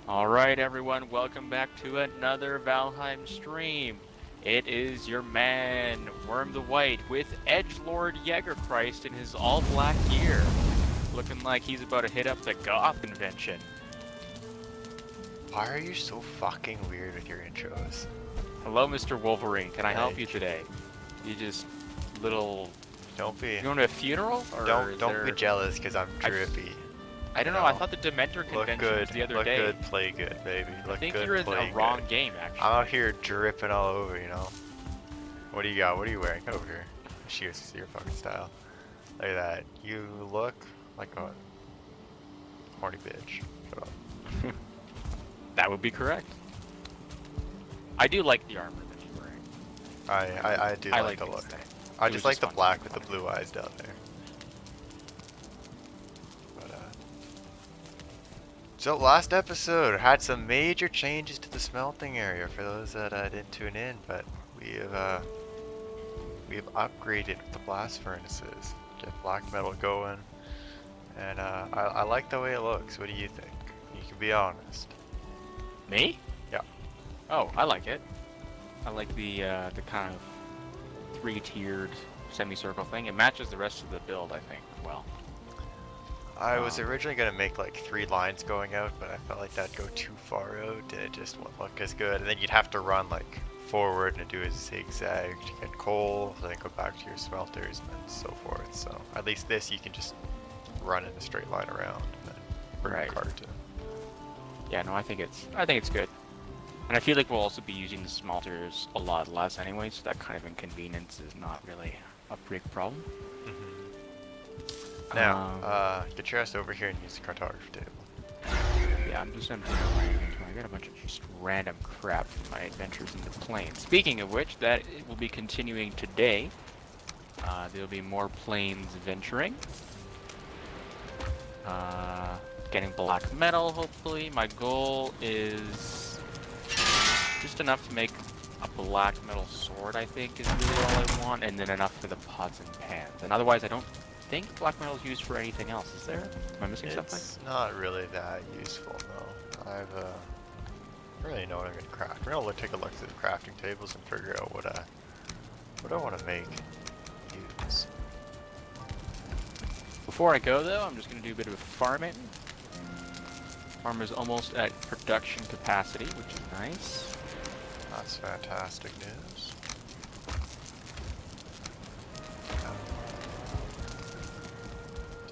Alright everyone, welcome back to another Valheim stream. It is your man, Worm the White, with Edgelord Jägerchrist in his all-black gear. Looking like he's about to hit up the Goth convention. Why are you so fucking weird with your intros? Hello Mr. Wolverine, can I help Hey. you today? You just little... Don't be You going to a funeral? Or don't be jealous because I'm drippy. I don't know, I thought the Dementor convention was the other day. Look good, play good, baby. I think you're in a wrong game, actually. I'm out here dripping all over, you know. What do you got? What are you wearing? Come over here. See your fucking style. Look at that. You look like a horny bitch. Shut up. That would be correct. I do like the armor that you're wearing. I do like the the look. aesthetic. I It just was like the fun. black with the blue eyes down there. So last episode had some major changes to the smelting area for those that didn't tune in, but we've upgraded the blast furnaces, get black metal going, and I like the way it looks. What do you think? You can be honest. Me? Yeah. Oh, I like it. I like the kind of three-tiered semicircle thing. It matches the rest of the build, I think, well. I was originally going to make like 3 lines going out, but I felt like that'd go too far out and it just wouldn't look as good. And then you'd have to run like forward and do a zigzag to get coal, then go back to your smelters and so forth. So at least this you can just run in a straight line around and then bring Right. the cart to. Yeah, no, I think it's good. And I feel like we'll also be using the smelters a lot less anyway, so that kind of inconvenience is not really a big problem. Now, get your ass over here and use the cartography table. Yeah, I'm just emptying out my inventory. I got a bunch of just random crap from my adventures in the plains. Speaking of which, that will be continuing today. There'll be more plains venturing. Getting black metal, hopefully. My goal is just enough to make a black metal sword, I think, is really all I want, and then enough for the pots and pans. And otherwise, I don't think black metal is used for anything else, is there? Am I missing something? It's not really that useful, no. I don't really know what I'm going to craft. We're going to take a look at the crafting tables and figure out what I want to make, use. Before I go, though, I'm just going to do a bit of farming. Farm is almost at production capacity, which is nice. That's fantastic news.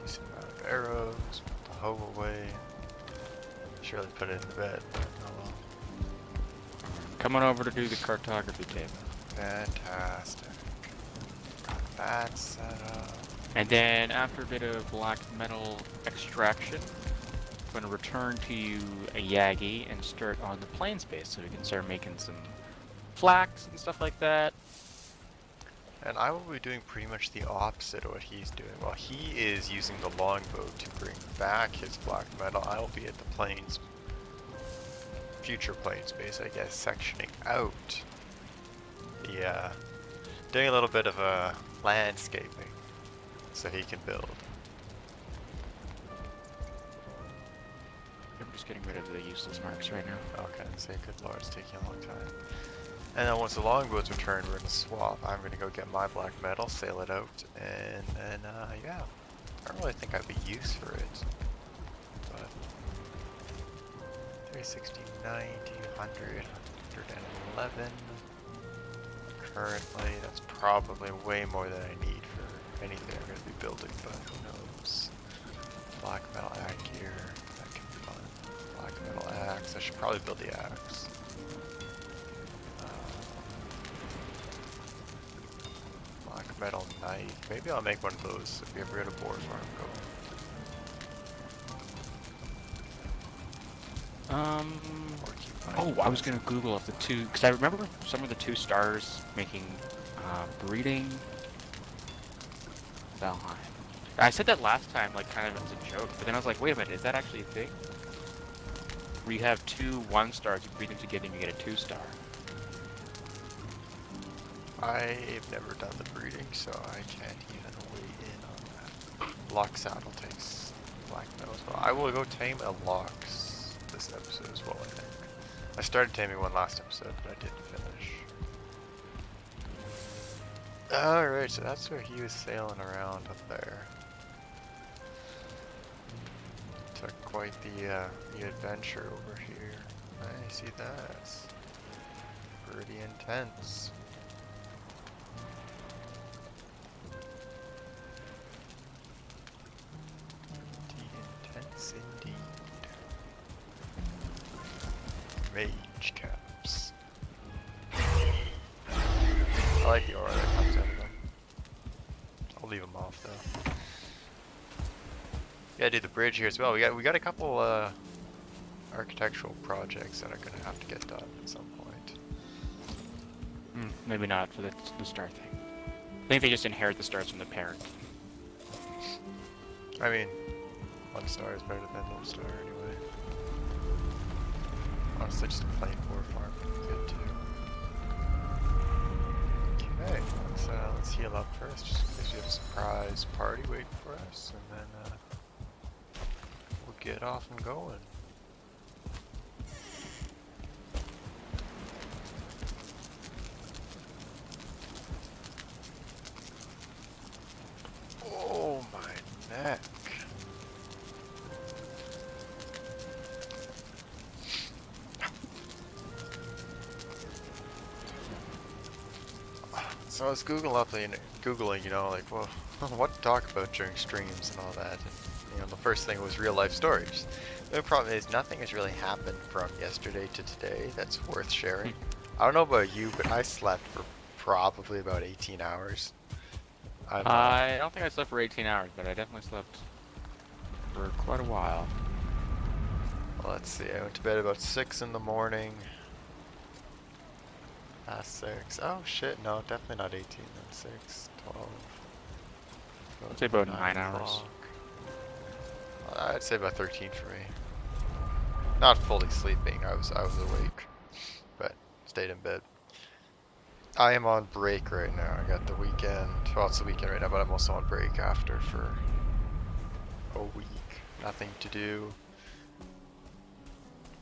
Decent amount of arrows, put the hoe away. Surely put it in the bed. Oh well. Coming over to do the cartography table. Fantastic. Got that set up. And then, after a bit of black metal extraction, I'm going to return to Yagi and start on the plain space so we can start making some flax and stuff like that. And I will be doing pretty much the opposite of what he's doing. While he is using the longbow to bring back his black metal, I will be at the plains, future plains base, I guess, sectioning out the, doing a little bit of landscaping so he can build. I'm just getting rid of the useless marks right now. Okay, say good lord, it's taking a long time. And then once the longbow's returned, we're gonna swap. I'm gonna go get my black metal, sail it out, and then yeah. I don't really think I'd be used for it. But 360, 90, 100, 111. Currently, that's probably way more than I need for anything I'm gonna be building, but who knows. Black metal axe gear, that can be fun. Black metal axe, I should probably build the axe. Black metal knife. Maybe I'll make one of those if you ever go to Boar Farm. Oh, I was gonna Google if the two, because I remember some of the 2 stars making breeding Valheim. I said that last time, like kind of as a joke, but then I was like, wait a minute, is that actually a thing? Where you have 2 1-stars, you breed them together and you get a 2-star. I've never done the breeding, so I can't even weigh in on that. Lock saddle takes black metal as well. I will go tame a Lox this this episode as well, I think. I started taming one last episode, but I didn't finish. Alright, so that's where he was sailing around up there. Took quite the adventure over here. I see that. Pretty intense. Intense indeed. Rage caps. I like the aura that comes out of them. I'll leave them off though. Gotta do the bridge here as well. We got a couple architectural projects that are gonna have to get done at some point. Maybe not for the star thing. I think they just inherit the stars from the parent. I mean, one star is better than no star anyway. Honestly, just a plain war farm would be good too. Okay, let's heal up first, just in case we have a surprise party waiting for us, and then we'll get off and going. Oh my neck. So I was Googling, you know, like, well, what to talk about during streams and all that. And, you know, the first thing was real life stories. The problem is nothing has really happened from yesterday to today that's worth sharing. I don't know about you, but I slept for probably about 18 hours. I don't think I slept for 18 hours, but I definitely slept for quite a while. Well, let's see, I went to bed about 6 in the morning. Past 6. Oh shit, no, definitely not 18, then 6, 12. I'd say about 9 hours. I'd say about 13 for me. Not fully sleeping, I was awake, but stayed in bed. I am on break right now. I got the weekend. Well, it's the weekend right now, but I'm also on break after for a week. Nothing to do.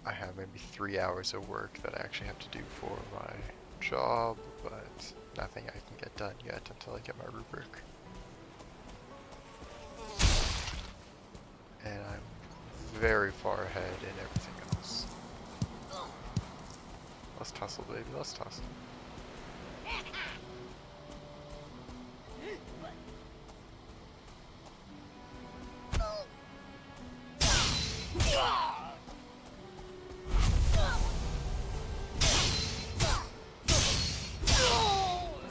I have maybe 3 hours of work that I actually have to do for my job, but nothing I can get done yet until I get my rubric. And I'm very far ahead in everything else. Let's tussle, baby. Let's tussle.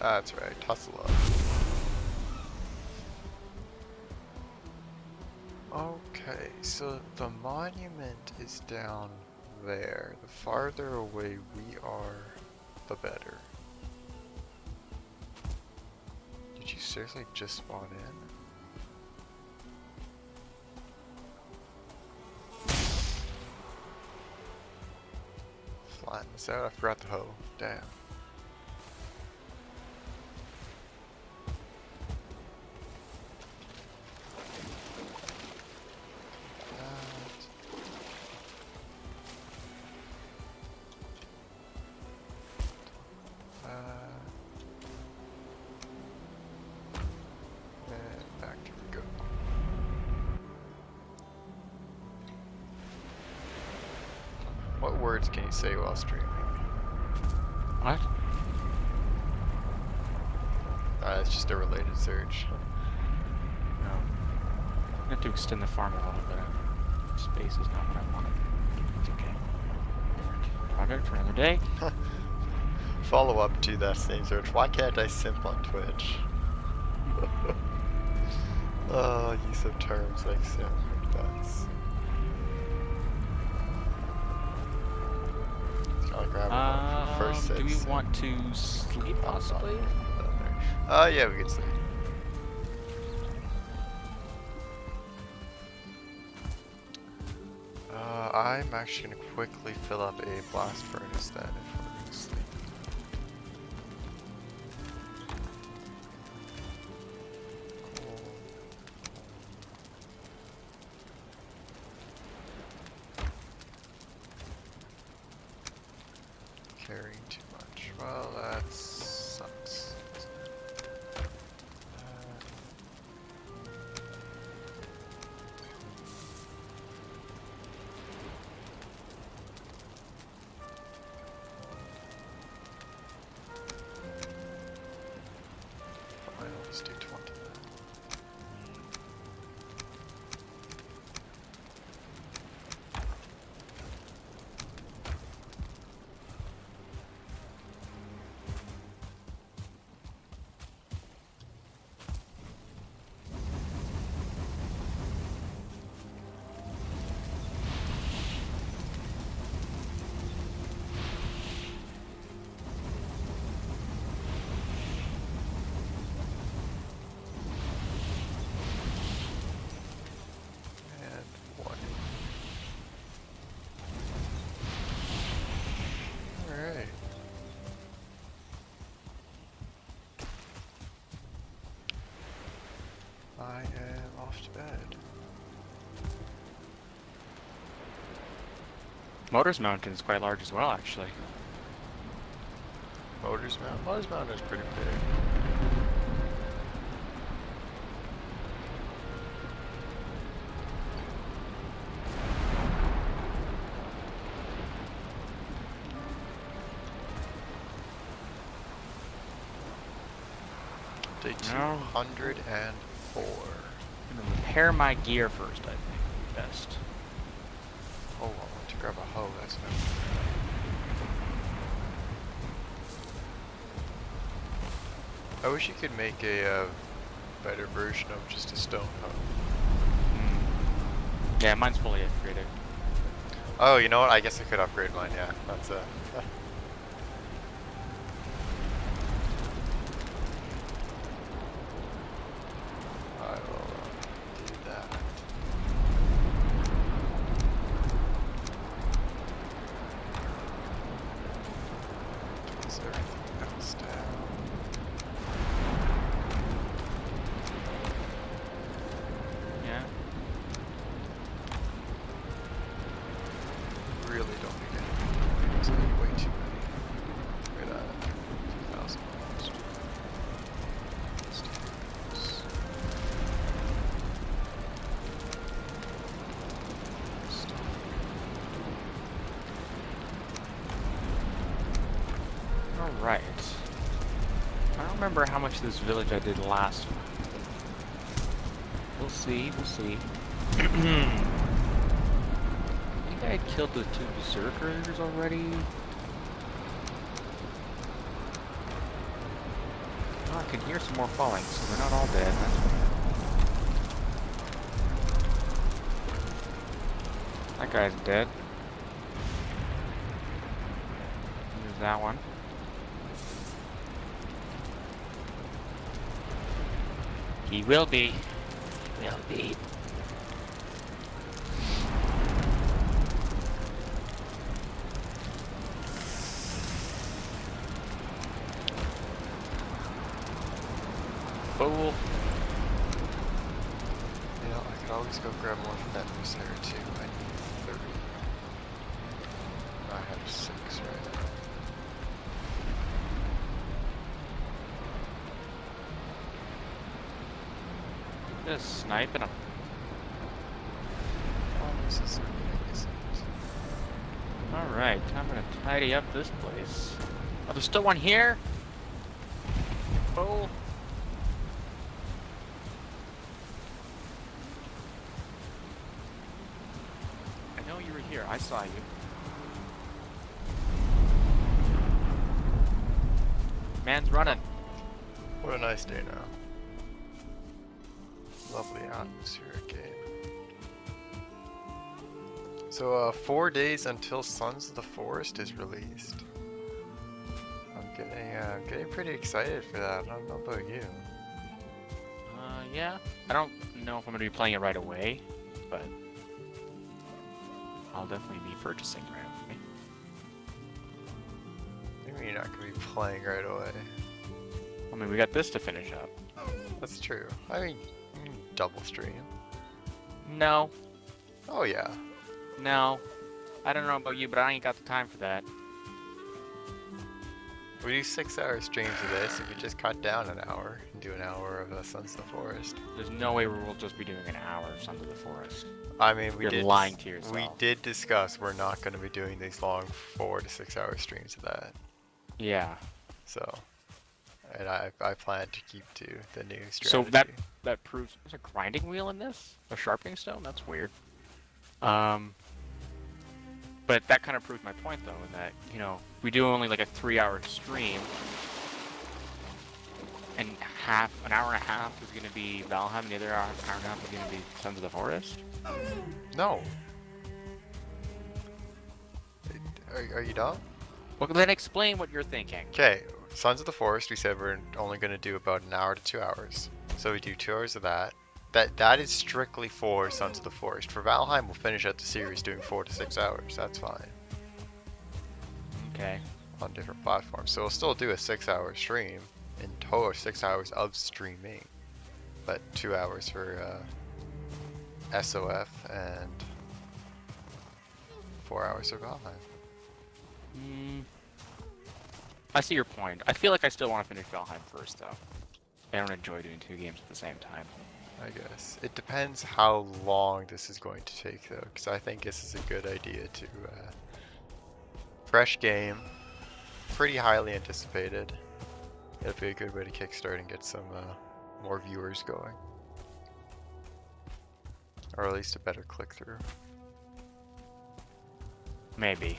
That's right, tussle up. Okay, so the monument is down there. The farther away we are, the better. Did you seriously just spawn in? Flatten this out, I forgot the hoe. Damn. What words can you say while streaming? What? It's just a related search. No. I have to extend the farm a little bit. Space is not what I wanted. It's okay. Different project for another day. Follow up to that same search. Why can't I simp on Twitch? Oh, use of terms like simp. That's... First do we want to sleep possibly? Yeah, we could sleep. I'm actually gonna quickly fill up a blast furnace then if we're gonna sleep. caring too much. Well, that sucks. Fine, I'll just do 20 then. Alright. I am off to bed. Motors Mountain is quite large as well, actually. Motors Mountain? Motors Mountain is pretty big. Day 204. I'm gonna repair my gear first, I think. Best. Oh, I want to grab a hoe, that's no. I wish you could make a better version of just a stone hoe. Yeah, mine's fully upgraded. Oh, you know what? I guess I could upgrade mine, yeah. That's I will do that. Close everything else down. Yeah. Really don't need anything. It's way too many. Look at that. 2,000 almost. Let's do this. Alright. I don't remember how much this village I did last time. We'll see, we'll see. I think I killed the 2 berserkers already. Oh, I can hear some more falling, so they're not all dead. That's that guy's dead. There's that one. He will be. Will be. Fool. You know, I could always go grab more from that moose there too. I need 30. I have 6 right now. Just sniping him. Oh, this is magnificent. Alright, I'm gonna tidy up this place. Oh, there's still one here? Oh. I know you were here. I saw you. Man's running. What a nice day now. Lovely atmosphere game. So 4 days until Sons of the Forest is released. I'm getting pretty excited for that. I don't know about you. Yeah. I don't know if I'm gonna be playing it right away, but I'll definitely be purchasing right away. I mean, you're not gonna be playing right away. I mean, we got this to finish up. That's true. I mean, double stream. No. Oh yeah. No. I don't know about you, but I ain't got the time for that. We do 6-hour streams of this if we just cut down an hour and do an hour of Sons of the Forest. There's no way we'll just be doing an hour of Sons of the Forest. I mean, You're lying to yourself. We did discuss we're not going to be doing these long 4 to 6 hour streams of that. Yeah. So, and I plan to keep to the new So strategy. that proves there's a grinding wheel in this, a sharpening stone. That's weird. But that kind of proves my point, though, in that, you know, we do only like a 3-hour stream, and an hour and a half is going to be Valheim, and the other hour and a half is going to be Sons of the Forest. No. Are you dumb? Well, then explain what you're thinking. Okay, Sons of the Forest, we said we're only going to do about an hour to 2 hours. So we do 2 hours of that. That is strictly for Sons of the Forest. For Valheim, we'll finish out the series doing 4 to 6 hours. That's fine. Okay. On different platforms. So we'll still do a 6-hour stream. In total, 6 hours of streaming. But 2 hours for SOF and 4 hours for Valheim. I see your point. I feel like I still want to finish Valheim first, though. I don't enjoy doing 2 games at the same time. I guess. It depends how long this is going to take, though, because I think this is a good idea to... fresh game, pretty highly anticipated. It'll be a good way to kickstart and get some more viewers going. Or at least a better click-through. Maybe.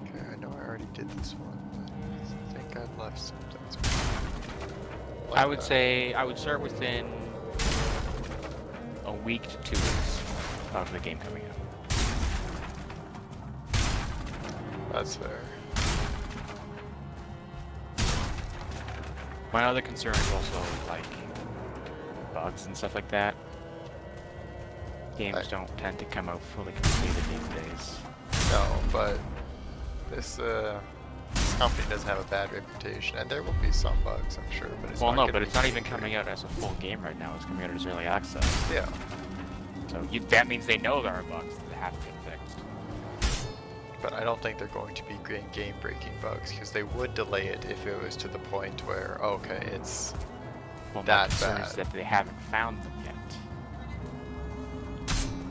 Okay, I know I already did this one, but I think I left some things. I would say I would start within a week to 2 weeks of the game coming out. That's fair. My other concern is also like bugs and stuff like that. Games don't tend to come out fully completed these days. No, but this company doesn't have a bad reputation, and there will be some bugs, I'm sure. But it's it's not even coming out as a full game right now. It's coming out as early access. Yeah. So that means they know there are bugs that have to get fixed. But I don't think they're going to be game-breaking bugs, because they would delay it if it was to the point where, okay, it's that bad. Is that they haven't found them yet.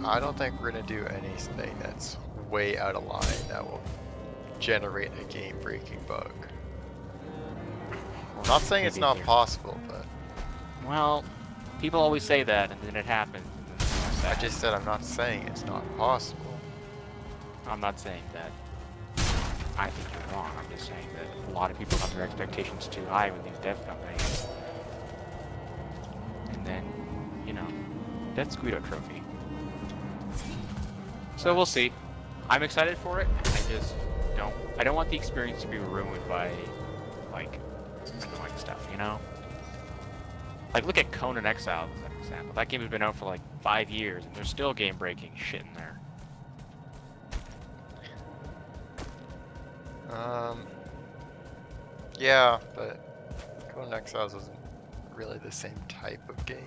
I don't think we're going to do anything that's way out of line that will generate a game-breaking bug. I'm not saying it's not possible, but... Well, people always say that, and then it happens. And then I just said I'm not saying it's not possible. I'm not saying that I think you're wrong. I'm just saying that a lot of people have their expectations too high with these dev companies. And then, you know, that's Guido Trophy. So we'll see. I'm excited for it. I don't want the experience to be ruined by, like, annoying stuff, you know? Like, look at Conan Exiles as an example. That game has been out for like 5 years, and there's still game-breaking shit in there. Yeah, but Conan Exiles isn't really the same type of game.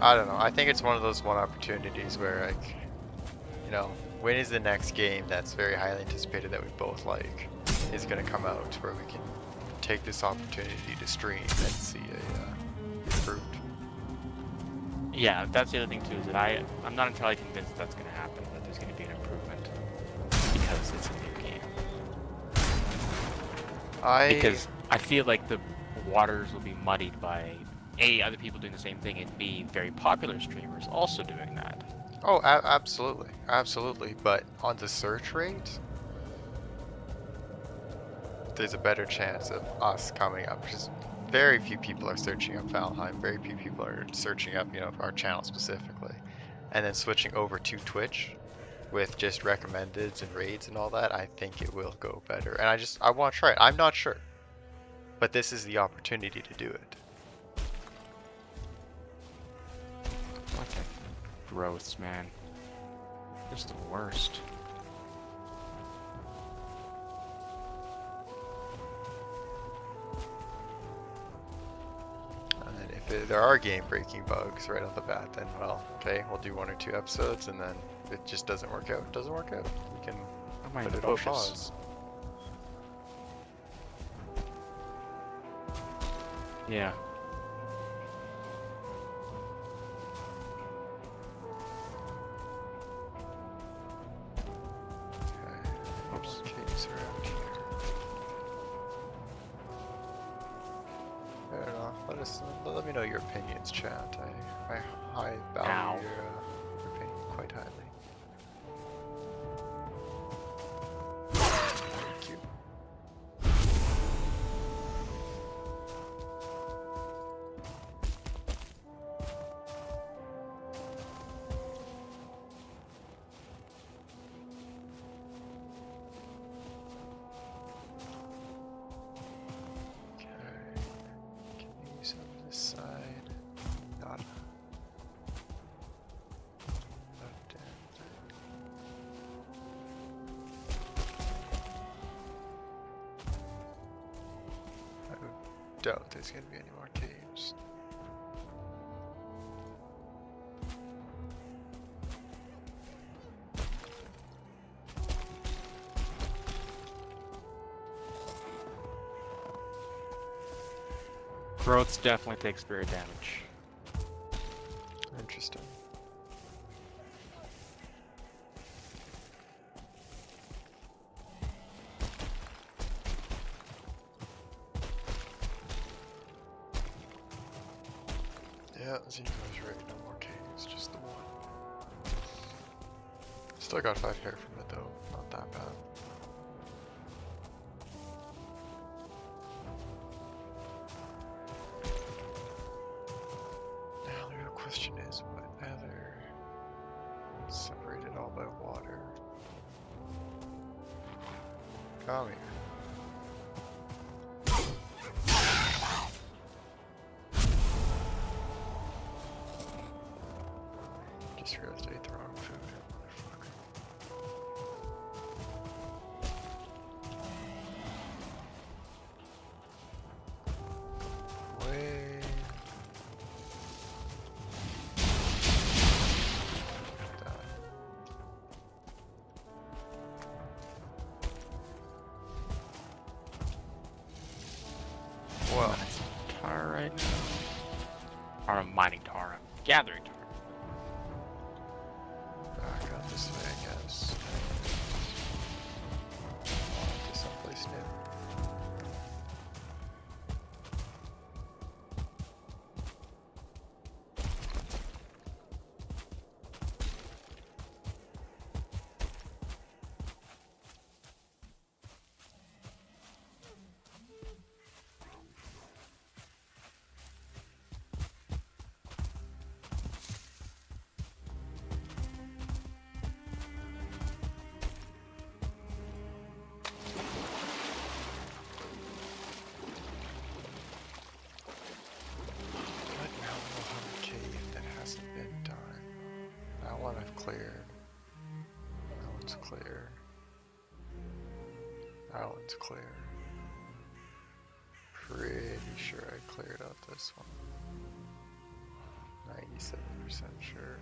I don't know. I think it's one of those opportunities where, like, you know, when is the next game that's very highly anticipated that we both like is going to come out where we can take this opportunity to stream and see a fruit. Yeah, that's the other thing too, is that I'm not entirely convinced that's going to happen, that there's going to be an improvement, because it's a new game. Because I feel like the waters will be muddied by A, other people doing the same thing, and B, very popular streamers also doing that. Oh, absolutely. Absolutely. But on the search rate, there's a better chance of us coming up, because very few people are searching up Valheim, very few people are searching up, you know, our channel specifically. And then switching over to Twitch with just recommendeds and raids and all that, I think it will go better. And I want to try it. I'm not sure. But this is the opportunity to do it. Fucking growths, man. Just the worst. there are game-breaking bugs right off the bat, then well, okay, we'll do 1 or 2 episodes, and then if it just doesn't work out, it doesn't work out. We can Am I put in it the on bushes? pause. Yeah. Okay. Oops. Caves around here. I don't know. Let me know your opinions, chat. I value Ow. your opinion quite highly. Thank you. Okay. Can you use on this side? Not. Not a damn thing. I doubt there's gonna be any more caves. Growths definitely take spirit damage. Interesting. Yeah, Zeno is right. No more caves, just the one. Still got 5 hair from it though. Not that bad. Now the real question is, what other separated all by water? Come here. Just realized I ate the wrong food, motherfucker. Way. That. Well, Tar right now. Or I'm mining tar. I'm gathering tar. back up this way, I guess. On to someplace new. What mountain will have a cave that hasn't been done? That one I've cleared. That one's clear. That one's clear. Pretty sure I cleared out this one. 97% sure.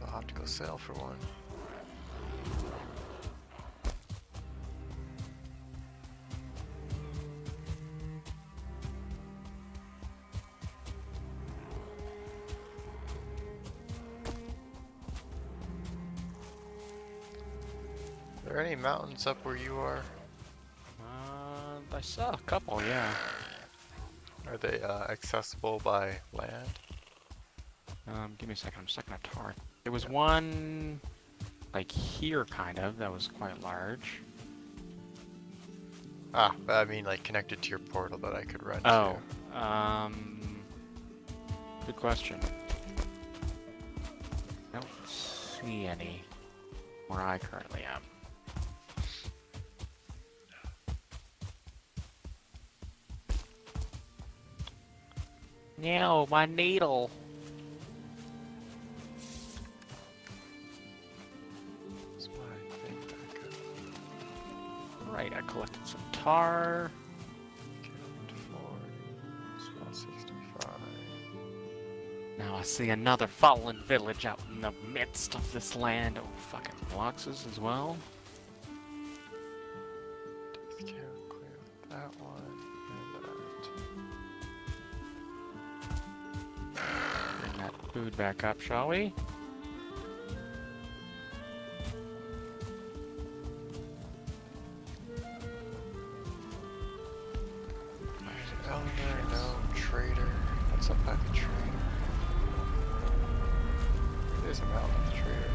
I'll have to go sail for one. Are there any mountains up where you are? I saw a couple, yeah. Are they accessible by land? Give me a second. I'm sucking a tar. There was one, like here, kind of. That was quite large. Ah, but I mean like connected to your portal that I could run Oh, to. good question. I don't see any where I currently am. No, my needle. It's my thing back up. Right, I collected some tar. Count 4, spot 65. Now I see another fallen village out in the midst of this land. Oh, fucking Loxus as well. Death count, clear that one, and that. Bring that food back up, shall we? Elmer, no, trader. What's up by the trader? There's a mountain with the trader.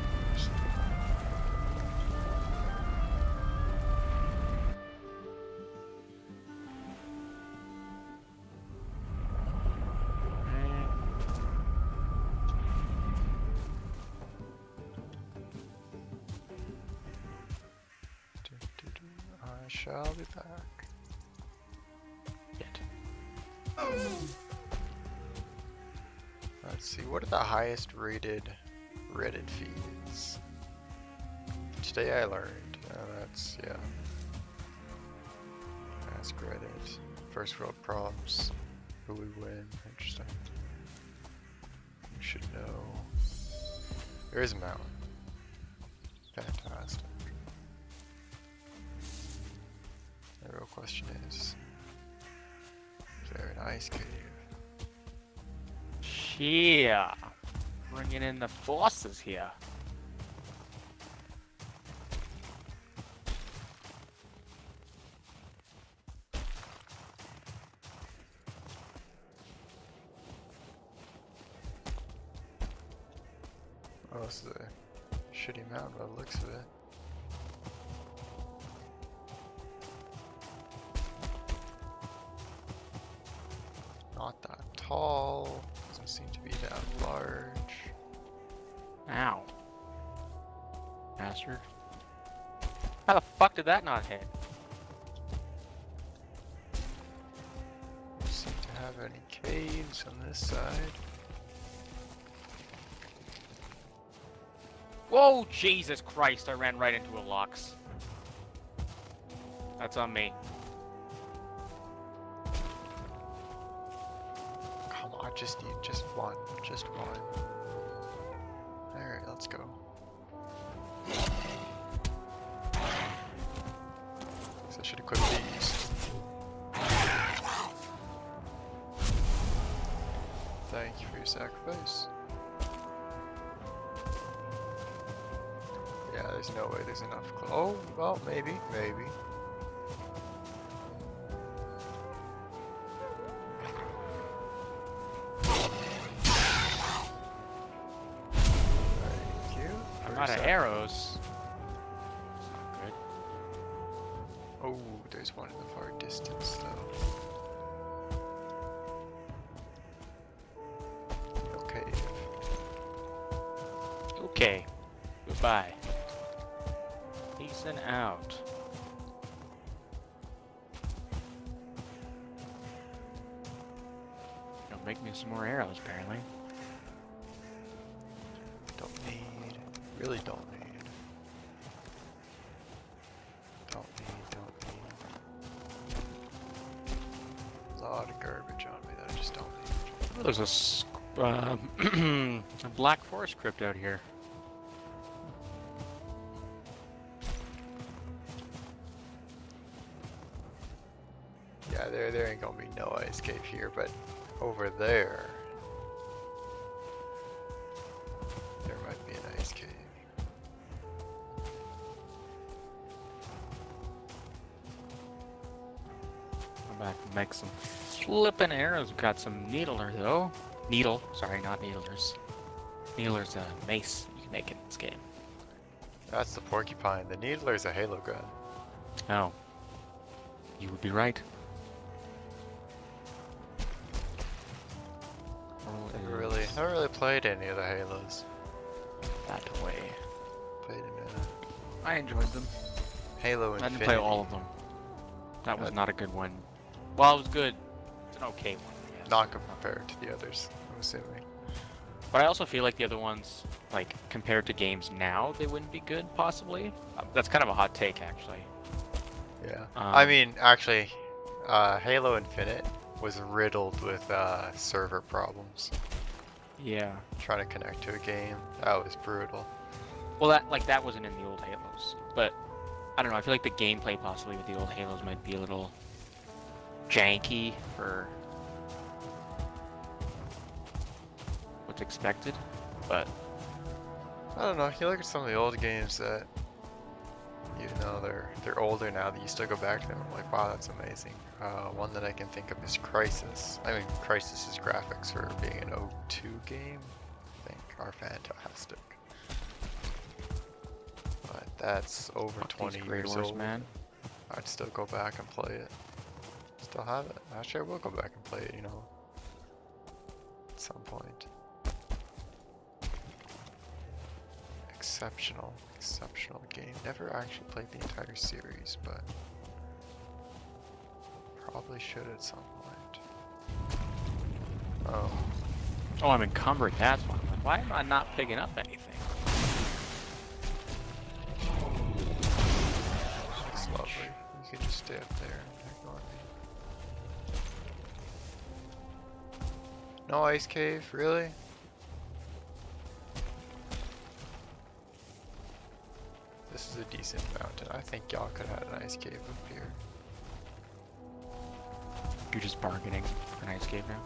I shall be back. Yet. Let's see, what are the highest rated Reddit feeds? Today I learned. That's, yeah. Ask Reddit. First world problems. Who we win. Interesting. You should know. There is a mountain. Fantastic. The real question is there an ice cave? Yeah. Bringing in the forces here. Oh, this is a shitty mountain by the looks of it. Not that tall. Doesn't seem to be that large. Ow. Bastard. How the fuck did that not hit? Don't seem to have any caves on this side. Whoa, Jesus Christ, I ran right into a Lox. That's on me. Come on, just need just one. Just one. Alright, let's go. Guess I should equip these. Thank you for your sacrifice. Yeah, there's no way there's enough oh, well, maybe. Thank you. I'm out of arrows. That's not good. Oh, there's one in the far distance, though. Okay. Okay. Goodbye. Peacing out. Don't make me some more arrows, apparently. Don't need. Really don't need. Don't need. A lot of garbage on me that I just don't need. Oh, there's a black forest crypt out here. Yeah, there ain't gonna be no ice cave here, but over there might be an ice cave. Come back and make some flippin' arrows. We've got some needler though. Needle, sorry, not needlers. Needler's a mace you can make in this game. That's the porcupine. The needler's a halo gun. Oh. You would be right. Never really played any of the Halos. That way. Played in I enjoyed them. Halo I Infinity. didn't play all of them. That was not a good one. Well, it was good. It's an okay one. Yes. Not compared to the others, I'm assuming. But I also feel like the other ones, like, compared to games now, they wouldn't be good, possibly. That's kind of a hot take, actually. Yeah. I Um, mean, actually, Halo Infinite was riddled with server problems. yeah. Trying to connect to a game, that was brutal. Well, that wasn't in the old Halos, but I don't know. I feel like the gameplay possibly with the old Halos might be a little janky for what's expected, but I don't know. You look at some of the old games that, you know, they're older now. That you still go back to them. I'm like, wow, that's amazing. One that I can think of is Crysis. I mean, Crysis's graphics for being an O2 game, I think, are fantastic. But that's over fuck 20 these Great years Wars, old. man. I'd still go back and play it. Still have it. Actually, I will go back and play it, you know, at some point. Exceptional game. Never actually played the entire series, but probably should at some point. Oh, Oh, I'm encumbered. That's why. I'm like, why am I not picking up anything? that's lovely. You can just stay up there and ignore me. No ice cave, really? This is a decent mountain. I think y'all could have had an ice cave up here. You're just bargaining for an ice cave now.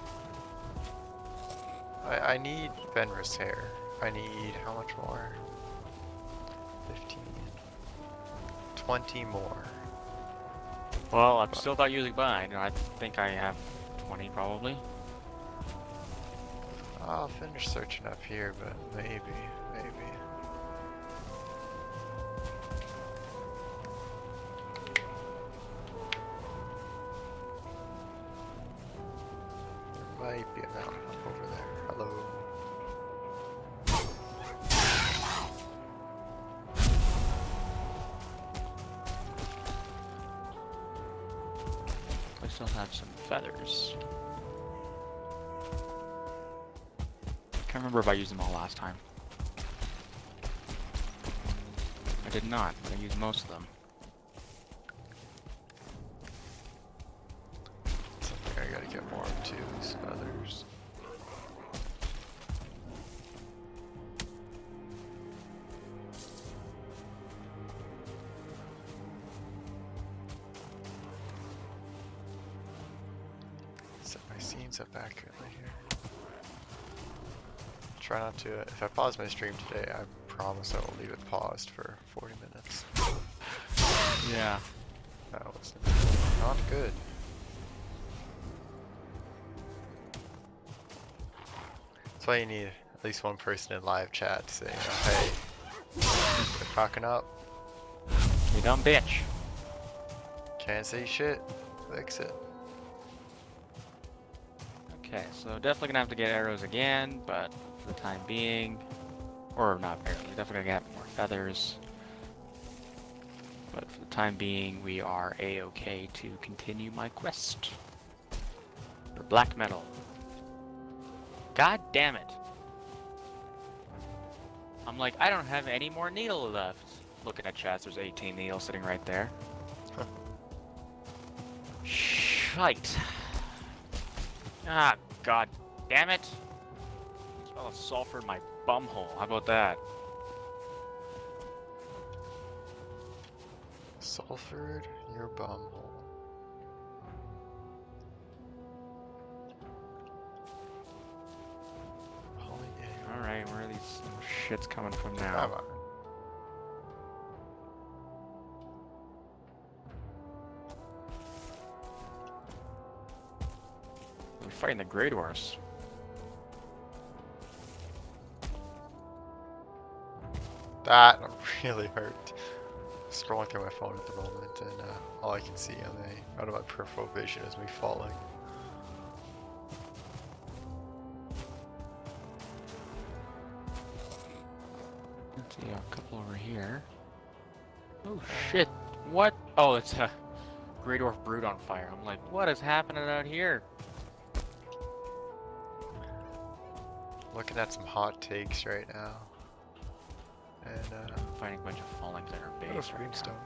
I need Fenris hair. I need how much more? 15. 20 more. Well, I'm still not using mine. I think I have 20 probably. I'll finish searching up here, but maybe. There might be a mountain up over there. Hello. I still have some feathers. Can't remember if I used them all last time. I did not. I used most of them. Something I gotta get more of too is feathers. Set my scenes up accurately here. Try not to, if I pause my stream today, I promise I will leave it paused for 40 minutes. Yeah. That was not good. That's why you need at least one person in live chat to say, you know, hey, you're fucking up. You dumb bitch. Can't say shit. Fix it. Okay, so definitely gonna have to get arrows again, but for the time being, or not barely, definitely gonna have more feathers. But for the time being, we are a-okay to continue my quest for black metal. God damn it! I'm like, I don't have any more needle left. Looking at chest, there's 18 needles sitting right there. Shite. Ah, god damn it. Smell of sulfur in my bumhole. How about that? Sulfured your bumhole. Alright, where are these shits coming from now? Come on. We're fighting the Grey Dwarfs. That really hurt. Scrolling through my phone at the moment, and all I can see out of my peripheral vision is me falling. Let's see, a couple over here. Oh shit! What? Oh, it's a Grey Dwarf brood on fire. I'm like, what is happening out here? Looking at some hot takes right now. And I'm finding a bunch of fallings at our oh, base right greenstone. now.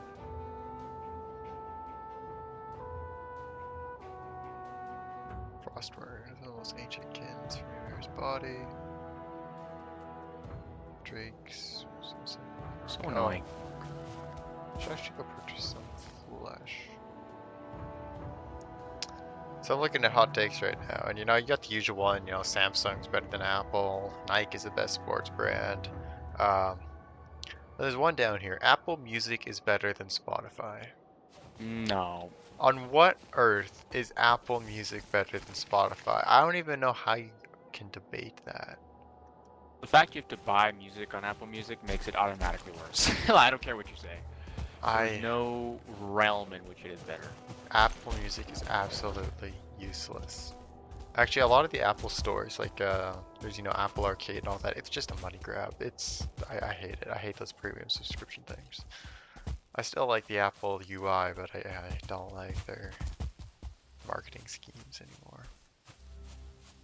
Frostward, the most ancient kins from Ymir's body. Drakes. So annoying. Should I actually go purchase some flesh? So I'm looking at hot takes right now, and you know, you got the usual one, you know, Samsung's better than Apple, Nike is the best sports brand. There's one down here, Apple Music is better than Spotify. No. On what earth is Apple Music better than Spotify? I don't even know how you can debate that. The fact you have to buy music on Apple Music makes it automatically worse. I don't care what you say. There's no realm in which it is better. Apple Music is absolutely useless. Actually, a lot of the Apple stores, like there's, you know, Apple Arcade and all that, it's just a money grab. I hate it. I hate those premium subscription things. I still like the Apple UI, but I don't like their marketing schemes anymore.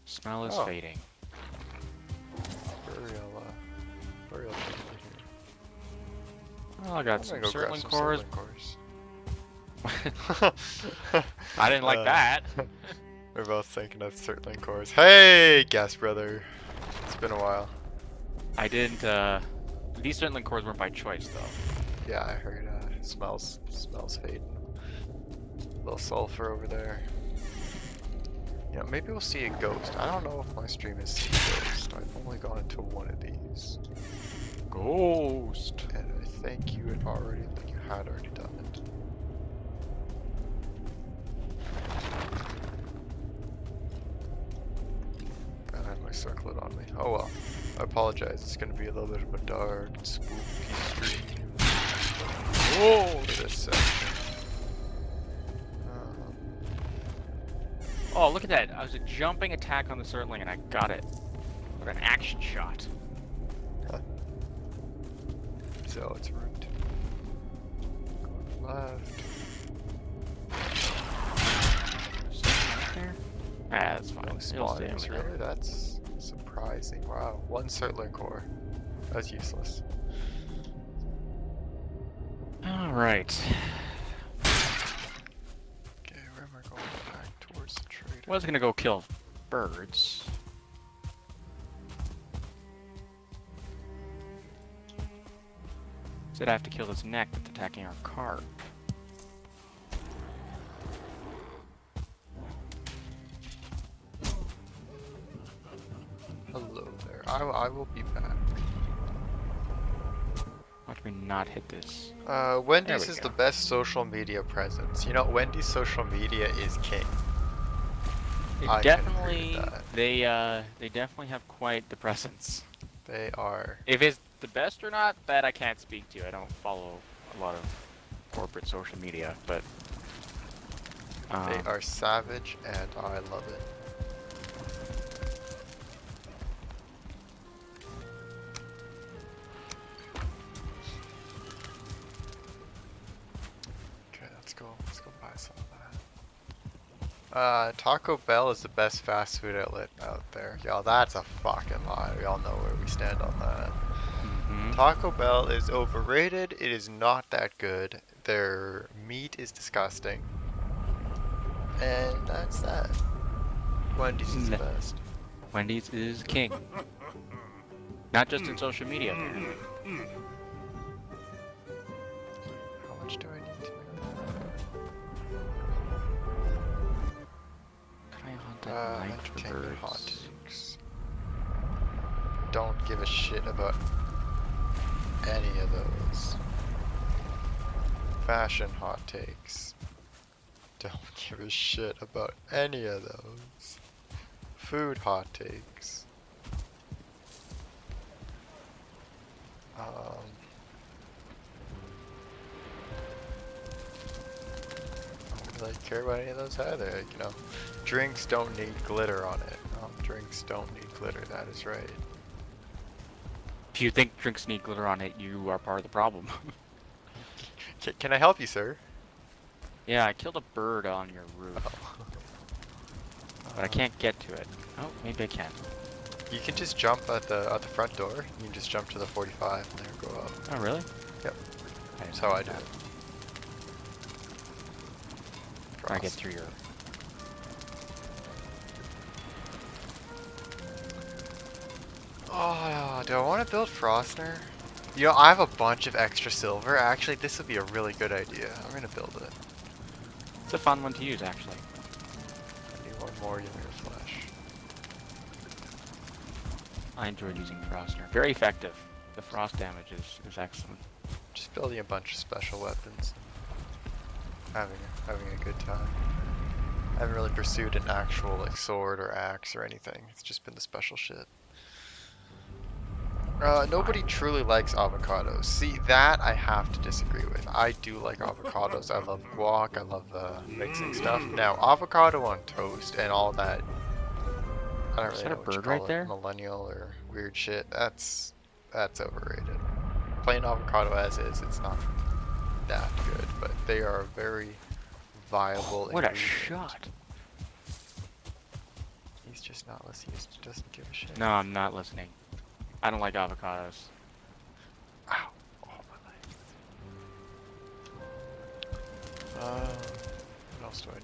Smell is fading. Burial here. Oh, I got some Certling cores. Cores. I didn't like that. We're both thinking of Certling cores. Hey, Gas Brother. It's been a while. I didn't, these Certling cores weren't by choice, though. Yeah, I heard, smells fading. A little sulfur over there. Yeah, maybe we'll see a ghost. I don't know if my stream has seen a ghost. I've only gone into one of these. Ghost. And I think you had already done it. I had my circlet on me. Oh well. I apologize. It's gonna be a little bit of a dark and spooky stream. Whoa! For this section. Oh, look at that. I was a jumping attack on the Certling and I got it. What an action shot. So it's root. Go left. Right there? Ah, that's fine. No It'll stay over spawners, there. really? That's surprising. Wow. One Certling core. That's useless. Alright. Okay, where am I going? Back towards the trader. I was gonna go kill birds. Said I have to kill this neck that's attacking our cart. Hello there. I will be back. Watch me not hit this. Wendy's we is go. the best social media presence. You know, Wendy's social media is king. I can agree with that. They definitely have quite the presence. They are. If it's the best or not, that I can't speak to. I don't follow a lot of corporate social media, but They are savage, and I love it. Okay, let's go buy some of that. Taco Bell is the best fast food outlet out there. Y'all, that's a fucking lie. We all know where we stand on that. Taco Bell is overrated. It is not that good. Their meat is disgusting. And that's that. Wendy's is the best. Wendy's is king. Not just in social media. How much do I need to Can I hunt at night for entertainment hot birds? takes. Don't give a shit about any of those. Fashion hot takes. Don't give a shit about any of those. Food hot takes. I don't really care about any of those either. Like, you know, drinks don't need glitter on it. Drinks don't need glitter, that is right. If you think drinks need glitter on it, you are part of the problem. Can I help you, sir? Yeah, I killed a bird on your roof, but I can't get to it. Oh, maybe I can. You can just jump at the front door. You can just jump to the 45 and there go up. Oh, really? Yep. I That's didn't how know I do that. it. I get through your... Oh, do I want to build Frostner? You know, I have a bunch of extra silver. Actually, this would be a really good idea. I'm gonna build it. It's a fun one to use, actually. I need one more Ymir flesh. I enjoyed using Frostner. Very effective. The frost damage is excellent. Just building a bunch of special weapons. Having a good time. I haven't really pursued an actual like sword or axe or anything. It's just been the special shit. Nobody truly likes avocados. See, that I have to disagree with. I do like avocados. I love guac. I love mixing stuff. Now, avocado on toast and all that. I don't Is really that know a what you bird call right it, there? millennial or weird shit. That's overrated. Plain avocado as is, it's not that good, but they are a very viable What a ingredient. shot! He's just not listening. He just doesn't give a shit. No, I'm not listening. I don't like avocados. Ow! Oh, my leg. What else do I need?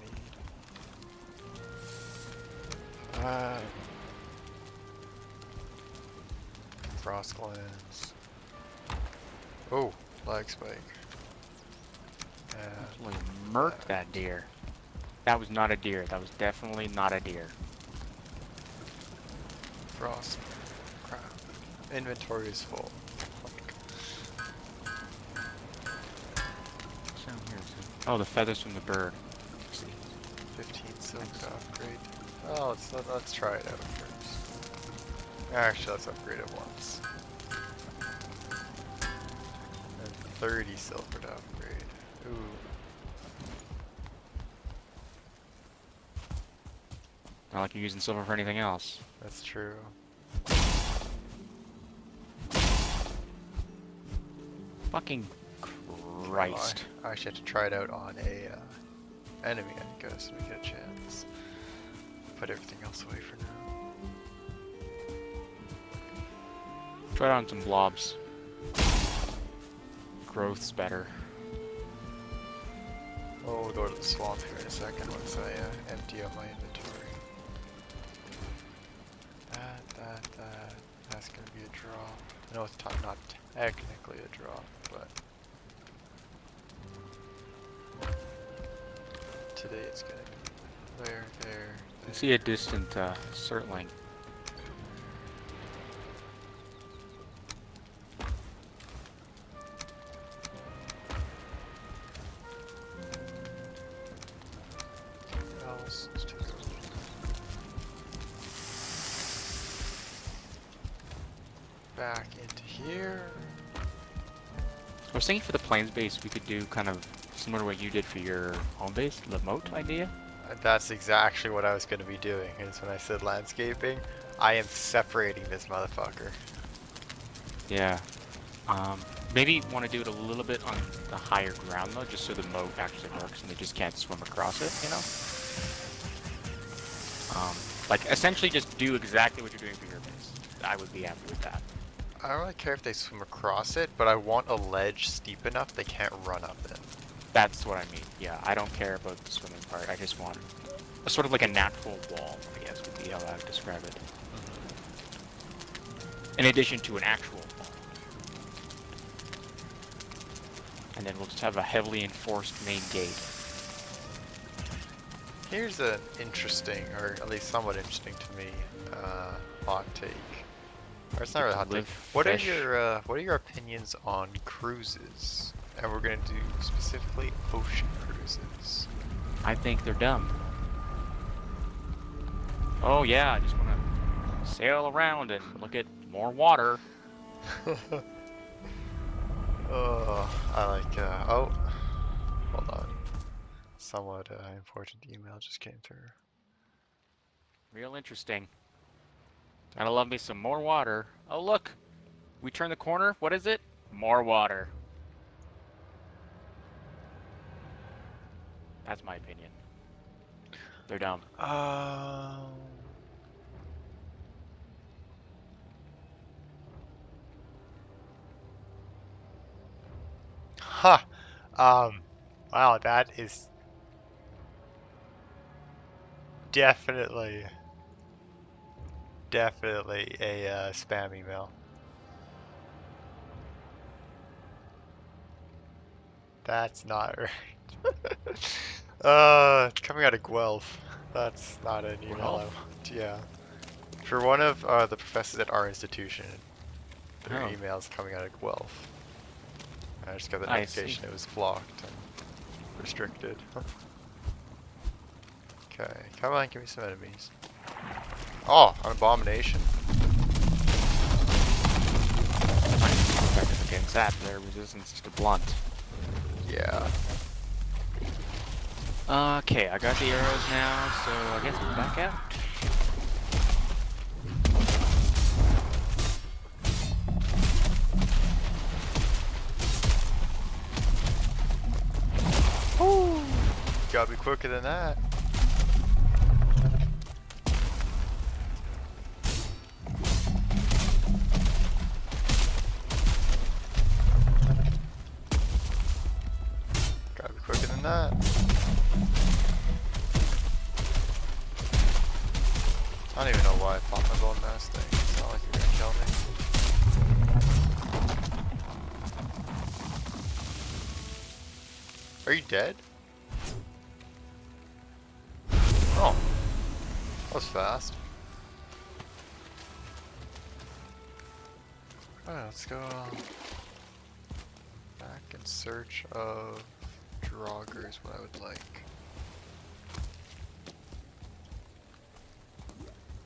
Frost glands. Oh, lag spike. Absolutely murked that deer. That was not a deer. That was definitely not a deer. Frost. Crap. Inventory is full. What's down here? Oh, the feathers from the bird. Let's see. 15 silk to upgrade. Oh, let's try it out first. Actually, let's upgrade it once. And 30 silver to upgrade. Ooh. Not like you're using silver for anything else. That's true. Fucking Christ. I actually have to try it out on a enemy, I guess, so we get a chance. Put everything else away for now. Try it on some blobs. Growth's better. Oh, we'll go to the swamp here in a second once I empty out my inventory. That's gonna be a drop. I know it's not technically a drop, but today it's gonna be there. You see a distant circling. Else is to go. Back into here. I was thinking for the plains base we could do kind of similar to what you did for your home base, the moat idea. That's exactly what I was going to be doing. Is when I said landscaping, I am separating this motherfucker. Yeah. Maybe want to do it a little bit on the higher ground though, just so the moat actually works and they just can't swim across it, you know? Like essentially just do exactly what you're doing for your base. I would be happy with that. I don't really care if they swim across it, but I want a ledge steep enough they can't run up it. That's what I mean. Yeah, I don't care about the swimming part. I just want a sort of like a natural wall, I guess would be how I would describe it. In addition to an actual wall. And then we'll just have a heavily enforced main gate. Here's an interesting, or at least somewhat interesting to me, hot take. Or it's not really a hot take. What are your opinions on cruises? And we're gonna do specifically ocean cruises. I think they're dumb. Oh yeah, I just want to sail around and look at more water. Oh, I like, oh, hold on. Somewhat important email just came through. Real interesting. Gotta love me some more water. Oh look, we turn the corner. What is it? More water. That's my opinion. They're dumb. Huh. Wow, that is definitely definitely a spam email. That's not right. It's coming out of Guelph. That's not an email I Guelph? want. Yeah. For one of the professors at our institution, their Oh, email's coming out of Guelph. I just got the I see. notification it was blocked and restricted. Okay, come on, give me some enemies. Oh, an abomination. Effective against that, their resistance to blunt. Yeah. Okay, I got the arrows now, so I guess we're back out. Woo! Gotta be quicker than that. Gotta be quicker than that. I don't even know why I popped my golden mask thing. It's not like you're gonna kill me. Are you dead? Oh. That was fast. Alright, let's go back in search of Draugr is what I would like.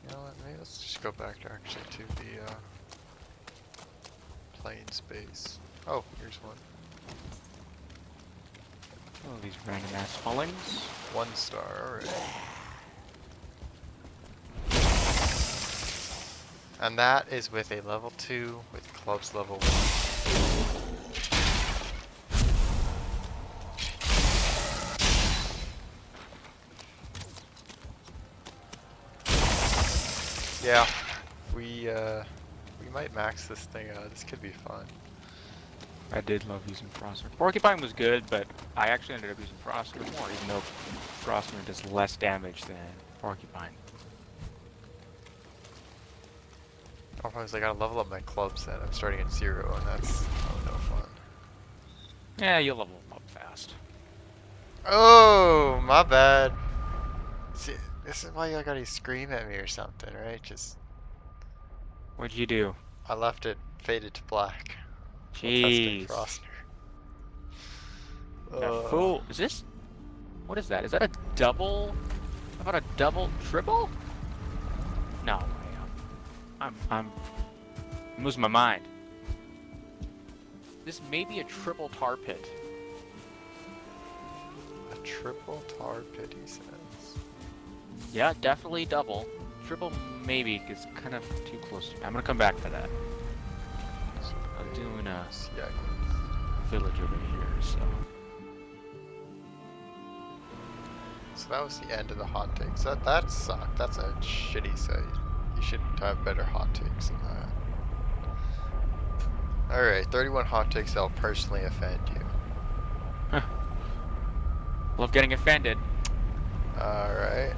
You know what, maybe let's just go back to actually to the plains base. Oh, here's one. Oh, these random ass fallings. 1 star, alright. And that is with a level 2 with clubs level 1. Yeah, we might max this thing out. This could be fun. I did love using Frostnir. Porcupine was good, but I actually ended up using Frostnir more, even though Frostnir does less damage than Porcupine. Oh, I was like, I gotta level up my clubs then. I'm starting at 0, and that's no fun. Yeah, you'll level them up fast. Oh, my bad. See, this is why you gotta scream at me or something, right? Just, What'd you do? I left it faded to black. While testing Jeez. Frostnir. That fool. Is this? What is that? Is that a double? How about a double triple? No way. I'm losing my mind. This may be a triple tar pit. A triple tar pit, he says. Yeah, definitely double. Triple maybe is kind of too close to me. I'm gonna come back to that. I'm doing a village over here, so. So that was the end of the hot takes. That sucked. That's a shitty site. You should have better hot takes than that. Alright, 31 hot takes that'll personally offend you. Love getting offended. Alright.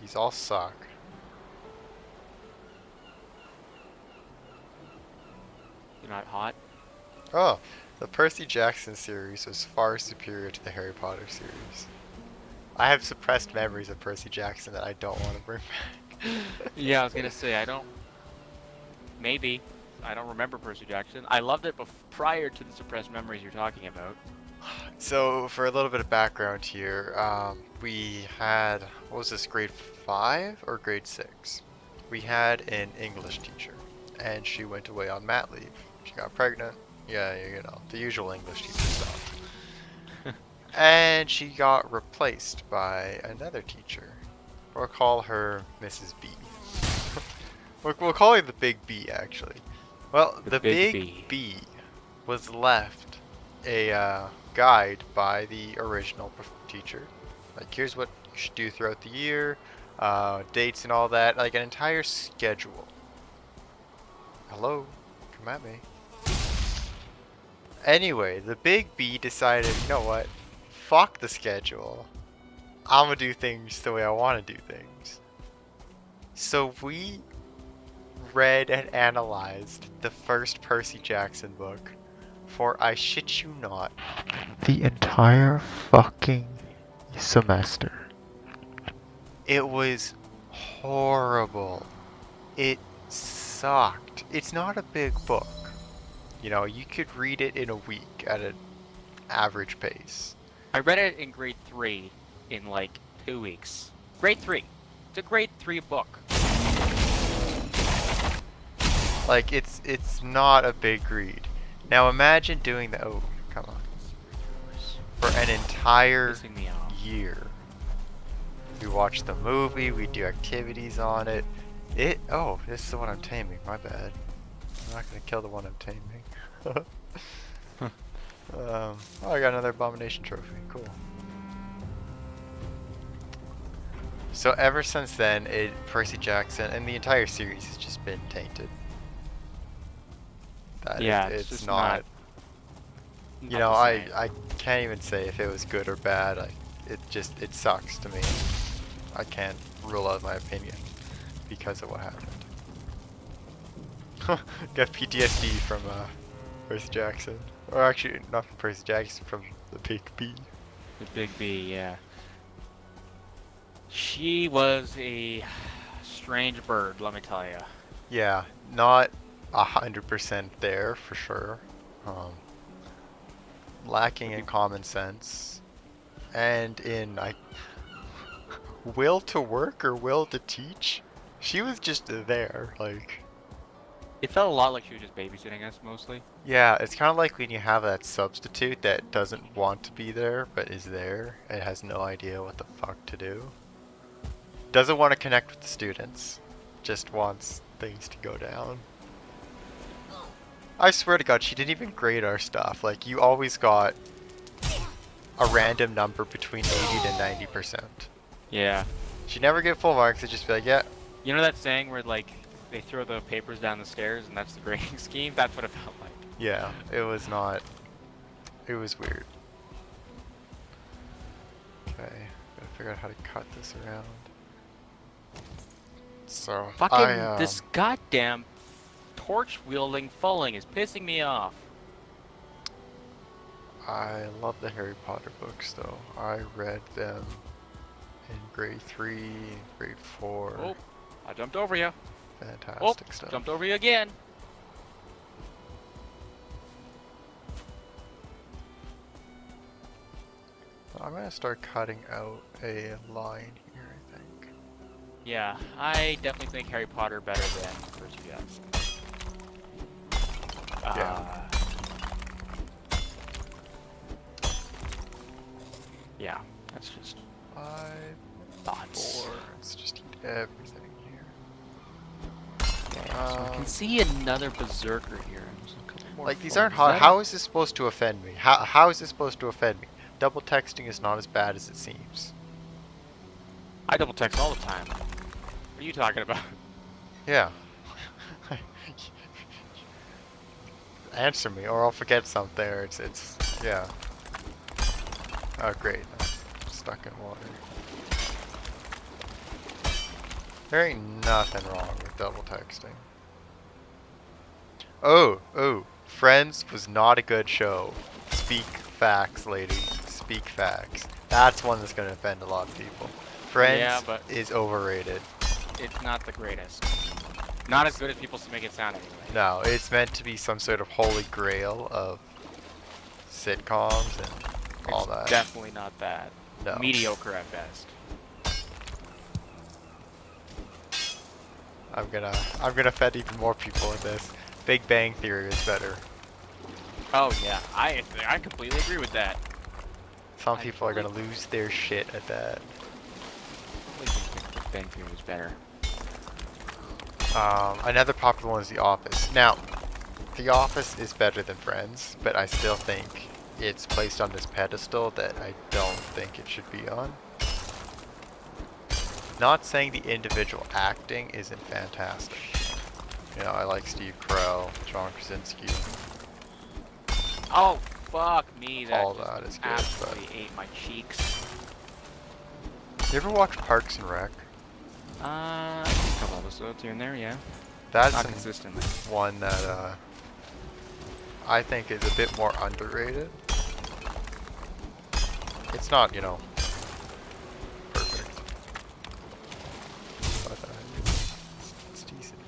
These all suck. You're not hot? Oh, the Percy Jackson series was far superior to the Harry Potter series. I have suppressed memories of Percy Jackson that I don't want to bring back. Yeah, I was gonna say, I don't... Maybe. I don't remember Percy Jackson. I loved it prior to the suppressed memories you're talking about. So, for a little bit of background here, we had, what was this, grade 5 or grade 6? We had an English teacher, and she went away on mat leave. She got pregnant. Yeah, you know, the usual English teacher stuff. And she got replaced by another teacher. We'll call her Mrs. B. We'll call her the Big B, actually. Well, the Big B was left a guide by the original teacher. Like, here's what you should do throughout the year, dates and all that, like an entire schedule. Hello, come at me. Anyway, the Big B decided, you know what, fuck the schedule. I'm gonna do things the way I want to do things. So we read and analyzed the first Percy Jackson book for, I shit you not, the entire fucking semester. It was horrible. It sucked. It's not a big book. You know, you could read it in a week at an average pace. I read it in grade 3 in like 2 weeks. Grade 3. It's a grade 3 book. Like, it's not a big read. Now imagine doing the, oh, come on. For an entire Pissing me off. year. We watch the movie, we do activities on it. Oh, this is the one I'm taming, my bad. I'm not gonna kill the one I'm taming. Oh, I got another Abomination trophy, cool. So ever since then, Percy Jackson and the entire series has just been tainted. Yeah, it's just not. You not know, the same. I can't even say if it was good or bad. It sucks to me. I can't rule out my opinion because of what happened. Got PTSD from Percy Jackson, or actually not from Percy Jackson, from the Big B. The Big B, yeah. She was a strange bird, let me tell you. Yeah, not 100% there for sure. Lacking in common sense, and in will to work or will to teach. She was just there, like. It felt a lot like she was just babysitting us, mostly. Yeah, it's kind of like when you have that substitute that doesn't want to be there, but is there, and has no idea what the fuck to do. Doesn't want to connect with the students, just wants things to go down. I swear to God, she didn't even grade our stuff. Like, you always got a random number between 80 to 90%. Yeah. She never get full marks, it'd just be like, yeah. You know that saying where, like, they throw the papers down the stairs and that's the grading scheme? That's what it felt like. Yeah, it was not. It was weird. Okay, gotta figure out how to cut this around. So, Fucking this goddamn torch-wielding falling is pissing me off. I love the Harry Potter books, though. I read them in grade 3, grade 4. Oh, I jumped over you. Fantastic stuff. Jumped over you again. I'm gonna start cutting out a line here, I think. Yeah, I definitely think Harry Potter better than Percy Jackson. Yeah. Yeah, that's just thoughts. 4. Let's just eat everything here. Yeah, so I can see another berserker here. Like, these aren't hard. How is this supposed to offend me? How is this supposed to offend me? Double texting is not as bad as it seems. I double text all the time. What are you talking about? Yeah. Answer me, or I'll forget something. Or it's yeah. Oh great, I'm stuck in water. There ain't nothing wrong with double texting. Oh, Friends was not a good show. Speak facts, lady. Speak facts. That's one that's gonna offend a lot of people. Friends is overrated. It's not the greatest. Not as good as people make it sound anyway. No, it's meant to be some sort of holy grail of sitcoms and all that. Definitely not that. No. Mediocre at best. I'm gonna offend even more people with this. Big Bang Theory is better. Oh yeah, I completely agree with that. Some people are gonna lose their shit at that. I think Big Bang Theory is better. Another popular one is The Office. Now, The Office is better than Friends, but I still think it's placed on this pedestal that I don't think it should be on. Not saying the individual acting isn't fantastic. You know, I like Steve Carell, John Krasinski. Oh, fuck me. That all just that is good, absolutely ate my cheeks. You ever watch Parks and Rec? A couple episodes here and there, yeah. That's Not consistently. one that I think is a bit more underrated. It's not, you know, perfect, but it's decent.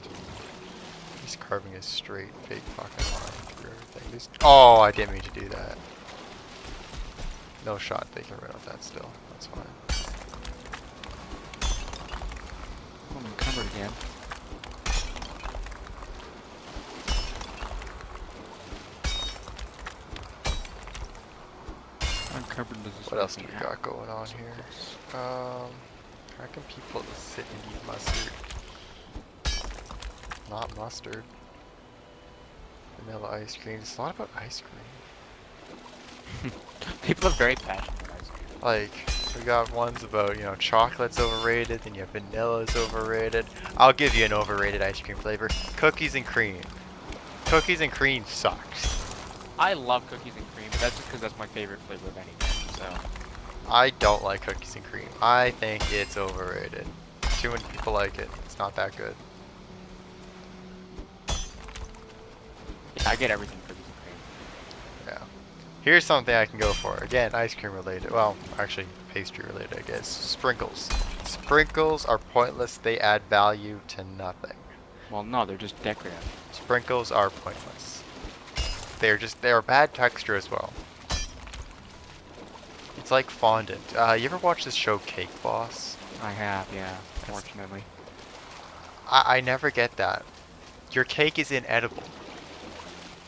He's carving a straight, big fucking line through everything. Oh, I didn't mean to do that. No shot, they can run out that still. That's fine. Oh, I'm encumbered again. What else do we got going on here? How can people just sit and eat mustard? Not mustard. Vanilla ice cream. It's a lot about ice cream. People are very passionate about ice cream. Like, we got ones about, you know, chocolate's overrated, then you have vanilla's overrated. I'll give you an overrated ice cream flavor. Cookies and cream. Cookies and cream sucks. I love cookies and cream, but that's just because that's my favorite flavor of anything, so. I don't like cookies and cream. I think it's overrated. Too many people like it. It's not that good. Yeah, I get everything cookies and cream. Yeah. Here's something I can go for. Again, ice cream related. Well, actually, pastry related, I guess. Sprinkles. Sprinkles are pointless. They add value to nothing. Well, no, they're just decorative. Sprinkles are pointless. They're bad texture as well. It's like fondant. You ever watch this show Cake Boss? I have, yeah, fortunately. I never get that. Your cake is inedible.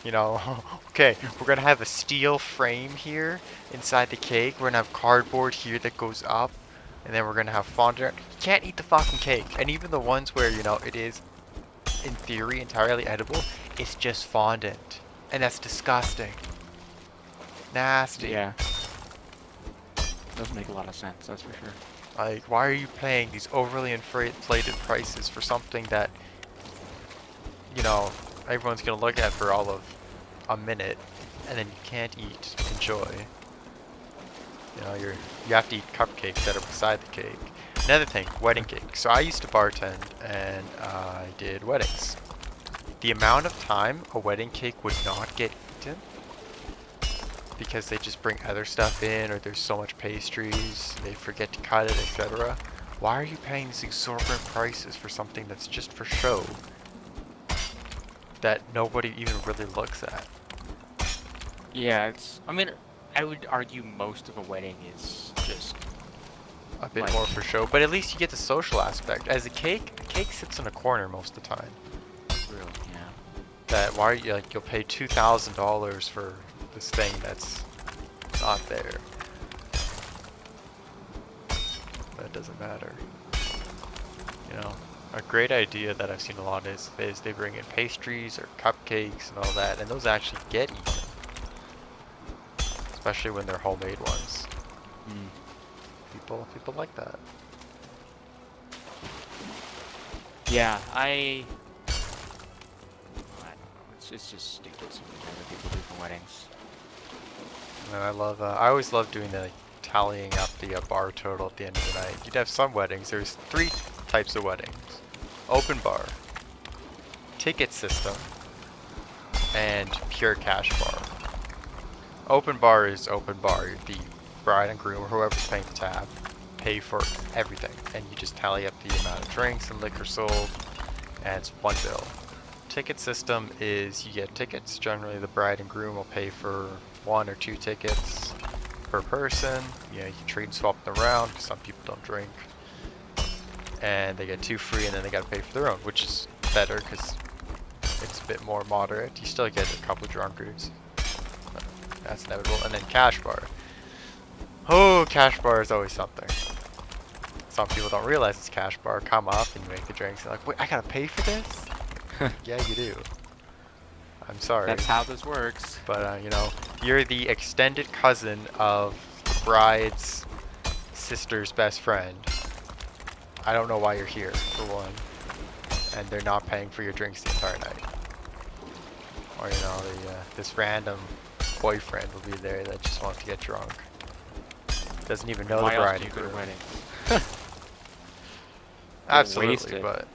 You know, okay, we're gonna have a steel frame here inside the cake. We're gonna have cardboard here that goes up, and then we're gonna have fondant. You can't eat the fucking cake. And even the ones where, you know, it is, in theory, entirely edible, it's just fondant. And that's disgusting. Nasty. Yeah. Does make a lot of sense, that's for sure. Like, why are you paying these overly inflated prices for something that, you know, everyone's gonna look at for all of a minute, and then you can't enjoy. You know, you have to eat cupcakes that are beside the cake. Another thing, wedding cake. So I used to bartend, and I did weddings. The amount of time a wedding cake would not get eaten because they just bring other stuff in, or there's so much pastries, they forget to cut it, etc. Why are you paying these exorbitant prices for something that's just for show that nobody even really looks at? Yeah, I mean, I would argue most of a wedding is just A bit like, more for show, but at least you get the social aspect. As the cake sits in a corner most of the time. really, yeah. That why are you, like, you'll pay $2,000 for this thing that's not there. But it doesn't matter. You know, a great idea that I've seen a lot is they bring in pastries or cupcakes and all that, and those actually get eaten. Especially when they're homemade ones. Mm. People like that. Yeah, I don't know. It's just stupid some of the other people do for weddings. And I always love doing the, like, tallying up the bar total at the end of the night. You'd have some weddings. There's 3 types of weddings: open bar, ticket system, and pure cash bar. Open bar is open bar. The bride and groom, or whoever's paying the tab, pay for everything, and you just tally up the amount of drinks and liquor sold, and it's one bill. Ticket system is you get tickets. Generally, the bride and groom will pay for 1 or 2 tickets per person. You know, you can trade and swap them around because some people don't drink, and they get 2 free, and then they got to pay for their own, which is better because it's a bit more moderate. You still get a couple drunkards, but that's inevitable. And then cash bar. Oh, cash bar is always something. Some people don't realize it's cash bar. Come up and you make the drinks. They're like, wait, I gotta pay for this? Yeah, you do. I'm sorry. That's how this works. But, you know, you're the extended cousin of the bride's sister's best friend. I don't know why you're here, for one. And they're not paying for your drinks the entire night. Or, you know, this random boyfriend will be there that just wants to get drunk. Doesn't even know Why the else bride do you and go to groom. weddings? Absolutely, wasted. but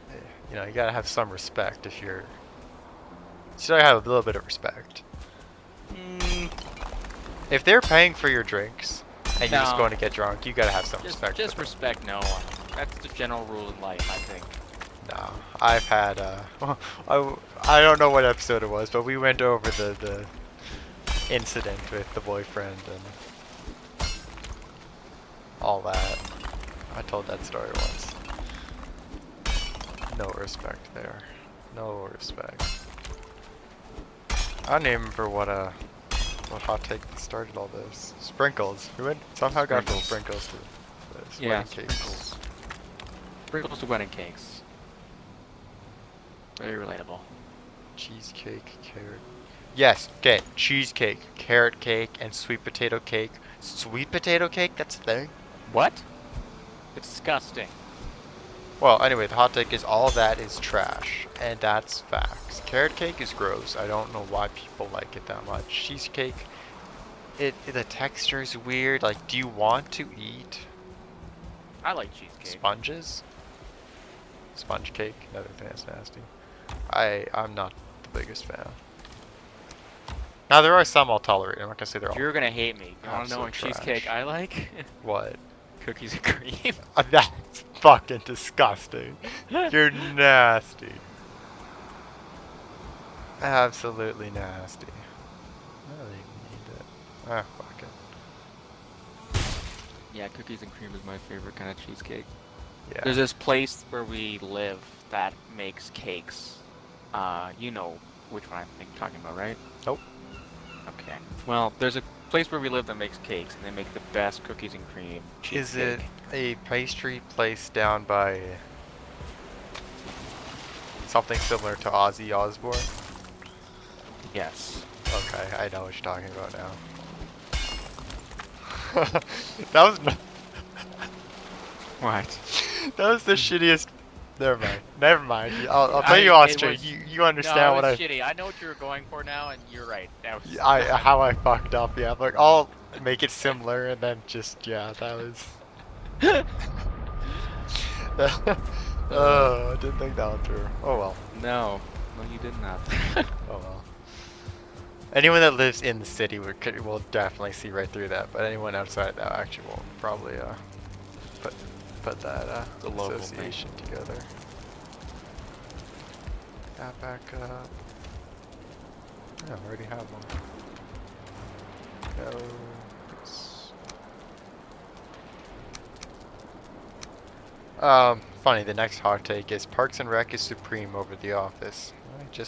you know, you gotta have some respect if you're. You gotta have a little bit of respect. If they're paying for your drinks and you're just No. going to get drunk, you gotta have some respect. Just for them. respect no one. That's the general rule in life, I think. No, I've had. I don't know what episode it was, but we went over the incident with the boyfriend and all that. I told that story once. No respect there. No respect. I don't even remember what hot take started all this. Sprinkles. We went somehow got the sprinkles to this Yeah, wedding cakes. sprinkles. Sprinkles to wedding cakes. Very relatable. Cheesecake, carrot. Yes, okay. Cheesecake, carrot cake, and sweet potato cake. Sweet potato cake? That's a thing? What? It's disgusting. Well, anyway, the hot take is all that is trash, and that's facts. Carrot cake is gross. I don't know why people like it that much. Cheesecake, the texture is weird. Like, do you want to eat I like cheesecake. sponges? Sponge cake, another thing that's nasty. I'm not the biggest fan. Now there are some I'll tolerate. I'm not gonna say they're all. You're gonna hate me. You wanna know absolute what cheesecake trash. I like? What? Cookies and cream. That's fucking disgusting. You're nasty. Absolutely nasty. I don't even need it. Ah, fuck it. Yeah, cookies and cream is my favorite kind of cheesecake. Yeah. There's this place where we live that makes cakes. You know which one I'm talking about, right? Nope. Okay. Well, there's a place where we live that makes cakes, and they make the best cookies and cream cheesecake. Is it a pastry place down by something similar to Ozzy Osbourne? Yes. Okay, I know what you're talking about now. That was What? that was the shittiest. Never mind. Never mind. I'll tell I- you off it straight. was- You understand no, what it I was shitty. I know what you were going for now, and you're right. That was. how I fucked up. Yeah, like I'll make it similar and then just yeah, that was. Oh, I didn't think that one through. Oh well. No, you did not. Oh well. Anyone that lives in the city will definitely see right through that, but anyone outside that actually won't probably put that The local thing. association together. That back up. Yeah, I already have one. No. Funny. The next hot take is Parks and Rec is supreme over The Office.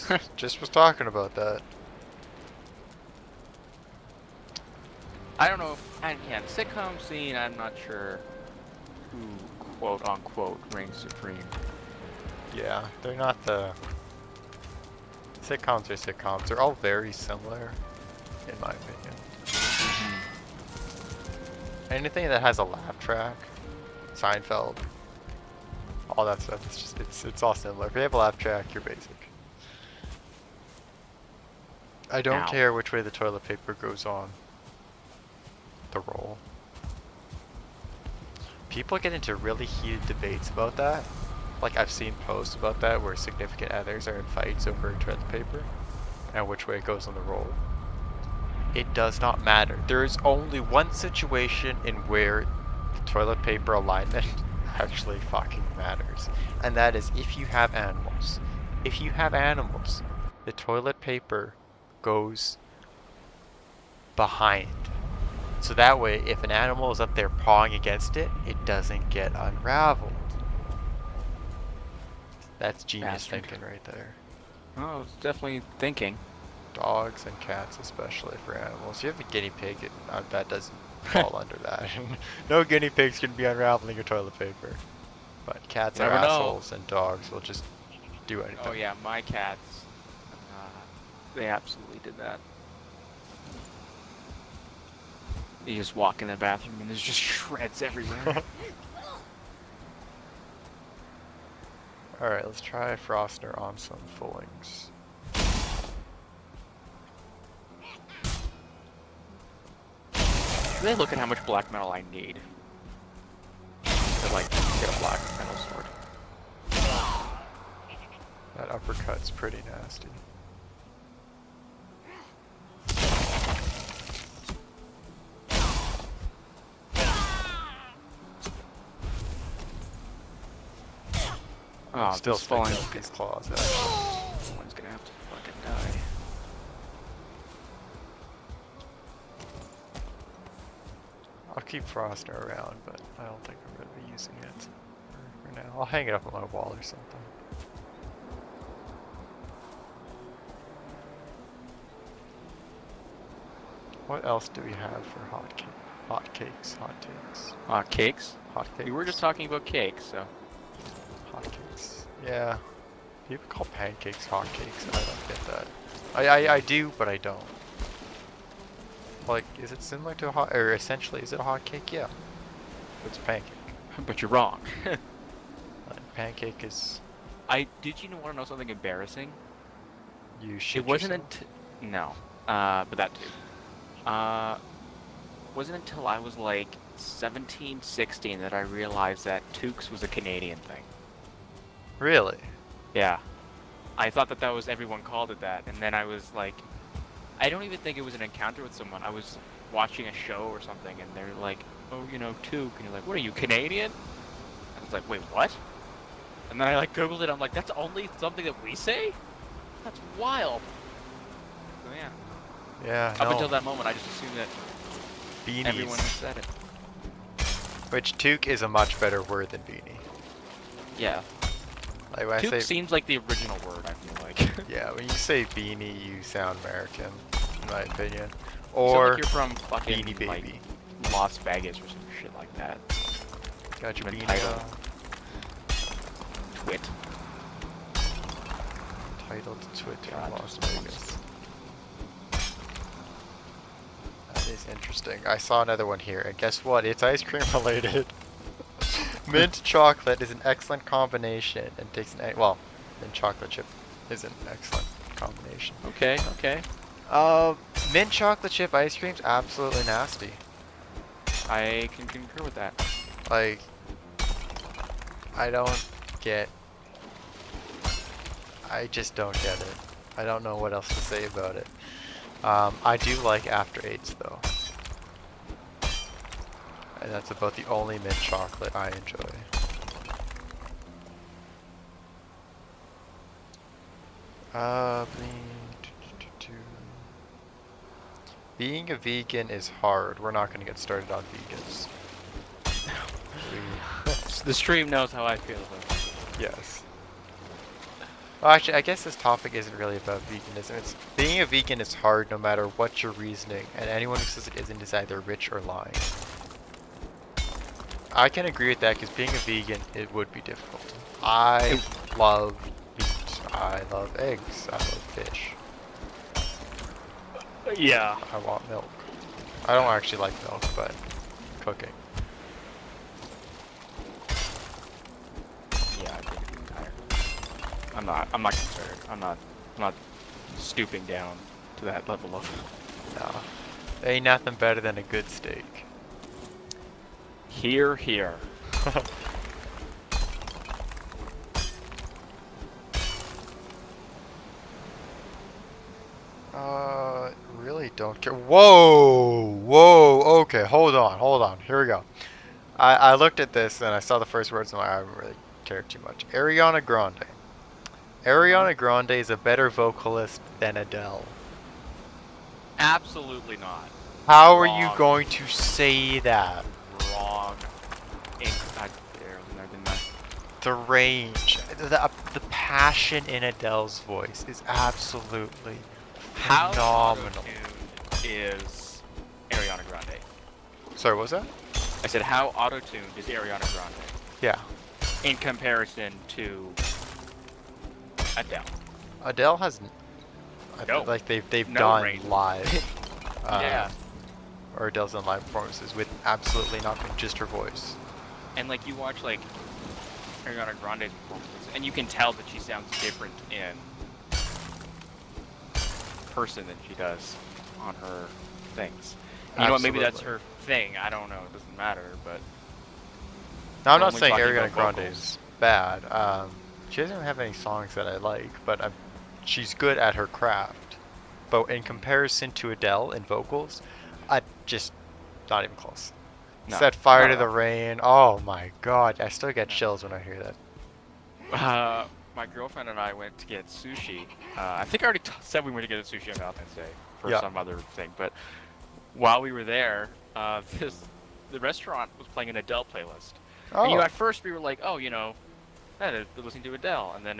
I just was talking about that. I don't know. And yeah, the sitcom scene. I'm not sure who quote unquote reigns supreme. Yeah, they're not the sitcoms are sitcoms. They're all very similar, in my opinion. Anything that has a laugh track, Seinfeld, all that stuff. It's all similar. If you have a laugh track, you're basic. I don't Ow. care which way the toilet paper goes on the roll. People get into really heated debates about that. Like I've seen posts about that where significant others are in fights over toilet paper and which way it goes on the roll. It does not matter. There is only one situation in where the toilet paper alignment actually fucking matters. And that is if you have animals. If you have animals, the toilet paper goes behind. So that way, if an animal is up there pawing against it, it doesn't get unraveled. That's genius Bastard. thinking right there. Oh, it's definitely thinking. Dogs and cats especially for animals. You have a guinea pig, that doesn't fall under that. No guinea pigs can be unraveling your toilet paper. But cats are Never know. assholes and dogs will just do anything. Oh yeah, my cats. They absolutely did that. You just walk in the bathroom and there's just shreds everywhere. Alright, let's try Frostner on some fullings. They look at how much black metal I need. to like get a black metal sword. That uppercut's pretty nasty. Oh, Still this falling. sticking with these claws. Someone's gonna have to fucking die. I'll keep Froster around, but I don't think I'm going to be using it for now. I'll hang it up on my wall or something. What else do we have for hot cakes? Hot cakes? Hot cakes. We were just talking about cakes, so. Hot cakes. Yeah. People call pancakes hot cakes, and I don't get that. I do, but I don't. Like, is it similar to a hot, or essentially, is it a hot cake? Yeah. It's a pancake. But you're wrong. Pancake is... Did you want to know something embarrassing? You shit It wasn't yourself? no. But that too. Wasn't until I was like 17, 16 that I realized that toques was a Canadian thing. Really? Yeah. I thought that was everyone called it that, and then I was like, I don't even think it was an encounter with someone. I was watching a show or something, and they're like, oh, you know, toque, and you're like, what are you, Canadian? I was like, wait, what? And then I like Googled it, I'm like, that's only something that we say? That's wild. So yeah. Yeah, Up no. until that moment, I just assumed that Beanies. everyone had said it. Which toque is a much better word than beanie. Yeah. Like when I Toque say, seems like the original word, I feel like. yeah, when you say beanie, you sound American, in my opinion. So Or like you're from fucking Beanie Baby. like Las Vegas or some shit like that. Got your I'm beanie entitled. on. Twit. Entitled to Twit from God, Las just Vegas. That is interesting. I saw another one here, and guess what? It's ice cream related. Mint chocolate is an excellent combination, and takes an well, mint chocolate chip is an excellent combination. Okay, okay. Mint chocolate chip ice cream's absolutely nasty. I can concur with that. Like, I don't get. I just don't get it. I don't know what else to say about it. I do like After Eights though. And that's about the only mint chocolate I enjoy. Being a vegan is hard. We're not going to get started on vegans. The stream knows how I feel about it. Yes. Well, actually, I guess this topic isn't really about veganism. It's being a vegan is hard no matter what your reasoning, and anyone who says it isn't is either rich or lying. I can agree with that because being a vegan, it would be difficult. I love meat. I love eggs. I love fish. Yeah. I want milk. I don't actually like milk, but cooking. Yeah, I think it's entire. I'm not concerned. I'm not stooping down to that level of. Nah. Ain't nothing better than a good steak. Here, here. Really don't care. Whoa! Whoa! Okay, hold on. Here we go. I looked at this and I saw the first words and I don't really care too much. Ariana Grande. Ariana Grande is a better vocalist than Adele. Absolutely not. How are you Wrong. going to say that? Wrong. I barely than that. The range, the passion in Adele's voice is absolutely How phenomenal. auto-tuned is Ariana Grande? Sorry, what was that? I said, how auto-tuned is Ariana Grande Yeah. in comparison to Adele? Adele has, No. like they've No done range. live, Yeah. or Adele's done live performances with absolutely nothing, just her voice. And like you watch like Ariana Grande's performances, and you can tell that she sounds different in person than she does on her things. And you know what? Maybe that's Absolutely. her thing. I don't know. It doesn't matter. But Now, I'm We're not only saying talking Ariana about Grande vocals. is bad. She doesn't have any songs that I like, but she's good at her craft. But in comparison to Adele in vocals, I just not even close. No, Set fire not to at the all. rain. Oh my god, I still get No. chills when I hear that. My girlfriend and I went to get sushi. I think I already said we went to get sushi on Valentine's Day for Yeah. some other thing, but while we were there, the restaurant was playing an Adele playlist. And Oh. at first we were like, oh, they're listening to Adele, and then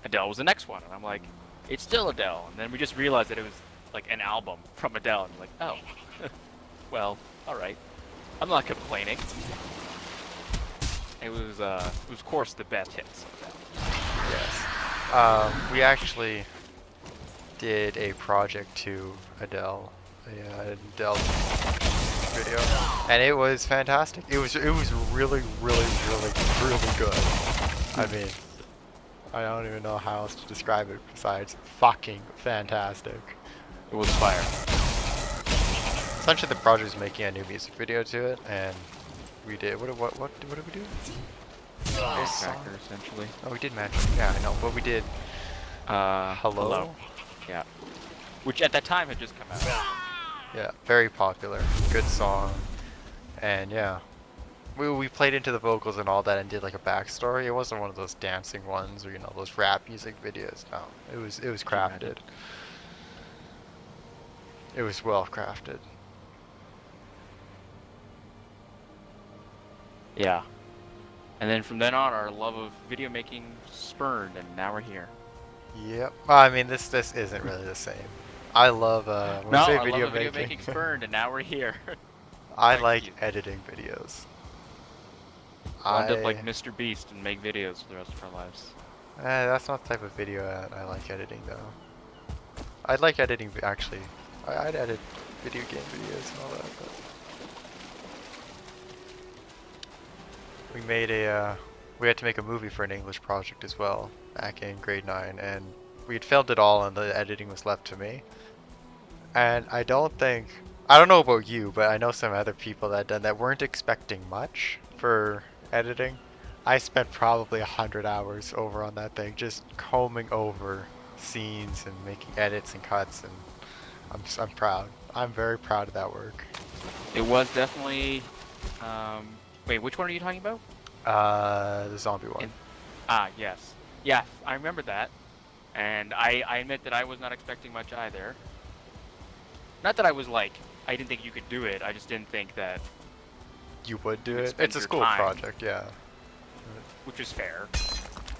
Adele was the next one, and I'm like, it's still Adele, and then we just realized that it was like an album from Adele, and like, oh, well, all right, I'm not complaining. It was of course the best hits of Adele. Yes. We actually did a project to Adele, an Adele video, and it was fantastic. It was really, really, really, really good. I mean, I don't even know how else to describe it besides fucking fantastic. It was fire. Essentially, the project was making a new music video to it, and we did. What did we do? Tracker, essentially. Oh, we did Magic. Yeah, I know. But we did. Hello. Yeah. Which at that time had just come out. Yeah, very popular. Good song. And yeah. We played into the vocals and all that and did like a backstory. It wasn't one of those dancing ones or those rap music videos. No. It was crafted. It was well crafted. Yeah. And then from then on, our love of video making spurned, and now we're here. Yep. Well, I mean, this isn't really the same. I love when I say our video love of video making spurned, and now we're here. I Thank like you. editing videos. We'll end up like Mr. Beast and make videos for the rest of our lives. That's not the type of video I like editing though. I'd like editing actually. I'd edit video game videos and all that. But we had to make a movie for an English project as well back in grade 9, and we had filmed it all and the editing was left to me. And I don't know about you, but I know some other people that done that weren't expecting much for editing. I spent probably 100 hours over on that thing, just combing over scenes and making edits and cuts, and I'm proud. I'm very proud of that work. It was definitely. Wait, which one are you talking about? The zombie one. Yes. Yeah, I remember that. And I admit that I was not expecting much either. Not that I was like, I didn't think you could do it, I just didn't think that. You would do You'd it? spend It's a your school time. project, yeah. Which is fair.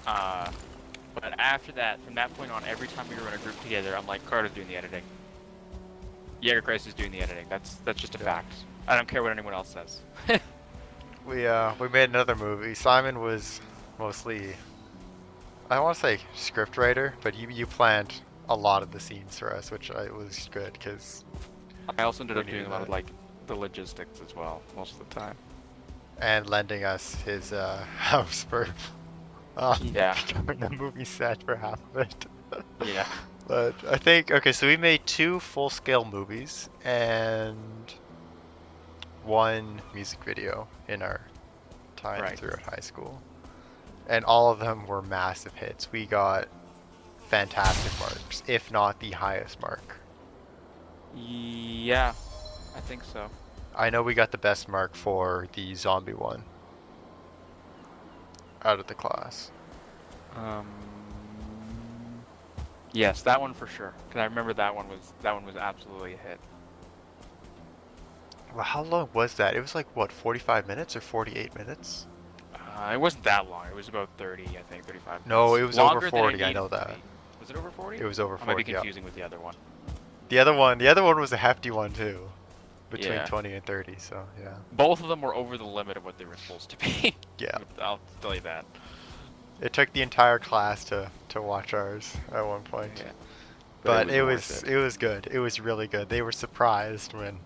But after that, from that point on, every time we were in a group together, I'm like, Carter's doing the editing. Jäger Christ is doing the editing. That's just a fact. I don't care what anyone else says. We made another movie. Simon was mostly, I don't want to say script writer, but you planned a lot of the scenes for us, which was good because. I also ended up We doing needed a lot of that. like the logistics as well, most of the time. And lending us his house for Yeah. covering the movie set for half of it. Yeah. But I think, okay, so we made 2 full-scale movies and 1 music video in our time Right. throughout high school. And all of them were massive hits. We got fantastic marks, if not the highest mark. Yeah, I think so. I know we got the best mark for the zombie one out of the class. Yes, that one for sure. Cause I remember that one was absolutely a hit. Well, how long was that? It was like, what, 45 minutes or 48 minutes? It wasn't that long. It was about 30, I think, 35 minutes. No, it was over Longer than 40, I needed know to that. be. Was it over 40? It was over I might be 40, yeah. confusing with the other one. The other one was a hefty one too. Between Yeah. 20 and 30, so yeah. Both of them were over the limit of what they were supposed to be. Yeah. I'll tell you that. It took the entire class to watch ours at one point. Yeah. But it worth was good. It was really good. They were surprised when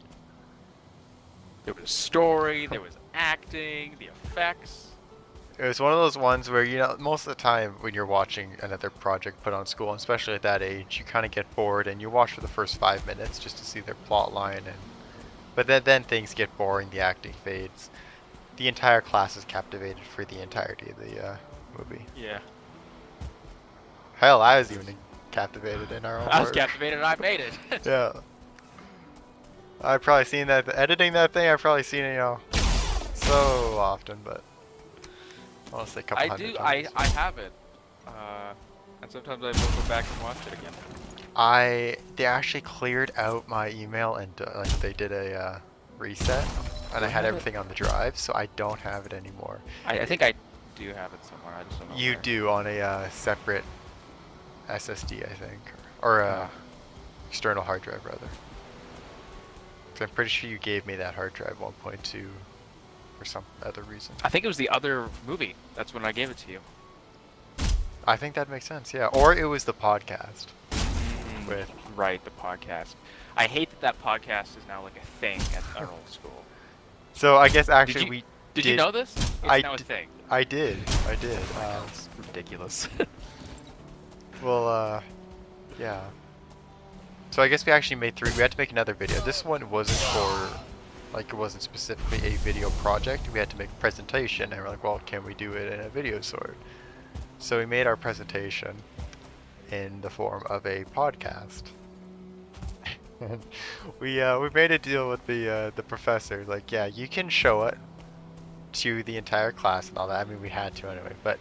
There was story, there was acting, the effects. it was one of those ones where, most of the time when you're watching another project put on school, especially at that age, you kind of get bored and you watch for the first 5 minutes just to see their plot line, but then things get boring, the acting fades. the entire class is captivated for the entirety of the movie. Yeah. Hell, I was even captivated in our own I was work. captivated and I made it. Yeah. I've probably seen that, editing that thing, I've probably seen it, you know, so often, but I want to say a couple hundred times. I have it. And sometimes I will go back and watch it again. They actually cleared out my email and like they did a reset, and I had everything on the drive, so I don't have it anymore. I think I do have it somewhere. I just don't know You where. do on a separate SSD, I think, or external hard drive rather. So I'm pretty sure you gave me that hard drive 1.2 for some other reason. I think it was the other movie. That's when I gave it to you. I think that makes sense, yeah. Or it was the podcast. With Right, the podcast. I hate that podcast is now like a thing at our old school. So I guess actually Did you know this? It's now a thing. I did. It's ridiculous. Well, yeah. So I guess we actually made we had to make another video. This one wasn't for, like, it wasn't specifically a video project. We had to make a presentation, and we're like, well, can we do it in a video sort? So we made our presentation in the form of a podcast. And we made a deal with the professor. Like, yeah, you can show it to the entire class and all that. I mean, we had to anyway, but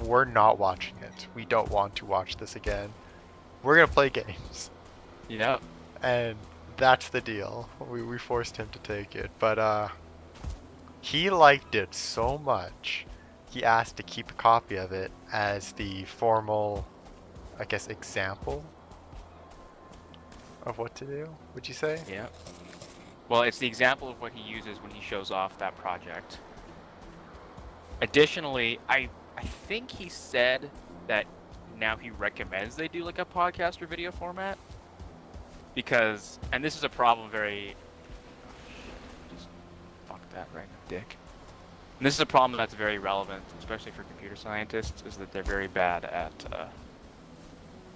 we're not watching it. We don't want to watch this again. We're gonna play games. Yeah. And that's the deal. We forced him to take it, but he liked it so much, he asked to keep a copy of it as the formal, I guess, example of what to do, would you say? Yeah. Well, it's the example of what he uses when he shows off that project. Additionally, I think he said that now he recommends they do like a podcast or video format. Because, and this is a problem just fuck that right now, dick. And this is a problem that's very relevant, especially for computer scientists, is that they're very bad at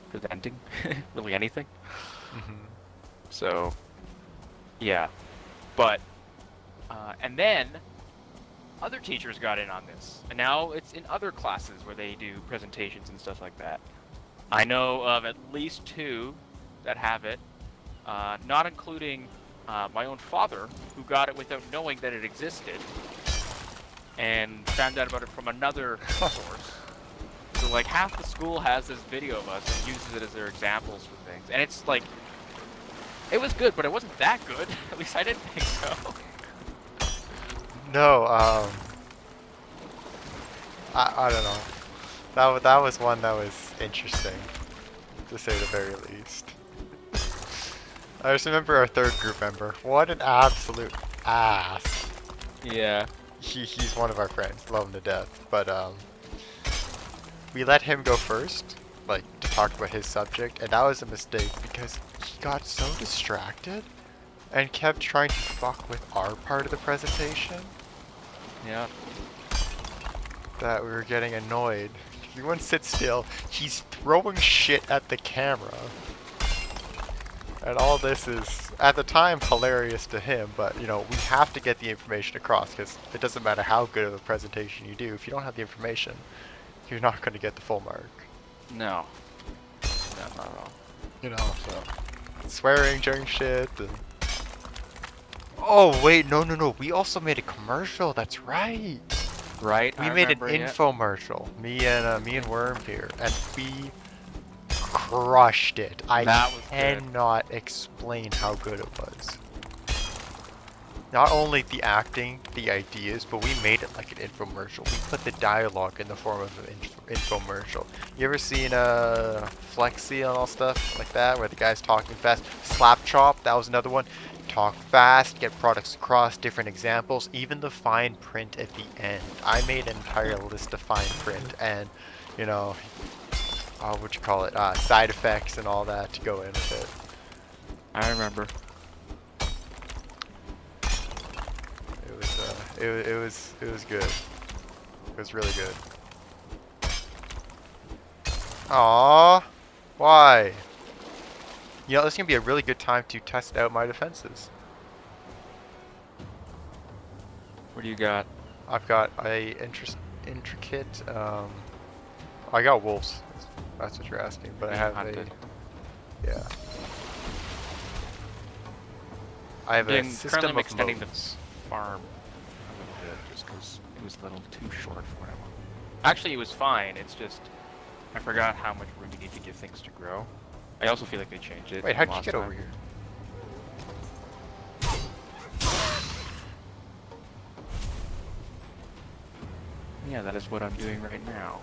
presenting really anything. Mm-hmm. So, yeah. But, and then other teachers got in on this, and now it's in other classes where they do presentations and stuff like that. I know of at least 2 that have it. Not including my own father, who got it without knowing that it existed, and found out about it from another source. So like half the school has this video of us and uses it as their examples for things, and it's like, it was good, but it wasn't that good. At least I didn't think so. No, I don't know. That was one that was interesting, to say the very least. I just remember our third group member. What an absolute ass. Yeah. He's one of our friends. Love him to death. But we let him go first, like, to talk about his subject, and that was a mistake because he got so distracted and kept trying to fuck with our part of the presentation. Yeah. That we were getting annoyed. He wouldn't sit still. He's throwing shit at the camera. And all this is, at the time, hilarious to him, but, you know, we have to get the information across, because it doesn't matter how good of a presentation you do. If you don't have the information, you're not going to get the full mark. No. No, not at all. You know, so... Swearing during shit, and... Oh, wait, no. We also made a commercial, that's right! Right? We made an infomercial. Me and Worm here, and we crushed it. I cannot explain how good it was. Not only the acting, the ideas, but we made it like an infomercial. We put the dialogue in the form of an infomercial. You ever seen Flexi and all stuff like that, where the guy's talking fast? Slap Chop, that was another one. Talk fast, get products across, different examples, even the fine print at the end. I made an entire list of fine print and, you know, what you call it, side effects and all that to go in with it. I remember. It was good. It was really good. Aww, why? You know, this is gonna be a really good time to test out my defenses. What do you got? I've got intricate. I got wolves. That's what you're asking, but I Being have hunted. yeah. I have a Currently system I'm of extending the moats. farm a little bit just because it was a little too short for what I want. Actually, it was fine. It's just I forgot how much room you need to give things to grow. I also feel like they changed it Wait, from how'd you last get over time. here? Yeah, that is what I'm doing right now.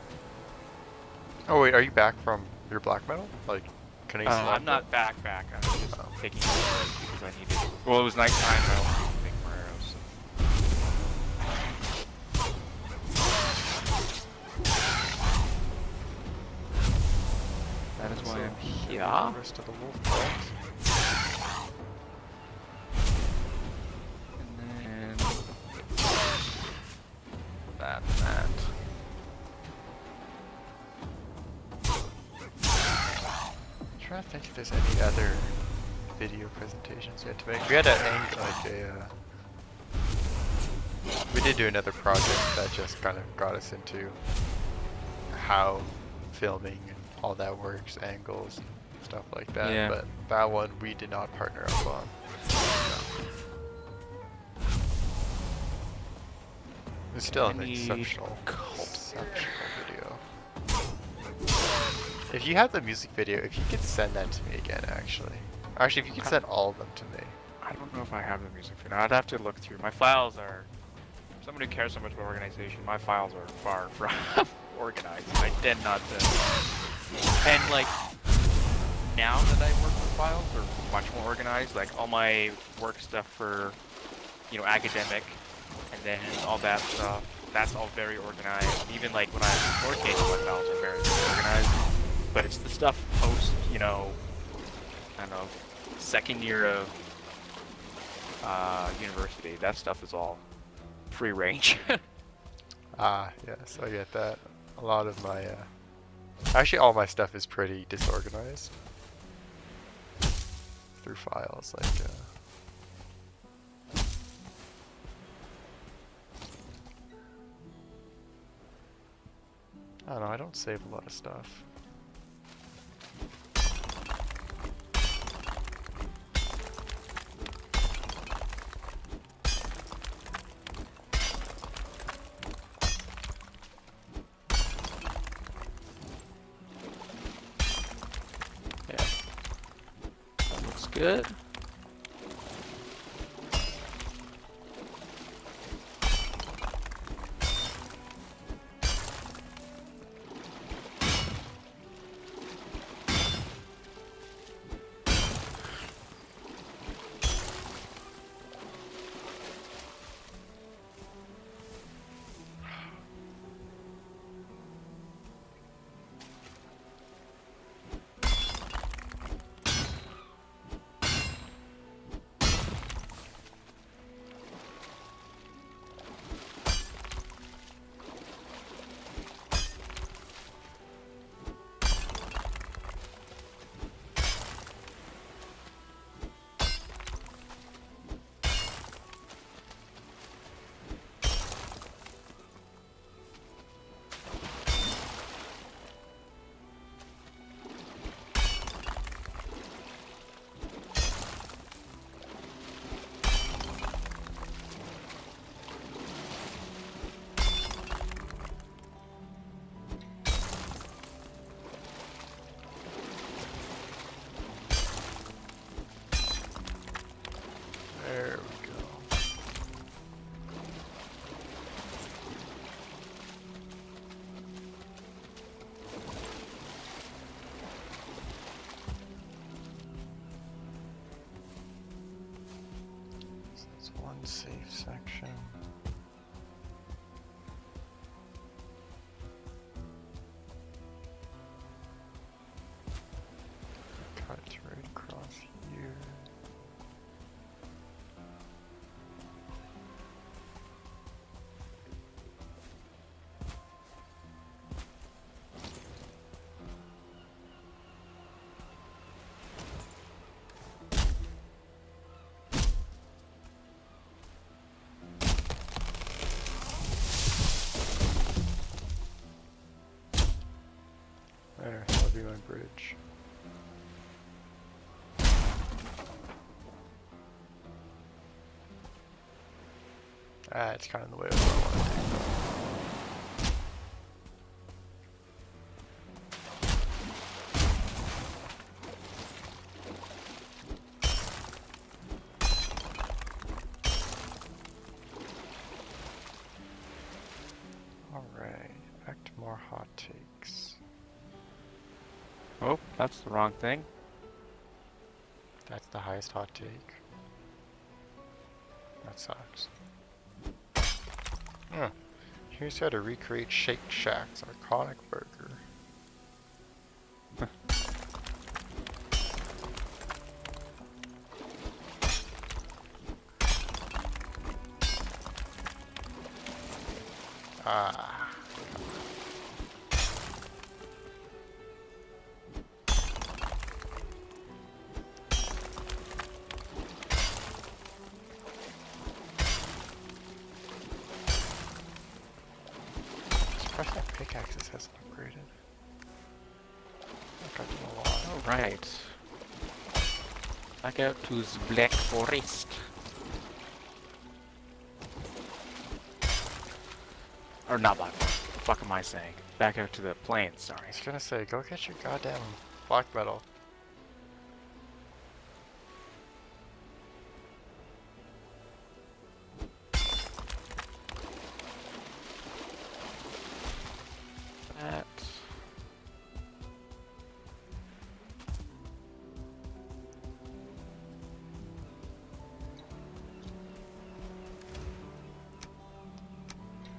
Oh wait, are you back from your black metal? Like, can I use the I'm longbow? not back. I'm just Oh. taking a break because I needed. Well, it was nighttime. And I also needed to make more arrows. That is why I'm Get here. rid of the rest of the wolf dogs. And then that. I'm trying to think if there's any other video presentations yet to make. We had we did do another project that just kind of got us into how filming and all that works, angles and stuff like that. Yeah. But that one we did not partner up on. It's still an exceptional video. If you have the music video, if you could send that to me again, actually. Actually, if you could send all of them to me. I don't know if I have the music for now. I'd have to look through. My files are. Someone who cares so much about organization, my files are far from organized. I tend not to. And like, now that I work with files, are much more organized. Like all my work stuff for, academic, and then all that stuff. That's all very organized. Even like when I'm working, my files are very, very organized. But it's the stuff post, I don't know, second year of university. That stuff is all free range. Ah, yes, I get that. A lot of my, actually all my stuff is pretty disorganized. Through files, like, I don't know, I don't save a lot of stuff. Yeah. That looks good. There we go. So that's one safe section. Cut right across here. be my bridge. Ah, it's kind of the way I want to take Alright, back to more hot takes. Oh, that's the wrong thing. That's the highest hot take. That sucks. Huh. Here's how to recreate Shake Shack's iconic burger. Ah. Surprised that pickaxes hasn't upgraded. I've got them a lot. Alright. Back out to the Black Forest. Or not Black Forest. What the fuck am I saying? Back out to the plains, sorry. I was gonna say, go get your goddamn black metal. That.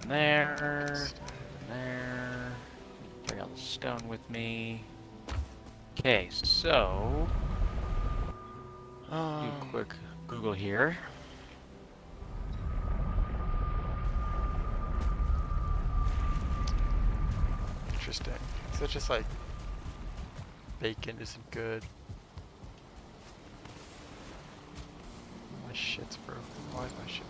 There. There. Bring all the stone with me. Okay, so do a quick Google here. Interesting. So just like bacon isn't good. My shit's broken. Why is my shit broken?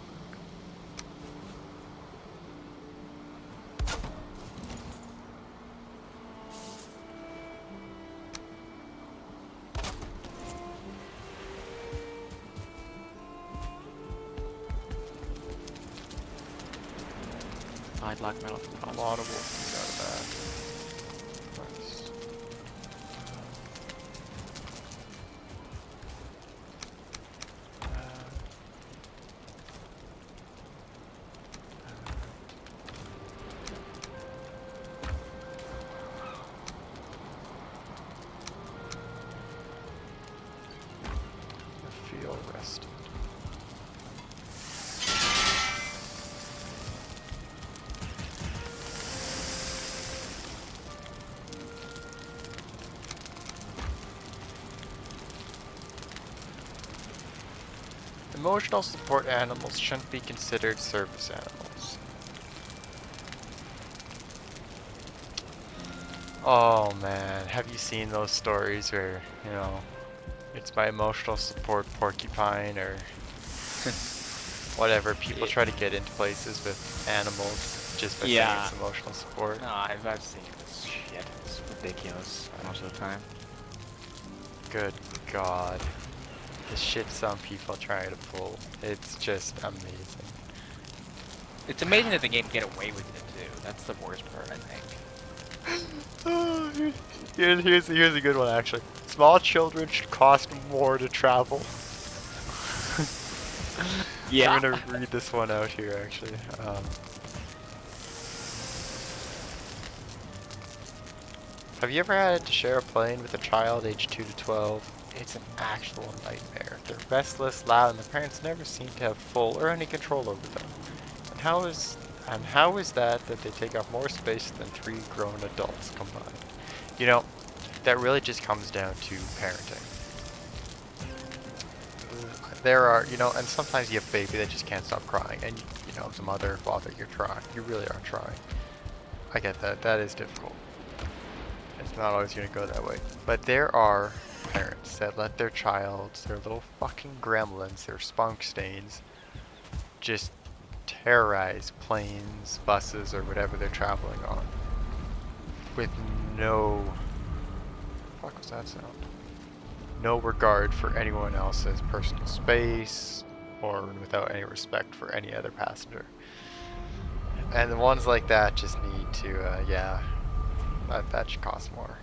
Hide black metal from the A bottom. lot of wolves out of that. Nice. I feel rested. Emotional support animals shouldn't be considered service animals. Oh man, have you seen those stories where, you know, it's my emotional support porcupine or whatever, people try to get into places with animals just by saying it's emotional support? No, I've seen this shit. It's ridiculous most of the time. Good God. The shit some people try to pull. It's just amazing. It's amazing that the game get away with it too. That's the worst part, I think. Here's a good one actually. Small children should cost more to travel. Yeah. I'm gonna read this one out here actually. Have you ever had to share a plane with a child aged 2 to 12? It's an actual nightmare. They're restless, loud, and the parents never seem to have full or any control over them. And how is that they take up more space than 3 grown adults combined? You know, that really just comes down to parenting. There are, you know, and sometimes you have a baby that just can't stop crying, and you know, as a mother or father, you're trying. You really are trying. I get that. That is difficult. It's not always going to go that way. But there are parents that let their child, their little fucking gremlins, their spunk stains, just terrorize planes, buses, or whatever they're traveling on with no fuck was that sound? No regard for anyone else's personal space, or without any respect for any other passenger. And the ones like that just need to, yeah, that should cost more.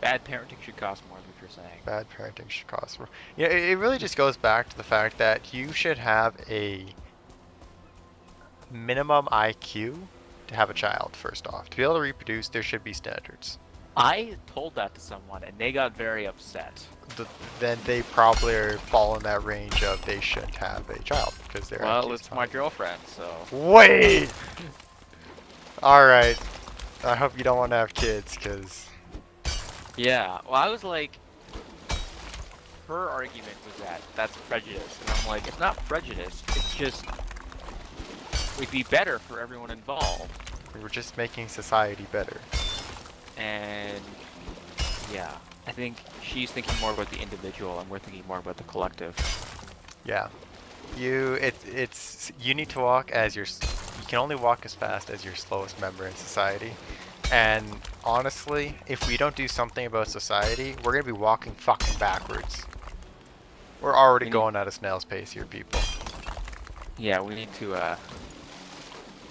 Bad parenting should cost more, is what you're saying. Bad parenting should cost more. Yeah, it really just goes back to the fact that you should have a minimum IQ to have a child, first off. To be able to reproduce, there should be standards. I told that to someone, and they got very upset. Then they probably fall in that range of they shouldn't have a child because they're. Well, it's my girlfriend, so. Wait. All right. I hope you don't want to have kids, cause. Yeah. Well, I was like, her argument was that that's prejudice, and I'm like, it's not prejudice. It's just it'd be better for everyone involved. We're just making society better. And yeah, I think she's thinking more about the individual, and we're thinking more about the collective. Yeah, you need to walk as you can only walk as fast as your slowest member in society. And honestly, if we don't do something about society, we're gonna be walking fucking backwards. We're already going at a snail's pace here, people. Yeah, we need to.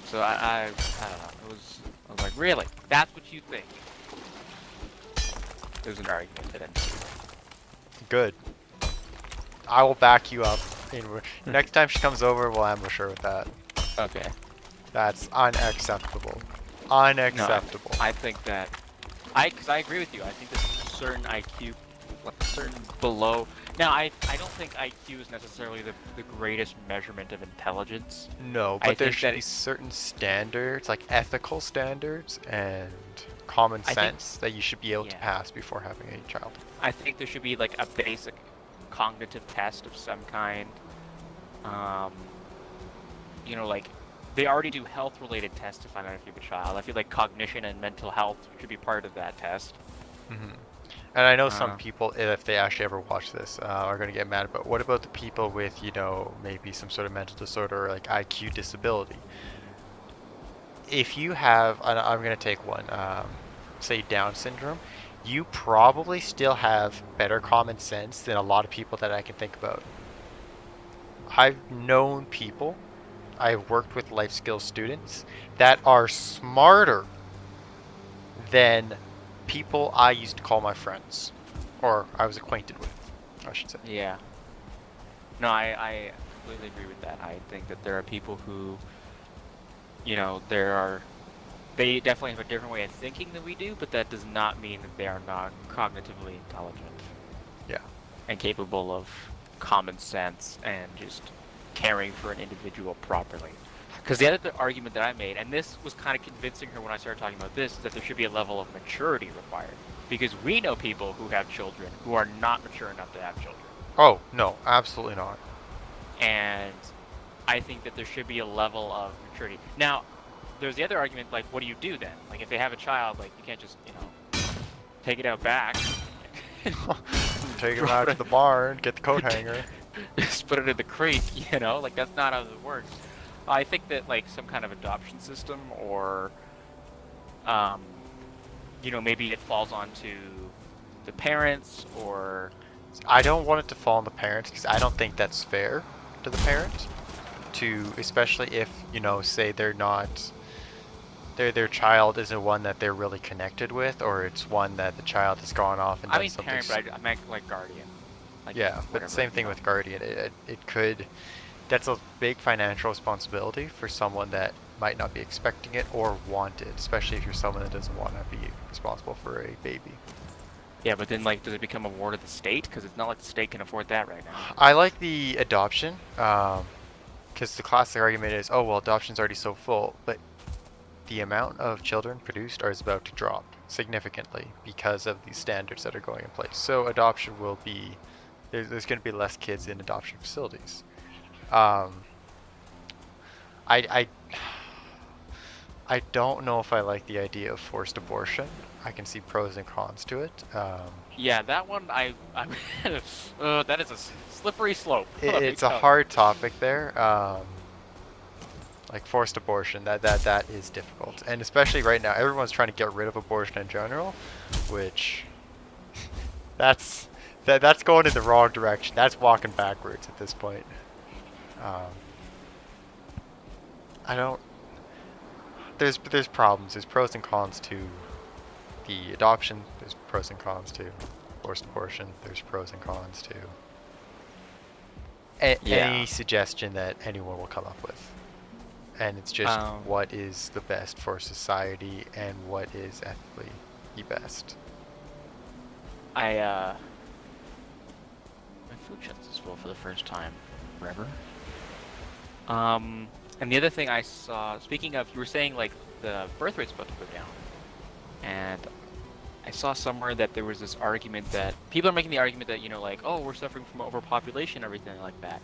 So I don't know. I was like, really? That's what you think? There's an argument that ensued. Good. I will back you up. Next time she comes over, we'll ambush her with that. Okay. That's unacceptable. Unacceptable. No, I think that because I agree with you. I think there's a certain IQ, like a certain below. Now, I don't think IQ is necessarily the greatest measurement of intelligence. No, but there should be certain standards, like ethical standards and common sense that you should be able to pass before having a child. I think there should be like a basic cognitive test of some kind. You know, like they already do health-related tests to find out if you have a child. I feel like cognition and mental health should be part of that test. Mm-hmm. And I know some people, if they actually ever watch this, are going to get mad. But what about the people with, you know, maybe some sort of mental disorder or like IQ disability? If you have, I'm going to take one, say Down syndrome, you probably still have better common sense than a lot of people that I can think about. I've known people, I've worked with life skills students that are smarter than people I used to call my friends, or I was acquainted with, I should say. Yeah. No, I completely agree with that. I think that there are people who, you know, they definitely have a different way of thinking than we do, but that does not mean that they are not cognitively intelligent. Yeah. And capable of common sense and just caring for an individual properly. Because the other argument that I made, and this was kind of convincing her when I started talking about this, is that there should be a level of maturity required. Because we know people who have children who are not mature enough to have children. Oh, no, absolutely not. And I think that there should be a level of maturity. Now, there's the other argument, like, what do you do then? Like, if they have a child, like, you can't just, you know, take it out back. Take him out to the barn, get the coat hanger. Just put it in the creek, you know? Like, that's not how it works. I think that, like, some kind of adoption system or, you know, maybe it falls onto the parents or... I don't want it to fall on the parents because I don't think that's fair to the parent. Especially if, you know, say they're not... Their child isn't one that they're really connected with, or it's one that the child has gone off and done something... parent, but I meant, like, guardian. Like, yeah, but same thing with guardian. It could... That's a big financial responsibility for someone that might not be expecting it or want it, especially if you're someone that doesn't want to be responsible for a baby. Yeah, but then, like, does it become a ward of the state? Because it's not like the state can afford that right now. I like the adoption, because the classic argument is, oh, well, adoption's already so full, but the amount of children produced is about to drop significantly because of the standards that are going in place. So adoption will be, there's going to be less kids in adoption facilities. I don't know if I like the idea of forced abortion. I can see pros and cons to it. Yeah, that one that is a slippery slope. It's a hard topic there. Like forced abortion, that is difficult, and especially right now, everyone's trying to get rid of abortion in general, which that's going in the wrong direction. That's walking backwards at this point. Um, I don't. There's problems. There's pros and cons to the adoption. There's pros and cons to forced abortion. There's pros and cons to any suggestion that anyone will come up with. And it's just what is the best for society and what is ethically the best. My food chest is full for the first time forever. And the other thing I saw, speaking of, you were saying like the birth rate's about to go down, and I saw somewhere that there was this argument that people are making the argument that, you know, like, oh, we're suffering from overpopulation and everything like that.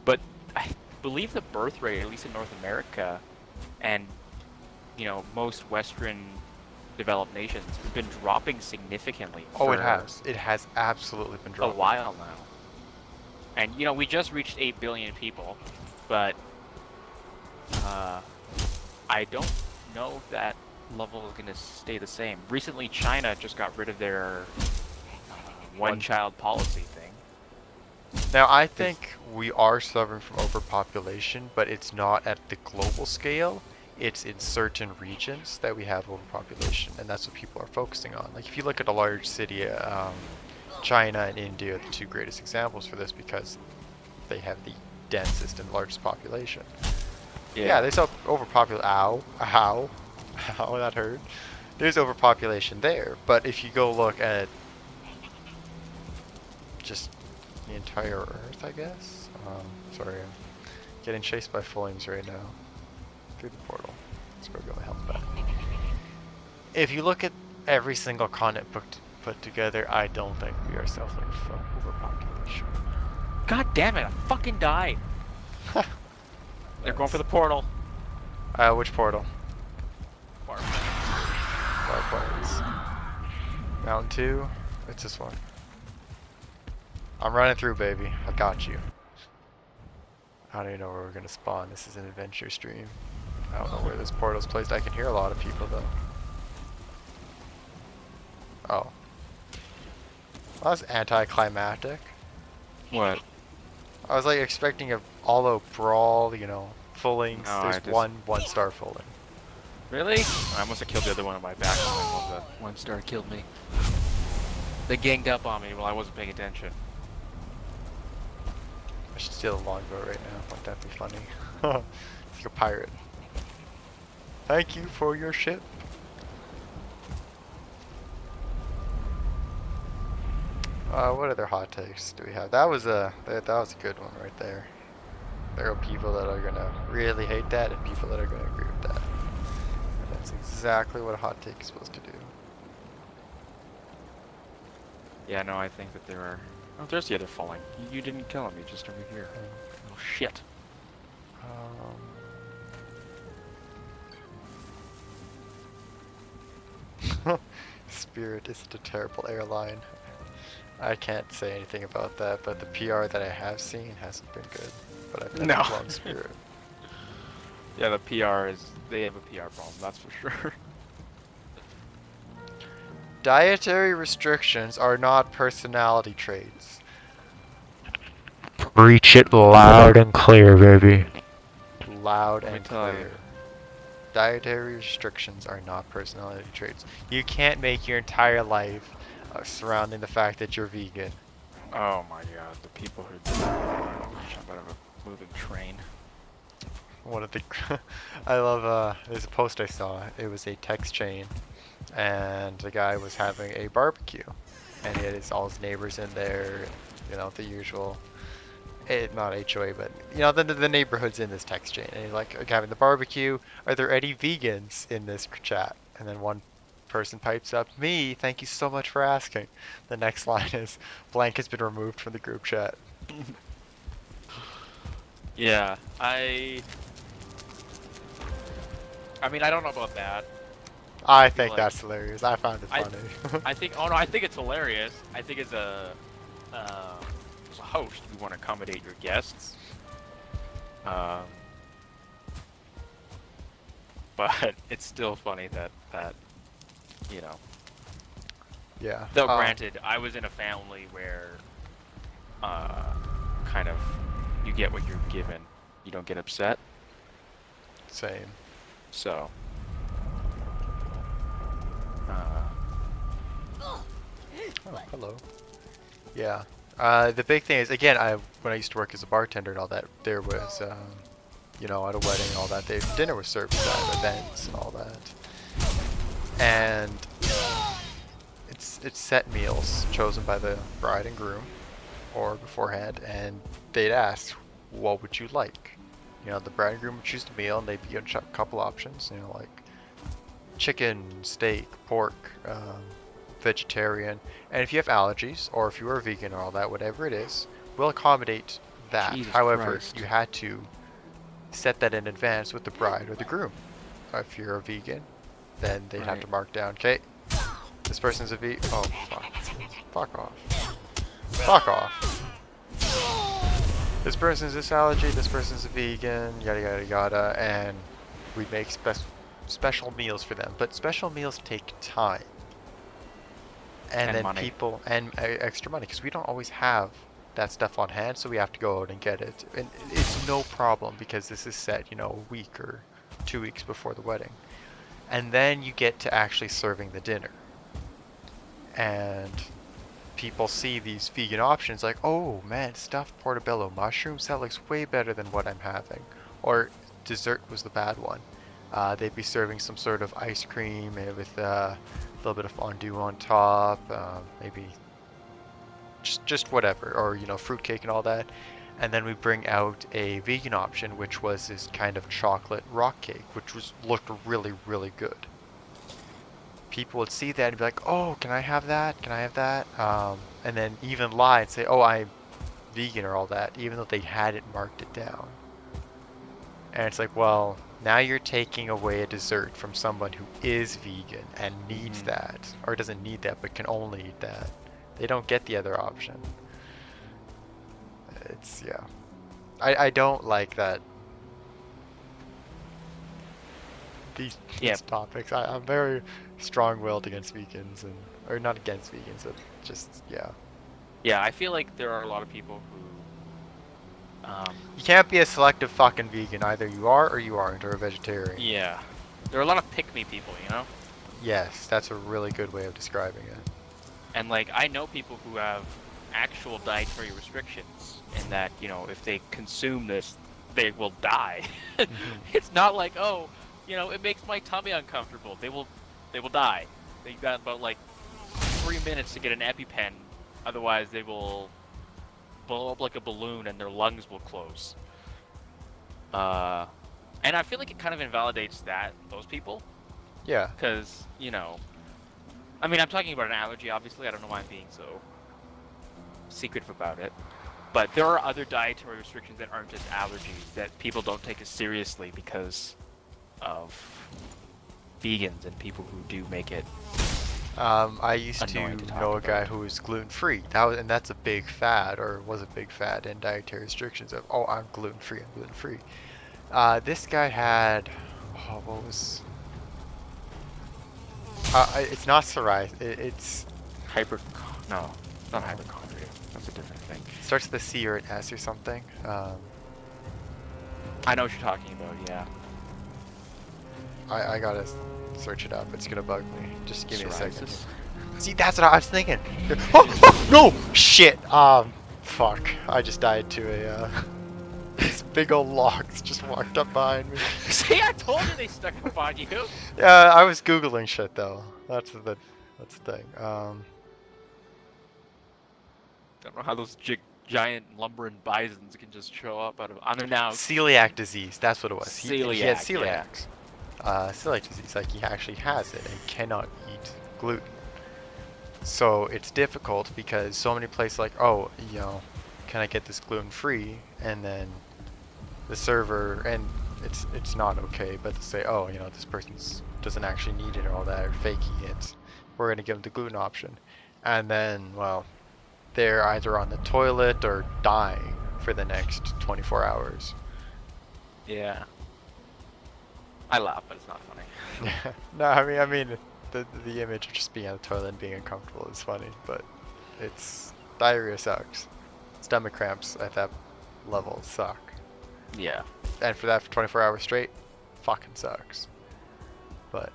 But I believe the birth rate, at least in North America, and, you know, most Western developed nations, has been dropping significantly. Oh, it has. It has absolutely been dropping. A while now. And, you know, we just reached 8 billion people, but I don't know if that level is going to stay the same. Recently, China just got rid of their one-child policy thing. Now, I think we are suffering from overpopulation, but it's not at the global scale. It's in certain regions that we have overpopulation, and that's what people are focusing on. Like, if you look at a large city, China and India are the two greatest examples for this because they have the densest and largest population. Yeah, there's overpopulation. Ow, that hurt. There's overpopulation there, but if you go look at just the entire Earth, I guess. Sorry, I'm getting chased by flames right now through the portal. Let's go get my health back. If you look at every single continent put together, I don't think we are suffering from overpopulation. God damn it! I fucking died. They're going for the portal. Which portal? Far Plains. Mountain 2. It's this one. I'm running through, baby. I got you. I don't even know where we're gonna spawn. This is an adventure stream. I don't know where this portal's placed. I can hear a lot of people though. Oh. Well, that's anticlimactic. What? I was like expecting a all-out brawl, you know, fullings. No, There's one-star fulling. Really? I must have killed the other one on my back. The 1-star killed me. They ganged up on me while I wasn't paying attention. I should steal a longbow right now. Wouldn't that be funny? Like a pirate. Thank you for your ship. What other hot takes do we have? That was a good one right there. There are people that are gonna really hate that and people that are gonna agree with that. And that's exactly what a hot take is supposed to do. Yeah, no, I think that there are. Oh, there's the other falling. You didn't kill him. You're just over here. Oh shit. Spirit is such a terrible airline. I can't say anything about that, but the PR that I have seen hasn't been good. But I've never flown Spirit. Yeah, the PR is. They have a PR problem, that's for sure. Dietary restrictions are not personality traits. Preach it loud and clear, baby. Loud and clear. Dietary restrictions are not personality traits. You can't make your entire life surrounding the fact that you're vegan. Oh my god, the people who do that. Jump out of a moving train. One of the I love there's a post I saw. It was a text chain and the guy was having a barbecue and he had all his neighbors in there, you know, the usual not HOA, but you know, the neighborhood's in this text chain, and he's like, okay, having the barbecue, are there any vegans in this chat? And then one person pipes up, me, thank you so much for asking. The next line is, blank has been removed from the group chat. Yeah, I mean, I don't know about that. I think that's hilarious. I found it funny. I think it's hilarious. I think as a host, you want to accommodate your guests. but it's still funny that you know. Yeah. Though granted, I was in a family where, kind of, you get what you're given. You don't get upset. Same. So, Oh, hello. Yeah. The big thing is, again, when I used to work as a bartender and all that, there was, you know, at a wedding and all that, dinner was served at events and all that. And it's set meals chosen by the bride and groom or beforehand, and they'd ask, what would you like? You know, the bride and groom would choose the meal, and they'd be a couple options, you know, like chicken, steak, pork, vegetarian, and if you have allergies or if you are vegan or all that, whatever it is, we'll accommodate that. Jesus However, Christ. you had to set that in advance with the bride or the groom. If you're a vegan, then they'd have to mark down, okay, this person's a vegan. Oh, fuck. Fuck off. Fuck off. This person's this allergy, this person's a vegan, yada yada yada, and we'd make special meals for them. But special meals take time. And then money. people, and extra money, because we don't always have that stuff on hand, so we have to go out and get it. And it's no problem, because this is set, you know, a week or 2 weeks before the wedding. And then you get to actually serving the dinner. And people see these vegan options like, oh man, stuffed portobello mushrooms, that looks way better than what I'm having. Or dessert was the bad one. They'd be serving some sort of ice cream with a little bit of fondue on top, maybe just whatever, or you know, fruitcake and all that. And then we bring out a vegan option, which was this kind of chocolate rock cake, which looked really, really good. People would see that and be like, oh, can I have that? Can I have that? And then even lie and say, oh, I'm vegan or all that, even though they hadn't marked it down. And it's like, well, now you're taking away a dessert from someone who is vegan and needs that, or doesn't need that, but can only eat that. They don't get the other option. It's, yeah. I don't like that. These topics. I'm very strong-willed against vegans, or not against vegans, but just, yeah. Yeah, I feel like there are a lot of people who, you can't be a selective fucking vegan. Either you are or you aren't, or a vegetarian. yeah. There are a lot of pick-me people, you know? Yes, that's a really good way of describing it. And, like, I know people who have actual dietary restrictions in that, you know, if they consume this, they will die. It's not like, oh, you know, it makes my tummy uncomfortable. They will die. They've got about, like, 3 minutes to get an EpiPen. Otherwise, they will blow up like a balloon and their lungs will close. And I feel like it kind of invalidates those people. Yeah. Because, you know, I mean, I'm talking about an allergy, obviously. I don't know why I'm being so secretive about it. But there are other dietary restrictions that aren't just allergies that people don't take as seriously because of vegans and people who do make it. I used to know a guy about. who was gluten-free. That's a big fad, or was a big fad in dietary restrictions of, oh, I'm gluten-free, I'm gluten-free. This guy had, oh, what was, it's not psoriasis, it's... No, not hypochondria. That's a different thing. It starts with a C or an S or something. I know what you're talking about, yeah. I gotta search it up. It's gonna bug me. Just give me a second. Psoriasis? See, that's what I was thinking. Oh, no! Shit! Fuck. I just died to a, this big old log just walked up behind me. See, I told you they stuck up on you! Yeah, I was Googling shit, though. That's the thing. I don't know how those giant lumbering bisons can just show up out of unannounced. Celiac disease. That's what it was. He had celiac. Yeah. Celiac disease, like he actually has it and cannot eat gluten. So it's difficult because so many places like, oh, you know, can I get this gluten-free? And then the server, and it's not okay, but to say, oh, you know, this person doesn't actually need it or all that, or faking it, we're gonna give them the gluten option. And then, well, they're either on the toilet or dying for the next 24 hours. Yeah. I laugh, but it's not funny. No, I mean, the image of just being on the toilet and being uncomfortable is funny, but it's diarrhea sucks. Stomach cramps at that level suck, Yeah. and for that for 24 hours straight, fucking sucks. But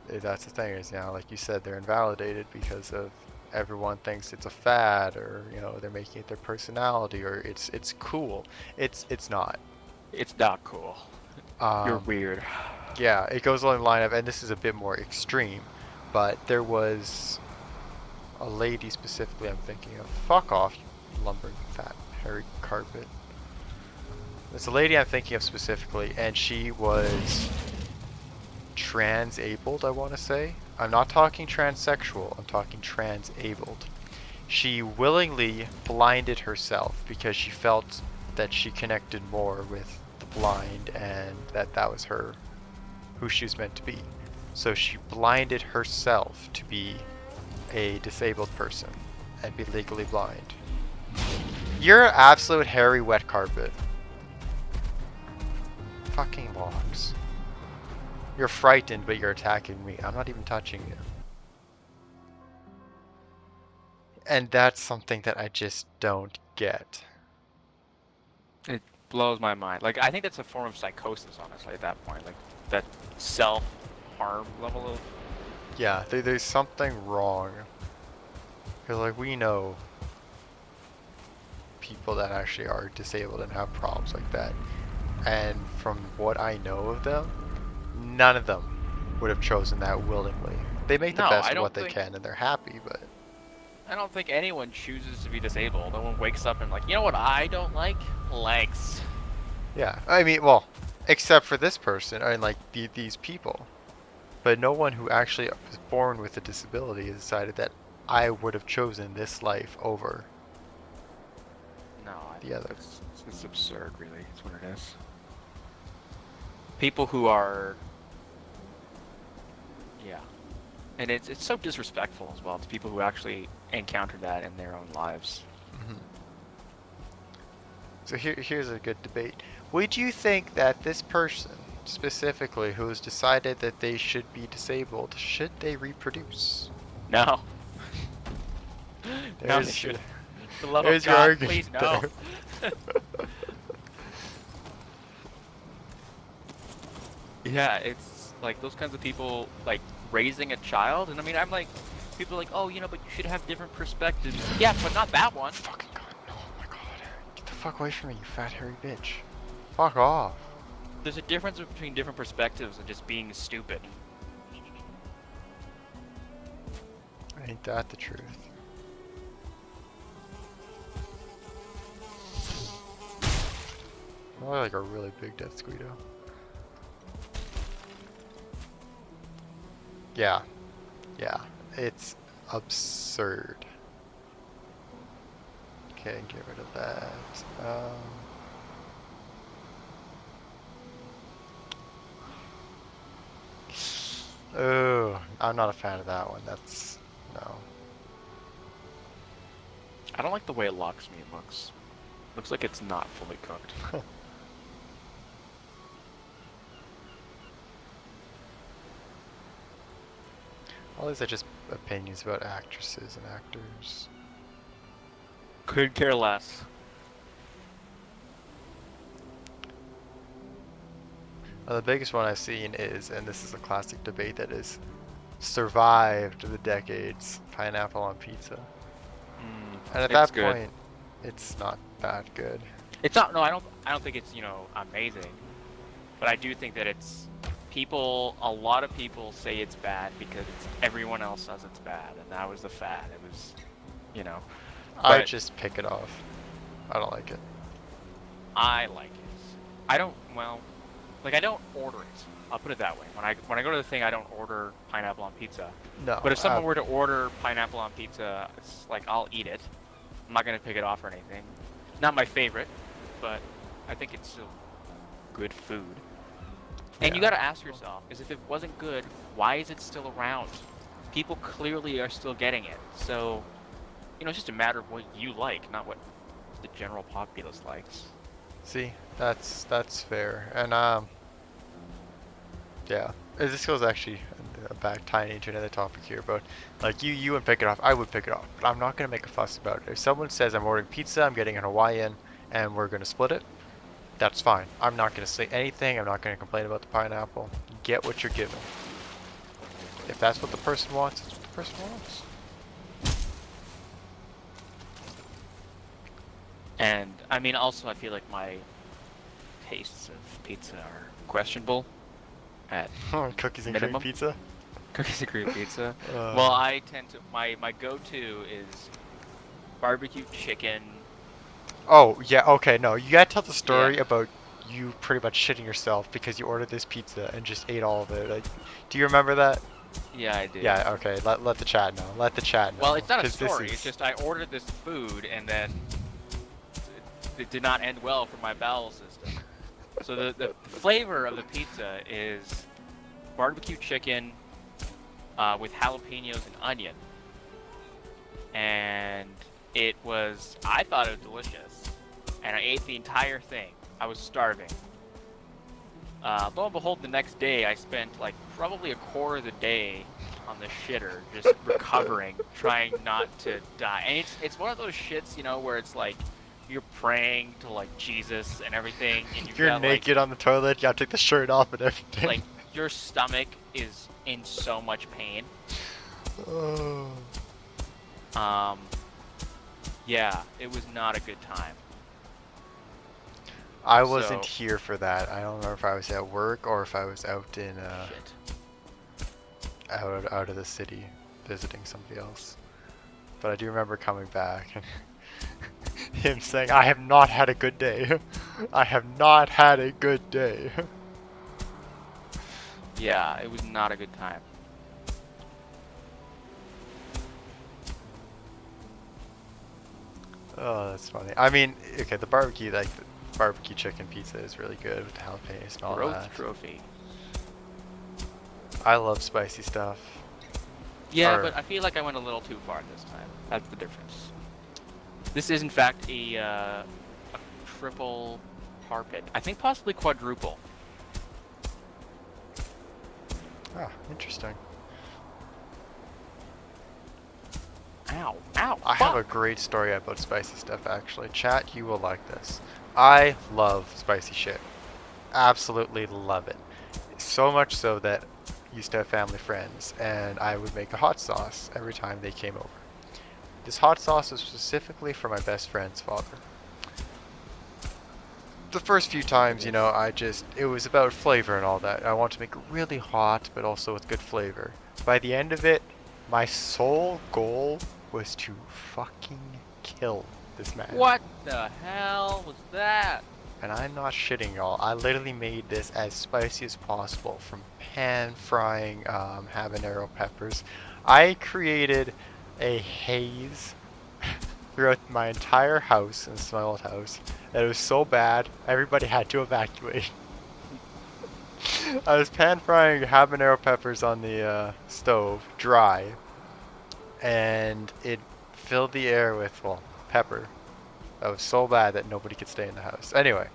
that's the thing is, like you said, they're invalidated because of everyone thinks it's a fad, or they're making it their personality, or it's cool. It's not. It's not cool. You're Um, weird. yeah, it goes along the line of, and this is a bit more extreme, but there was a lady specifically I'm thinking of. Fuck off, you lumbering fat hairy carpet. There's a lady I'm thinking of specifically, and she was trans-abled, I want to say. I'm not talking transsexual, I'm talking trans-abled. She willingly blinded herself because she felt that she connected more with the blind, and that was her, who she was meant to be. So she blinded herself to be a disabled person and be legally blind. You're an absolute hairy wet carpet. Fucking logs. You're frightened, but you're attacking me. I'm not even touching you. And that's something that I just don't get. It blows my mind. Like, I think that's a form of psychosis, honestly, at that point. Like, that self-harm level of... Yeah, there's something wrong. Because, like, we know people that actually are disabled and have problems like that. And from what I know of them, none of them would have chosen that willingly. They make the No, best I of don't what they think- can, and they're happy, but... I don't think anyone chooses to be disabled. No one wakes up and like, you know what I don't like? Legs. Yeah, I mean, well, except for this person, and like these people. But no one who actually was born with a disability has decided that I would have chosen this life over No, the other. It's absurd, really. It's what it is. People who are... Yeah. And it's so disrespectful as well to people who actually encounter that in their own lives. Mhm. So here's a good debate. Would you think that this person, specifically, who has decided that they should be disabled, should they reproduce? No. No, There's they should. your- For the love there's of your God, argument please, no. Yeah, it's like those kinds of people, like, raising a child, and I mean, I'm like, people are like, oh, but you should have different perspectives. Yeah, but not that one. Fucking God, no, oh my God. Get the fuck away from me, you fat hairy bitch. Fuck off. There's a difference between different perspectives and just being stupid. Ain't that the truth? I like a really big death squeedo. Yeah. Yeah. It's absurd. Okay, get rid of that. Oh, I'm not a fan of that one. That's... no. I don't like the way it looks. Looks like it's not fully cooked. All these are just opinions about actresses and actors. Could care less. The biggest one I've seen is, and this is a classic debate that has survived the decades, pineapple on pizza. And at It's that good. point, it's not that good. It's not. No, I don't think it's amazing, but I do think that it's people. A lot of people say it's bad because everyone else says it's bad, and that was the fad. It was, I but- just pick it off. I don't like it. I like it. I don't. Well, like I don't order it. I'll put it that way. When I go to the thing, I don't order pineapple on pizza. No. But if someone were to order pineapple on pizza, it's like I'll eat it. I'm not gonna pick it off or anything. Not my favorite, but I think it's still good food. And you Yeah. gotta ask yourself, is if it wasn't good, why is it still around? People clearly are still getting it. So, it's just a matter of what you like, not what the general populace likes. See, that's fair. And Yeah. This goes actually back tying into another topic here, but like you would pick it off, I would pick it off, but I'm not gonna make a fuss about it. If someone says I'm ordering pizza, I'm getting an Hawaiian, and we're gonna split it, that's fine. I'm not gonna say anything. I'm not gonna complain about the pineapple. Get what you're given. If that's what the person wants, it's what the person wants. And I mean, also, I feel like my tastes of pizza are questionable at Cookies and minimum. cream pizza. Cookies and cream pizza. Well, I tend to my go-to is barbecue chicken. Oh yeah, okay, no, you gotta tell the story about you pretty much shitting yourself because you ordered this pizza and just ate all of it. Like, do you remember that? Yeah, I did. Yeah, okay. Let the chat know. Let the chat know. Well, it's not a 'cause this story. is- It's just I ordered this food and then it did not end well for my bowel system. So the flavor of the pizza is barbecue chicken with jalapenos and onion, and I thought it was delicious, and I ate the entire thing. I was starving. Lo and behold, the next day I spent like probably a quarter of the day on the shitter, just recovering, trying not to die. And it's one of those shits, you know, where it's like you're praying to like Jesus and everything, and If you're naked on the toilet, you gotta take the shirt off and everything. like your stomach is in so much pain. Oh. Yeah, it was not a good time. I wasn't So- here for that. I don't remember if I was at work or if I was out in Shit. out of the city visiting somebody else. But I do remember coming back and him saying, "I have not had a good day. I have not had a good day." Yeah, it was not a good time. Oh, that's funny. I mean, okay, the barbecue chicken pizza is really good with the jalapenos and all Growth that. trophy. I love spicy stuff. Yeah, Or- but I feel like I went a little too far this time. That's the difference. This is in fact a triple carpet. I think possibly quadruple. Ah, interesting. Ow, ow. I have a great story about spicy stuff actually. Chat, you will like this. I love spicy shit. Absolutely love it. So much so that I used to have family friends and I would make a hot sauce every time they came over. This hot sauce was specifically for my best friend's father. The first few times, you know, it was about flavor and all that. I wanted to make it really hot, but also with good flavor. By the end of it, my sole goal was to fucking kill this man. What the hell was that? And I'm not shitting y'all. I literally made this as spicy as possible from pan frying habanero peppers. I created a haze throughout my entire house, and it's my old house, that it was so bad everybody had to evacuate. I was pan frying habanero peppers on the stove, dry, and it filled the air with, well, pepper. That was so bad that nobody could stay in the house. Anyway,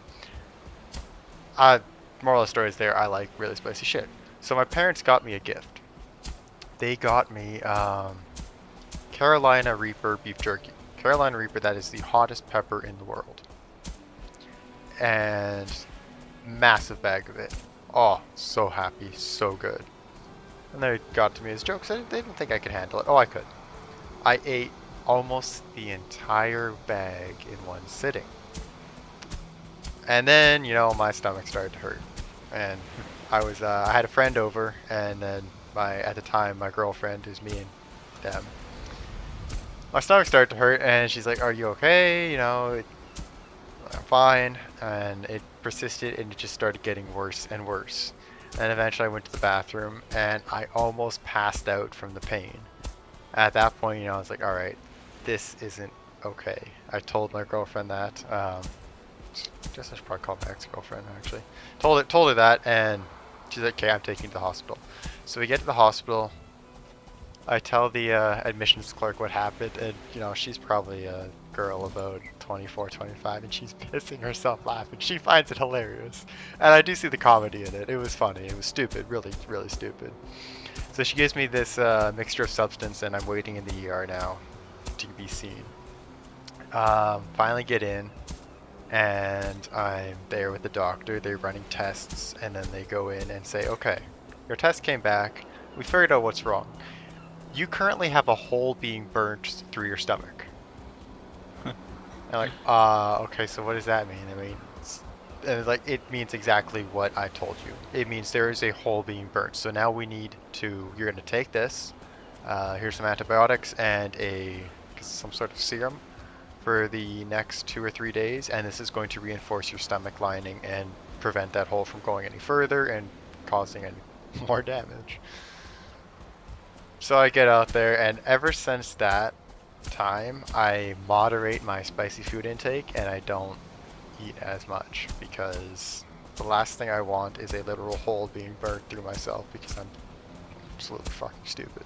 moral of the story is there, I like really spicy shit. So my parents got me a gift. They got me Carolina Reaper beef jerky. Carolina Reaper, that is the hottest pepper in the world. And massive bag of it. Oh, so happy, so good. And they got to me as jokes. They didn't think I could handle it. Oh, I could. I ate almost the entire bag in one sitting. And then, you know, my stomach started to hurt. And I had a friend over, and then at the time, my girlfriend, who's me and them, my stomach started to hurt, and she's like, "Are you okay?" You know, I'm fine. And it persisted, and it just started getting worse and worse. And eventually I went to the bathroom, and I almost passed out from the pain. At that point, you know, I was like, all right, this isn't okay. I told my girlfriend that. I guess I should probably call my ex-girlfriend, actually. Told her that, and she's like, okay, I'm taking you to the hospital. So we get to the hospital. I tell the admissions clerk what happened, and, you know, she's probably a girl about 24, 25, and she's pissing herself laughing. She finds it hilarious. And I do see the comedy in it. It was funny. It was stupid. Really, really stupid. So she gives me this mixture of substance, and I'm waiting in the ER now to be seen. Finally get in, and I'm there with the doctor. They're running tests, and then they go in and say, okay, your test came back. We figured out what's wrong. You currently have a hole being burnt through your stomach. I'm like, okay, so what does that mean? I mean, it means exactly what I told you. It means there is a hole being burnt. So now we need to, you're going to take this. Here's some antibiotics and some sort of serum for the next 2 or 3 days. And this is going to reinforce your stomach lining and prevent that hole from going any further and causing any more damage. So I get out there, and ever since that time, I moderate my spicy food intake and I don't eat as much, because the last thing I want is a literal hole being burnt through myself because I'm absolutely fucking stupid.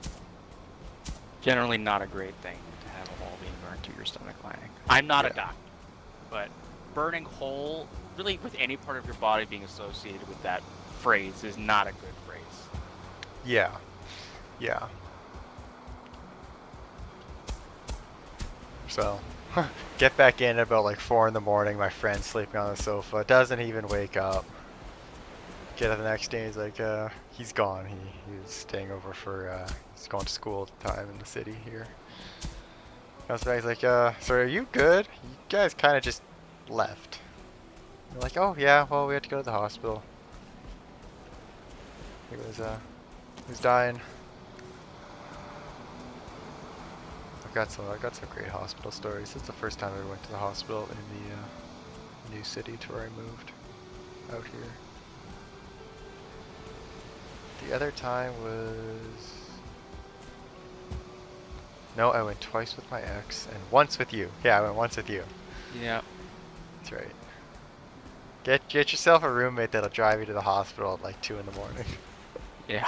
Generally not a great thing to have a hole being burned through your stomach lining. I'm not a doctor, but burning hole, really with any part of your body being associated with that phrase, is not a good phrase. Yeah. Yeah. So, get back in at about like 4 in the morning. My friend's sleeping on the sofa, doesn't even wake up. Get up the next day, he's like, he's gone. He was staying over for, he's going to school at the time in the city here. Comes back, he's like, so are you good? You guys kind of just left. I'm like, oh yeah, well we had to go to the hospital. He was dying. I got some great hospital stories. This is the first time I went to the hospital in the new city to where I moved out here. The other time was... No, I went twice with my ex and once with you. Yeah, I went once with you. Yeah. That's right. Get yourself a roommate that'll drive you to the hospital at like 2 in the morning. Yeah.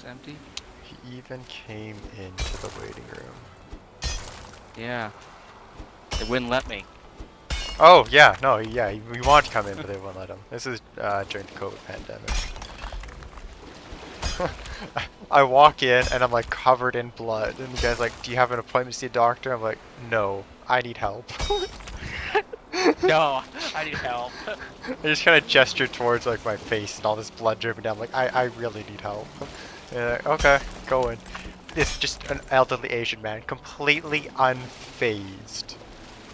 Empty? He even came into the waiting room. Yeah. They wouldn't let me. Oh, yeah, no, yeah, we wanted to come in, but they wouldn't let him. This is during the COVID pandemic. I walk in, and I'm like covered in blood, and the guy's like, do you have an appointment to see a doctor? I'm like, no, I need help. No, I need help. I just kind of gestured towards like my face and all this blood dripping down. I'm like, I really need help. And like, okay, go in. It's just an elderly Asian man, completely unfazed.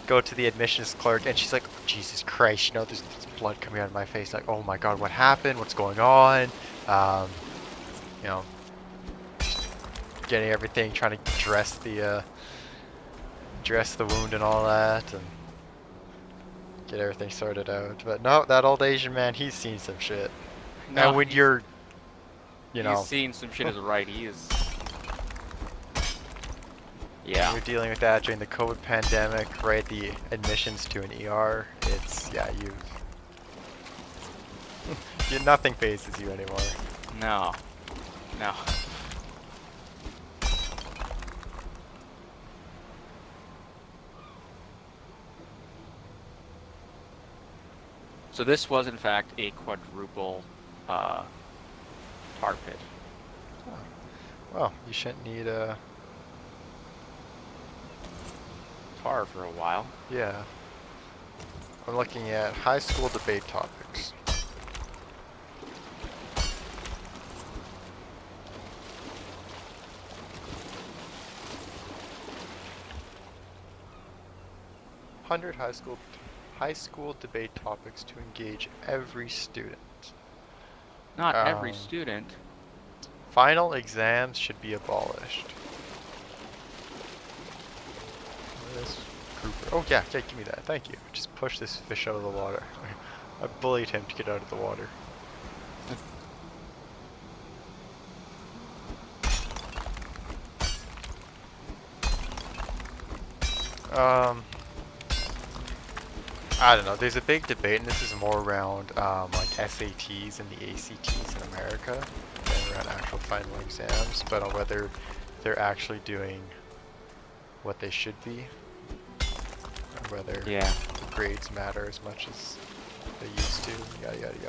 Go to the admissions clerk, and she's like, Jesus Christ, you know, there's blood coming out of my face. Like, oh my God, what happened? What's going on? You know, getting everything, trying to dress the wound and all that, and get everything sorted out. But no, that old Asian man, he's seen some shit. No, and when you're, you know, he's seen some shit as right. He is. Yeah. When you're dealing with that during the COVID pandemic, right? The admissions to an ER, it's, yeah, nothing phases you anymore. No. No. So this was in fact a quadruple tar pit. Oh. Well, you shouldn't need a... tar for a while. Yeah. I'm looking at high school debate topics. High school debate topics to engage every student. Not every student. Final exams should be abolished. This grouper. Oh yeah, give me that. Thank you. Just push this fish out of the water. I bullied him to get out of the water. I don't know. There's a big debate, and this is more around like SATs and the ACTs in America than around actual final exams, but on whether they're actually doing what they should be, and whether Yeah. the grades matter as much as they used to. Yada yada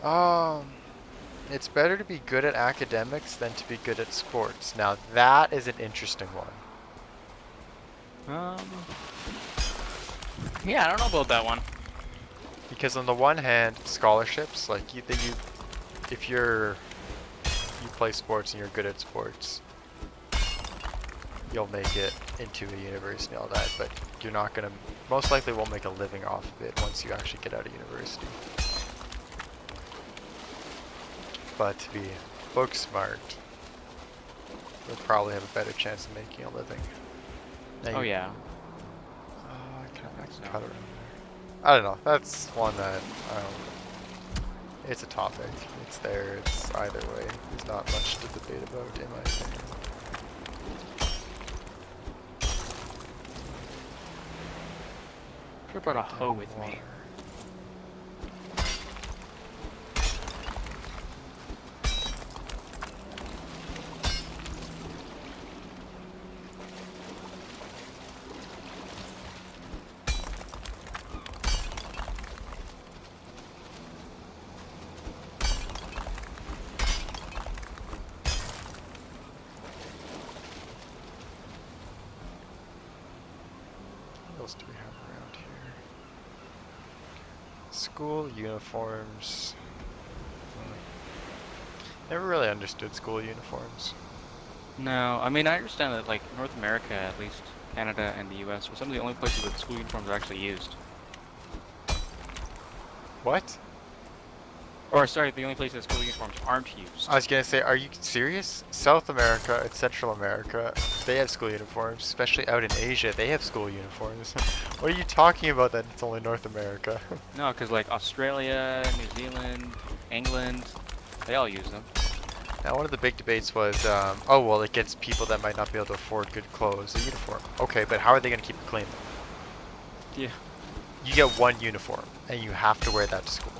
yada. It's better to be good at academics than to be good at sports. Now that is an interesting one. Yeah, I don't know about that one. Because on the one hand, scholarships, like if you play sports and you're good at sports, you'll make it into a university and all that, but you're not gonna, most likely won't make a living off of it once you actually get out of university. But to be book smart, you'll probably have a better chance of making a living. Now Oh yeah. I kind That's of not- cut around there. I don't know. That's one that it's a topic. It's there. It's either way. There's not much to debate about, in my opinion. You brought a hoe with me. What else do we have around here? School uniforms. Never really understood school uniforms. No, I mean I understand that like North America, at least Canada and the U.S. were some of the only places that school uniforms are actually used. What? Or sorry, the only places that school uniforms aren't used. I was gonna say, are you serious? South America and Central America, they have school uniforms. Especially out in Asia, they have school uniforms. What are you talking about that it's only North America? No, because like Australia, New Zealand, England, they all use them. Now, one of the big debates was, oh, well, it gets people that might not be able to afford good clothes a uniform. Okay, but how are they going to keep it clean? Yeah. You get one uniform, and you have to wear that to school.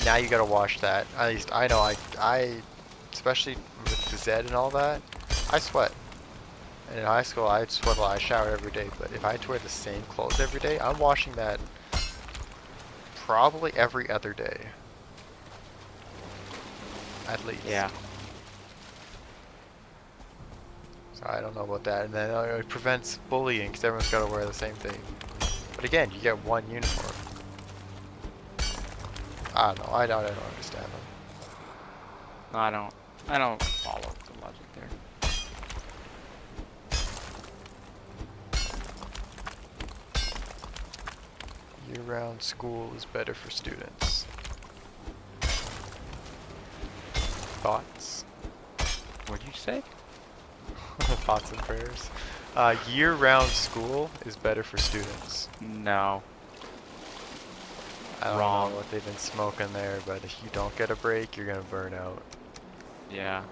Now you got to wash that. At least I know, I especially with the Z and all that, I sweat. And in high school, I'd sweat a lot. I shower every day, but if I had to wear the same clothes every day, I'm washing that probably every other day. At least. Yeah. So I don't know about that. And then it prevents bullying because everyone's got to wear the same thing. But again, you get one uniform. I don't know. I don't understand them. No, I don't follow the logic there. Year-round school is better for students. Thoughts? What'd you say? Thoughts and prayers. Year-round school is better for students. No. I don't Wrong. know what they've been smoking there, but if you don't get a break, you're gonna burn out. Yeah.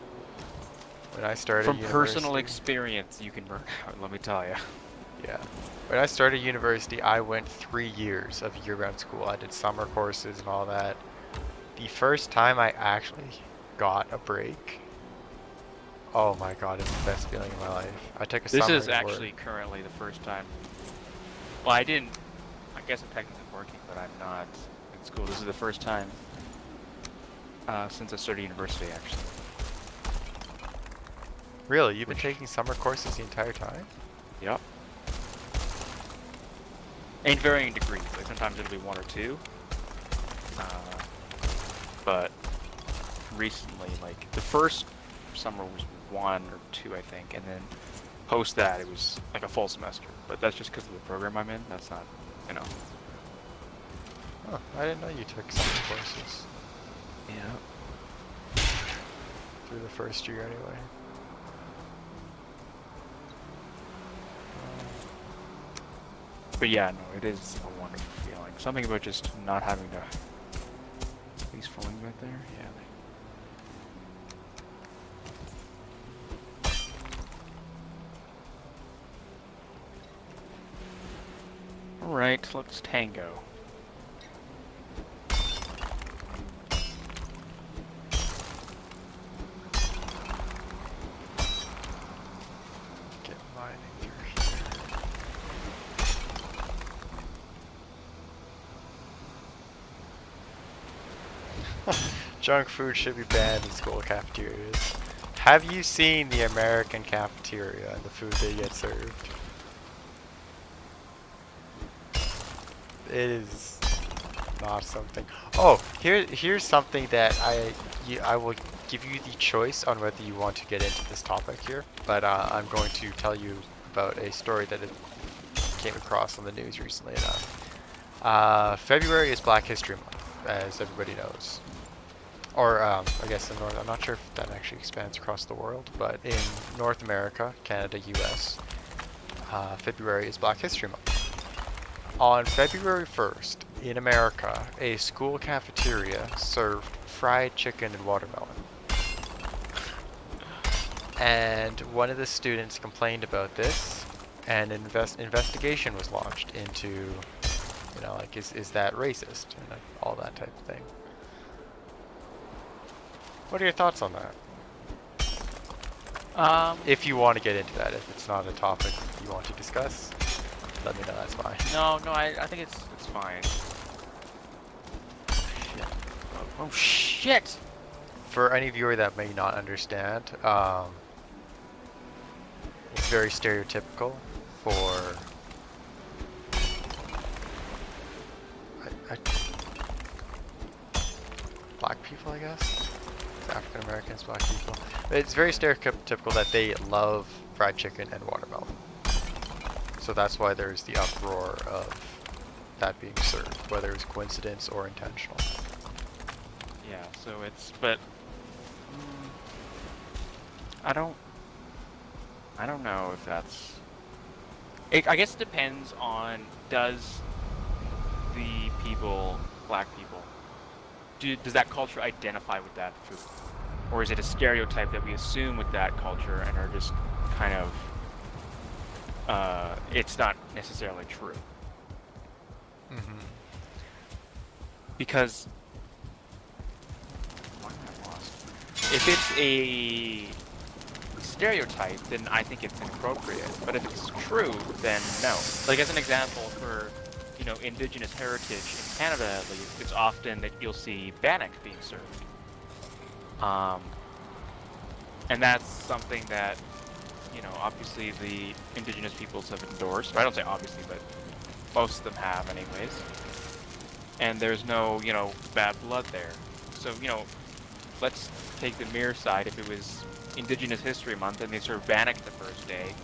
When I started From university, personal experience, you can burn out, let me tell you. yeah. When I started university, I went 3 years of year-round school. I did summer courses and all that. The first time I actually got a break, oh my god, it's the best feeling in my life. I took a This summer is to work. actually currently the first time. Well, I guess I'm technically working, but I'm not in school. This is the first time since I started university, actually. Really? You've been taking summer courses the entire time? Yep. In varying degrees. Like sometimes it'll be 1 or 2. But recently, like the first summer was 1 or 2, I think, and then post that it was like a full semester. But that's just because of the program I'm in. That's not, you know. Huh, I didn't know you took summer courses. Yeah. Through the first year anyway. But yeah, no, it is a wonderful feeling. Something about just not having to. These falling right there? Yeah. Alright, let's tango. Get mining through here. Junk food should be banned in school cafeterias. Have you seen the American cafeteria and the food they get served? It is not something. Oh, here's something that I will give you the choice on whether you want to get into this topic here. But I'm going to tell you about a story that it came across on the news recently enough. February is Black History Month, as everybody knows. Or I guess in North, I'm not sure if that actually expands across the world, but in North America, Canada, US, February is Black History Month. On February 1st, in America, a school cafeteria served fried chicken and watermelon. And one of the students complained about this, and an investigation was launched into, you know, like, is that racist, and like, all that type of thing. What are your thoughts on that? If you want to get into that, if it's not a topic you want to discuss, let me know, that's fine. No, I think it's fine. Shit. Oh shit! For any viewer that may not understand, it's very stereotypical for black people, I guess. African Americans, black people. It's very stereotypical that they love fried chicken and watermelon. So that's why there's the uproar of that being served, whether it's coincidence or intentional. Yeah, so it's, but I don't know if that's. I guess it depends on, does the people, black people, does that culture identify with that food? Or is it a stereotype that we assume with that culture and are just kind of, it's not necessarily true? Mm-hmm. Because, why am I lost? If it's a stereotype, then I think it's inappropriate. But if it's true, then no. Like, as an example, for, you know, indigenous heritage in Canada at least, it's often that you'll see bannock being served. And that's something that, you know, obviously the indigenous peoples have endorsed. I don't say obviously, but most of them have anyways. And there's no, you know, bad blood there. So, you know, let's take the mirror side. If it was Indigenous History Month and they served bannock the first day,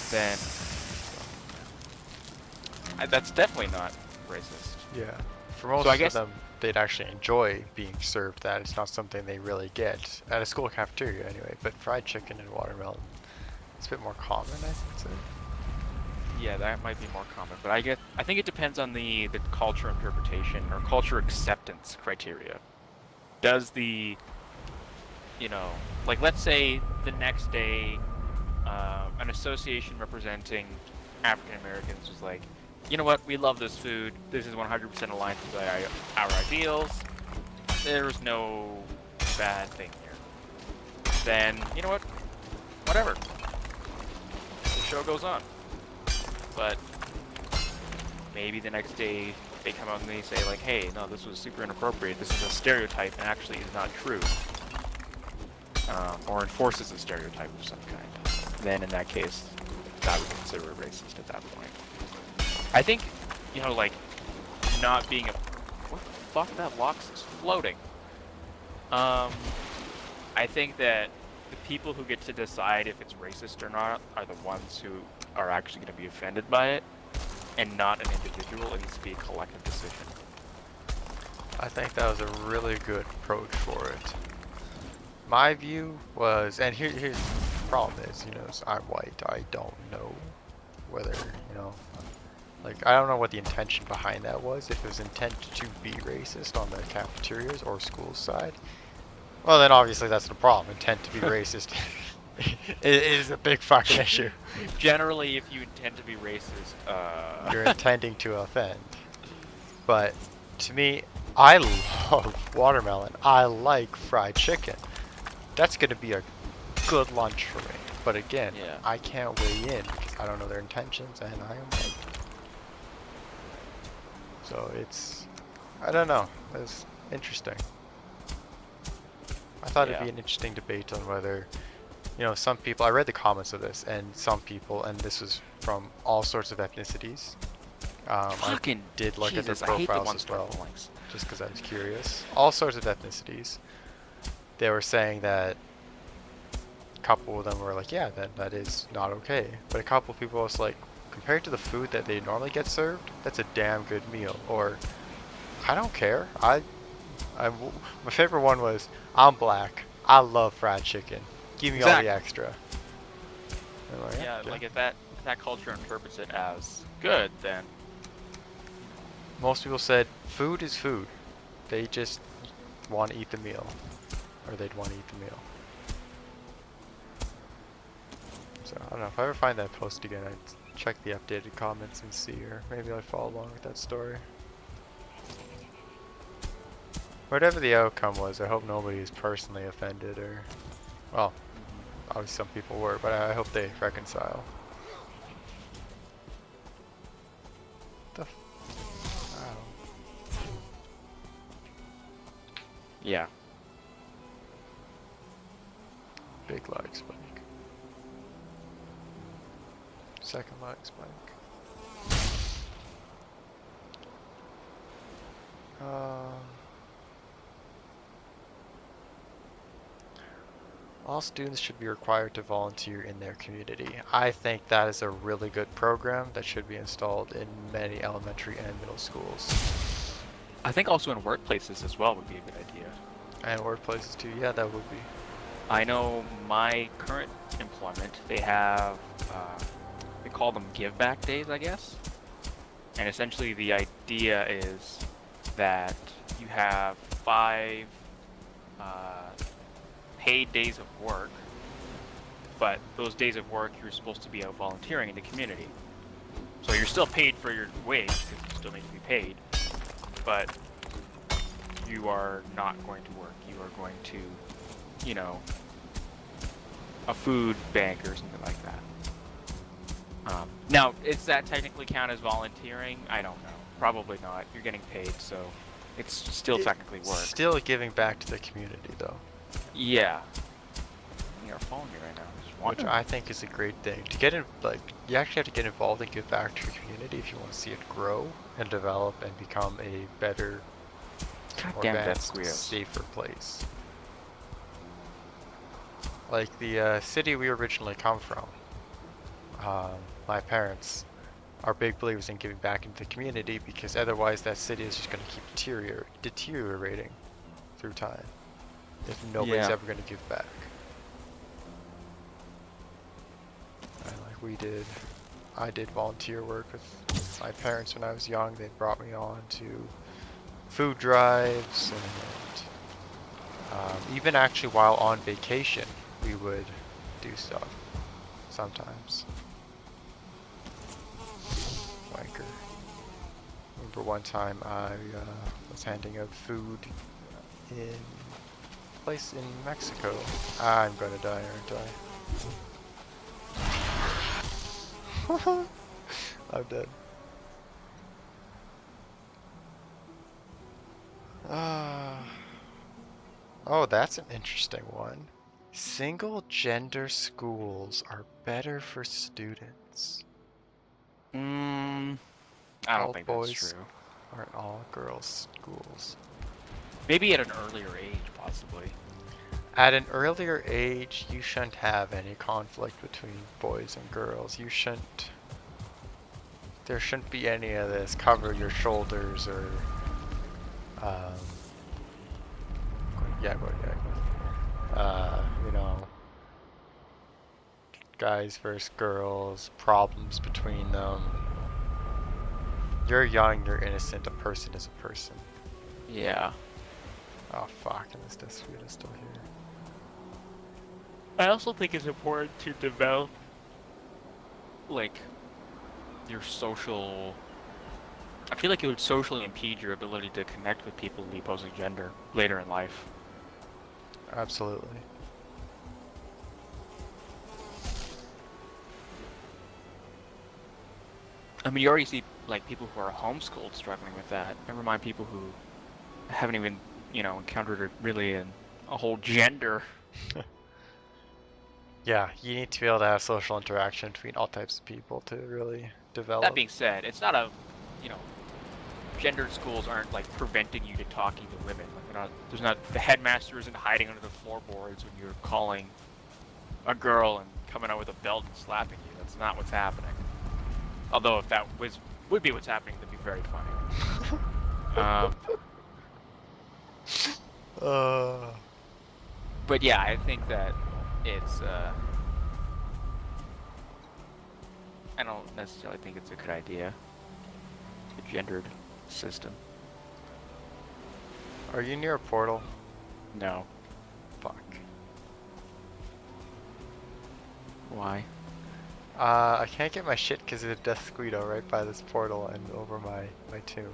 then that's definitely not racist. Yeah. For most of them, they'd actually enjoy being served that. It's not something they really get at a school cafeteria anyway, but fried chicken and watermelon, it's a bit more common, I would say. Yeah, that might be more common, but I think it depends on the culture interpretation or culture acceptance criteria. Does the, you know, like, let's say the next day, an association representing African Americans was like, you know what, we love this food, this is 100% aligned with our ideals, there's no bad thing here. Then, you know what, whatever. The show goes on. But maybe the next day they come out and they say like, hey, no, this was super inappropriate, this is a stereotype and actually is not true. Or enforces a stereotype of some kind. Then in that case, I would consider it racist at that point. I think, you know, like, not being a... What the fuck? That Lox is floating. I think that the people who get to decide if it's racist or not are the ones who are actually going to be offended by it, and not an individual. It needs to be a collective decision. I think that was a really good approach for it. My view was, and here's the problem is, you know, I'm white. I don't know whether, you know, like, I don't know what the intention behind that was. If it was intent to be racist on the cafeterias or school side, well, then obviously that's the problem. Intent to be racist It is a big fucking issue. Generally, if you intend to be racist, You're intending to offend. But to me, I love watermelon. I like fried chicken. That's gonna be a good lunch for me. But again, yeah. I can't weigh in because I don't know their intentions and I am white. So it's, I don't know. It's interesting. I thought it'd be an interesting debate on whether, you know, some people, I read the comments of this, and some people, and this was from all sorts of ethnicities. Fucking I did look Jesus, at their I hate the profiles one as well, star links. just because I was curious. All sorts of ethnicities. They were saying that a couple of them were like, yeah, that is not okay. But a couple of people was like, compared to the food that they normally get served, that's a damn good meal. Or, I don't care. My favorite one was, I'm black. I love fried chicken. Give me all the extra. Like, Yeah, like if that culture interprets it as good, then most people said food is food. They just want to eat the meal, or they'd want to eat the meal. So I don't know if I ever find that post again, I'd check the updated comments and see, or maybe I'd follow along with that story. Whatever the outcome was, I hope nobody is personally offended, or, well, obviously some people were, but I hope they reconcile. Wow. yeah. Big lag spike. Second lag spike. All students should be required to volunteer in their community. I think that is a really good program that should be installed in many elementary and middle schools. I think also in workplaces as well would be a good idea. And workplaces too, yeah, that would be. I know my current employment, they have, they call them give back days, I guess. And essentially the idea is that you have 5 paid days of work, but those days of work you're supposed to be out volunteering in the community. So you're still paid for your wage, because you still need to be paid, but you are not going to work. You are going to, you know, a food bank or something like that. Now, does that technically count as volunteering? I don't know. Probably not. You're getting paid, so it's still technically work. Still giving back to the community, though. Yeah. You're following me right now. Which I think is a great thing. To get in, like, you actually have to get involved and give back to your community if you want to see it grow and develop and become a better, more advanced, safer place. Like the city we originally come from. My parents are big believers in giving back into the community because otherwise that city is just going to keep deteriorating through time if nobody's ever going to give back. And like I did volunteer work with my parents when I was young. They brought me on to food drives and even actually while on vacation we would do stuff sometimes. Wanker. Remember one time I was handing out food in a place in Mexico. I'm gonna die, aren't I? I'm dead. Oh, that's an interesting one. Single gender schools are better for students. I don't think that's true. Aren't all girls schools. Maybe at an earlier age, possibly. At an earlier age, you shouldn't have any conflict between boys and girls. There shouldn't be any of this cover your shoulders or, you know, guys versus girls, problems between them. You're young, you're innocent, a person is a person. Yeah. Oh fuck, and this Death Suite is still here. I also think it's important to develop, like, your social. I feel like it would socially impede your ability to connect with people of the opposing gender later in life. Absolutely. I mean, you already see like people who are homeschooled struggling with that. Never mind people who haven't even, encountered a whole gender. Yeah, you need to be able to have social interaction between all types of people to really That develop. being said, it's not a, you know, gendered schools aren't like preventing you to talking to women. Like there's not the headmaster isn't hiding under the floorboards when you're calling a girl and coming out with a belt and slapping you. That's not what's happening. Although if that would be what's happening, that'd be very funny. Um, uh, but yeah, I think that it's. I don't necessarily think it's a good idea. A gendered system. are you near a portal? No. Fuck. Why? I can't get my shit because there's a death squeedo right by this portal and over my tomb.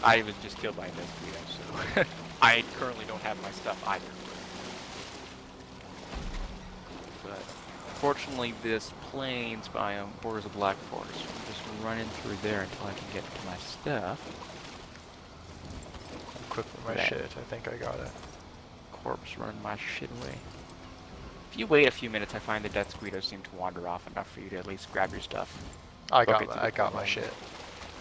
I was just killed by a mosquito, so I currently don't have my stuff either. But fortunately, this plains biome borders a black forest. So I'm just running through there until I can get to my stuff. Equipping my Right. shit. I think I got it. Corpse running my shit away. If you wait a few minutes, I find the death squeedos seem to wander off enough for you to at least grab your stuff. I Okay, got my shit.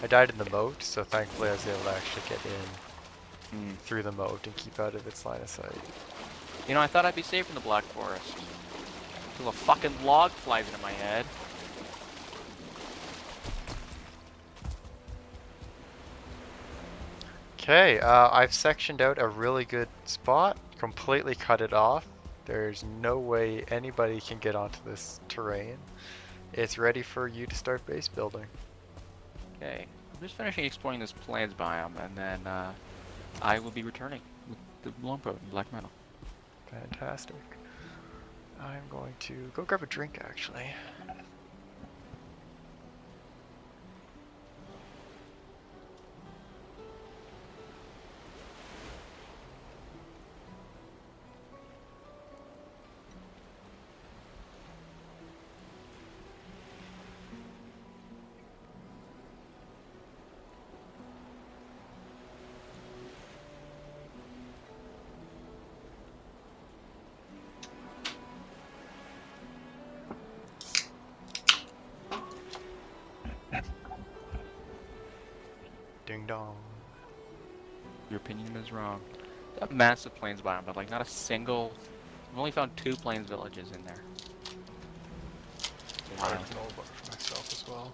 I died in the moat, so thankfully I was able to actually get in through the moat and keep out of its line of sight. You know, I thought I'd be safe in the Black Forest. Until a fucking log flies into my head. Okay, I've sectioned out a really good spot, completely cut it off. There's no way anybody can get onto this terrain. It's ready for you to start base building. Okay, I'm just finishing exploring this plains biome, and then I will be returning with the longbow and black metal. Fantastic. I'm going to go grab a drink actually. Ding dong. Your opinion is wrong. A massive plains biome, but like not a single. I've only found 2 plains villages in there. I don't know about it for myself as well.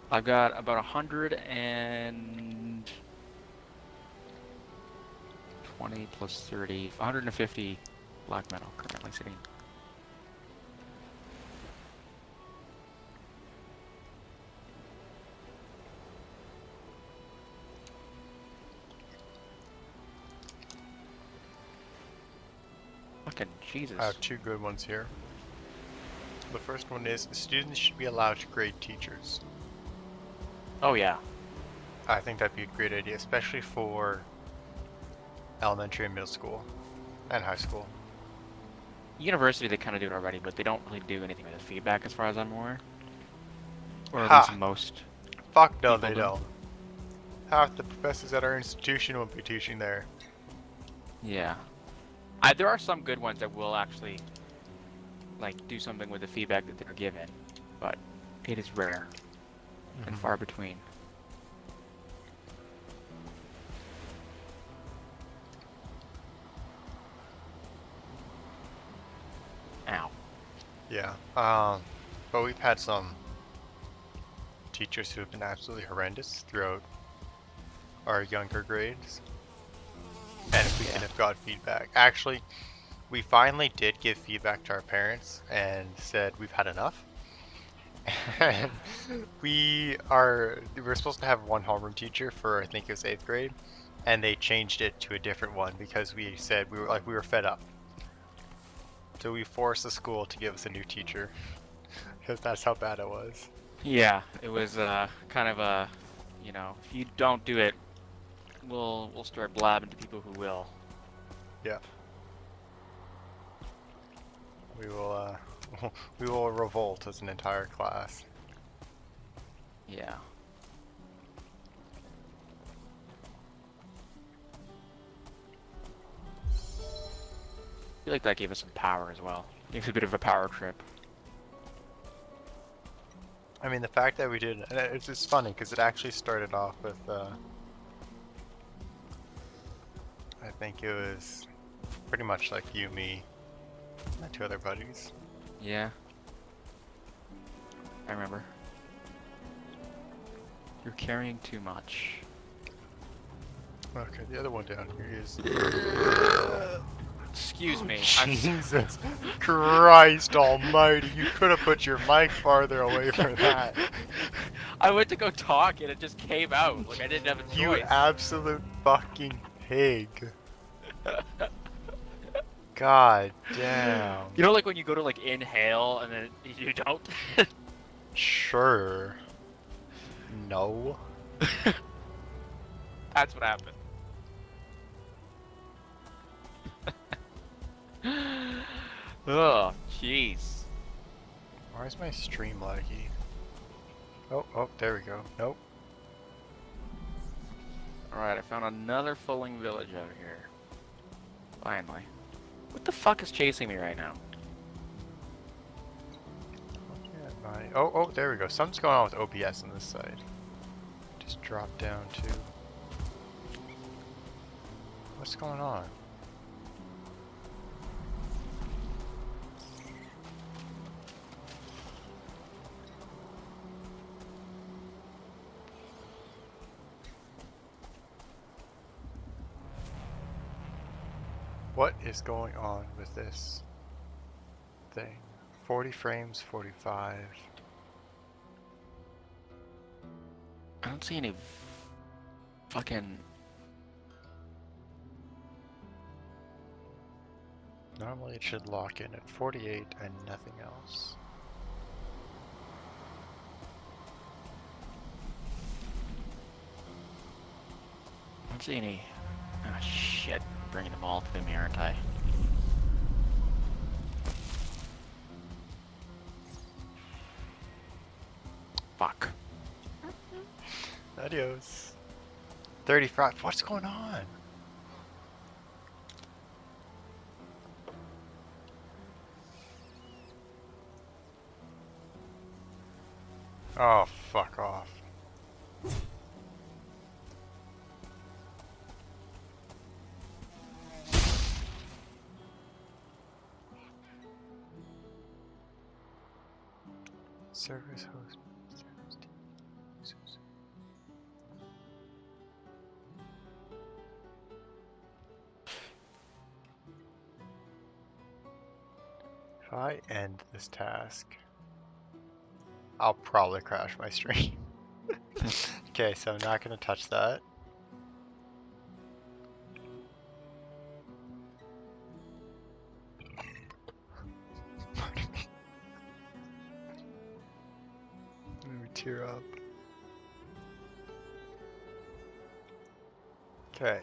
I've got about 120 plus 30, 150 black metal currently sitting. Fucking Jesus. I have 2 good ones here. The first one is students should be allowed to grade teachers. Oh yeah. I think that'd be a great idea, especially for elementary and middle school and high school. University, they kind of do it already, but they don't really do anything with the feedback as far as I'm aware. Or at Ha! least most. Fuck no, People they do. don't. Half the professors at our institution won't be teaching there. Yeah. There are some good ones that will actually, like, do something with the feedback that they're given, but it is rare and far between. Ow. Yeah. But we've had some teachers who have been absolutely horrendous throughout our younger grades. And if we can have got feedback. Actually, we finally did give feedback to our parents and said we've had enough. And we were supposed to have one homeroom teacher for, I think it was 8th grade, and they changed it to a different one because we said we were fed up. So we forced the school to give us a new teacher because that's how bad it was. Yeah, it was kind of a, you know, if you don't do it, we'll start blabbing to people who will. Yeah. We will we will revolt as an entire class. Yeah. I feel like that gave us some power as well. Gave us a bit of a power trip. I mean, the fact that we did, and it's just funny because it actually started off with, I think it was pretty much like you, me, and my 2 other buddies. Yeah. I remember. You're carrying too much. Okay, the other one down here is. Excuse me. Jesus Christ Almighty! You could have put your mic farther away from that. I went to go talk and it just came out. Like I didn't have a choice. You absolute fucking pig. God damn. You know, like when you go to like inhale and then you don't. Sure. No. That's what happened. Oh, jeez. Why is my stream laggy? Oh, there we go. Nope. Alright, I found another fulling village out here. Finally. What the fuck is chasing me right now? Oh, there we go. Something's going on with OBS on this side. Just drop down to... What's going on? What is going on with this thing? 40 frames, 45. I don't see any fucking... Normally it should lock in at 48 and nothing else. I don't see any... Ah, shit. I'm bringing them all to me, aren't I? Fuck. Adios. 35. What's going on? Oh, fuck off. Service host. Service team. If I end this task, I'll probably crash my stream. Okay, so I'm not gonna touch that. Let me tear up. Okay.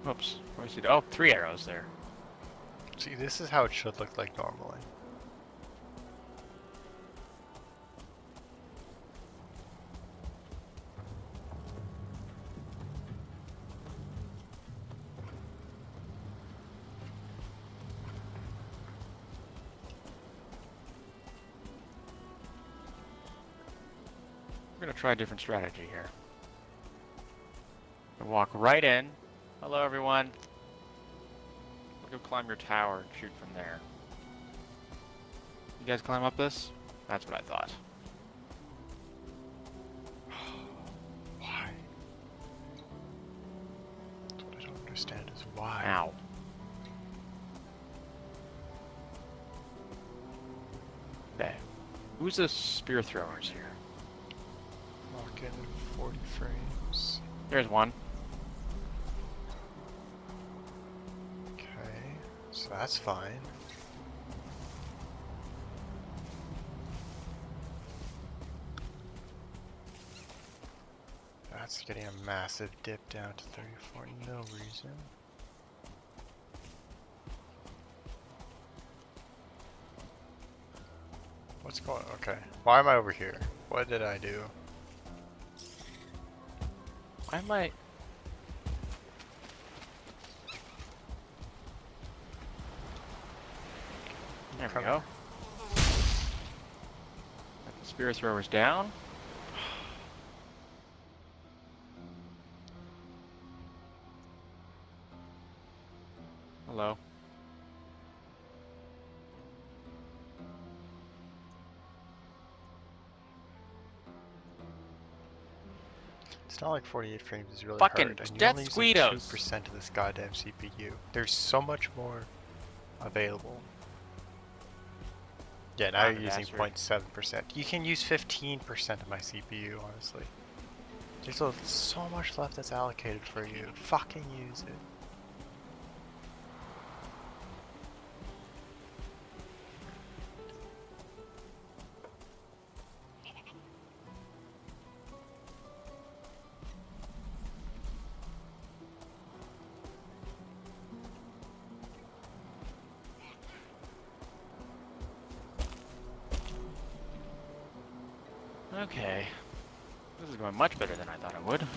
Oops. Where's it? Oh, 3 arrows there. See, this is how it should look like normally. We're gonna try a different strategy here. We'll walk right in. Hello, everyone. We'll go climb your tower and shoot from there. You guys climb up this? That's what I thought. Why? What I don't understand is why. Ow. Who's the spear throwers here? Lock in 40 frames. There's one. Okay, so that's fine. That's getting a massive dip down to 34, no reason. What's going on? Okay, why am I over here? What did I do? I might. There we Come go. Got the spear throwers down. Hello. It's not like 48 frames is really Fucking hard. And you're death only using squeedos. 2% of this goddamn CPU. There's so much more available. Yeah, now Ah, you're the using bastard. 0.7%. You can use 15% of my CPU, honestly. There's so much left that's allocated for you. Fucking use it. Okay. This is going much better than I thought it would.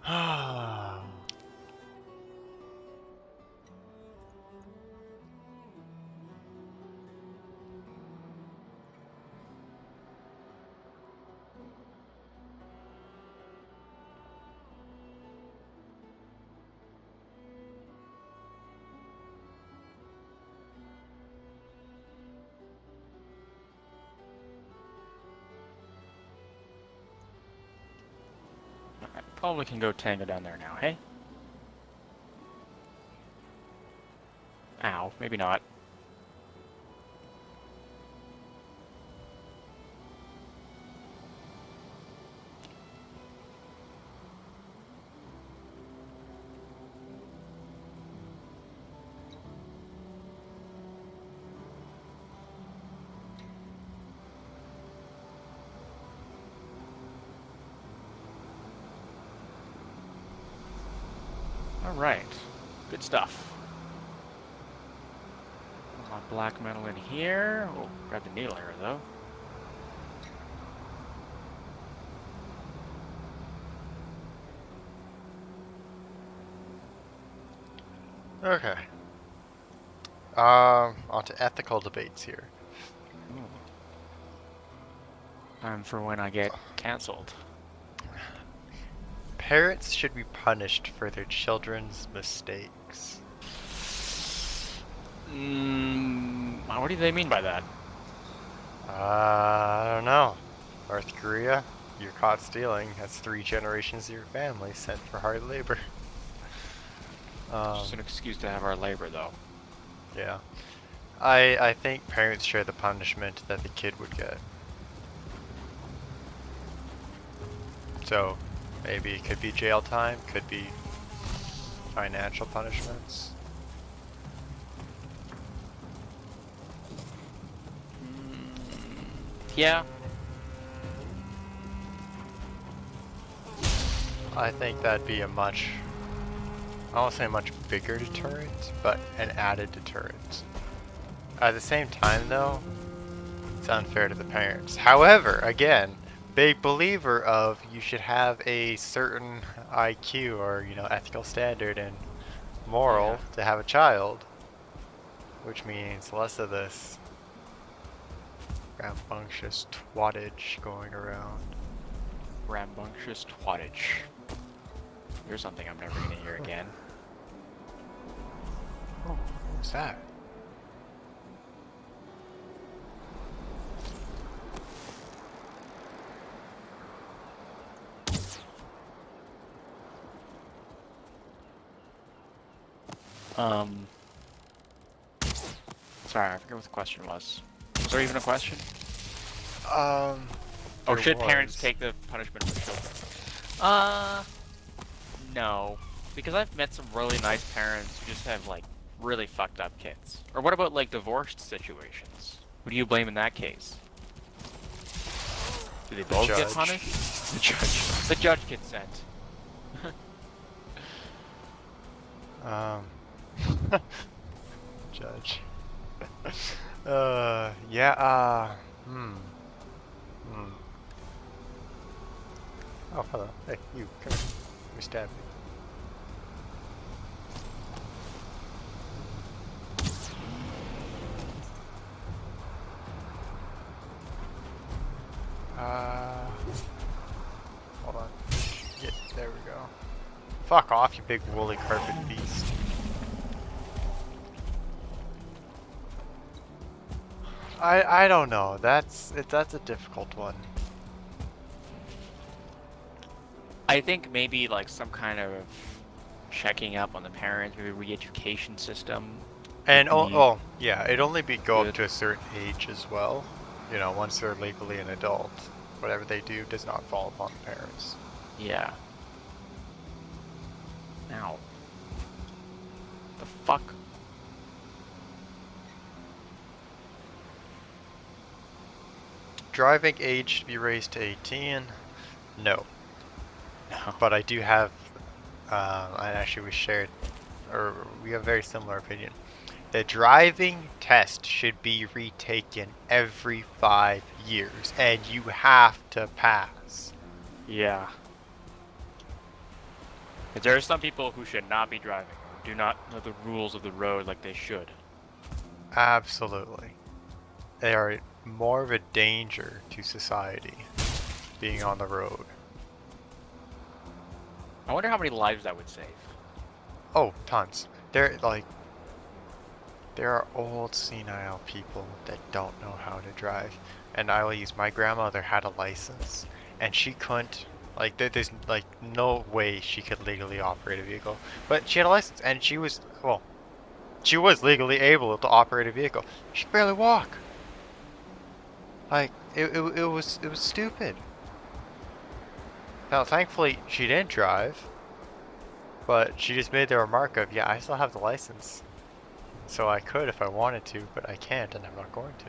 Ah. I probably can go tango down there now, hey? Ow, maybe not. Alright. Good stuff. My black metal in here. Oh, grab the needle arrow though. Okay. On to ethical debates here. Ooh. Time for when I get cancelled. Parents should be punished for their children's mistakes. What do they mean by that? I don't know. North Korea, you're caught stealing. That's 3 generations of your family sent for hard labor. Just an excuse to have our labor, though. Yeah. I think parents share the punishment that the kid would get. So, maybe it could be jail time, could be financial punishments. Yeah. I think that'd be a much, I won't say a much bigger deterrent, but an added deterrent. At the same time though, it's unfair to the parents. However, again, big believer of you should have a certain IQ or, you know, ethical standard and moral to have a child, which means less of this rambunctious twattage going around. Rambunctious twattage. Here's something I'm never gonna hear again. Oh, what's that? Um, sorry, I forget what the question was. Was there even a question? Um, Oh, there should parents was. take the punishment for children? No. Because I've met some really nice parents who just have, like, really fucked up kids. Or what about, like, divorced situations? Who do you blame in that case? Do they The both get judge. punished? The judge. The judge gets sent. Um, judge. Yeah, hmm. Oh, hello. Hey, you, come here. Let me stab you. Hold on. Yeah, there we go. Fuck off, you big woolly carpet beast. I don't know. That's a difficult one. I think maybe, like, some kind of checking up on the parents, maybe re-education system. And would be oh yeah, it'd only be go up good. to a certain age as well. You know, once they're legally an adult, whatever they do does not fall upon the parents. Yeah. Now. The fuck? Driving age to be raised to 18? No. No. But I do have, and actually we have a very similar opinion. The driving test should be retaken every 5 years, and you have to pass. Yeah. There are some people who should not be driving, who do not know the rules of the road like they should. Absolutely. They are more of a danger to society being on the road. I wonder how many lives that would save. Oh, tons. There are old senile people that don't know how to drive. And I will use my grandmother had a license and she couldn't, like, there's like no way she could legally operate a vehicle. But she had a license and she was legally able to operate a vehicle. She could barely walk. Like, it was stupid. Now, thankfully, she didn't drive, but she just made the remark of, yeah, I still have the license. So I could if I wanted to, but I can't, and I'm not going to.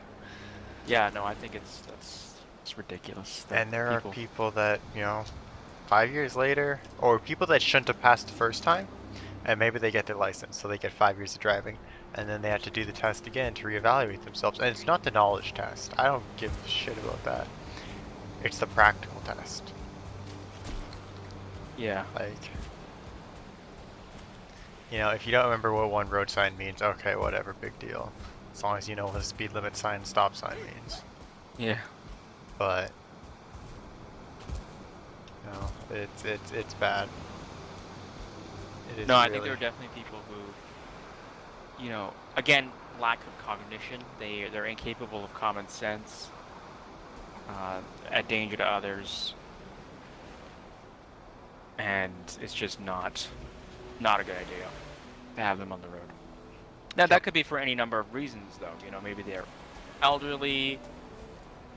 Yeah, no, I think it's ridiculous. And there are people that, 5 years later, or people that shouldn't have passed the first time, and maybe they get their license, so they get 5 years of driving, and then they have to do the test again to reevaluate themselves. And it's not the knowledge test. I don't give a shit about that. It's the practical test. Yeah. Like, if you don't remember what one road sign means, okay, whatever, big deal. As long as you know what a speed limit sign and stop sign means. Yeah. But, it's bad. It is No, I really... think there are definitely people who, again, lack of cognition. They're incapable of common sense, a danger to others, and it's just not a good idea to have them on the road. Now, that could be for any number of reasons, though. Maybe they're elderly,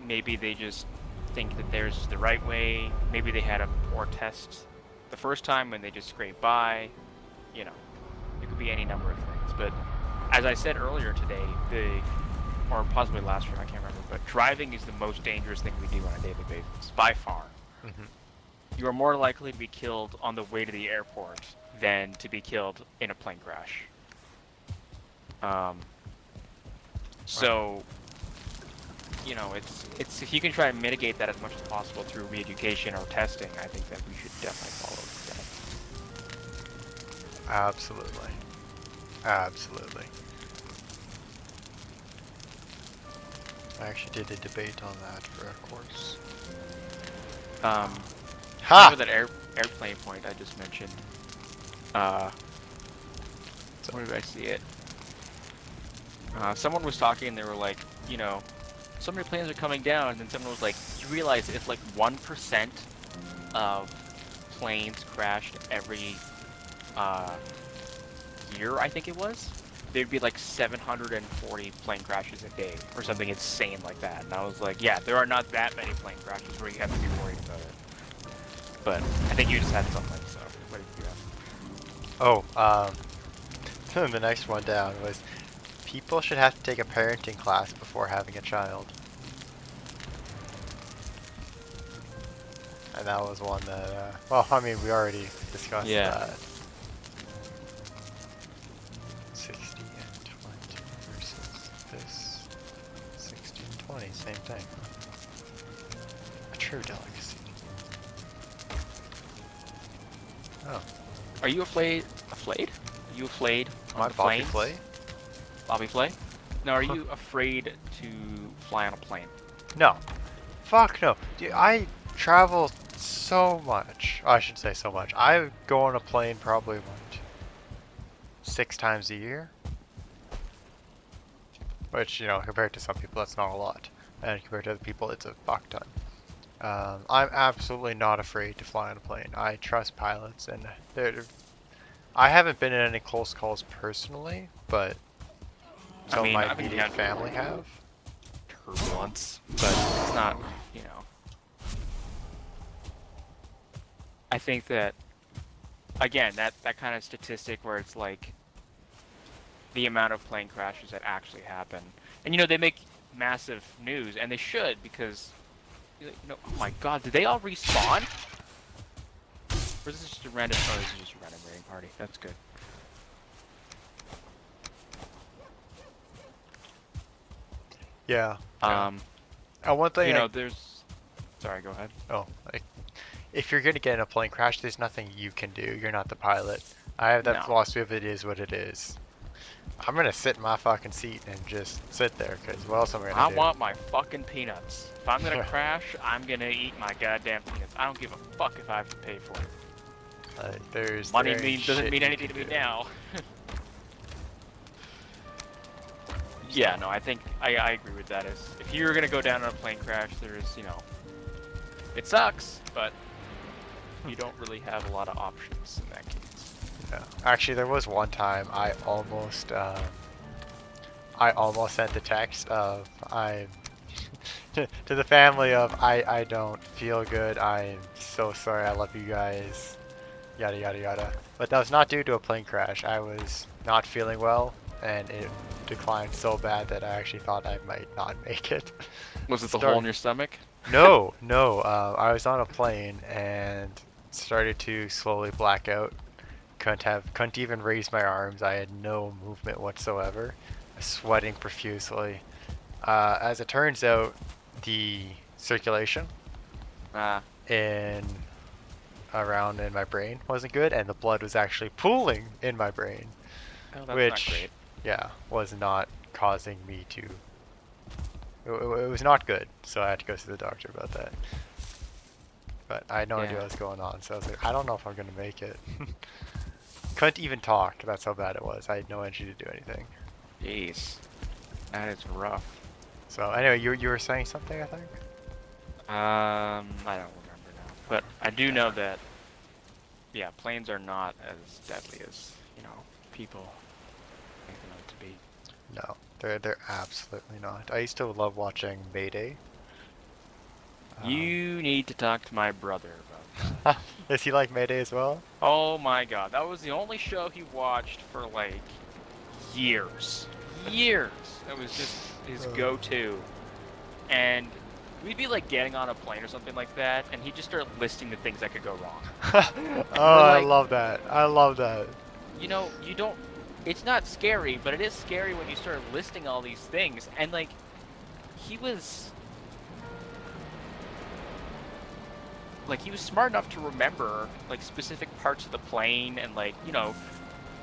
maybe they just think that theirs is the right way, maybe they had a poor test the first time when they just scraped by, it could be any number of things. But as I said earlier today, or possibly last year, I can't remember, but driving is the most dangerous thing we do on a daily basis, by far. Mhm. You are more likely to be killed on the way to the airport than to be killed in a plane crash. So, it's if you can try and mitigate that as much as possible through re-education or testing, I think that we should definitely follow that. Absolutely. Absolutely. I actually did a debate on that for a course. Remember that airplane point I just mentioned? Where did I see it? Someone was talking and they were like, so many planes are coming down, and then someone was like, you realize if like 1% of planes crashed every year, I think it was, there'd be like 740 plane crashes a day or something insane like that. And I was like, yeah, there are not that many plane crashes where you have to be worried about it. But I think you just had something, so what did you have? Oh, the next one down was people should have to take a parenting class before having a child. And that was one that, well, I mean, we already discussed that. 60 and 20 versus this 60 and 20, same thing. A true delicacy. Oh. Are you afraid? Afraid? Are you afraid Am I on the Bobby planes? Flay? Bobby Flay? No, are you afraid to fly on a plane? No. Fuck no. Dude, I travel so much. I should say so much. I go on a plane probably, what, 6 times a year? Which, you know, compared to some people, that's not a lot. And compared to other people, it's a fuck ton. I'm absolutely not afraid to fly on a plane. I trust pilots, and I haven't been in any close calls personally, but some of my immediate family have. Turbulence, but it's not, you know. I think that, again, that kind of statistic where it's like the amount of plane crashes that actually happen. And, you know, they make massive news, and they should, because, you know, oh my god, did they all respawn? Or is this just a random, oh, this is just a random raiding party. That's good. Yeah. One thing, you know, there's, sorry, go ahead. Oh, if you're gonna get in a plane crash, there's nothing you can do. You're not the pilot. I have that philosophy of it is what it is. I'm gonna sit in my fucking seat and just sit there, cause what else am I gonna do? I want my fucking peanuts. If I'm gonna crash, I'm gonna eat my goddamn peanuts. I don't give a fuck if I have to pay for it. Money doesn't mean anything to me now. Yeah, no, I think I agree with that. If you're gonna go down on a plane crash, there's, you know, it sucks, but you don't really have a lot of options in that case. No. Actually, there was one time I almost sent the text of to the family of I don't feel good. I'm so sorry. I love you guys. Yada yada yada. But that was not due to a plane crash. I was not feeling well, and it declined so bad that I actually thought I might not make it. Was it the hole in your stomach? No. I was on a plane and started to slowly black out. Couldn't even raise my arms. I had no movement whatsoever. Sweating profusely. As it turns out, the circulation around in my brain wasn't good, and the blood was actually pooling in my brain, which, not great. yeah, was not causing me to. It was not good, so I had to go see the doctor about that. But I had no idea what was going on, so I was like, I don't know if I'm gonna make it. Couldn't even talk. That's how bad it was. I had no energy to do anything. Jeez, that is rough. So anyway, you were saying something, I think. I don't remember now, but I do know that, yeah, planes are not as deadly as, you know, people make them out to be. No, they're absolutely not. I used to love watching Mayday. You need to talk to my brother about that. Is he like Mayday as well? Oh my god, that was the only show he watched for like years. Years. That was just his go-to. And we'd be like getting on a plane or something like that, and he'd just start listing the things that could go wrong. I love that. I love that. You know, you don't, it's not scary, but it is scary when you start listing all these things. And like, he was smart enough to remember like specific parts of the plane, and like, you know,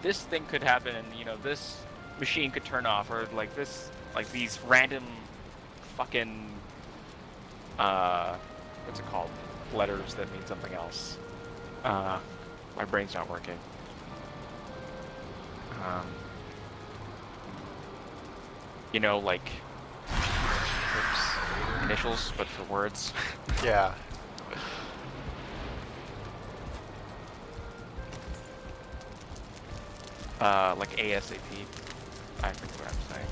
this thing could happen, and you know, this machine could turn off, or like this, like these random fucking what's it called, letters that mean something else. My brain's not working. You know, like initials but for words. Yeah. Like ASAP. I forget what I'm saying.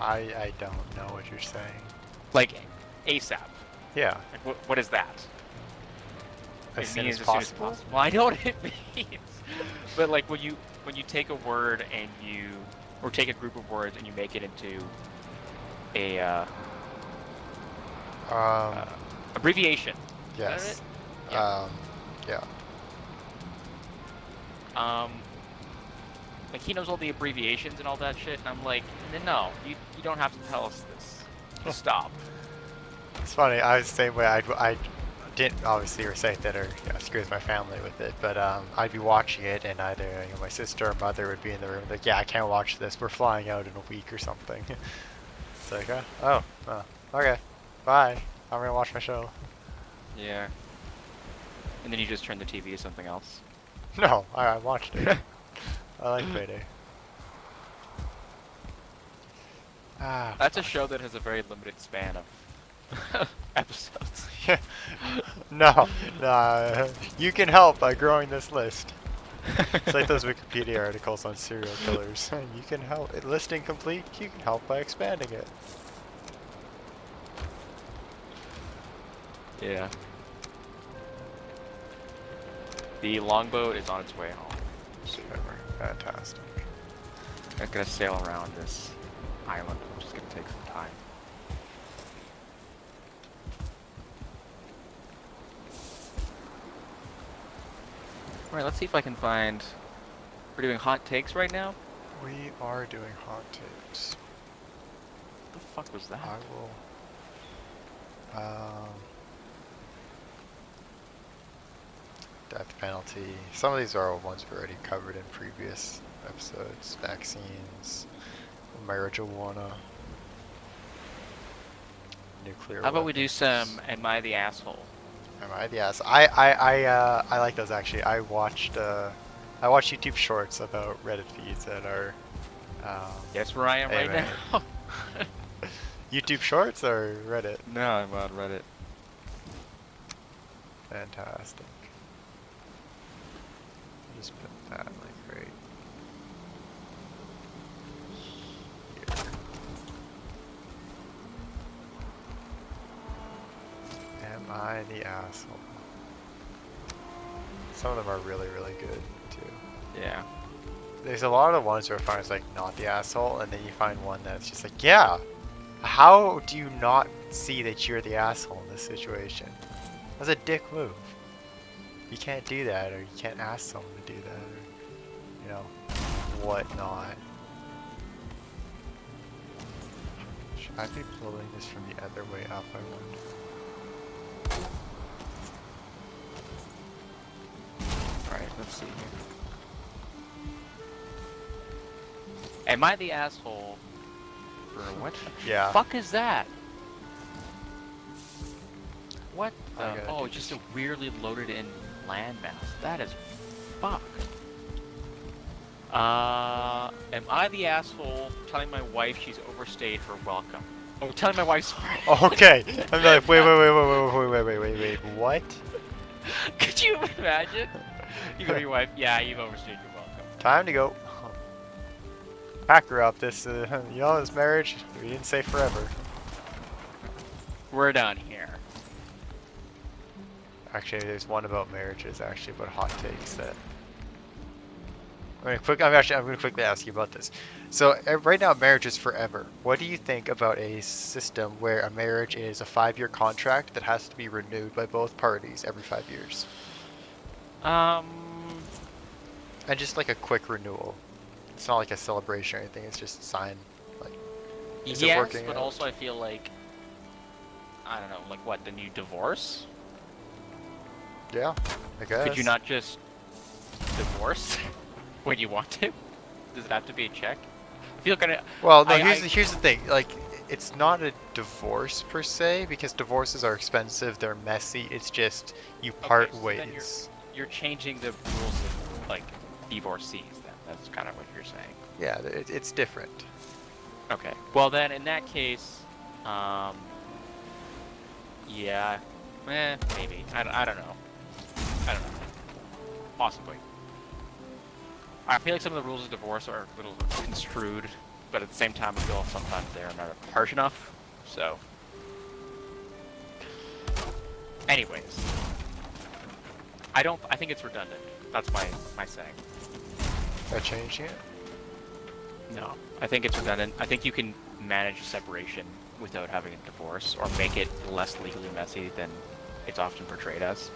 I don't know what you're saying. Like ASAP. Yeah. Like what is that? As It soon means as as soon as possible? possible. Well, I know what it means. But like when you take a word and or take a group of words and you make it into a abbreviation. Yes. Is that it? Yeah. Like he knows all the abbreviations and all that shit, and I'm like, no, you don't have to tell us this. Just stop. It's funny. I was the same way. I didn't obviously recite that or screw with my family with it, but I'd be watching it, and either my sister or mother would be in the room like, yeah, I can't watch this. We're flying out in a week or something. It's like, okay, bye. I'm gonna watch my show. Yeah. And then you just turn the TV to something else. No, I watched it. I like Payday. That's a show that has a very limited span of episodes. Yeah. No, you can help by growing this list. It's like those Wikipedia articles on serial killers. You can help. Listing complete, you can help by expanding it. Yeah. The longboat is on its way home. Super. Fantastic. I'm gonna sail around this island, which is gonna take some time. Alright, let's see if I can find... We're doing hot takes right now? We are doing hot takes. What the fuck was that? I will. Death penalty. Some of these are ones we already covered in previous episodes. Vaccines, marijuana, nuclear. How about we do weapons. some Am I the Asshole? Am I the ass? I like those actually. I watched YouTube shorts about Reddit feeds that are. Guess where I am hey, right man. now? YouTube shorts or Reddit? No, I'm on Reddit. Fantastic. Just put that like right here. Am I the asshole? Some of them are really, really good too. Yeah. There's a lot of ones where I find it's like not the asshole, and then you find one that's just like, yeah, how do you not see that you're the asshole in this situation? That's a dick move. You can't do that, or you can't ask someone to do that, or whatnot. Should I be pulling this from the other way up, I wonder? Alright, let's see here. Am I the asshole for what the Yeah. fuck is that? What I the? gotta Oh, do it's just this. a weirdly loaded in landmass. That is fucked. Am I the asshole telling my wife she's overstayed her welcome? Oh, telling my wife's Okay. I'm like, wait, what? Could you imagine? You go to your wife, yeah, you've overstayed your welcome. Time to go. Pack her up. This, this marriage, we didn't say forever. We're done here. Actually, there's one about marriages, actually, about hot takes that. I'm gonna quickly ask you about this. So right now, marriage is forever. What do you think about a system where a marriage is a 5-year contract that has to be renewed by both parties every 5 years? And just like a quick renewal. It's not like a celebration or anything. It's just sign. Like, is it yes, working but out? also I feel like I don't know, like what, the new divorce? Yeah, I guess. Could you not just divorce when you want to? Does it have to be a check? I feel kind of. Well, no. Here's the thing. Like, it's not a divorce per se because divorces are expensive. They're messy. It's just you part so ways. then you're changing the rules of like divorcees. Then that's kind of what you're saying. Yeah, it's different. Okay. Well then, in that case, yeah, maybe. I don't know. I don't know. Possibly. I feel like some of the rules of divorce are a little construed, but at the same time, I feel sometimes they're not harsh enough. So, anyways, I think it's redundant. That's my saying. By changing it? No, I think it's redundant. I think you can manage a separation without having a divorce, or make it less legally messy than it's often portrayed as.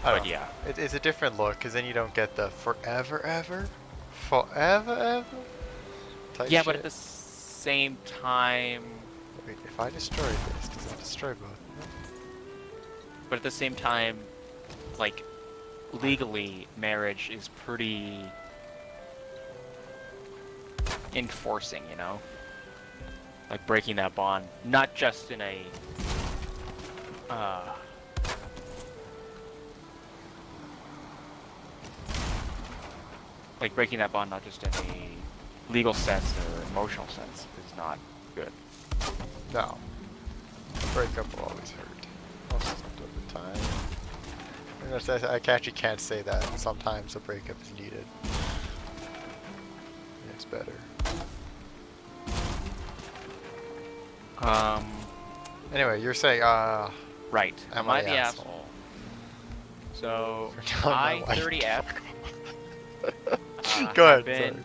But yeah. It's a different look, because then you don't get the forever ever type Yeah, shit. but at the same time... Wait, if I destroy this, does that destroy both of them? But at the same time, like, legally, marriage is pretty... enforcing, you know? Like, breaking that bond, not just in a... like, breaking that bond not just in a legal sense or emotional sense is not good. No. A breakup will always hurt. Most of the time. I actually can't say that. Sometimes a breakup is needed. It's better. Anyway, you're saying, Right. am I I the asshole? So, I-30F... Go ahead,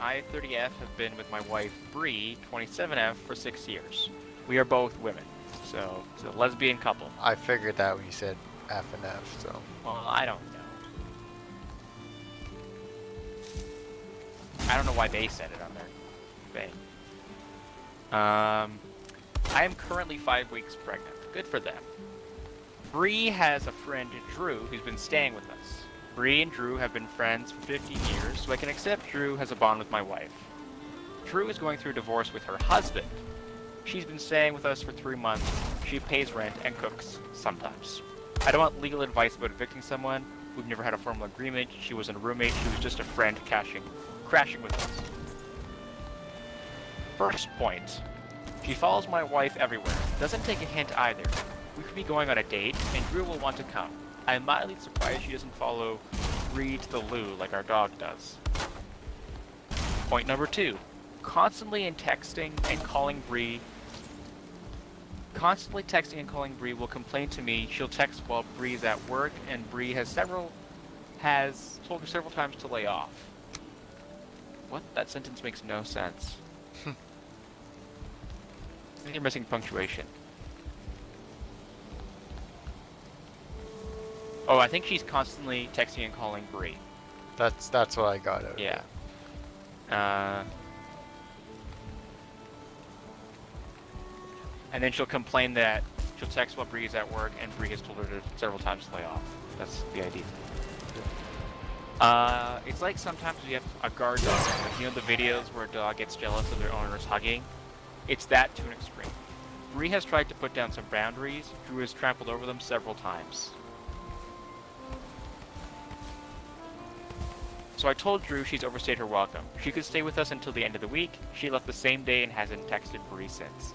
I-30F have been with my wife, Bree, 27F, for 6 years. We are both women, so it's a lesbian couple. I figured that when you said F and F, so. Well, I don't know. I don't know why they said it on their thing. I am currently 5 weeks pregnant. Good for them. Bree has a friend, Drew, who's been staying with us. Bree and Drew have been friends for 15 years, so I can accept Drew has a bond with my wife. Drew is going through a divorce with her husband. She's been staying with us for 3 months. She pays rent and cooks sometimes. I don't want legal advice about evicting someone. We've never had a formal agreement. She wasn't a roommate. She was just a friend crashing with us. First point. She follows my wife everywhere. Doesn't take a hint either. We could be going on a date, and Drew will want to come. I am mildly surprised she doesn't follow Bree to the loo like our dog does. Point number 2. Constantly texting and calling Bree will complain to me. She'll text while Bree's at work, and Bree has told her several times to lay off. What? That sentence makes no sense. I think you're missing punctuation. Oh, I think she's constantly texting and calling Bree. That's what I got out of it. Yeah. And then she'll complain that she'll text while Bree is at work, and Bree has told her several times to lay off. That's the idea. It's like sometimes you have a guard dog. Like, you know the videos where a dog gets jealous of their owners hugging? It's that to an extreme. Bree has tried to put down some boundaries. Drew has trampled over them several times. So I told Drew she's overstayed her welcome. She could stay with us until the end of the week. She left the same day and hasn't texted Bree since.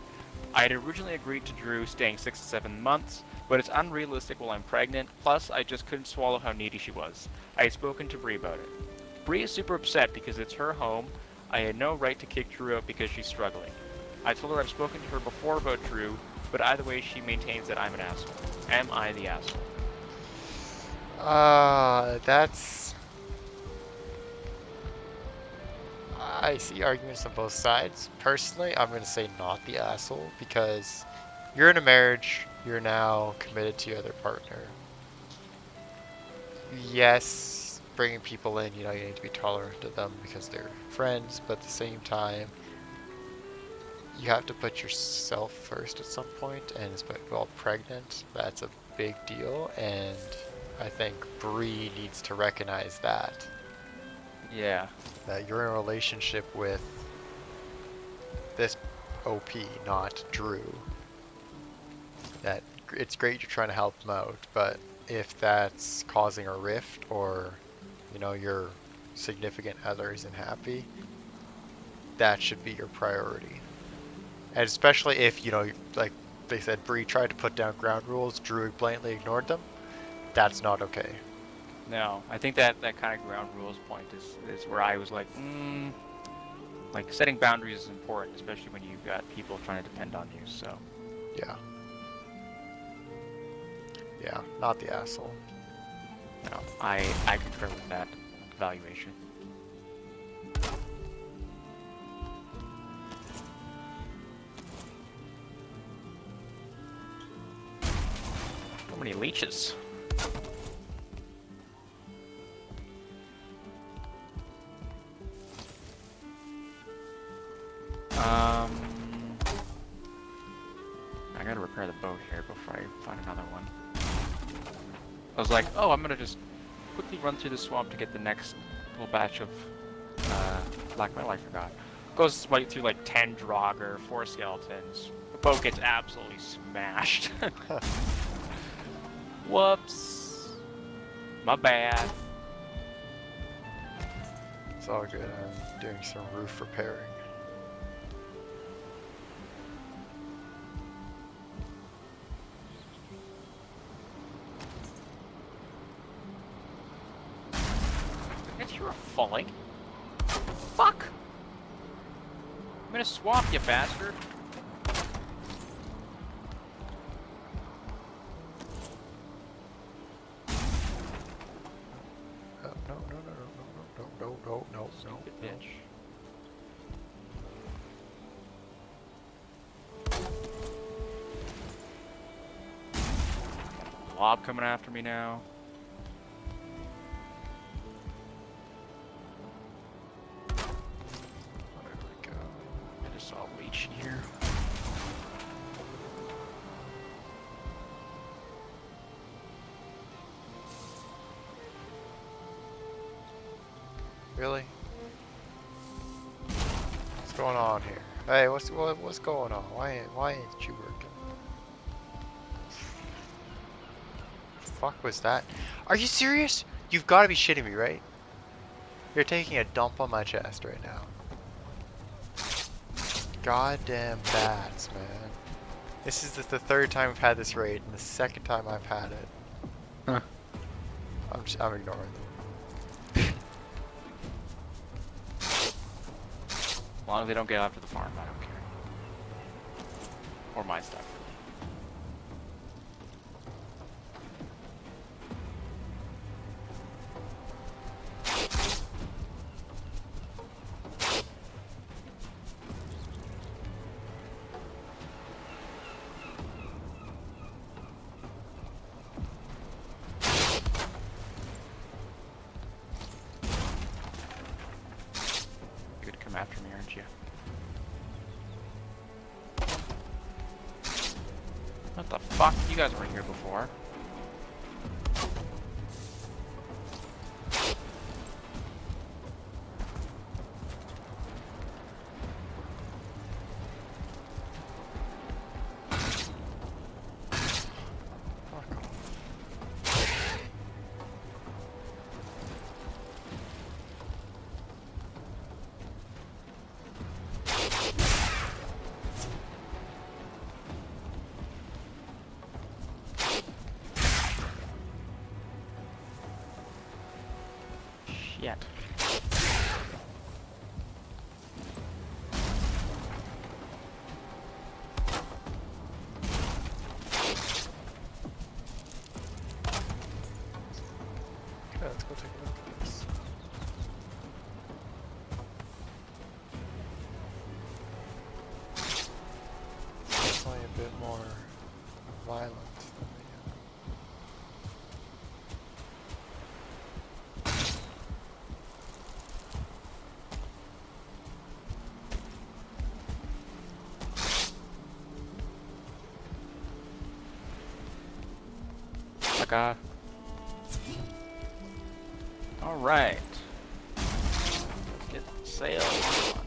I had originally agreed to Drew staying 6 to 7 months, but it's unrealistic while I'm pregnant, plus I just couldn't swallow how needy she was. I had spoken to Bree about it. Bree is super upset because it's her home. I had no right to kick Drew out because she's struggling. I told her I've spoken to her before about Drew, but either way she maintains that I'm an asshole. Am I the asshole? That's... I see arguments on both sides. Personally, I'm going to say not the asshole, because you're in a marriage, you're now committed to your other partner. Yes, bringing people in, you need to be tolerant of them because they're friends, but at the same time, you have to put yourself first at some point, and especially while pregnant, that's a big deal, and I think Bree needs to recognize that. Yeah. That you're in a relationship with this OP, not Drew. That it's great you're trying to help him out, but if that's causing a rift, or your significant other isn't happy, that should be your priority. And especially if like they said, Bree tried to put down ground rules, Drew blatantly ignored them. that's not okay. No, I think that kind of ground rules point is where I was like, like setting boundaries is important, especially when you've got people trying to depend on you. So Yeah. Yeah, not the asshole. no, I concur with that evaluation. So many leeches. I gotta repair the boat here before I find another one. I was like, oh, I'm gonna just quickly run through the swamp to get the next little batch of black metal I forgot. Goes right through like 10 Draugr, 4 skeletons. The boat gets absolutely smashed. Whoops. My bad. It's all good. I'm doing some roof repairing. It's your falling. Fuck! I'm in a swamp, you bastard. No. Stupid bitch. Blob coming after me now. There we go. I just saw a leech in here. Really? What's going on here? Hey, what's going on? Why ain't you working? Fuck was that? Are you serious? You've got to be shitting me, right? You're taking a dump on my chest right now. Goddamn bats, man. This is the third time we've had this raid, and the second time I've had it. Huh. I'm ignoring them. As long as they don't get after the farm, I don't care. Or my stuff. You're gonna come after me, aren't you? What the fuck? You guys were here before. Fuck off. Shit. Okay, let's go take a look at this. Definitely a bit more violent than Like alright. Let's get sail on.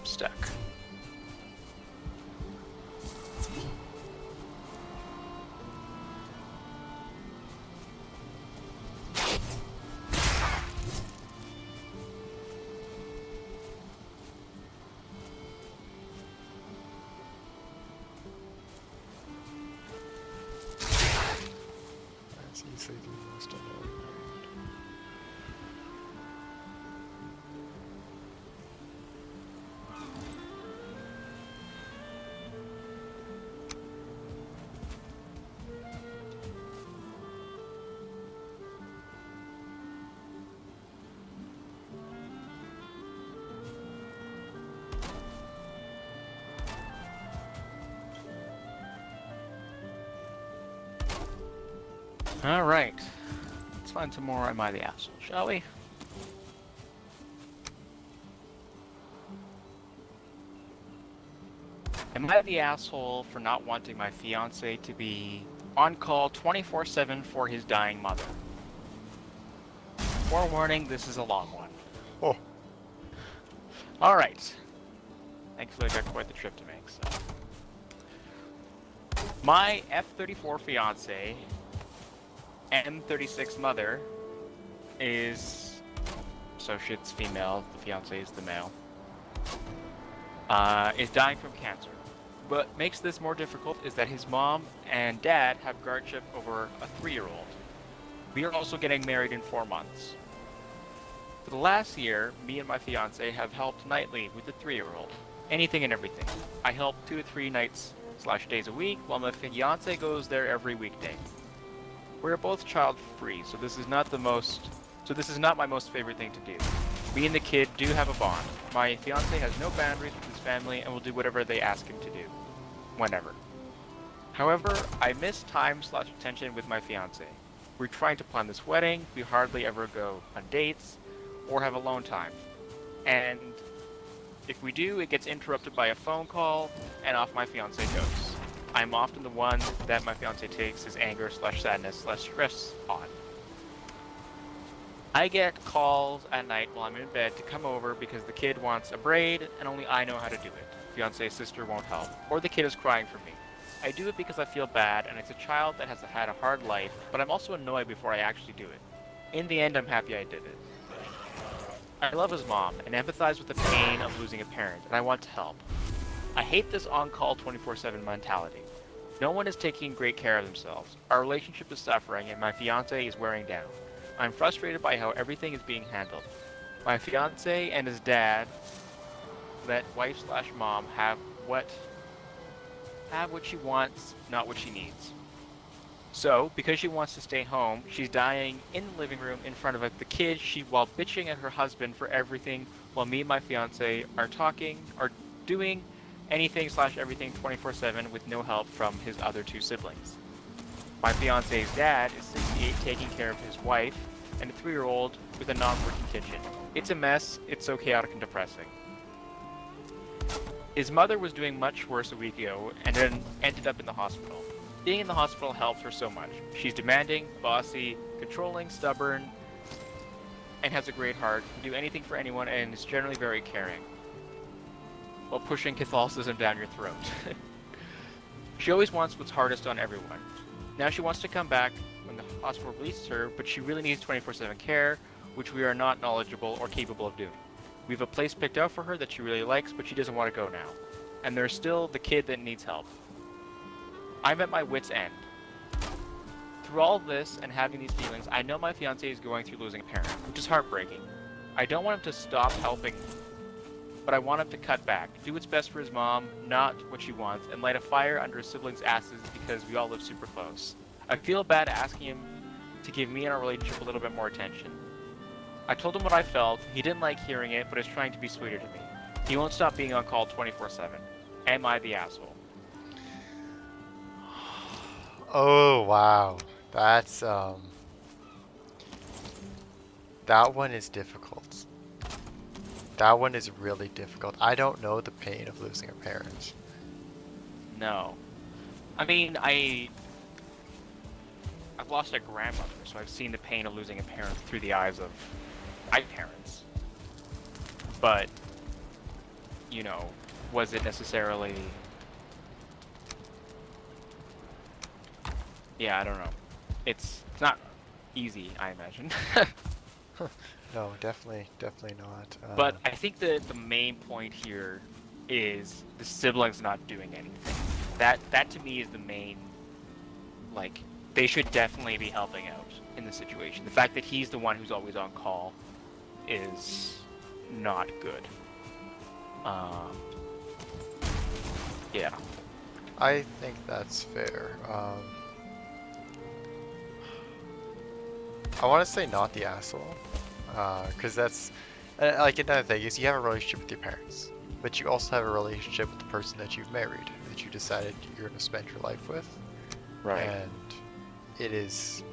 Stuck. is easily the most annoying. Alright. Let's find some more Am I the Asshole, shall we? Am I the asshole for not wanting my fiance to be on call 24/7 for his dying mother? Forewarning, this is a long one. Oh, Alright. Thankfully I got quite the trip to make, so. My F-34 fiance, M-36 mother, is... So shit's female, the fiance is the male. Is dying from cancer. What makes this more difficult is that his mom and dad have guardianship over a 3-year-old. We are also getting married in 4 months. For the last year, me and my fiance have helped nightly with the 3-year-old. Anything and everything. I help 2 to 3 nights/days a week, while my fiance goes there every weekday. We're both child-free, so this is not my most favorite thing to do. Me and the kid do have a bond. My fiance has no boundaries with his family and will do whatever they ask him to do. Whenever. However, I miss time/attention with my fiance. We're trying to plan this wedding, we hardly ever go on dates, or have alone time. And if we do, it gets interrupted by a phone call, and off my fiance goes. I'm often the one that my fiance takes his anger/sadness/stress on. I get calls at night while I'm in bed to come over because the kid wants a braid and only I know how to do it. Fiance's sister won't help, or the kid is crying for me. I do it because I feel bad and it's a child that has had a hard life, but I'm also annoyed before I actually do it. In the end, I'm happy I did it. I love his mom and empathize with the pain of losing a parent, and I want to help. I hate this on-call 24/7 mentality. No one is taking great care of themselves. Our relationship is suffering and my fiance is wearing down. I'm frustrated by how everything is being handled. My fiance and his dad let wife/mom have what she wants, not what she needs. So, because she wants to stay home, she's dying in the living room in front of the kid while bitching at her husband for everything, while me and my fiance are doing anything/everything 24/7 with no help from his other 2 siblings. My fiance's dad is 68, taking care of his wife and a 3-year-old with a non-working kitchen. It's a mess, it's so chaotic and depressing. His mother was doing much worse a week ago and then ended up in the hospital. Being in the hospital helped her so much. She's demanding, bossy, controlling, stubborn, and has a great heart, can do anything for anyone, and is generally very caring, while pushing Catholicism down your throat. She always wants what's hardest on everyone. Now she wants to come back when the hospital releases her, but she really needs 24/7 care, which we are not knowledgeable or capable of doing. We have a place picked out for her that she really likes, but she doesn't want to go now. And there's still the kid that needs help. I'm at my wit's end. Through all of this and having these feelings, I know my fiancé is going through losing a parent, which is heartbreaking. I don't want him to stop helping, but I want him to cut back, do what's best for his mom, not what she wants, and light a fire under his siblings' asses because we all live super close. I feel bad asking him to give me and our relationship a little bit more attention. I told him what I felt, he didn't like hearing it, but is trying to be sweeter to me. He won't stop being on call 24/7. Am I the asshole? Oh, wow. That's, that one is difficult. That one is really difficult. I don't know the pain of losing a parent. No. I mean, I've lost a grandmother, so I've seen the pain of losing a parent through the eyes of my parents. But, you know, was it necessarily... Yeah, I don't know. It's not easy, I imagine. No, definitely not. But I think that the main point here is the siblings not doing anything. That to me is the main, like, they should definitely be helping out in the situation. The fact that he's the one who's always on call is not good. Yeah. I think that's fair. I want to say not the asshole, because that's like another thing is you have a relationship with your parents, but you also have a relationship with the person that you've married, that you decided you're going to spend your life with, Right. and it is,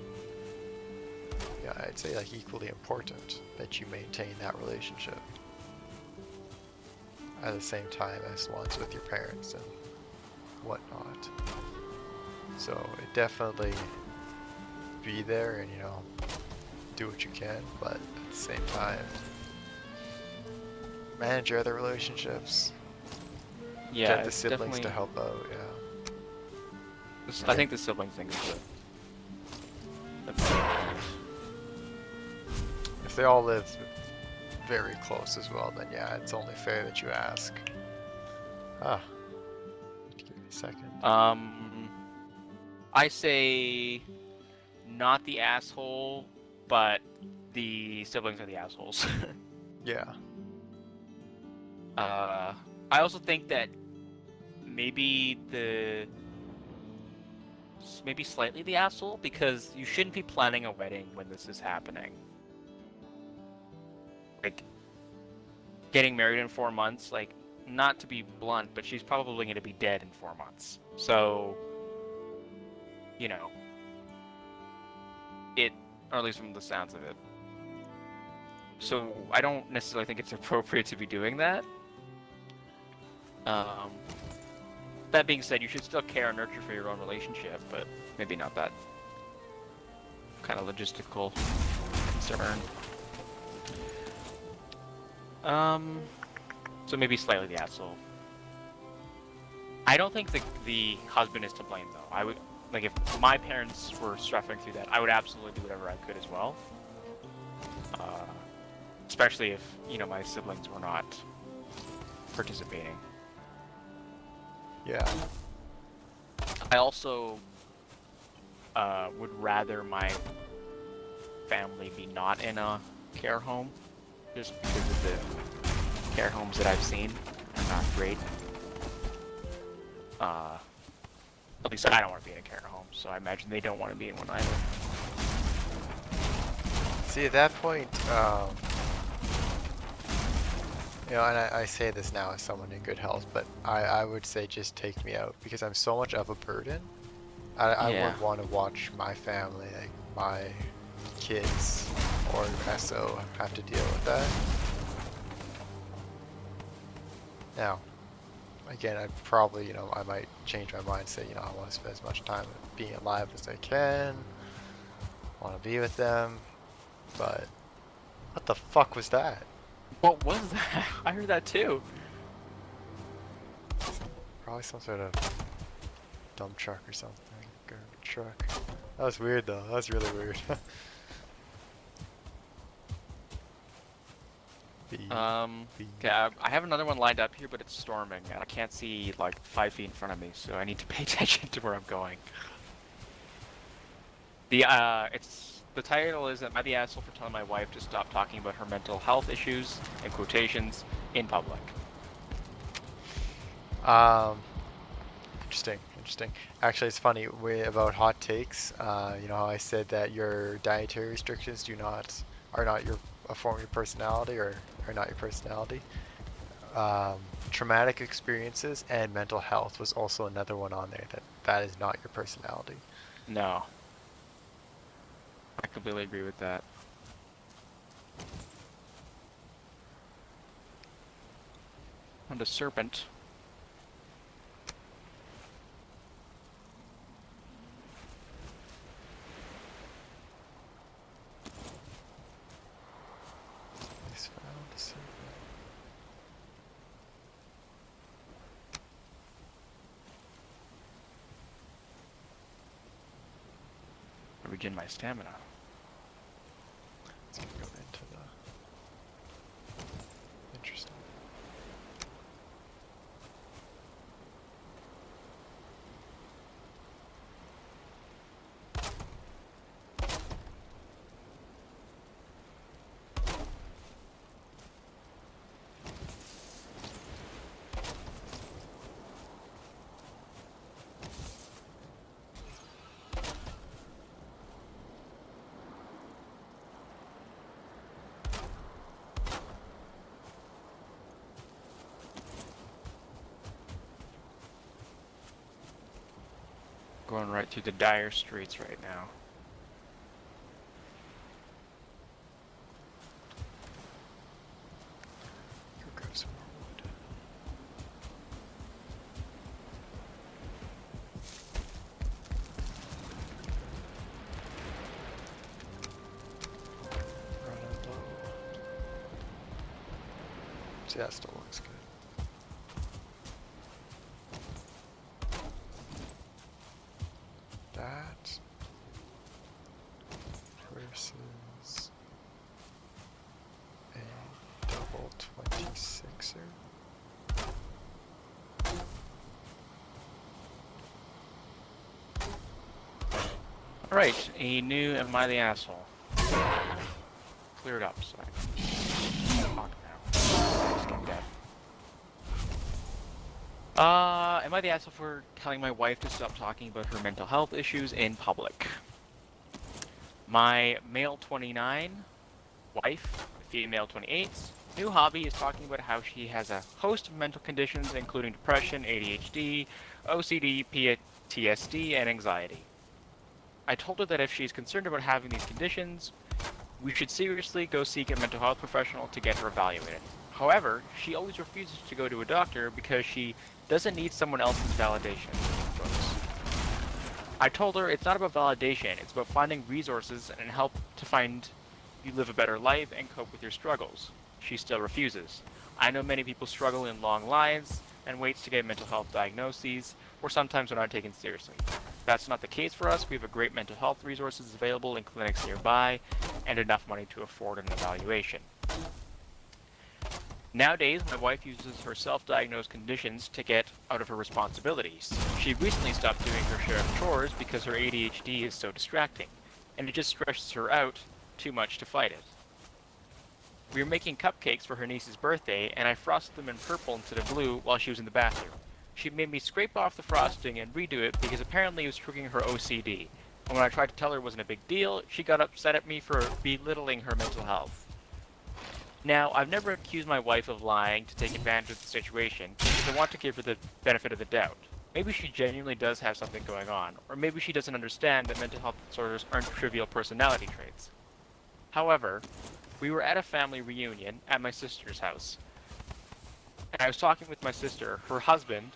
yeah, I'd say like equally important that you maintain that relationship at the same time as ones with your parents and whatnot. So it definitely be there and, you know, do what you can, but at the same time, manage your other relationships. Yeah. Get the it's siblings definitely- to help out, yeah. I think the sibling thing is good. If they all live very close as well, then yeah, it's only fair that you ask. Ah. Give me a second. I say not the asshole, but the siblings are the assholes. Yeah. I also think that maybe slightly the asshole, because you shouldn't be planning a wedding when this is happening. Like, getting married in 4 months, like, not to be blunt, but she's probably going to be dead in 4 months. So, you know, or at least from the sounds of it. So I don't necessarily think it's appropriate to be doing that. That being said, you should still care and nurture for your own relationship, but maybe not that kind of logistical concern. So maybe slightly the asshole. I don't think the husband is to blame, though. I would, like, if my parents were suffering through that, I would absolutely do whatever I could as well. Especially if, you know, my siblings were not participating. Yeah. I also would rather my family be not in a care home, just because of the care homes that I've seen are not great. At least I don't want to be in a care home, so I imagine they don't want to be in one either. See, at that point, you know, and I say this now as someone in good health, but I would say just take me out, because I'm so much of a burden. I Yeah. would want to watch my family, like my kids or SO, have to deal with that. Now, again, I'd probably, you know, I might change my mind and say, you know, I want to spend as much time being alive as I can. I want to be with them, but what the fuck was that? What was that? I heard that too. Probably some sort of dump truck or something. Garbage truck. That was weird though. That was really weird. Okay, I have another one lined up here, but it's storming, and I can't see like 5 feet in front of me, so I need to pay attention to where I'm going. The title is "Am I the asshole for telling my wife to stop talking about her mental health issues?" in quotations in public. Interesting. Actually, it's funny about hot takes. You know how I said that your dietary restrictions are not a form of your personality, or are not your personality. Traumatic experiences and mental health was also another one on there that is not your personality. No. I completely agree with that. And a serpent. He's found a serpent. Regen my stamina. Let's go into the... Interesting. Going right through the dire streets right now. Go grab some more wood. Running low. See, that still looks good. That versus a double 26er. Alright, a new Am I the Asshole? Cleared up, so I can talk now. Stone deaf. Am I the asshole for telling my wife to stop talking about her mental health issues in public? My male 29 wife, female 28, new hobby is talking about how she has a host of mental conditions including depression, ADHD, OCD, PTSD, and anxiety. I told her that if she's concerned about having these conditions, we should seriously go seek a mental health professional to get her evaluated. However, she always refuses to go to a doctor because she doesn't need someone else's validation. I told her it's not about validation, it's about finding resources and help to find you live a better life and cope with your struggles. She still refuses. I know many people struggle in long lines and waits to get mental health diagnoses, or sometimes are not taken seriously. That's not the case for us. We have a great mental health resources available in clinics nearby and enough money to afford an evaluation. Nowadays, my wife uses her self-diagnosed conditions to get out of her responsibilities. She recently stopped doing her share of chores because her ADHD is so distracting, and it just stresses her out too much to fight it. We were making cupcakes for her niece's birthday, and I frosted them in purple instead of blue while she was in the bathroom. She made me scrape off the frosting and redo it because apparently it was triggering her OCD. And when I tried to tell her it wasn't a big deal, she got upset at me for belittling her mental health. Now, I've never accused my wife of lying to take advantage of the situation because I want to give her the benefit of the doubt. Maybe she genuinely does have something going on, or maybe she doesn't understand that mental health disorders aren't trivial personality traits. However, we were at a family reunion at my sister's house, and I was talking with my sister, her husband,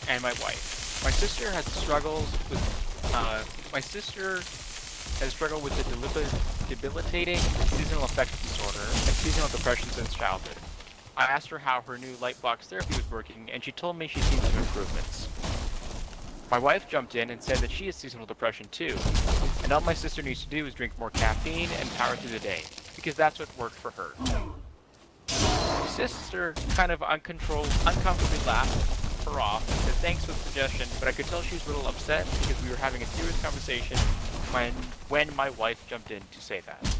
and my wife. My sister has struggles with the debilitating seasonal affective disorder and seasonal depression since childhood. I asked her how her new light box therapy was working, and she told me she's seen some improvements. My wife jumped in and said that she has seasonal depression too, and all my sister needs to do is drink more caffeine and power through the day, because that's what worked for her. My sister kind of uncomfortably laughed her off and said thanks for the suggestion, but I could tell she was a little upset because we were having a serious conversation when my wife jumped in to say that.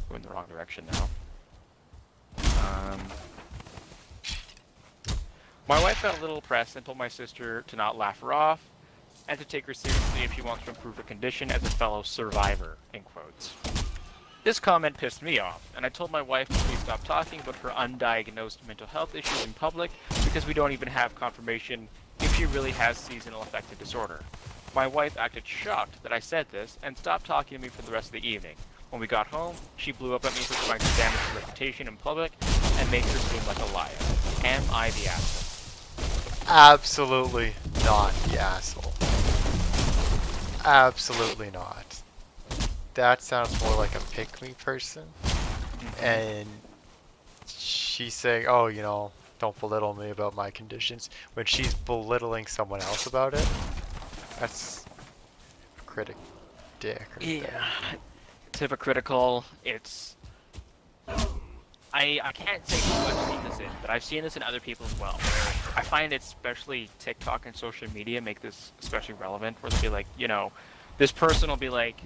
We're in the wrong direction now. My wife got a little pressed and told my sister to not laugh her off and to take her seriously if she wants to improve her condition as a fellow survivor, in quotes. This comment pissed me off, and I told my wife to please stop talking about her undiagnosed mental health issues in public because we don't even have confirmation if she really has seasonal affective disorder. My wife acted shocked that I said this and stopped talking to me for the rest of the evening. When we got home, she blew up at me for trying to damage her reputation in public and make her seem like a liar. Am I the asshole? Absolutely not the asshole. Absolutely not. That sounds more like a pick-me person. And she's saying, oh, you know, don't belittle me about my conditions, when she's belittling someone else about it. That's critic dick right there. It's hypocritical. It's... I can't say who I've seen this in, but I've seen this in other people as well. I find it, especially TikTok and social media, make this especially relevant, where they'll be like, you know, this person will be like,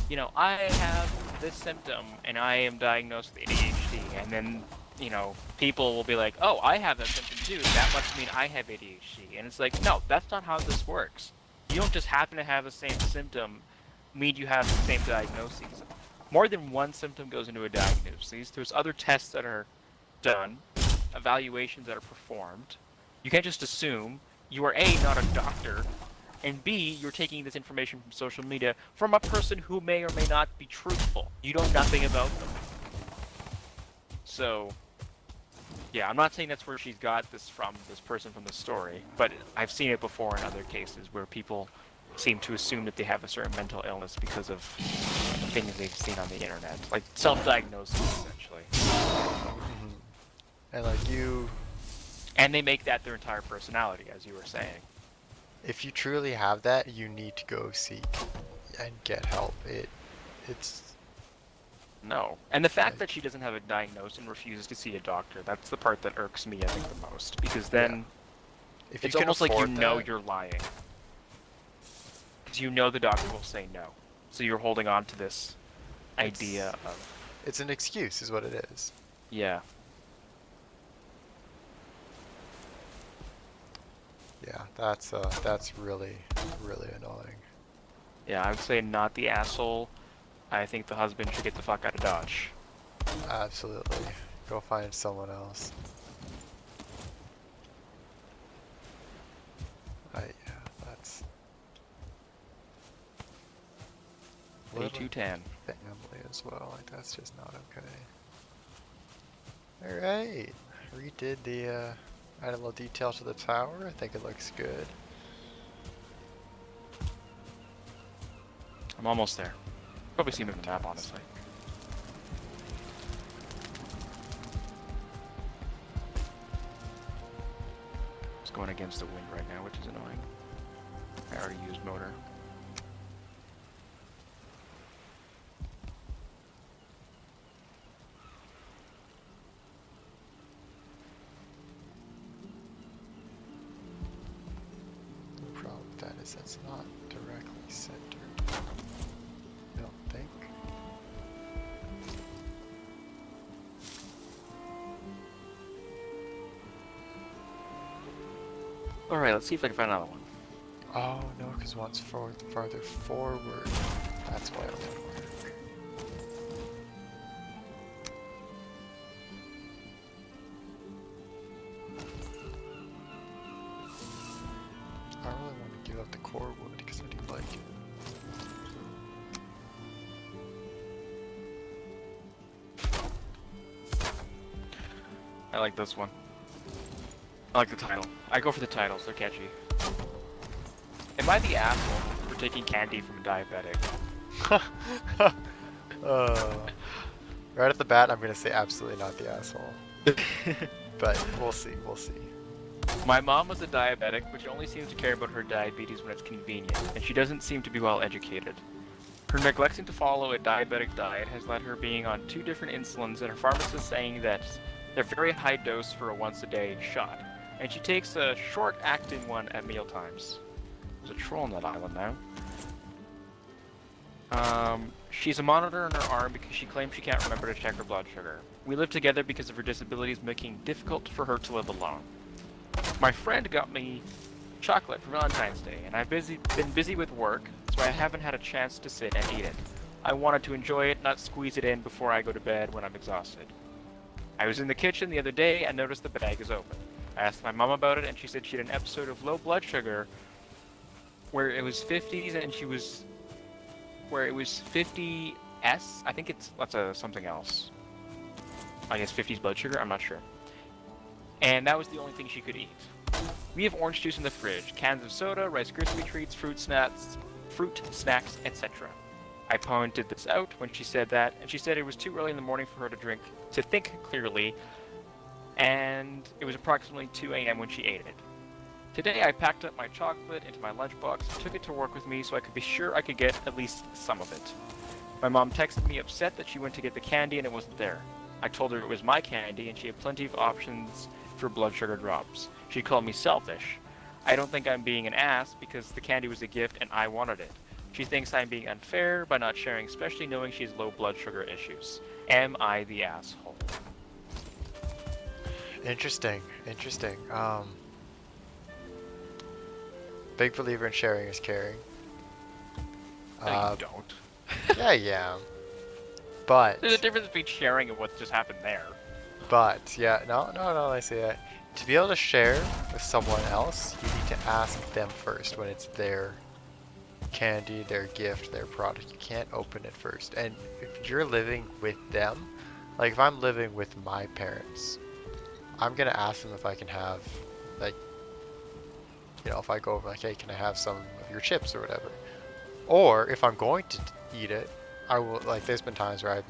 you know, I have this symptom and I am diagnosed with ADHD, and then, you know, people will be like, oh, I have that symptom too, that must mean I have ADHD. And it's like, no, that's not how this works. You don't just happen to have the same symptom mean you have the same diagnoses. More than one symptom goes into a diagnosis. There's other tests that are done, evaluations that are performed. You can't just assume. You are A, not a doctor, And B, you're taking this information from social media from a person who may or may not be truthful. You know nothing about them. So, yeah, I'm not saying that's where she's got this from, this person from the story, but I've seen it before in other cases where people seem to assume that they have a certain mental illness because of things they've seen on the internet. Like self-diagnosis, essentially. Mhm. And like you, And they make that their entire personality, as you were saying. if you truly have that, you need to go seek and get help. It's No. And the fact that she doesn't have a diagnosis and refuses to see a doctor, that's the part that irks me, I think, the most. Because then if you it's can almost like you afford know that, you're lying. Because you know the doctor will say no. So you're holding on to this idea of... it's an excuse, is what it is. Yeah. Yeah, that's really, really annoying. Yeah, I would say not the asshole. I think the husband should get the fuck out of Dodge. Absolutely. Go find someone else. Yeah, that's... A210. family as well, like that's just not okay. Alright, redid the add a little detail to the tower. I think it looks good. I'm almost there. Probably see him in the map, honestly. It's going against the wind right now, which is annoying. I already used motor. The problem with that is that's not directly centered. I don't think. Alright, let's see if I can find another one. Oh no, because one's farther forward. That's why it won't work. I really want to give up the core wood because I do like it. I like this one. I like the title. I go for the titles, they're catchy. Am I the asshole for taking candy from a diabetic? Right at the bat, I'm gonna say absolutely not the asshole. But we'll see, we'll see. My mom was a diabetic, but she only seems to care about her diabetes when it's convenient, and she doesn't seem to be well educated. Her neglecting to follow a diabetic diet has led her being on 2 different insulins, and her pharmacist saying that they're very high dose for a once-a-day shot, and she takes a short-acting one at mealtimes. There's a troll on that island now. She's a monitor on her arm because she claims she can't remember to check her blood sugar. We live together because of her disabilities, making it difficult for her to live alone. My friend got me chocolate for Valentine's Day, and I've been busy with work, so I haven't had a chance to sit and eat it. I wanted to enjoy it, not squeeze it in before I go to bed when I'm exhausted. I was in the kitchen the other day and noticed the bag is open. I asked my mom about it, and she said she had an episode of low blood sugar where it was 50s and where it was 50S. I think that's something else. I guess 50s blood sugar, I'm not sure. And that was the only thing she could eat. We have orange juice in the fridge, cans of soda, Rice Krispie treats, fruit snacks, etc. I pointed this out when she said that, and she said it was too early in the morning for her to think clearly, and it was approximately 2 a.m. when she ate it. Today I packed up my chocolate into my lunchbox and took it to work with me so I could be sure I could get at least some of it. My mom texted me upset that she went to get the candy and it wasn't there. I told her it was my candy and she had plenty of options for blood sugar drops. She called me selfish. I don't think I'm being an ass because the candy was a gift and I wanted it. She thinks I'm being unfair by not sharing, especially knowing she has low blood sugar issues. Am I the asshole? Interesting, interesting. Big believer in sharing is caring. No, you don't. Yeah, yeah. But There's a difference between sharing and what just happened there. But yeah, no, I say that. To be able to share with someone else, you need to ask them first when it's their candy, their gift, their product. You can't open it first. And if you're living with them, like if I'm living with my parents, I'm gonna ask them if I can have, like, you know, if I go over like, hey, can I have some of your chips or whatever? Or if I'm going to eat it, I will, like, there's been times where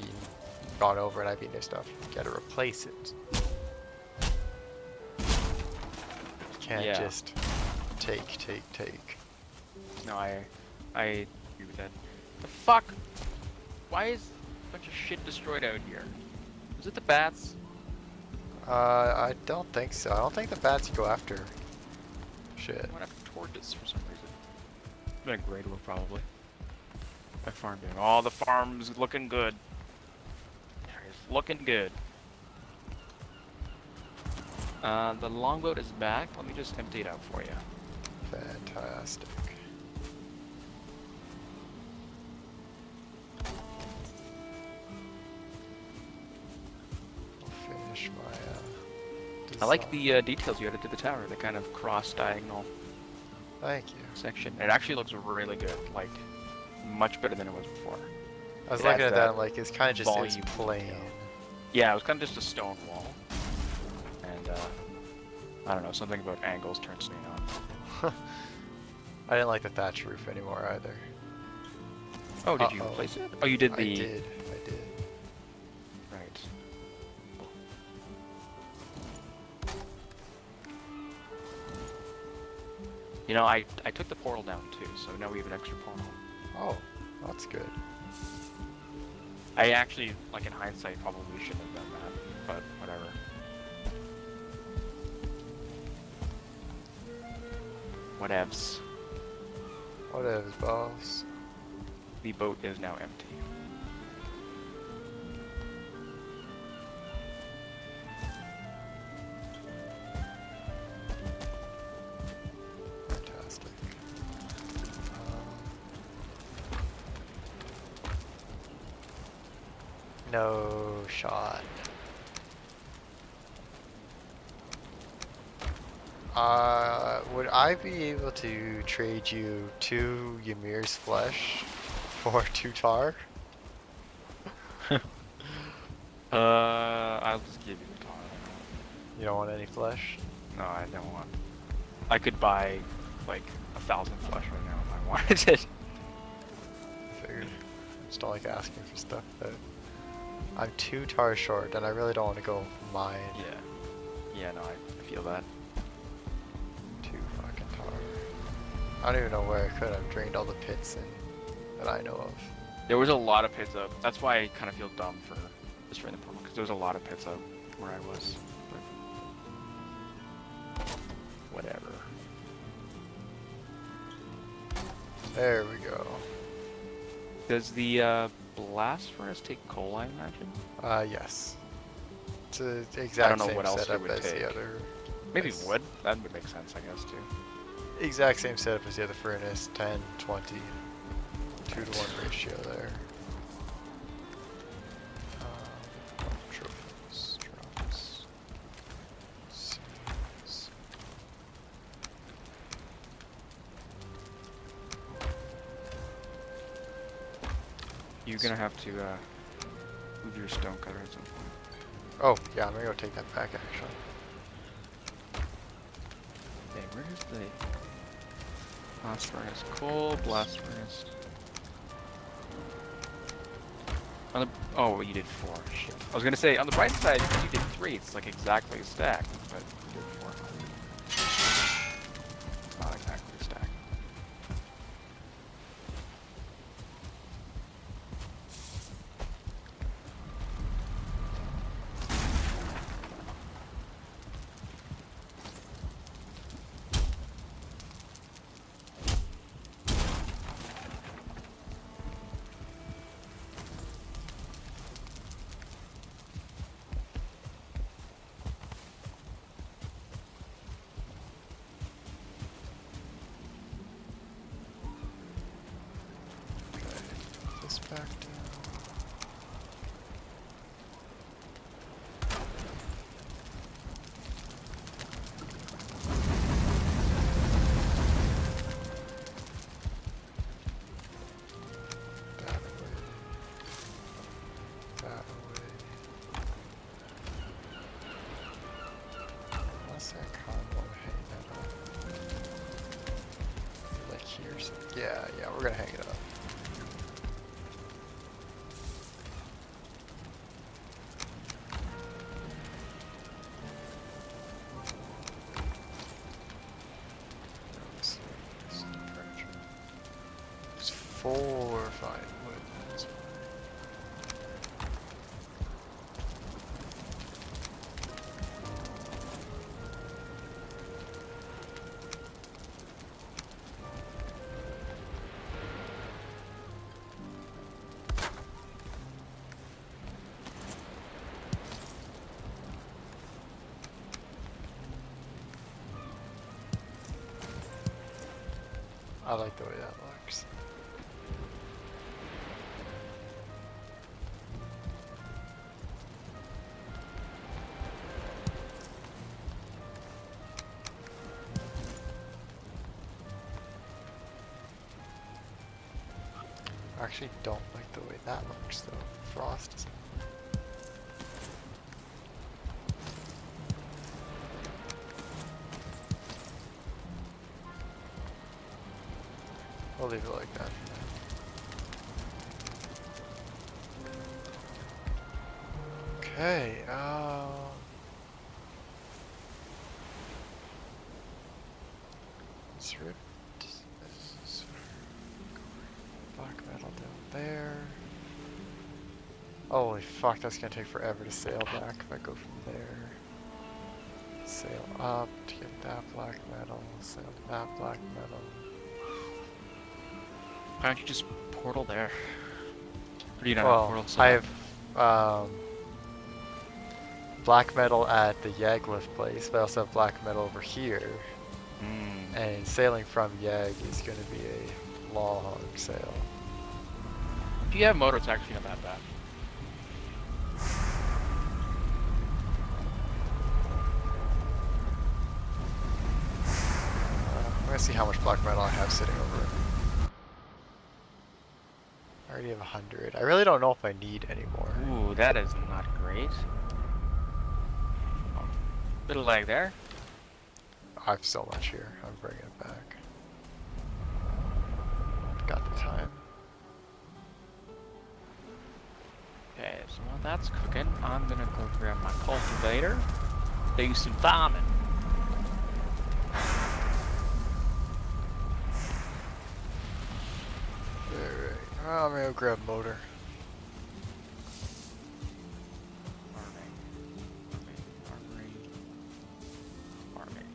gone over and I've eaten their stuff. You gotta replace it. You can't Yeah. just take. No, I agree with that. The fuck? Why is a bunch of shit destroyed out here? Is it the bats? I don't think so. I don't think the bats go after shit. I might have torches for some reason. Been a great work probably. My farm doing. Oh, the farm's looking good. It's looking good. The longboat is back. Let me just empty it out for you. Fantastic. I'll finish my I like design. the details you added to the tower. The kind of cross-diagonal Thank you. section. It actually looks really good. Like, much better than it was before. I was It looking adds at that that and like it's kind of just it's volume plain. detail. Yeah, it was kind of just a stone wall. And, I don't know, something about angles turns me on. I didn't like the thatch roof anymore either. Oh, did you Uh-oh. replace it? Oh, you did the... I did. Right. You know, I took the portal down too, so now we have an extra portal. Oh, that's good. I actually, like in hindsight, probably shouldn't have done that, but whatever. Whatevs. Whatever, boss. The boat is now empty. Fantastic. No shot. Would I be able to trade you 2 Ymir's flesh for 2 tar? I'll just give you the tar. You don't want any flesh? No, I don't want. I could buy like 1,000 flesh right now if I wanted it. Figured. I just don't like asking for stuff, but I'm 2 tar short and I really don't want to go mine. Yeah, no, I feel that. 2 fucking tar. I don't even know where I could have drained all the pits that I know of. There was a lot of pits up. That's why I kind of feel dumb for destroying the portal, because there was a lot of pits up where I was. But whatever. There we go. Does the blast furnace take coal, I imagine? Yes. It's the exact I don't know same what else it setup would as take. the other. Maybe as- wood? That would make sense, I guess, too. Exact same setup as the other furnace, 10, 20, 2 to 1 ratio there. Trophies, drops, seeds. You're gonna have to move your stone cutter at some point. Oh, yeah, I'm gonna go take that back actually. Okay, where is the blast furnace? Coal, blast furnace. On the, oh, you did 4. Shit. I was gonna say, on the bright side, because you did 3, it's like exactly a stack, but you did 4. Not exactly a stack. This back down. Yeah, we're gonna hang it up. Let's see, this is the furniture. There's 4 or 5 wood. That's fine. I like the way that looks. I actually don't like the way that looks though. Frost is. We'll leave it like that for now. Okay, let's rip this black metal down there. Holy fuck, that's gonna take forever to sail back if I go from there. Sail up to get that black metal, sail to that black metal. Why don't you just portal there? Or do you not have Well, portal set I up? have black metal at the Yagluth place, but I also have black metal over here. And sailing from Yag is going to be a long sail. If you have motor, it's actually not that bad. I'm going to see how much black metal I have sitting over it. I already have 100. I really don't know if I need any more. Ooh, that is not great. Oh, bit of lag there. I have so much here. I'm bringing it back. Got the time. Okay, so while that's cooking, I'm gonna go grab my cultivator, do some farming. Alright, I'm gonna go grab motor. Farming.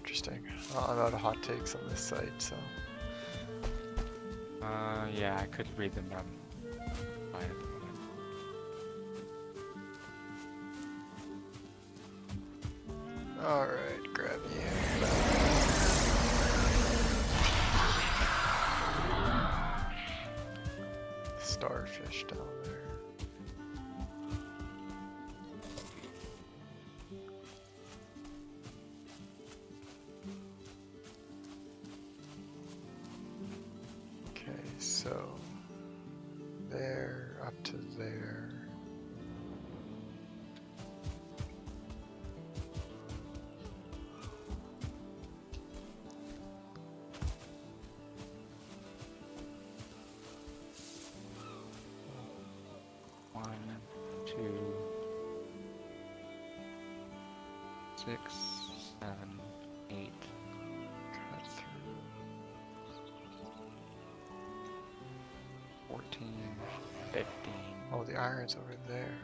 Interesting. I'm out of hot takes on this site, so. Yeah, I could read them, but I'm fine at the moment. Alright, grab you. Starfish down there. Okay, so there up to there. One, 2, 6, 7, 8. Cut through. 14, 15. Oh, the iron's over there.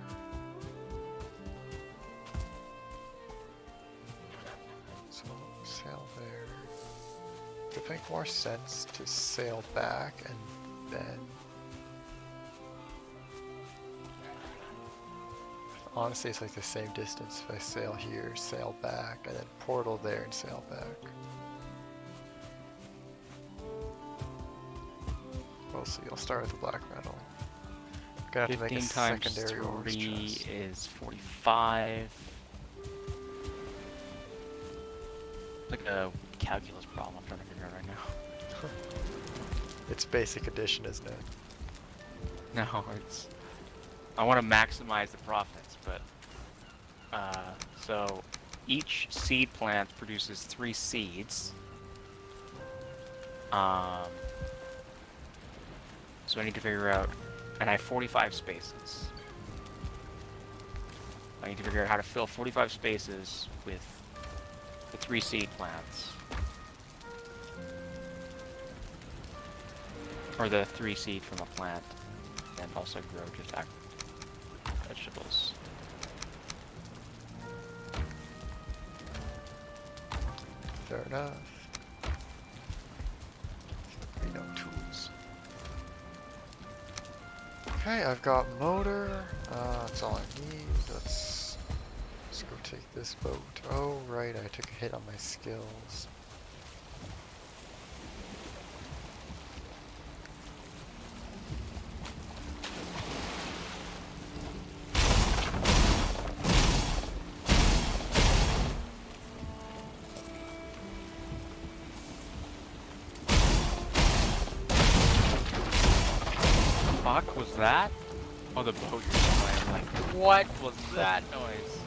So 6, sail there. It would make more sense to sail back and then... Honestly, it's like the same distance if I sail here, sail back, and then portal there and sail back. We'll see. I'll start with the black metal. I'm gonna have to make a 15 times secondary ores 3 chest. is 45. It's like a calculus problem I'm trying to figure out right now. It's basic addition, isn't it? No, it's... I want to maximize the profits, but... so, each seed plant produces 3 seeds. So I need to figure out... And I have 45 spaces. I need to figure out how to fill 45 spaces with the 3 seed plants. Or the 3 seed from a plant. And also grow just vegetables. Fair enough. No tools. Okay, I've got motor. That's all I need. Let's go take this boat. Oh, right, I took a hit on my skills. Fuck was that? Oh, the boat you're flying. Like, what was that noise?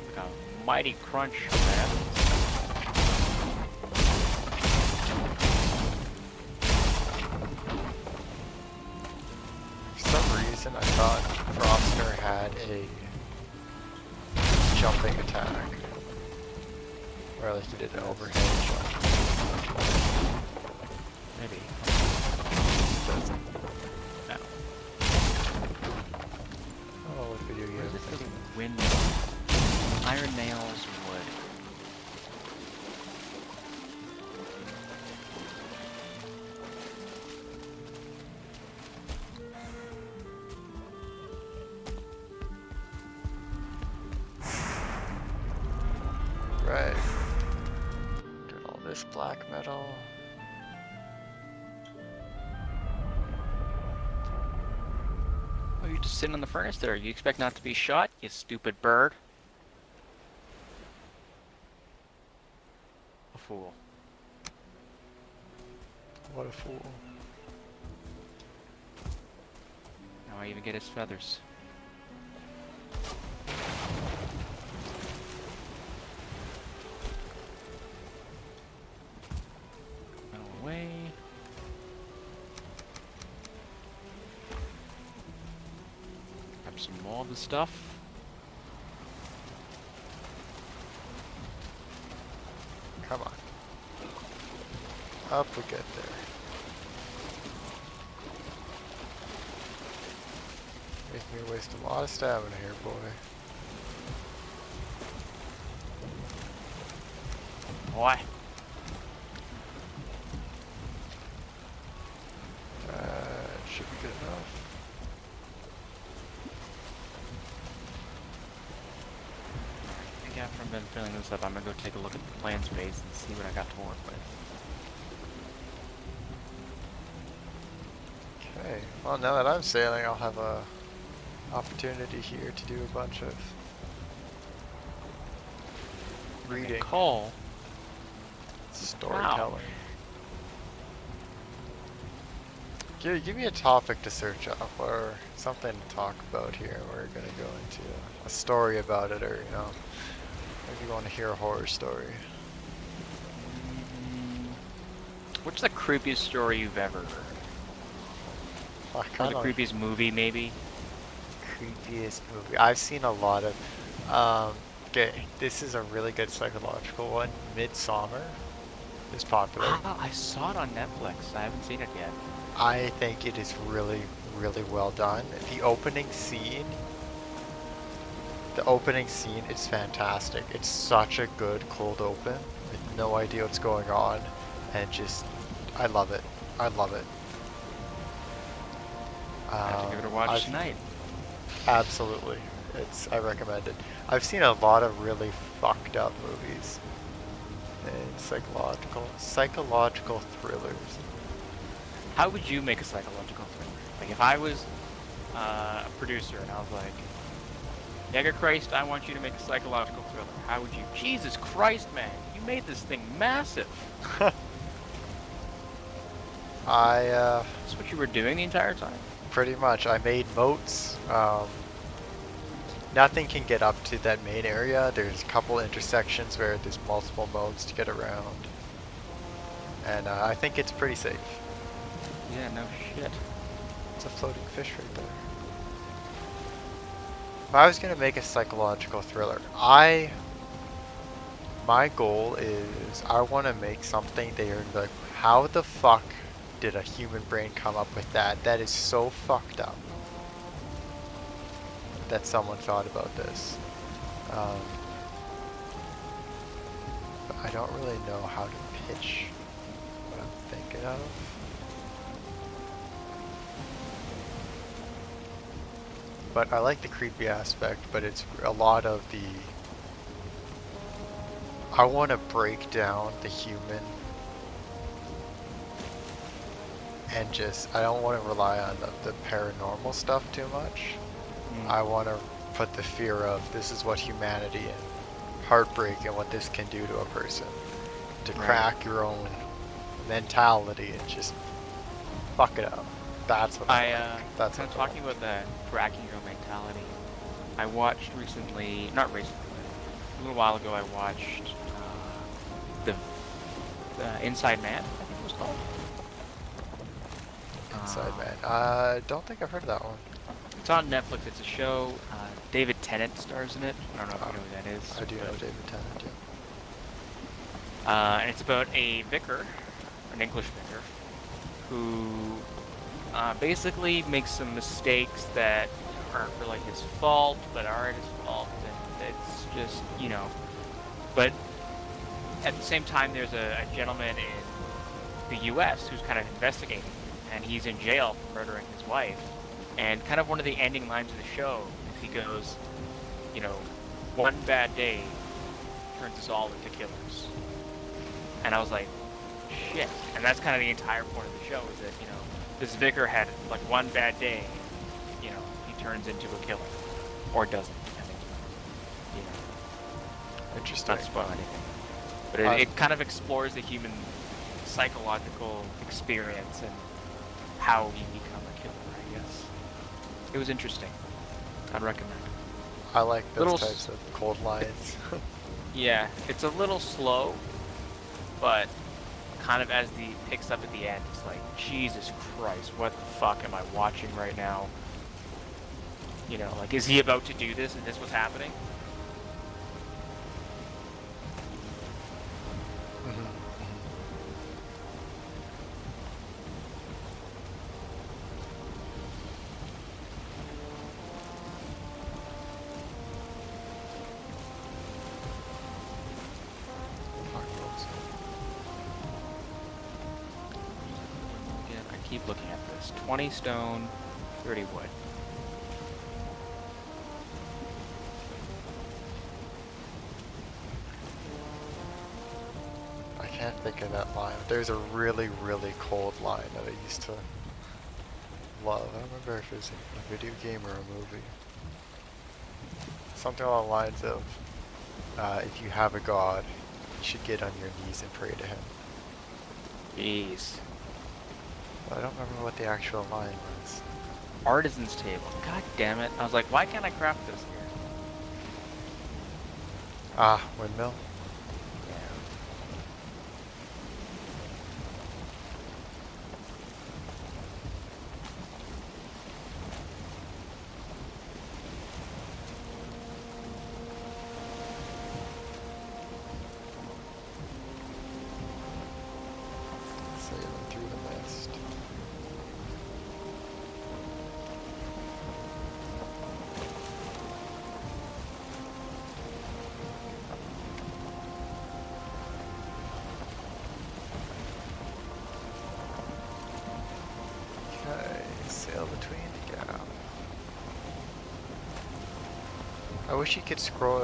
Like a mighty crunch, man. For some reason, I thought Frostner had a jumping attack. Or like he did an overhead jump. Maybe. No. Oh, what video Where's game? this little window? Iron nails, wood. Right. Get all this black metal. Oh, you're just sitting on the furnace there. You expect not to be shot, you stupid bird? A fool. What a fool. Now I even get his feathers. Metal away. Grab some more of the stuff. Come on. Up we get there. Making me waste a lot of stamina here, boy. Boy. Should be good enough. I think after I've been filling this up, I'm gonna go take a look at the plan space and see what I got to work with. Okay. Well, now that I'm sailing, I'll have a opportunity here to do a bunch of reading, Call. storytelling. Give me a topic to search up or something to talk about here. We're gonna go into a story about it, or you know, maybe you want to hear a horror story. What's the creepiest story you've ever heard? Or the creepiest movie, maybe? Creepiest movie. I've seen a lot of. Okay, this is a really good psychological one. Midsummer is popular. Ah, I saw it on Netflix. I haven't seen it yet. I think it is really, really well done. The opening scene The opening scene is fantastic. It's such a good cold open with no idea what's going on, and just I love it. I love it. I have to give it a watch tonight. Absolutely, I recommend it. I've seen a lot of really fucked up movies and psychological thrillers. How would you make a psychological thriller? Like if I was a producer and I was like, Jagger Christ, I want you to make a psychological thriller. How would you? Jesus Christ, man, you made this thing massive. That's what you were doing the entire time? Pretty much. I made moats. Nothing can get up to that main area. There's a couple intersections where there's multiple modes to get around. And I think it's pretty safe. Yeah, no shit. It's a floating fish right there. If I was going to make a psychological thriller, my goal is I want to make something that you're like, how the fuck did a human brain come up with that? That is so fucked up that someone thought about this. But I don't really know how to pitch what I'm thinking of. But I like the creepy aspect, but it's a lot of the... I want to break down the human and just... I don't want to rely on the paranormal stuff too much. I want to put the fear of this is what humanity and heartbreak and what this can do to a person. To crack your own mentality and just fuck it up. That's what that's kind of talking about that cracking your own mentality. I watched recently, not recently, but a little while ago, I watched the Inside Man, I think it was called. Inside Man. I don't think I've heard of that one. It's on Netflix. It's a show. David Tennant stars in it. I don't know if you know who that is. I do know David Tennant, yeah. And it's about a vicar, an English vicar, who basically makes some mistakes that aren't really his fault, but are his fault, and it's just, you know. But at the same time, there's a gentleman in the U.S. who's kind of investigating, and he's in jail for murdering his wife. And kind of one of the ending lines of the show is he goes, you know, one bad day turns us all into killers. And I was like, shit. And that's kind of the entire point of the show is that, you know, this vicar had like one bad day, you know, he turns into a killer. Or doesn't, depending on, you know. Interesting. Not spoil anything. But it kind of explores the human psychological experience and how you become a killer, I guess. It was interesting. I'd recommend it. I like those types of cold lines. Yeah, it's a little slow, but kind of as the picks up at the end, it's like, Jesus Christ, what the fuck am I watching right now? You know, like, is he about to do this? Is this what's happening? Keep looking at this. 20 stone, 30 wood. I can't think of that line. There's a really, really cold line that I used to love. I don't remember if it was a video game or a movie. Something along the lines of, if you have a god, you should get on your knees and pray to him. Jeez. I don't remember what the actual line was. Artisan's table. God damn it. I was like, why can't I craft this here? Ah, windmill? Yeah. Sailing through the mist. I wish you could scroll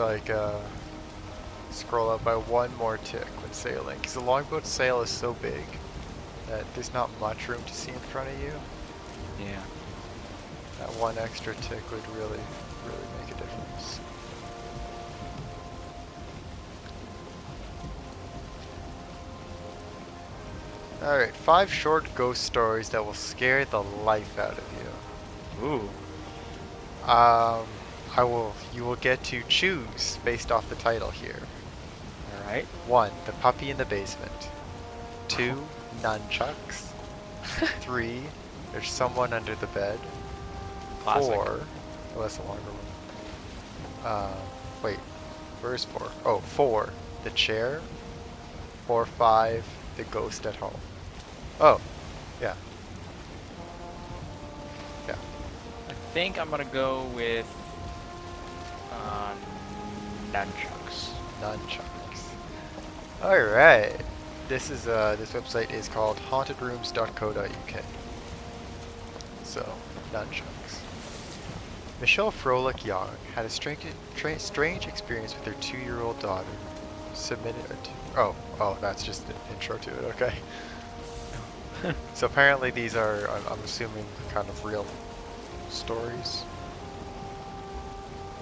scroll up by one more tick when sailing, because the longboat sail is so big that there's not much room to see in front of you. Yeah. That one extra tick would really make a difference. Alright, 5 short ghost stories that will scare the life out of you. Ooh. You will get to choose based off the title here. Alright. 1, the puppy in the basement. 2, nunchucks. 3, there's someone under the bed. Classic. 4, oh, that's a longer one. Wait, where's 4? Oh, 4, the chair. Or 5, the ghost at home. Oh, yeah. Yeah. I think I'm gonna go with nunchucks. Nunchucks. Alright. This website is called hauntedrooms.co.uk. So, nunchucks. Michelle Froelich Young had a strange experience with her 2-year-old daughter. Oh, that's just an intro to it, okay. So apparently these are, I'm assuming, kind of real stories.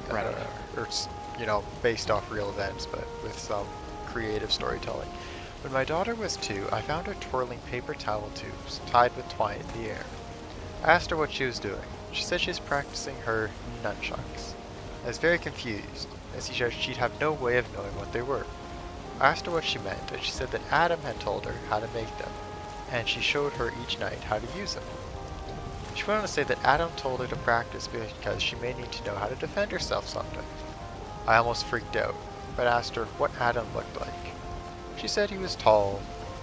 Right. Or, you know, based off real events, but with some creative storytelling. When my daughter was 2, I found her twirling paper towel tubes tied with twine in the air. I asked her what she was doing. She said she was practicing her nunchucks. I was very confused, as she'd have no way of knowing what they were. I asked her what she meant, and she said that Adam had told her how to make them, and she showed her each night how to use them. She went on to say that Adam told her to practice because she may need to know how to defend herself someday. I almost freaked out, but asked her what Adam looked like. She said he was tall,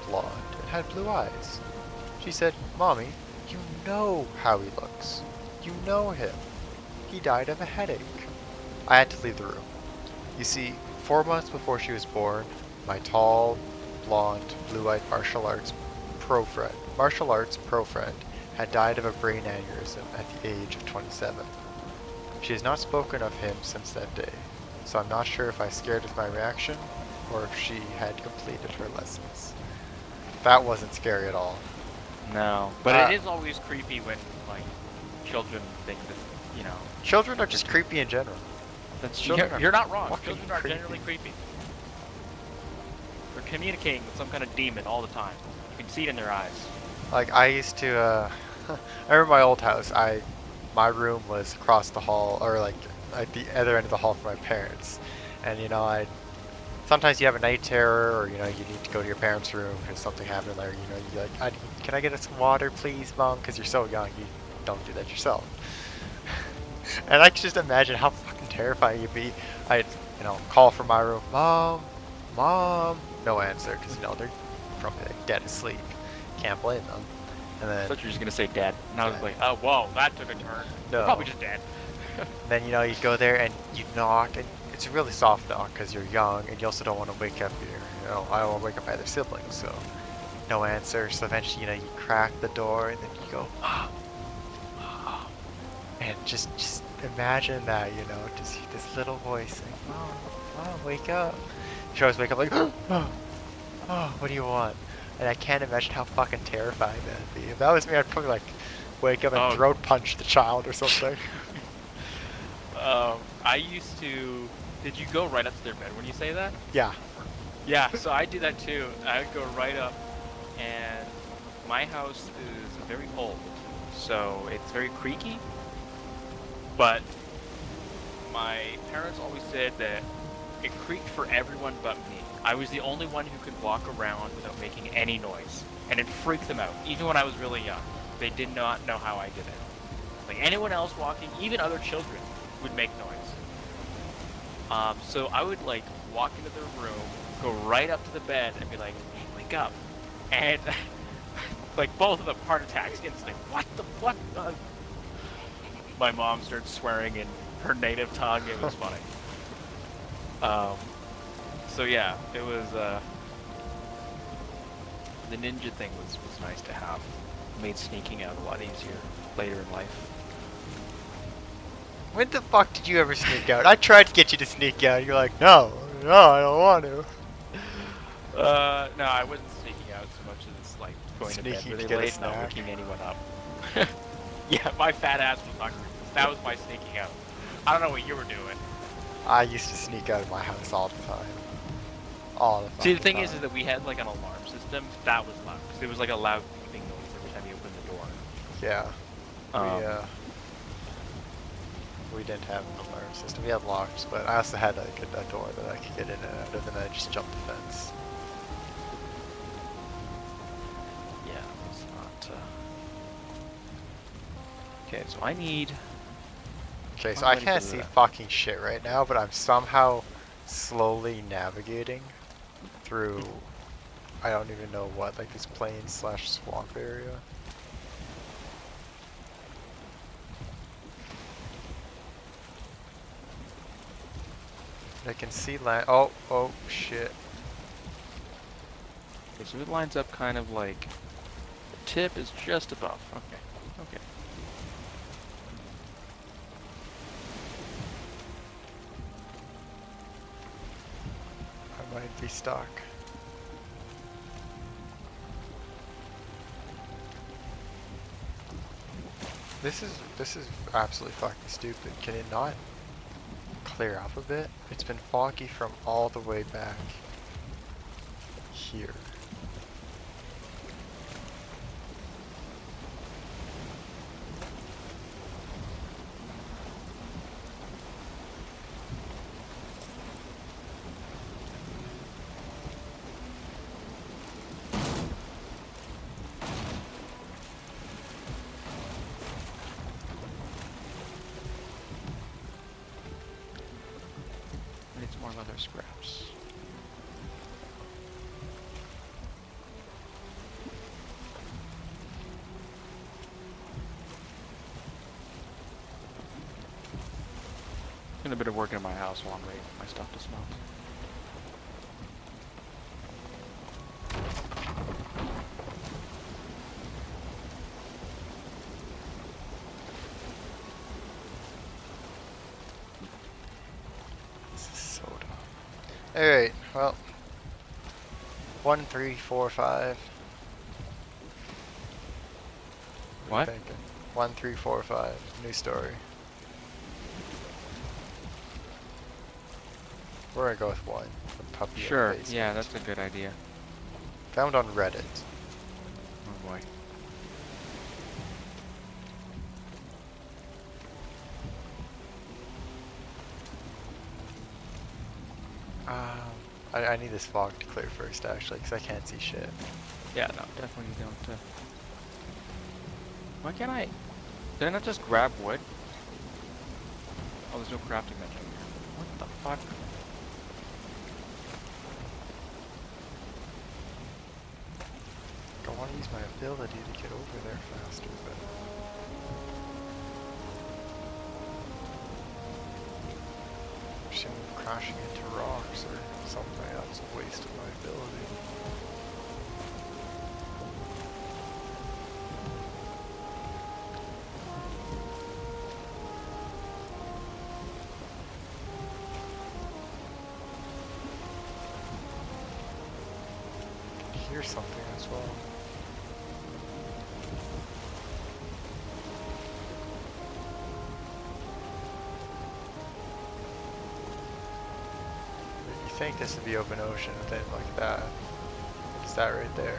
blonde, and had blue eyes. She said, "Mommy, you know how he looks. You know him. He died of a headache." I had to leave the room. You see, 4 months before she was born, my tall, blonde, blue-eyed martial arts pro friend had died of a brain aneurysm at the age of 27. She has not spoken of him since that day, so I'm not sure if I scared with my reaction or if she had completed her lessons. That wasn't scary at all. No, but it is always creepy when, like, children think that, you know. Children are just creepy in general. You're not wrong. fucking Children are creepy. generally creepy. They're communicating with some kind of demon all the time. You can see it in their eyes. Like, I used to, I remember my old house, my room was across the hall, or like, at the other end of the hall from my parents. And, you know, sometimes you have a night terror, or, you know, you need to go to your parents' room because something happened there, you know, you're like, can I get us some water, please, Mom? Because you're so young, you don't do that yourself. And I can just imagine how fucking terrifying you'd be. I'd, you know, call from my room, Mom, no answer, because, you know, they're probably like dead asleep. Can't blame them. And I then, thought you were just gonna say dead. And I was Dead. like, oh, whoa, that took a turn. No. They're probably just dead. then, you know, you go there and you knock, and it's a really soft knock because you're young, and you also don't want to wake up I don't want to wake up either siblings, so no answer. So eventually, you know, you crack the door, and then you go, Mom. And just imagine that, you know, just this little voice saying, Mom, wake up. She always wake up like, oh, what do you want? And I can't imagine how fucking terrifying that'd be. If that was me, I'd probably like wake up and throat punch the child or something. I used to. Did you go right up to their bed when you say that? Yeah. Yeah, so I do that too. I would go right up, and my house is very old, so it's very creaky. But my parents always said that it creaked for everyone but me. I was the only one who could walk around without making any noise, and it freaked them out, even when I was really young. They did not know how I did it. Like anyone else walking, even other children, would make noise. So I would like walk into their room, go right up to the bed, and be like, "Hey, wake up!" And like both of them heart attacks instantly. What the fuck? My mom started swearing in her native tongue. It was funny. So yeah, it was the ninja thing was nice to have. Made sneaking out a lot easier later in life. When the fuck did you ever sneak out? I tried to get you to sneak out. You're like, no, I don't want to. No, I wasn't sneaking out so much as like going Sneaking to to bed get a really late, not snack. waking anyone up. Yeah, my fat ass was not. That was my sneaking out. I don't know what you were doing. I used to sneak out of my house all the time. All the See, the fucking thing time. is that we had like an alarm system that was loud because it was like a loud beeping noise every time you opened the door. Yeah. Um, We didn't have an alarm system. We had locks, but I also had like a door that I could get in and out of, and I just jumped the fence. Yeah, it's not. Okay, so I need. Okay, so I'm I ready can't for see that. fucking shit right now, but I'm somehow slowly navigating through, I don't even know what, like this plain/swamp area. I can see land. Oh shit. Okay, so it lines up kind of like the tip is just above. Okay, okay. I might be stuck. This is absolutely fucking stupid. Can it not clear up a bit? It's been foggy from all the way back here. I need some more leather scraps. Doing a bit of work in my house while I'm waiting for my stuff to smelt. This is so dumb. Alright, well. 1, 3, 4, 5. What? Thinking? 1, 3, 4, 5. New story. We're gonna go with 1. The puppy in the Sure, basement. yeah, that's a good idea. Found on Reddit. Oh boy. I need this fog to clear first, actually, because I can't see shit. Yeah, no, definitely don't. Why can't I? Did I not just grab wood? Oh, there's no crafting menu here. What the fuck? I want to use my ability to get over there faster, but... I'm crashing into rocks or something. That's a waste of my ability. I can hear something as well. You think this would be open ocean with it like that? It's that right there.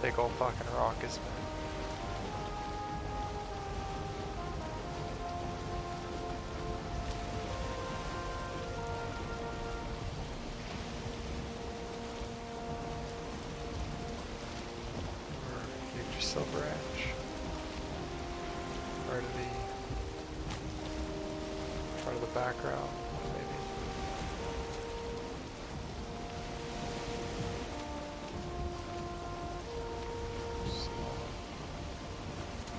Big old fucking rock, isn't it? Huge silver edge. Part of the background, maybe.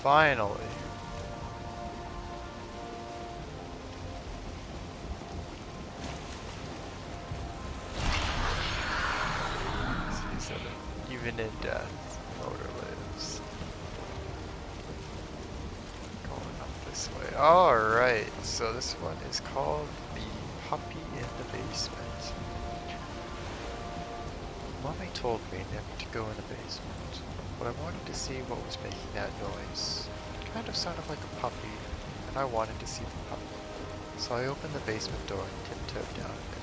Finally. He said it. Even in death, Motor lives. Going up this this way. Alright, so this one is called the Puppy in the Basement. Mommy told me never to go in the basement, but I wanted to see what was making that noise. It kind of sounded like a puppy, and I wanted to see the puppy. So I opened the basement door and tiptoed down a bit.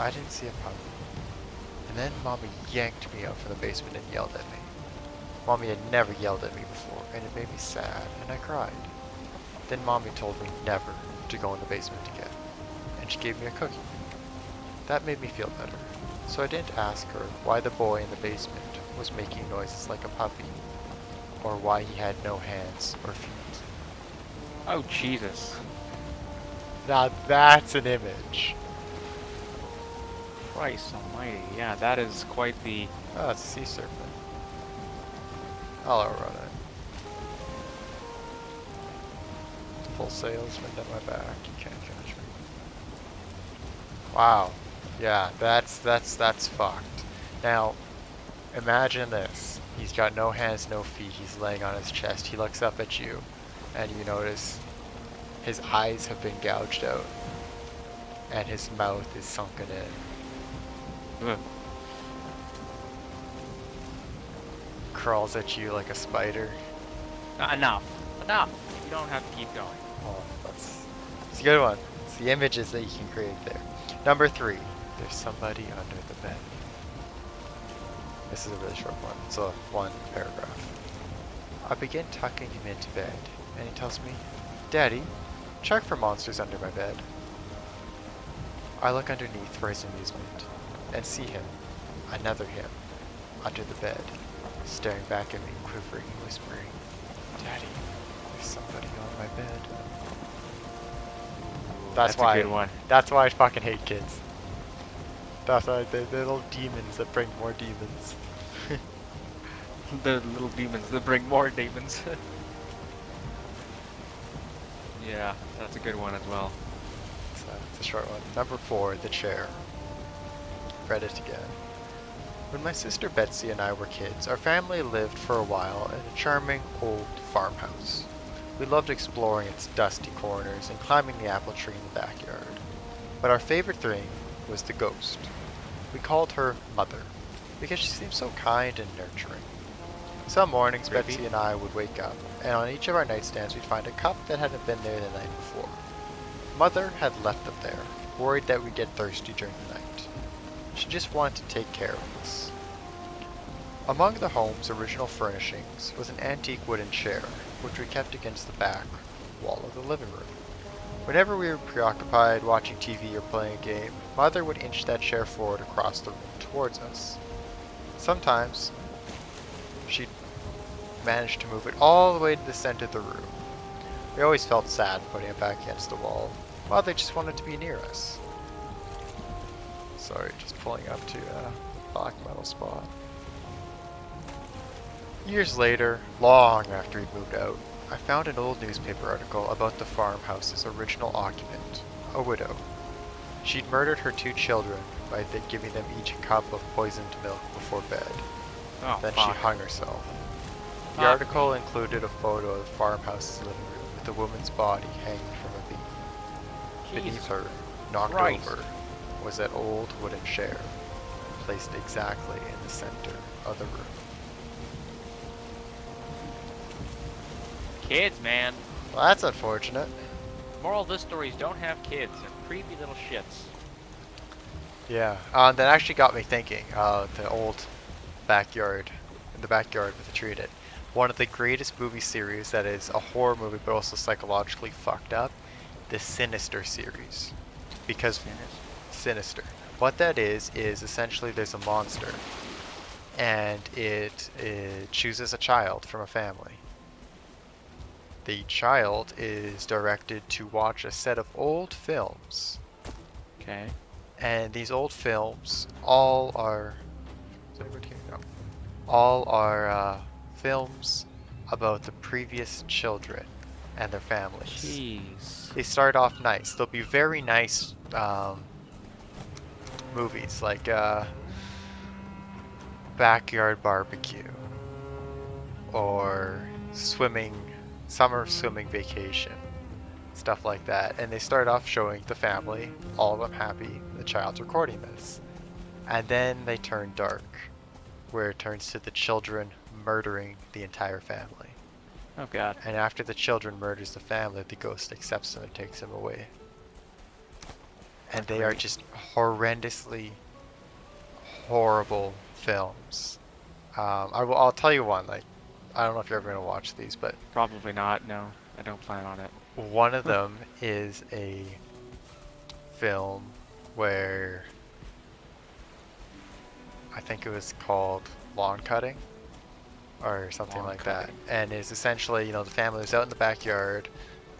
I didn't see a puppy. And then Mommy yanked me out from the basement and yelled at me. Mommy had never yelled at me before, and it made me sad, and I cried. Then Mommy told me never to go in the basement again, and she gave me a cookie. That made me feel better, so I didn't ask her why the boy in the basement was making noises like a puppy, or why he had no hands or feet. Oh, Jesus. Now that's an image. Christ almighty. Yeah, that is quite the... Oh, it's a sea serpent. I'll outrun it. Full sails, wind at my back. You can't catch me. Wow. Yeah, that's fucked. Now, imagine this. He's got no hands, no feet. He's laying on his chest. He looks up at you, and you notice his eyes have been gouged out, and his mouth is sunken in. Ugh. Crawls at you like a spider. Enough. Enough. You don't have to keep going. Oh, it's a good one. It's the images that you can create there. Number 3. There's somebody under the bed. This is a really short one. It's a one paragraph. I begin tucking him into bed, and he tells me, "Daddy, check for monsters under my bed." I look underneath for his amusement, and see him, another him, under the bed, staring back at me, quivering and whispering, "Daddy, there's somebody on my bed." That's why, a good one. That's why I fucking hate kids. That's why they're little demons that bring more demons. The little demons that bring more demons. Yeah, that's a good one as well. It's a short one. Number 4, the chair. Read it again. When my sister Betsy and I were kids, our family lived for a while in a charming old farmhouse. We loved exploring its dusty corners and climbing the apple tree in the backyard. But our favorite thing was the ghost. We called her Mother, because she seemed so kind and nurturing. Some mornings, Creepy. Betsy and I would wake up, and on each of our nightstands we'd find a cup that hadn't been there the night before. Mother had left them there, worried that we'd get thirsty during the night. She just wanted to take care of us. Among the home's original furnishings was an antique wooden chair, which we kept against the back wall of the living room. Whenever we were preoccupied watching TV or playing a game, Mother would inch that chair forward across the room towards us. Sometimes, she'd manage to move it all the way to the center of the room. We always felt sad putting it back against the wall. Mother just wanted to be near us. Sorry, just pulling up to the black metal spot. Years later, long after he moved out, I found an old newspaper article about the farmhouse's original occupant, a widow. She'd murdered her 2 children by giving them each a cup of poisoned milk before bed. Oh, Then she fuck. hung herself. The Fuck. article included a photo of the farmhouse's living room with the woman's body hanging from a beam. Beneath Jesus her, knocked Christ. over, was that old wooden chair, placed exactly in the center of the room. Kids, man. Well, that's unfortunate. Moral of this story is don't have kids. They're creepy little shits. Yeah, that actually got me thinking. The old backyard, in the backyard with the tree in it. One of the greatest movie series that is a horror movie but also psychologically fucked up, the Sinister series. Because Sinister. What that is essentially there's a monster, and it chooses a child from a family. The child is directed to watch a set of old films. Okay. And these old films all are... Is anybody here? No. All are films about the previous children and their families. Jeez. They start off nice. They'll be very nice movies, like Backyard Barbecue, or Swimming summer swimming vacation, stuff like that. And they start off showing the family, all of them happy, the child's recording this. And then they turn dark, where it turns to the children murdering the entire family. Oh god. And after the children murders the family, the ghost accepts them and takes them away. And they are just horrendously horrible films. I'll tell you one, like, I don't know if you're ever going to watch these, but Probably not, no. I don't plan on it. one of them is a film where I think it was called lawn cutting or something Lawn like cutting. that. And it's essentially, the family was out in the backyard,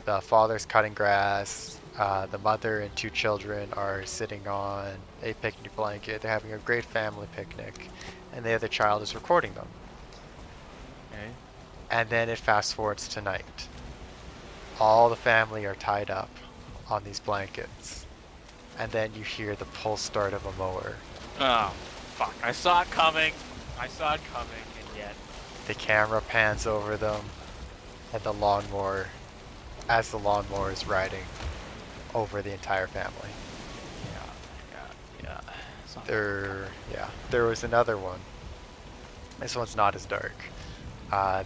the father's cutting grass, the mother and two children are sitting on a picnic blanket. They're having a great family picnic, and the other child is recording them. Okay. And then it fast forwards to night. All the family are tied up on these blankets. And then you hear the pull start of a mower. Oh, fuck. I saw it coming. And yet. The camera pans over them, and the lawnmower, as the lawnmower is riding over the entire family. Yeah. There was another one. This one's not as dark.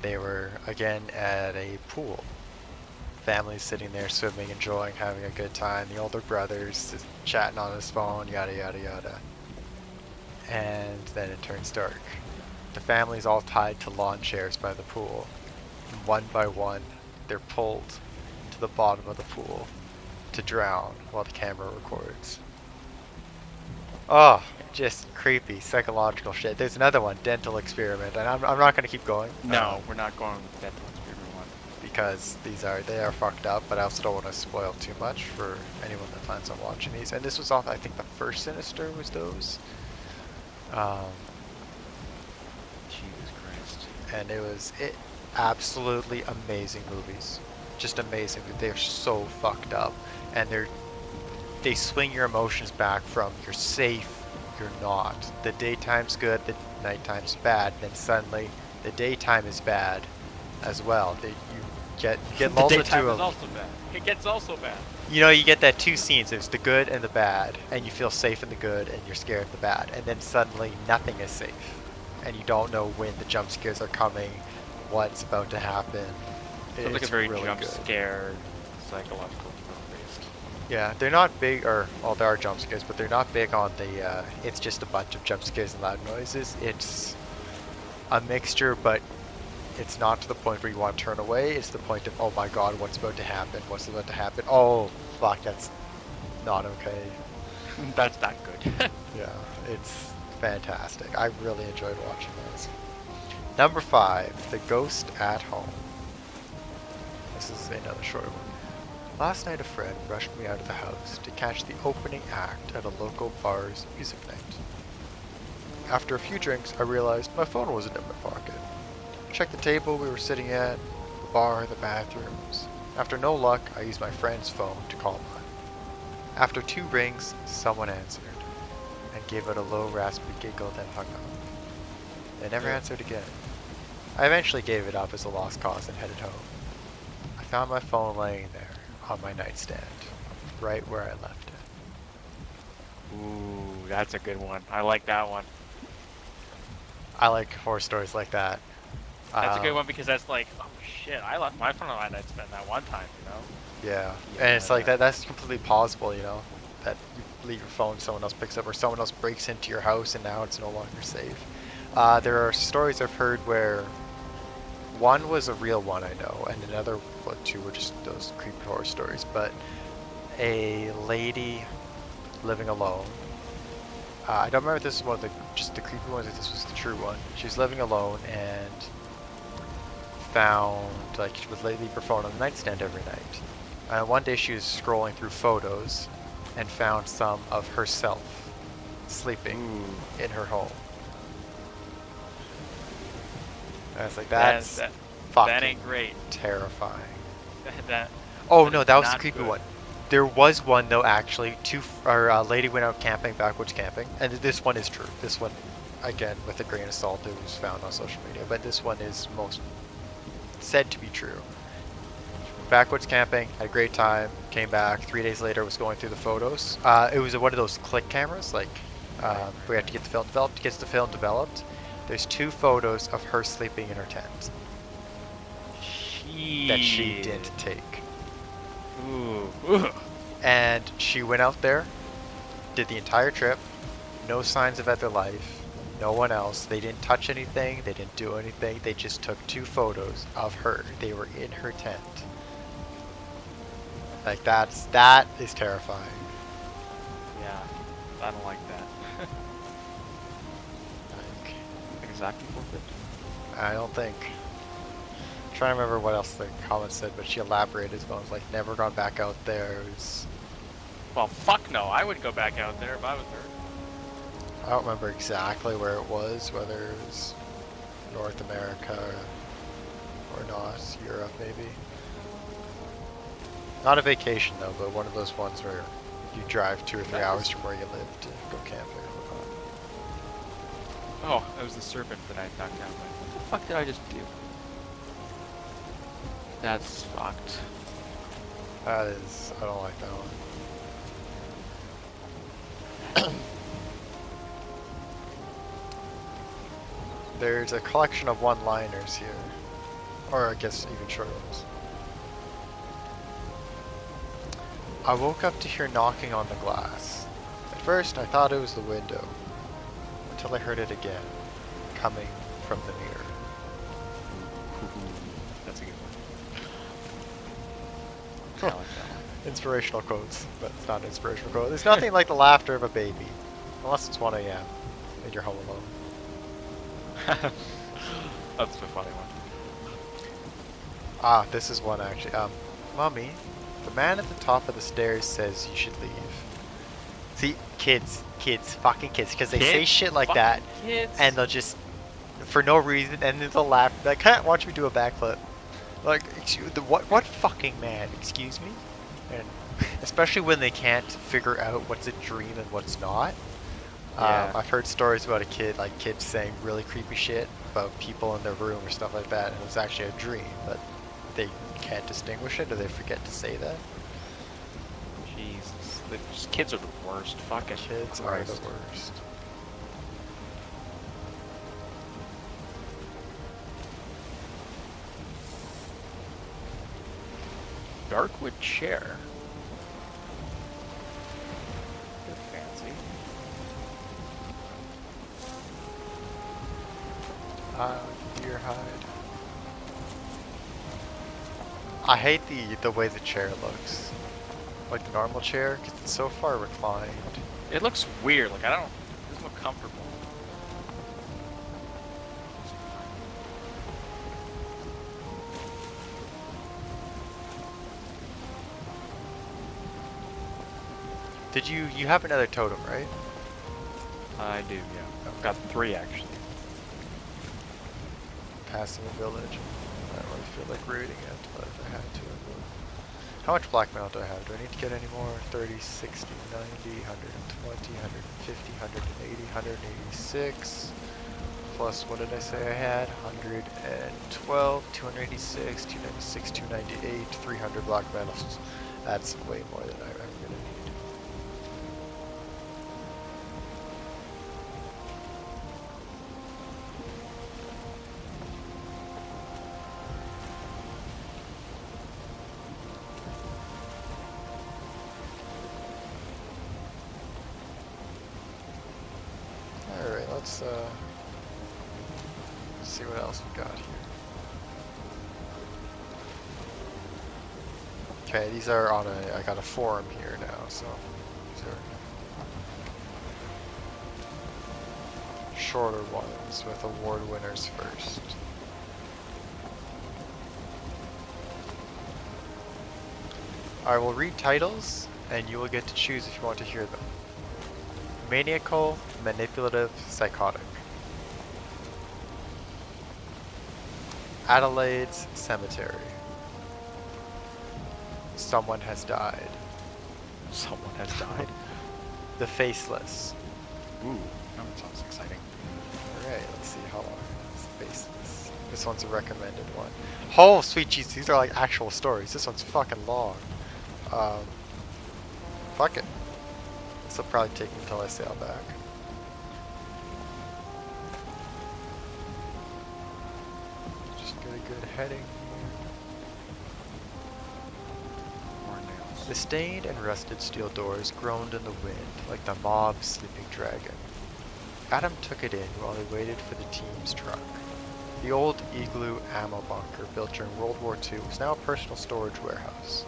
They were, again, at a pool. Family's sitting there swimming, enjoying, having a good time. The older brother's just chatting on his phone, yada yada yada. And then it turns dark. The family's all tied to lawn chairs by the pool. And one by one, they're pulled to the bottom of the pool to drown while the camera records. Oh, just creepy, psychological shit. There's another one, dental experiment, and I'm not going to keep going. No, we're not going with dental experiment one. Because they are fucked up, but I also don't want to spoil too much for anyone that plans on watching these. And this was off, I think the first Sinister was those. Jesus Christ. And it absolutely amazing movies. Just amazing. They're so fucked up. And they swing your emotions back from you're safe, you're not. The daytime's good, the nighttime's bad, then suddenly the daytime is bad as well. You get The lulled daytime into is also bad. It gets also bad. you get that two scenes. There's the good and the bad, and you feel safe in the good and you're scared of the bad. And then suddenly nothing is safe. And you don't know when the jump scares are coming, what's about to happen. It's like a It's very really jump good. scare, psychological based. Yeah, they're not big, there are jump scares, but they're not big on the, it's just a bunch of jump scares and loud noises. It's a mixture, but it's not to the point where you want to turn away. It's the point of, oh my god, what's about to happen? What's about to happen? Oh, fuck, that's not okay. That's not good. Yeah, it's fantastic. I really enjoyed watching those. Number 5, The Ghost at Home. This is another short one. Last night a friend rushed me out of the house to catch the opening act at a local bar's music night. After a few drinks, I realized my phone wasn't in my pocket. Checked the table we were sitting at, the bar, the bathrooms. After no luck, I used my friend's phone to call mine. After 2 rings, someone answered, and gave it a low, raspy giggle, then hung up. They never answered again. I eventually gave it up as a lost cause and headed home. I found my phone laying there on my nightstand, right where I left it. Ooh, that's a good one. I like that one. I like horror stories like that. That's a good one because that's like, oh shit, I left my phone on my nightstand that one time, you know? Yeah, and it's like that's completely plausible, that you leave your phone, someone else picks up, or someone else breaks into your house and now it's no longer safe. There are stories I've heard where one was a real one, I know, and another, 2 were just those creepy horror stories, but a lady living alone. I don't remember if this is one of the creepy ones, if this was the true one. She was living alone and found, she would leave her phone on the nightstand every night. One day she was scrolling through photos and found some of herself sleeping in her home. And I was like, that's fucking that ain't great. terrifying. that Oh that no, is that was a not creepy good. one. There was one though, actually. A lady went out camping, backwoods camping, and this one is true. This one, again, with a grain of salt, it was found on social media, but this one is most said to be true. backwoods camping, had a great time, came back. 3 days later, was going through the photos. It was one of those click cameras, like we had to get the film developed. Gets the film developed. There's 2 photos of her sleeping in her tent that she didn't take. Ooh. And she went out there, did the entire trip, no signs of other life, no one else. They didn't touch anything, they didn't do anything. They just took 2 photos of her. They were in her tent. Like that is terrifying. Yeah, I don't like that. Like, Exactly 450. I don't think. I'm trying to remember what else the comment said, but she elaborated as well. It was like, never gone back out there. It was, Well, fuck no. I would go back out there if I was her. I don't remember exactly where it was, whether it was North America or not, Europe maybe. Not a vacation though, but one of those ones where you drive 2 or 3 hours from where you live to go camping or whatnot. Oh, that was the serpent that I knocked down. What the fuck did I just do? That's fucked. That is, I don't like that one. There's a collection of one-liners here, or I guess even short ones. I woke up to hear knocking on the glass. At first, I thought it was the window, until I heard it again, coming from the mirror. That's a good one. I like that one. Inspirational quotes, but it's not an inspirational quote. There's nothing like the laughter of a baby, unless it's 1 a.m. and you're home alone. That's a funny one. Ah, this is one actually. Mommy, the man at the top of the stairs says you should leave. See, kids, fucking kids, because they say shit like that, Kids. and they'll just, for no reason, and then they'll laugh. Like, can't watch me do a backflip. Like, what fucking man? Excuse me? And especially when they can't figure out what's a dream and what's not. Yeah. I've heard stories about a kid, like kids saying really creepy shit about people in their room or stuff like that, and it was actually a dream, but they can't distinguish it, or they forget to say that. Jesus. Kids are the worst. Fucking Kids are Christ. the worst. Darkwood chair. Bit fancy. Deer hide. I hate the way the chair looks. Like the normal chair, because it's so far reclined. It looks weird. Like, it doesn't look comfortable. Did you have another totem, right? I do, yeah. I've got 3 actually. Passing a village. I don't really feel like raiding it, but if I had to, I would. How much black mail do I have? Do I need to get any more? 30, 60, 90, 120, 150, 180, 186. Plus, what did I say I had? 112, 286, 296, 298, 300 black metals. That's way more than I'm ever going to need. Alright, let's see what else we got here. Okay, these are on I got a forum here now, so these are shorter ones with award winners first. I will read titles, and you will get to choose if you want to hear them. Maniacal, manipulative, psychotic. Adelaide's Cemetery. Someone has died. Someone has died. The Faceless. Ooh, that sounds exciting. Alright, let's see how long it is. Faceless. this one's a recommended one. Oh, sweet jeez, these are like actual stories. This one's fucking long. Fuck it. This will probably take me until I sail back. Just get a good heading. The stained and rusted steel doors groaned in the wind like the mob's sleeping dragon. Adam took it in while he waited for the team's truck. The old igloo ammo bunker built during World War II was now a personal storage warehouse,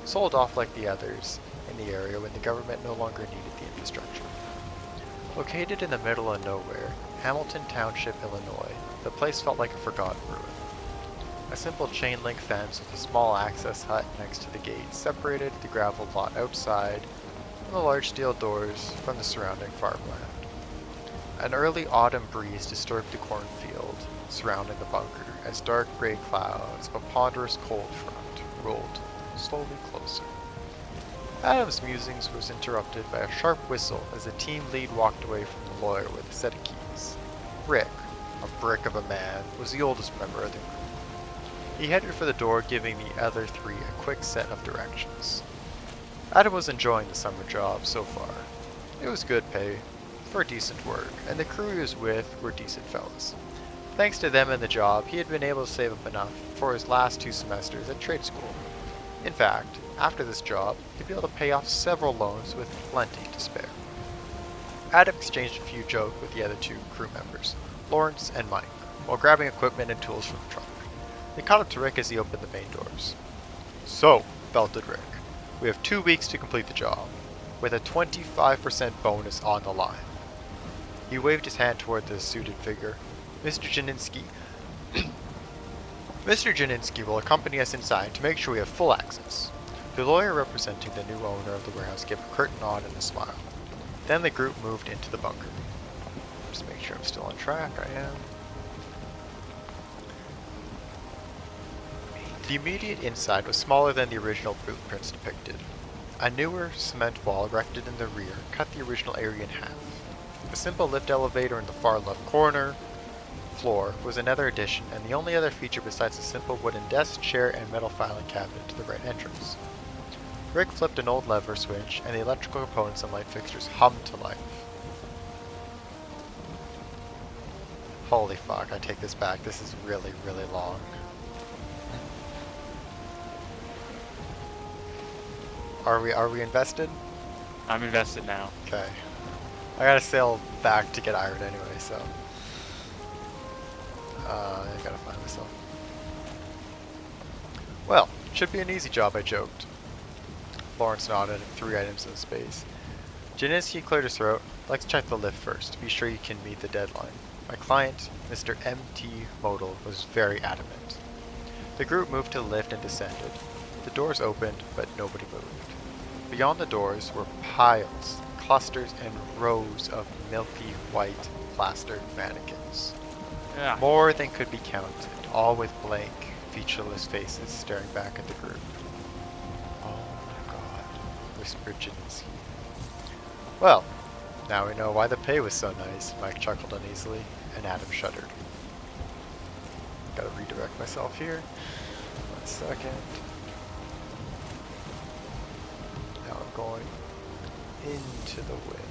sold off like the others in the area when the government no longer needed the infrastructure. Located in the middle of nowhere, Hamilton Township, Illinois, the place felt like a forgotten ruin. A simple chain-link fence with a small access hut next to the gate separated the gravel lot outside and the large steel doors from the surrounding farmland. An early autumn breeze disturbed the cornfield surrounding the bunker as dark gray clouds of a ponderous cold front rolled slowly closer. Adam's musings was interrupted by a sharp whistle as the team lead walked away from the lawyer with a set of keys. Rick, a brick of a man, was the oldest member of the group. He headed for the door, giving the other three a quick set of directions. Adam was enjoying the summer job so far. It was good pay for decent work, and the crew he was with were decent fellas. Thanks to them and the job, he had been able to save up enough for his last 2 semesters at trade school. In fact, after this job, he'd be able to pay off several loans with plenty to spare. Adam exchanged a few jokes with the other 2 crew members, Lawrence and Mike, while grabbing equipment and tools from the truck. They caught up to Rick as he opened the main doors. "So," belted Rick, "we have 2 weeks to complete the job, with a 25% bonus on the line." He waved his hand toward the suited figure. "Mr. Janinski, Mr. Janinski will accompany us inside to make sure we have full access." The lawyer representing the new owner of the warehouse gave a curt nod and a smile. Then the group moved into the bunker. Just make sure I'm still on track. I am. The immediate inside was smaller than the original blueprints depicted. A newer cement wall erected in the rear cut the original area in half. A simple lift elevator in the far left corner floor was another addition, and the only other feature besides a simple wooden desk, chair, and metal filing cabinet to the right entrance. Rick flipped an old lever switch, and the electrical components and light fixtures hummed to life. Holy fuck, I take this back. This is really, really long. Are we invested? I'm invested now. Okay. I gotta sail back to get iron anyway, so. I gotta find myself. Well, should be an easy job, I joked. Lawrence nodded and 3 items in space. Janinski cleared his throat. "Let's check the lift first, to be sure you can meet the deadline." My client, Mr. M.T. Modal, was very adamant. The group moved to the lift and descended. The doors opened, but nobody moved. Beyond the doors were piles, clusters, and rows of milky white plastered mannequins. Yeah. More than could be counted, all with blank, featureless faces staring back at the group. "Oh my god," whispered Janinski. "Well, now we know why the pay was so nice," Mike chuckled uneasily, and Adam shuddered. Gotta redirect myself here. 1 second. Now I'm going into the wind.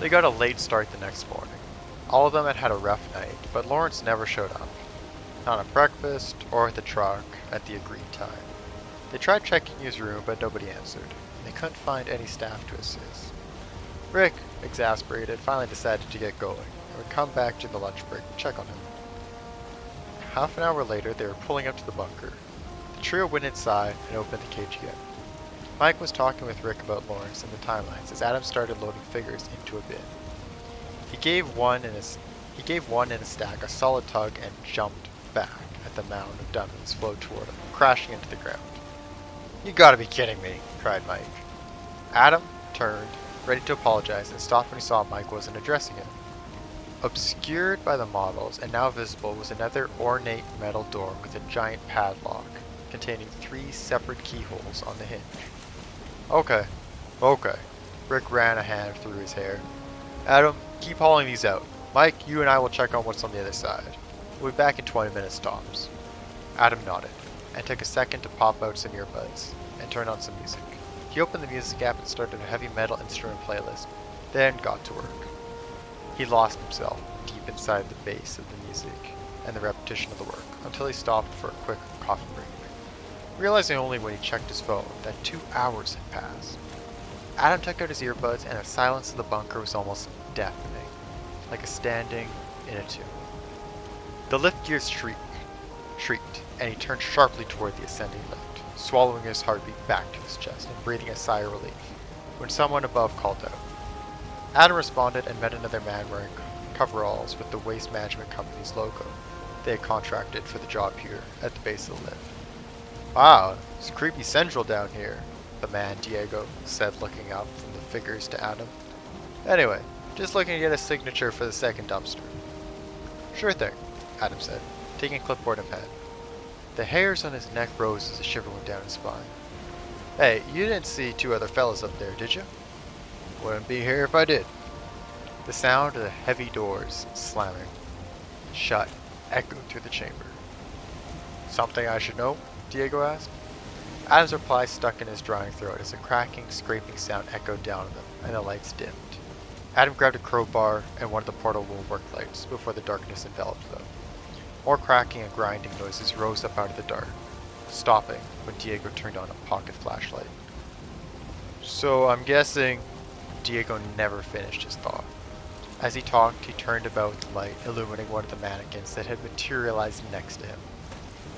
They got a late start the next morning. All of them had had a rough night, but Lawrence never showed up. Not at breakfast or at the truck at the agreed time. They tried checking his room, but nobody answered, and they couldn't find any staff to assist. Rick, exasperated, finally decided to get going and would come back to the lunch break to check on him. Half an hour later, they were pulling up to the bunker. The trio went inside and opened the cage again. Mike was talking with Rick about Lawrence and the timelines as Adam started loading figures into a bin. He gave one in a stack a solid tug and jumped back at the mound of dummies flowed toward him, crashing into the ground. "You gotta be kidding me," cried Mike. Adam turned, ready to apologize, and stopped when he saw Mike wasn't addressing him. Obscured by the models and now visible was another ornate metal door with a giant padlock containing 3 separate keyholes on the hinge. "Okay," Okay. Rick ran a hand through his hair. Adam, keep hauling these out. Mike, you and I will check on what's on the other side. We'll be back in 20 minutes tops. Adam nodded, and took a second to pop out some earbuds, and turn on some music. He opened the music app and started a heavy metal instrument playlist, then got to work. He lost himself deep inside the bass of the music and the repetition of the work, until he stopped for a quick coffee break, realizing only when he checked his phone that 2 hours had passed. Adam took out his earbuds, and the silence of the bunker was almost deafening, like a standing in a tomb. The lift gears shrieked, and he turned sharply toward the ascending lift, swallowing his heartbeat back to his chest and breathing a sigh of relief, when someone above called out. Adam responded and met another man wearing coveralls with the Waste Management Company's logo they had contracted for the job here at the base of the lift. Wow, it's creepy central down here, the man Diego said, looking up from the figures to Adam. Anyway, just looking to get a signature for the second dumpster. Sure thing, Adam said, taking clipboard and pen. The hairs on his neck rose as a shiver went down his spine. Hey, you didn't see 2 other fellas up there, did you? Wouldn't be here if I did. The sound of the heavy doors slamming shut echoed through the chamber. Something I should know? Diego asked. Adam's reply stuck in his drying throat as a cracking, scraping sound echoed down on them, and the lights dimmed. Adam grabbed a crowbar and one of the portable work lights before the darkness enveloped them. More cracking and grinding noises rose up out of the dark, stopping when Diego turned on a pocket flashlight. So I'm guessing Diego never finished his thought. As he talked, he turned about the light, illuminating one of the mannequins that had materialized next to him.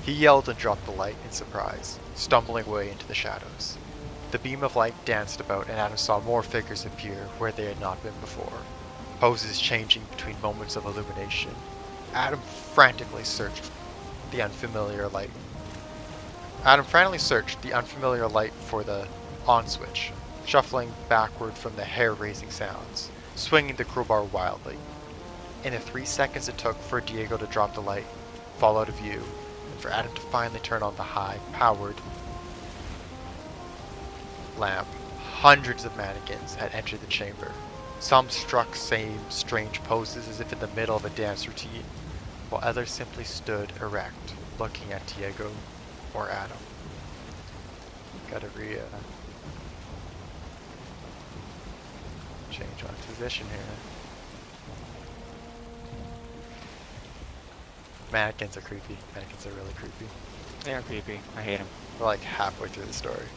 He yelled and dropped the light in surprise, stumbling away into the shadows. The beam of light danced about, and Adam saw more figures appear where they had not been before, poses changing between moments of illumination. Adam frantically searched the unfamiliar light for the on switch, shuffling backward from the hair-raising sounds, swinging the crowbar wildly. In the 3 seconds it took for Diego to drop the light, fall out of view, and for Adam to finally turn on the high-powered lamp, hundreds of mannequins had entered the chamber. Some struck same strange poses as if in the middle of a dance routine, while others simply stood erect, looking at Diego or Adam. Gotta change my position here. Mannequins are creepy. Mannequins are really creepy. They are creepy. I hate them. We're like halfway through the story.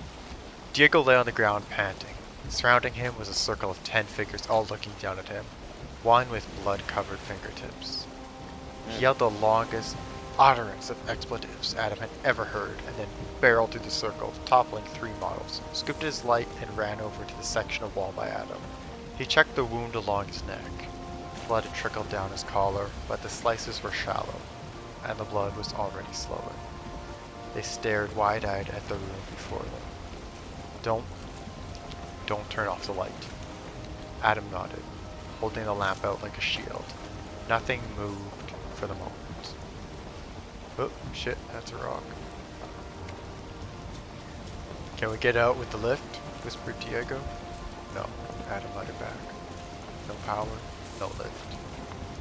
Diego lay on the ground panting. Surrounding him was a circle of 10 figures all looking down at him, one with blood-covered fingertips. He yelled the longest utterance of expletives Adam had ever heard, and then barreled through the circle, toppling 3 models, scooped his light, and ran over to the section of wall by Adam. He checked the wound along his neck. Blood had trickled down his collar, but the slices were shallow, and the blood was already slowing. They stared wide-eyed at the room before them. Don't turn off the light. Adam nodded, holding the lamp out like a shield. Nothing moved for the moment. Oh, shit, that's a rock. Can we get out with the lift? Whispered Diego. No, Adam muttered back. No power, no lift.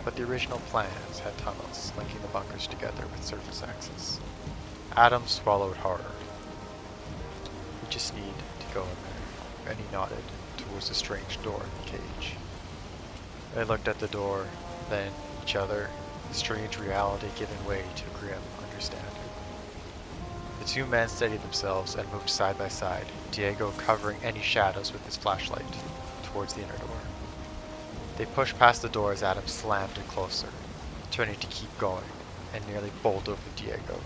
But the original plans had tunnels linking the bunkers together with surface access. Adam swallowed hard. We just need to go in there, and he nodded towards the strange door in the cage. They looked at the door, then each other, the strange reality giving way to a grim understanding. The 2 men steadied themselves and moved side by side, Diego covering any shadows with his flashlight, towards the inner door. They pushed past the door as Adam slammed it closer, turning to keep going, and nearly bowled over Diego.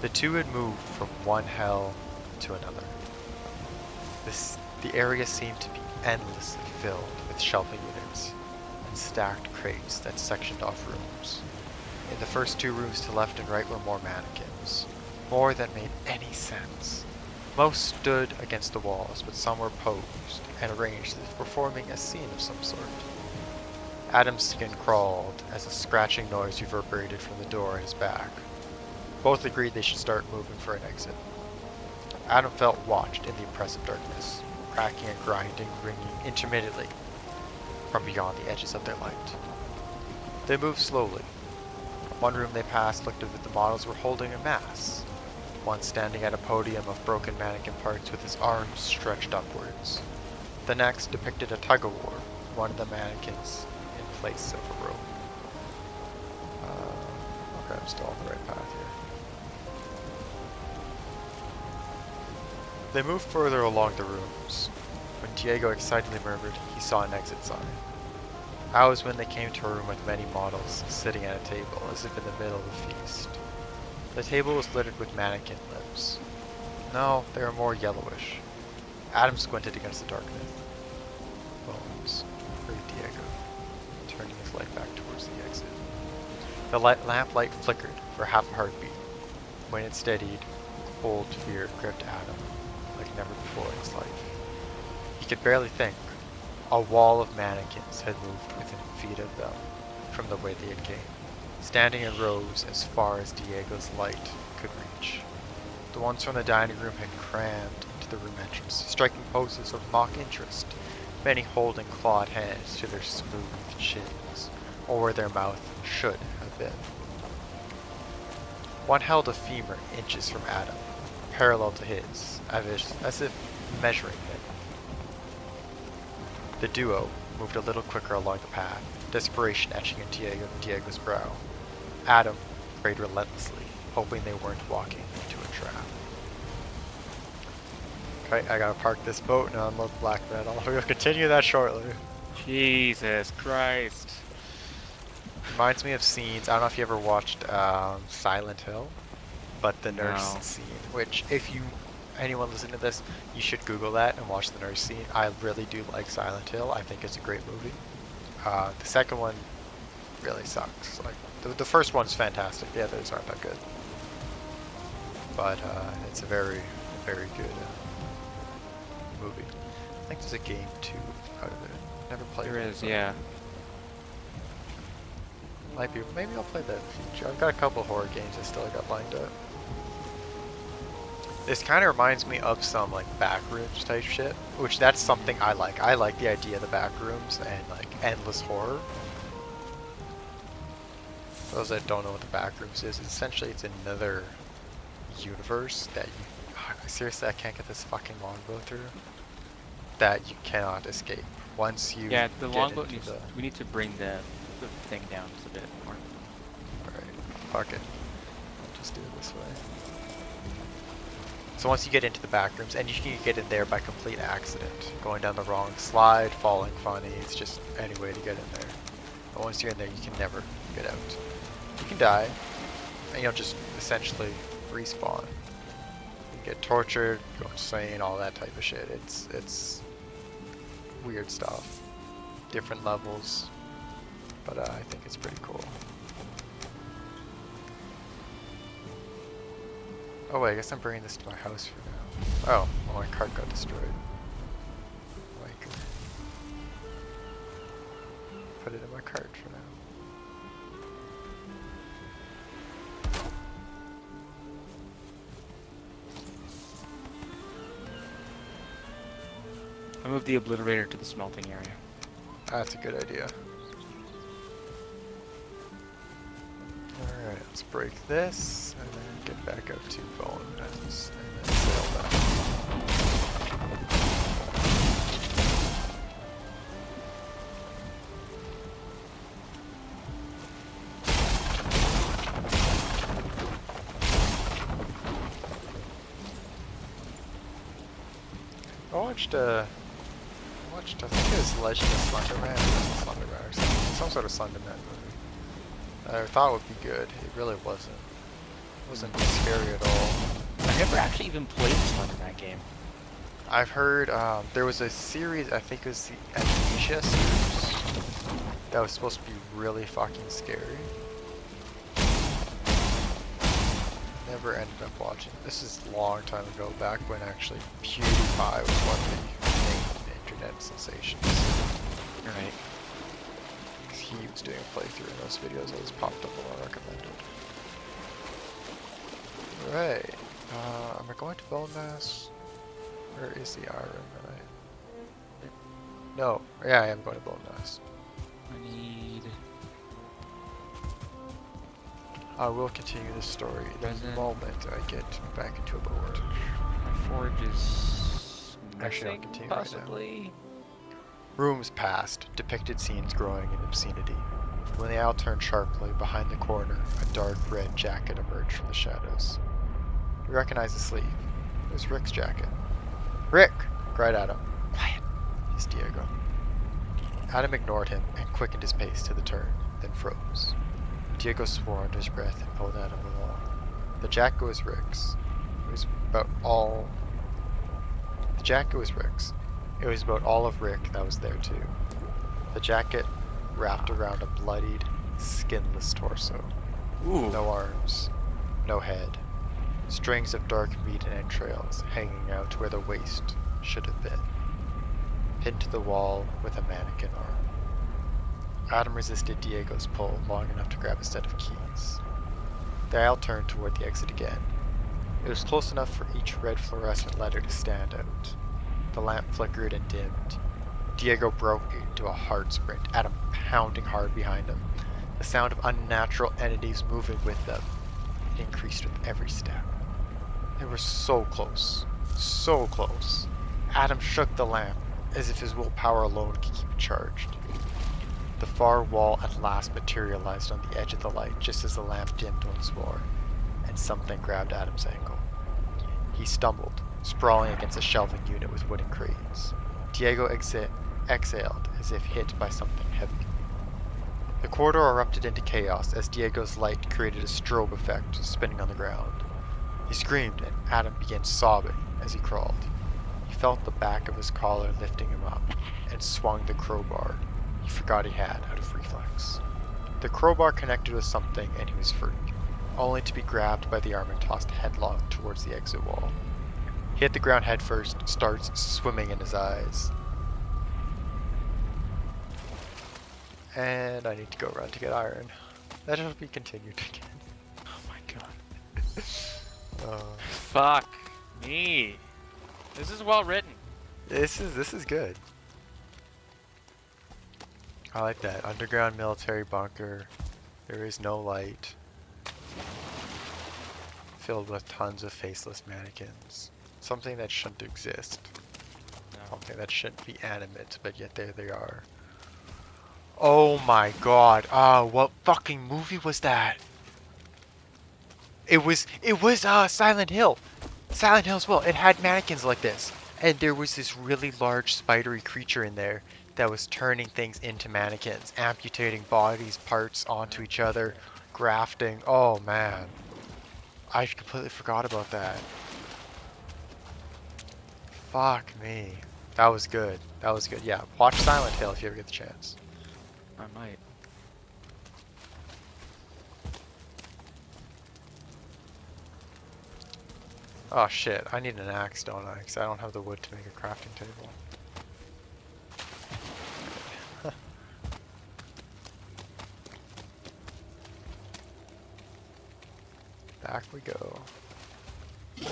The 2 had moved from one hell to another. The area seemed to be endlessly filled with shelving units and stacked crates that sectioned off rooms. In the first 2 rooms to left and right were more mannequins, more than made any sense. Most stood against the walls, but some were posed and arranged as if performing a scene of some sort. Adam's skin crawled as a scratching noise reverberated from the door at his back. Both agreed they should start moving for an exit. Adam felt watched in the oppressive darkness. cracking and grinding, ringing intermittently from beyond the edges of their light. They moved slowly. One room they passed looked as if the models were holding a mass, one standing at a podium of broken mannequin parts with his arms stretched upwards. The next depicted a tug-of-war, one of the mannequins in place of a rope. Okay, I'm still on the right path here. They moved further along the rooms. When Diego excitedly murmured, he saw an exit sign. That was when they came to a room with many models sitting at a table, as if in the middle of a feast. The table was littered with mannequin limbs. No, they were more yellowish. Adam squinted against the darkness. Bones, breathed Diego, turning his light back towards the exit. The lamplight flickered for half a heartbeat. When it steadied, cold fear gripped Adam like never before in his life. He could barely think. A wall of mannequins had moved within feet of them from the way they had came, standing in rows as far as Diego's light could reach. The ones from the dining room had crammed into the room entrance, striking poses of mock interest, many holding clawed hands to their smooth chins, or where their mouth should have been. One held a femur inches from Adam, parallel to his, as if measuring him. The duo moved a little quicker along the path, desperation etching in Diego's brow. Adam prayed relentlessly, hoping they weren't walking into a trap. Okay, I gotta park this boat and unload black metal. We'll continue that shortly. Jesus Christ. Reminds me of scenes, I don't know if you ever watched Silent Hill, but the nurse scene, which if anyone listening to this, you should Google that and watch the nurse scene. I really do like Silent Hill. I think it's a great movie. The second one really sucks. Like the first one's fantastic. The others aren't that good. But it's a very, very good movie. I think there's a game too out of it. Never played it. There is, yeah. Might be. Maybe I'll play that in the future. I've got a couple horror games I still got lined up. This kind of reminds me of some like backrooms type shit, which that's something I like. I like the idea of the backrooms and like endless horror. For those that don't know what the backrooms is, essentially it's another universe that you seriously I can't get this fucking longbow through. That you cannot escape once you the longbow needs. We need to bring the thing down just a bit more. Alright, fuck it. I'll just do it this way. So once you get into the back rooms, and you can get in there by complete accident, going down the wrong slide, falling funny, it's just any way to get in there. But once you're in there, you can never get out. You can die, and you'll just essentially respawn. You get tortured, go insane, all that type of shit. It's weird stuff. Different levels, but I think it's pretty cool. Oh wait, I guess I'm bringing this to my house for now. Oh, well, my cart got destroyed. Like, put it in my cart for now. I moved the obliterator to the smelting area. That's a good idea. Alright, let's break this, and then get back up to bone mess, and then sail back. I think it was Legend of Slenderman, or some sort of Slenderman movie. I thought it would be good. It really wasn't. It wasn't scary at all. I never actually even played the Slenderman game. I've heard there was a series, I think it was the Amnesia series, that was supposed to be really fucking scary. Never ended up watching. This is a long time ago, back when actually PewDiePie was one of the main internet sensations. Right. He was doing a playthrough and those videos always popped up when I recommended. Right. Am I going to Bone Mass? Where is the iron that No. Yeah, I am going to Bone Nest. I need I will continue this story the resin. moment I get back into a boat. My forge is Actually, I'll missing, continue right now. possibly. Rooms passed, depicted scenes growing in obscenity. When the owl turned sharply, behind the corner, a dark red jacket emerged from the shadows. He recognized the sleeve. It was Rick's jacket. Rick! Cried Adam. Quiet, hissed Diego. Adam ignored him and quickened his pace to the turn, then froze. Diego swore under his breath and pulled Adam along. The jacket was Rick's. It was about all... The jacket was Rick's. It was about all of Rick that was there too. The jacket wrapped around a bloodied, skinless torso. Ooh. No arms, no head. Strings of dark meat and entrails hanging out where the waist should have been. Pinned to the wall with a mannequin arm. Adam resisted Diego's pull long enough to grab a set of keys. The aisle turned toward the exit again. It was close enough for each red fluorescent letter to stand out. The lamp flickered and dimmed. Diego broke into a hard sprint, Adam pounding hard behind him. The sound of unnatural entities moving with them. It increased with every step. They were so close. So close. Adam shook the lamp, as if his willpower alone could keep it charged. The far wall at last materialized on the edge of the light just as the lamp dimmed once more, and something grabbed Adam's ankle. He stumbled, sprawling against a shelving unit with wooden crates. Diego exhaled as if hit by something heavy. The corridor erupted into chaos as Diego's light created a strobe effect, spinning on the ground. He screamed, and Adam began sobbing as he crawled. He felt the back of his collar lifting him up, and swung the crowbar he forgot he had out of reflex. The crowbar connected with something, and he was free, only to be grabbed by the arm and tossed headlong towards the exit wall. He hit the ground headfirst, starts swimming in his eyes. And I need to go run to get iron. That shall be continued again. Oh my god. Uh, Fuck me. This is well written. this is good. I like that. Underground military bunker. There is no light. Filled with tons of faceless mannequins. Something that shouldn't exist. No. Something that shouldn't be animate, but yet there they are. Oh my god. What fucking movie was that? It was Silent Hill. Silent Hill as well. It had mannequins like this. And there was this really large spidery creature in there that was turning things into mannequins, amputating bodies, parts onto each other, grafting. Oh man. I completely forgot about that. Fuck me. That was good. That was good. Yeah, watch Silent Hill if you ever get the chance. I might. Oh shit, I need an axe, don't I? Because I don't have the wood to make a crafting table. Back we go. And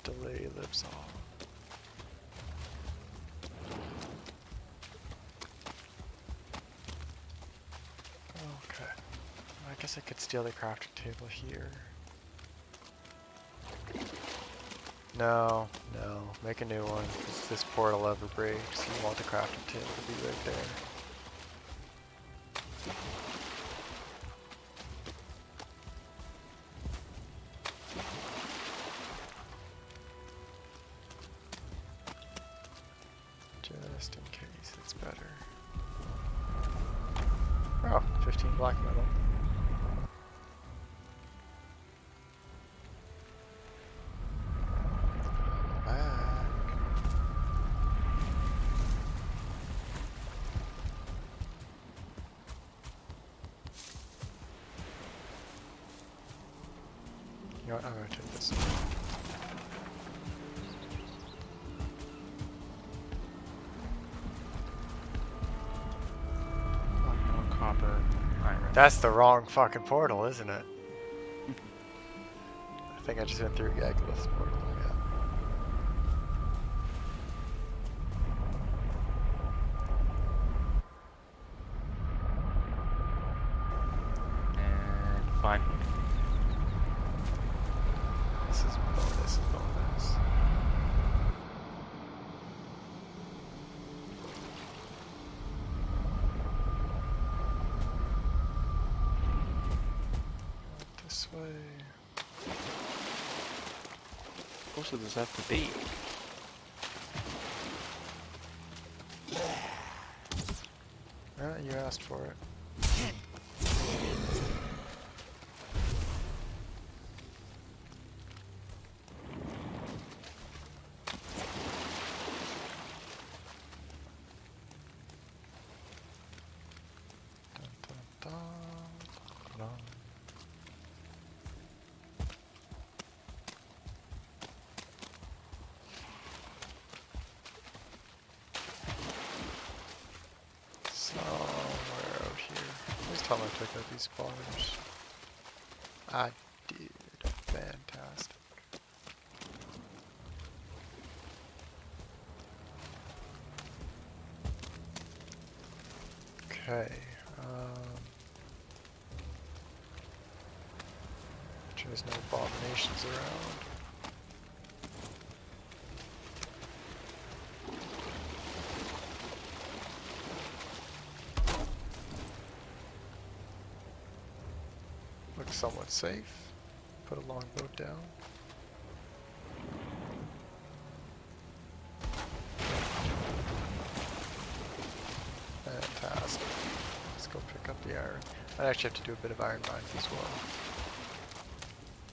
the delay lives on. Okay. I guess I could steal the crafting table here. No, make a new one. If this portal ever breaks, you want the crafting table to be right there. Just in case it's better. Oh, 15 black metal. You know what, I'm gonna take this. That's the wrong fucking portal, isn't it? I think I just went through Yagluth's portal, yeah. And fine. This is bonus. This way. How close does this have to be? Yeah, you asked for it. Dun, dun, dun, dun. Somewhere out here. Please tell me I took out these spawners. I did. Fantastic. Okay. There's no abominations around. Looks somewhat safe. Put a longbow down. Fantastic. Let's go pick up the iron. I actually have to do a bit of iron mines as well.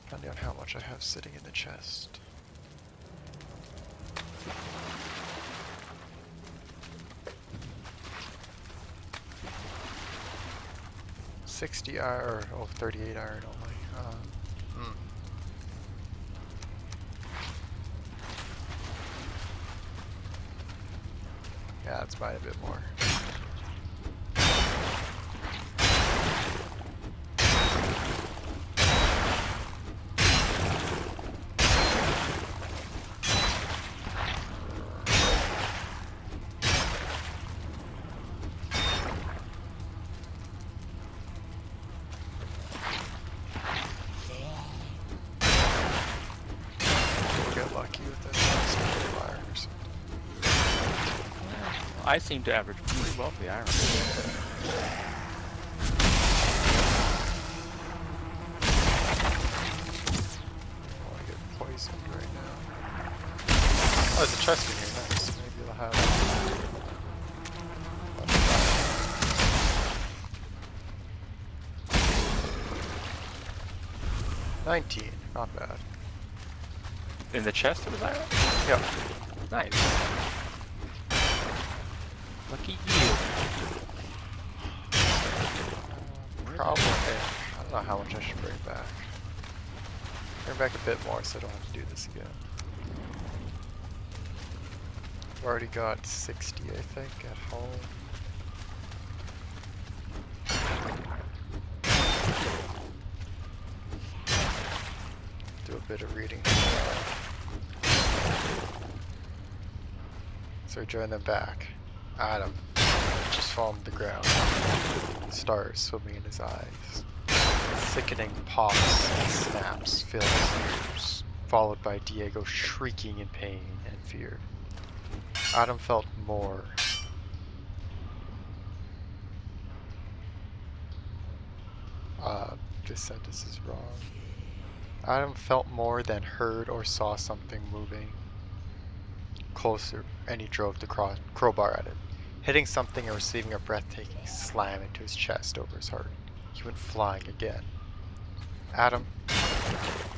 Depending on how much I have sitting in the chest. $60 iron, or 38 iron only. Yeah, let's buy a bit more. Get lucky with this iron or something. I seem to average pretty well for the iron. Oh, I get poisoned right now. Oh, there's a chest in here, nice. Maybe you'll have... 19, not bad. In the chest there was iron? Yep. Nice. Lucky you. Probably. I don't know how much I should bring back. Bring back a bit more so I don't have to do this again. I've already got 60, I think, at home. Do a bit of reading. So join them back. Adam just fallen to the ground. Stars swimming in his eyes. Sickening pops and snaps fill his ears, followed by Diego shrieking in pain and fear. Adam felt more. This sentence is wrong. Adam felt more than heard or saw something moving closer, and he drove the crowbar at it, hitting something and receiving a breathtaking slam into his chest over his heart. He went flying again. Adam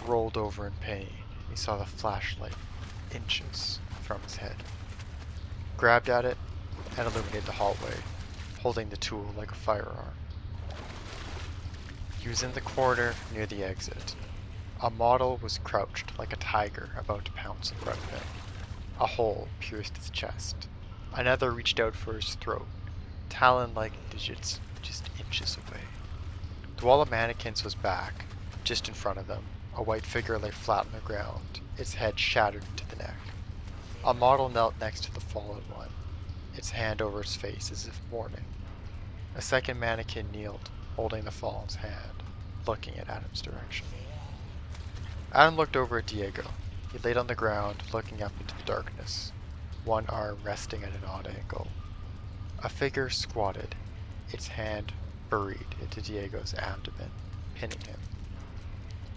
rolled over in pain. He saw the flashlight inches from his head, grabbed at it, and illuminated the hallway, holding the tool like a firearm. He was in the corner near the exit. A model was crouched like a tiger about to pounce in front of him. A hole pierced his chest. Another reached out for his throat, talon-like digits just inches away. The wall of mannequins was back, just in front of them. A white figure lay flat on the ground, its head shattered to the neck. A model knelt next to the fallen one, its hand over its face as if mourning. A second mannequin kneeled, holding the fallen's hand, looking at Adam's direction. Adam looked over at Diego. He laid on the ground, looking up into the darkness, one arm resting at an odd angle. A figure squatted, its hand buried into Diego's abdomen, pinning him.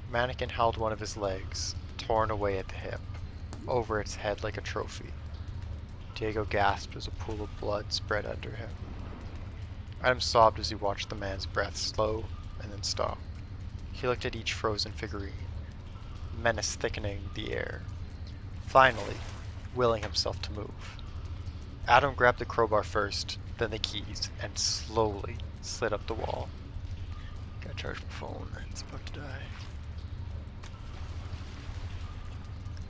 The mannequin held one of his legs, torn away at the hip, over its head like a trophy. Diego gasped as a pool of blood spread under him. Adam sobbed as he watched the man's breath slow and then stop. He looked at each frozen figurine, menace thickening the air, finally willing himself to move. Adam grabbed the crowbar first, then the keys, and slowly slid up the wall. Gotta charge my phone, it's about to die.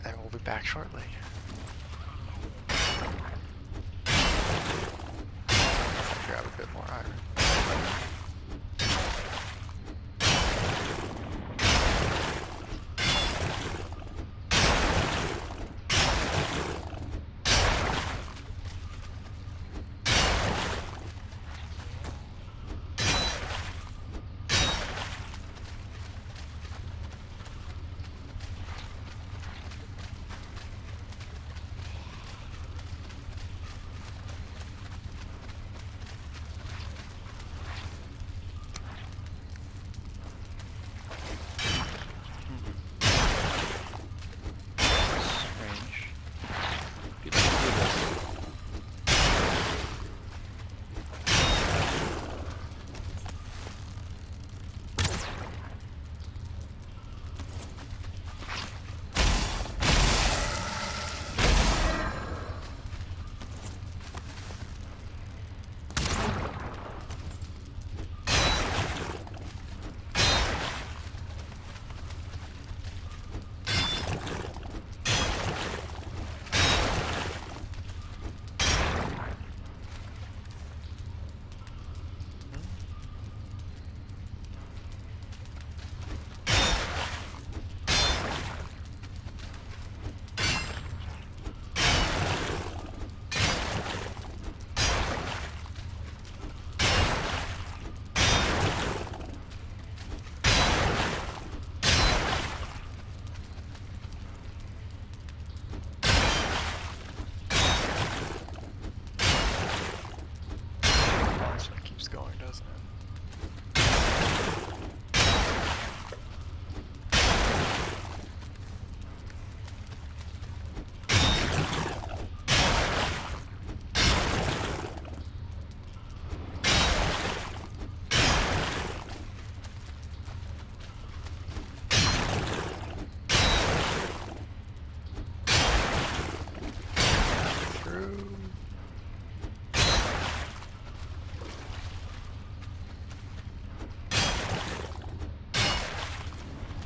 And we'll be back shortly. Grab a bit more iron.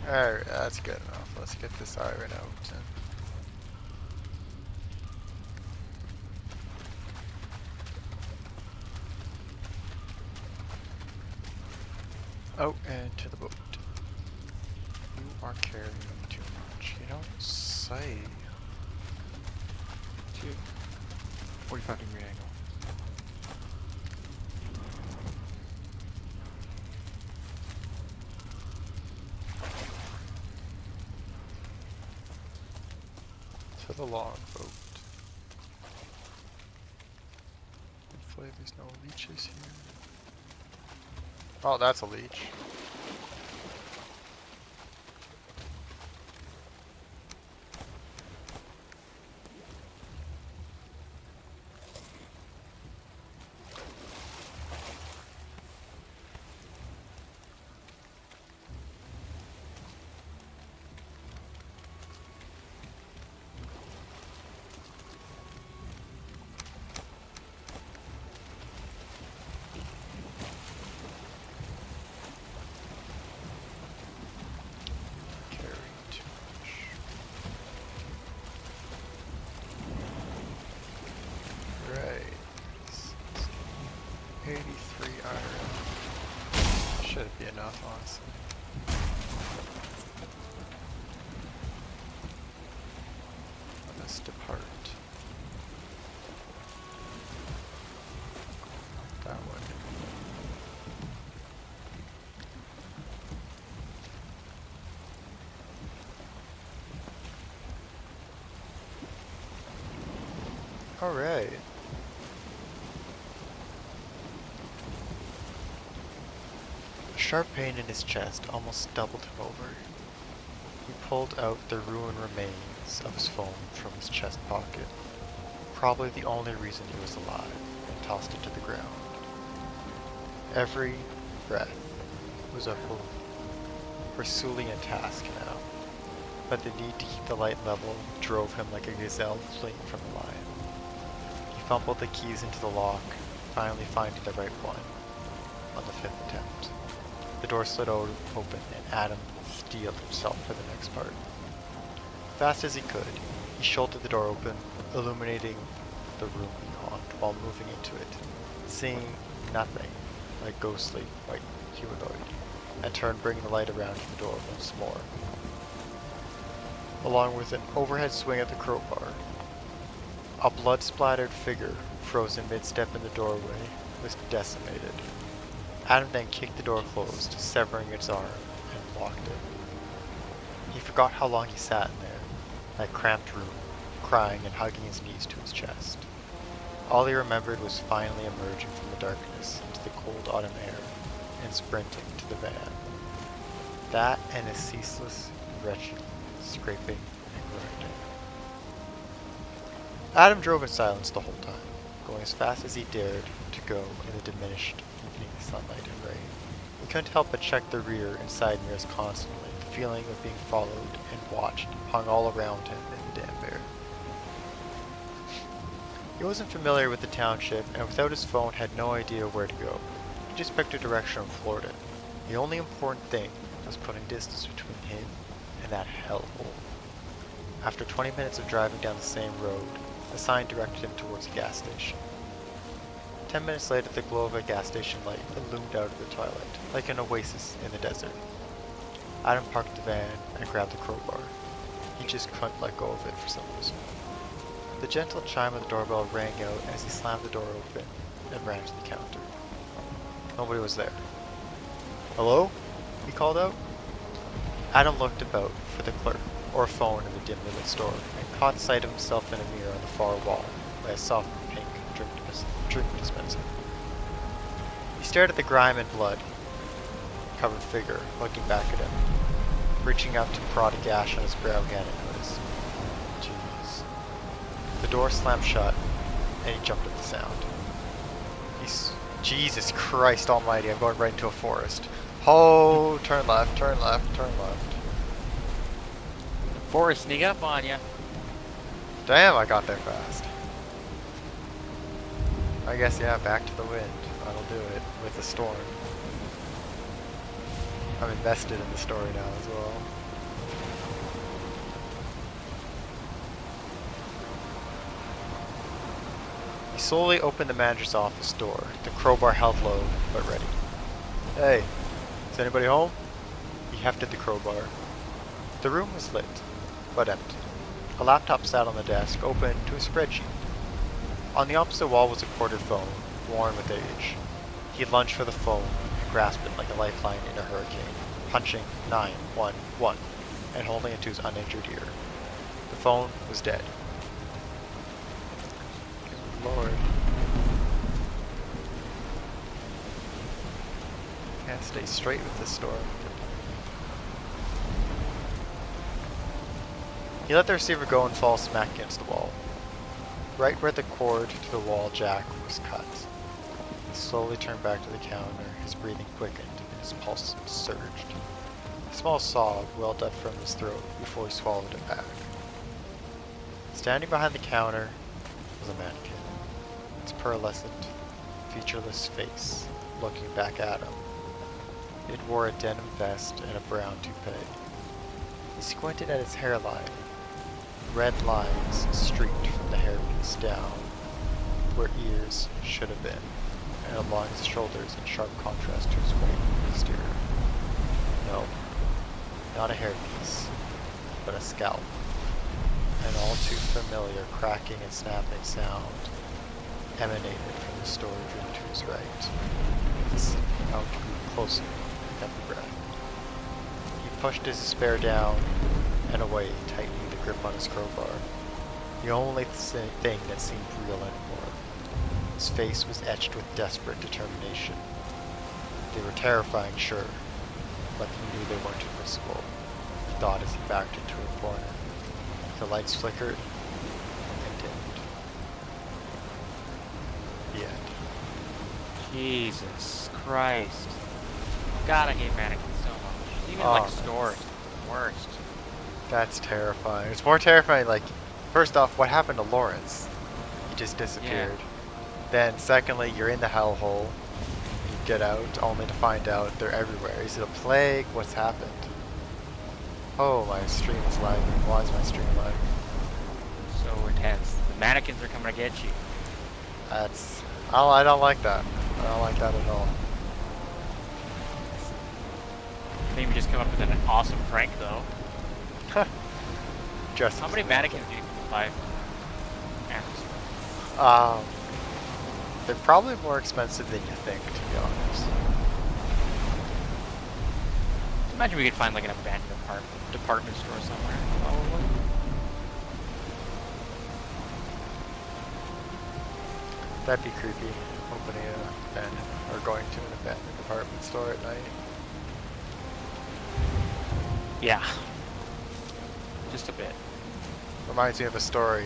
Alright, that's good enough. Let's get this iron out. Oh, and to the boat. You are carrying too much. You don't say. 45-degree angle. To the longboat. Hopefully there's no leeches here. Oh, that's a leech. should be enough, honestly. Let's depart. That way. Alright. A sharp pain in his chest almost doubled him over. He pulled out the ruined remains of his phone from his chest pocket, probably the only reason he was alive, and tossed it to the ground. Every breath was a Herculean task now, but the need to keep the light level drove him like a gazelle fleeing from a lion. He fumbled the keys into the lock, finally finding the right one on the 5th attempt. The door slid open and Adam steeled himself for the next part. Fast as he could, he shouldered the door open, illuminating the room beyond while moving into it, seeing nothing like ghostly white humanoid, and turned, bringing the light around to the door once more. Along with an overhead swing at the crowbar, a blood-splattered figure, frozen mid-step in the doorway, was decimated. Adam then kicked the door closed, severing its arm, and locked it. He forgot how long he sat in there, that cramped room, crying and hugging his knees to his chest. All he remembered was finally emerging from the darkness into the cold autumn air and sprinting to the van. That and a ceaseless, wretched scraping and grinding. Adam drove in silence the whole time, going as fast as he dared to go in the diminished evening sunlight and rain. He couldn't help but check the rear and side mirrors constantly. The feeling of being followed and watched hung all around him in the damp air. He wasn't familiar with the township, and without his phone had no idea where to go. He just picked a direction and floored it. The only important thing was putting distance between him and that hellhole. After 20 minutes of driving down the same road, a sign directed him towards a gas station. 10 minutes later, the glow of a gas station light illumined out of the twilight, like an oasis in the desert. Adam parked the van and grabbed the crowbar. He just couldn't let go of it for some reason. The gentle chime of the doorbell rang out as he slammed the door open and ran to the counter. Nobody was there. "Hello?" he called out. Adam looked about for the clerk or a phone in the dimly lit store and caught sight of himself in a mirror on the far wall by a soft pink drink dispenser. He stared at the grime and blood covered figure looking back at him, reaching up to prod a gash on his brow he hadn't noticed. Jeez. The door slammed shut and he jumped at the sound. Jesus Christ almighty, I'm going right into a forest. Oh, turn left, turn left, turn left. Forest sneak up on you. Damn, I got there fast. I guess, yeah, back to the wind. That'll do it with the storm. I'm invested in the story now as well. He slowly opened the manager's office door, the crowbar held low, but ready. "Hey, is anybody home?" He hefted the crowbar. The room was lit, but empty. A laptop sat on the desk, open to a spreadsheet. On the opposite wall was a corded phone, worn with age. He lunged for the phone and grasped it like a lifeline in a hurricane, punching 911 and holding it to his uninjured ear. The phone was dead. Good Lord. Can't stay straight with this storm. He let the receiver go and fall smack against the wall. Right where the cord to the wall jack was cut. He slowly turned back to the counter, his breathing quickened and his pulse surged. A small sob welled up from his throat before he swallowed it back. Standing behind the counter was a mannequin, its pearlescent, featureless face looking back at him. It wore a denim vest and a brown toupee. He squinted at its hairline. Red lines streaked from the hairpiece down where ears should have been. and along his shoulders in sharp contrast to his white exterior. No, not a hairpiece, but a scalp. An all too familiar cracking and snapping sound emanated from the storage room to his right. The sound grew closer with every breath. He pushed his spear down and away, tightening the grip on his crowbar. The only thing that seemed real anymore. His face was etched with desperate determination. They were terrifying, sure, but he knew they weren't invisible, he thought as he backed into a corner. The lights flickered and dimmed. The end. Jesus Christ. God, I hate mannequins so much. Even like stores, the worst. That's terrifying. It's more terrifying, like, first off, what happened to Lawrence? He just disappeared. Yeah. Then, secondly, you're in the hellhole. You get out, only to find out they're everywhere. Is it a plague? What's happened? Oh, my stream is lagging. Why is my stream lagging? So intense. The mannequins are coming to get you. That's... I don't like that. I don't like that at all. Maybe just come up with an awesome prank, though. Just how many mannequins do you buy? They're probably more expensive than you think, to be honest. Imagine we could find like an abandoned department store somewhere. Probably. That'd be creepy. Opening an abandoned, or going to an abandoned department store at night. Yeah. Just a bit. Reminds me of a story.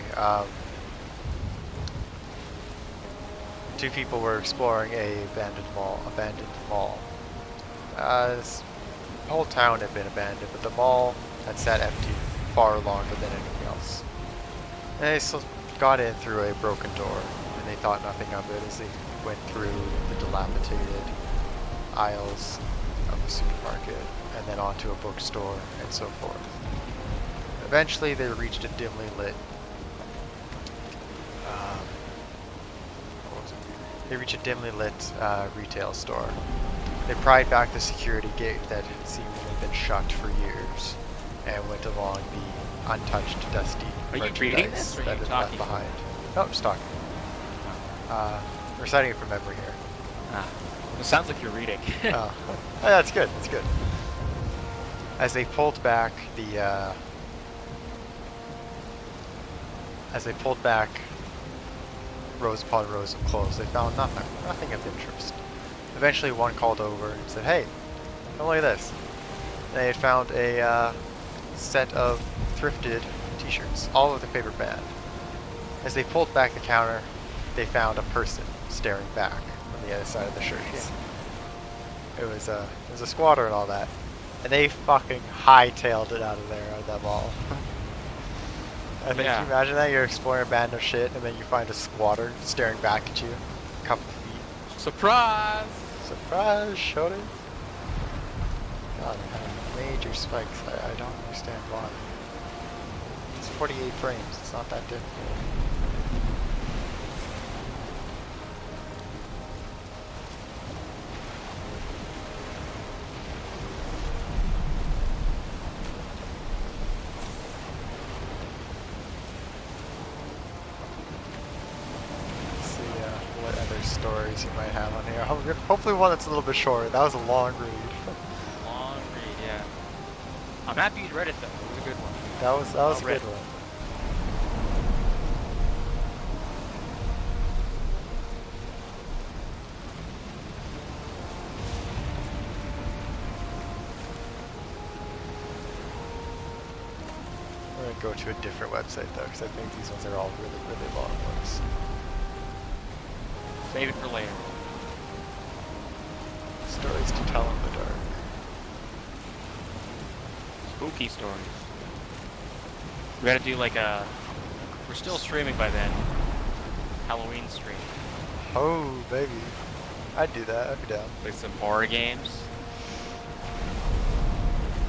Two people were exploring a abandoned mall. This whole town had been abandoned, but the mall had sat empty far longer than anything else. And they got in through a broken door, and they thought nothing of it as they went through the dilapidated aisles of the supermarket, and then onto a bookstore, and so forth. Eventually, they reached a dimly lit. Retail store. They pried back the security gate that had seemingly been shut for years, and went along the untouched, dusty merchandise that had left behind. No, I'm just talking. Reciting it from memory here. It sounds like you're reading. Oh, that's good. That's good. As they pulled back rows upon rows of clothes, they found nothing of interest. Eventually one called over and said, "Hey, come look at this." They had found a set of thrifted t-shirts, all of their favorite band. As they pulled back the counter, they found a person staring back from the other side of the shirts. It was a squatter and all that. And they fucking hightailed it out of there at that mall. I think, can you imagine that? You're exploring abandoned shit, and then you find a squatter staring back at you, a couple feet. Surprise! Surprise, shorty. God, they're having major spikes. I don't understand why. It's 48 frames. It's not that difficult. Stories you might have on here. Hopefully one that's a little bit short. That was a long read. Long read, yeah. I'm happy you read it though. It was a good one. That was a good one. We're gonna go to a different website though, because I think these ones are all really, really long ones. Save it for later. Stories to tell in the dark. Spooky stories. We gotta do like a... We're still streaming by then. Halloween stream. Oh, baby. I'd do that. I'd be down. Play some horror games.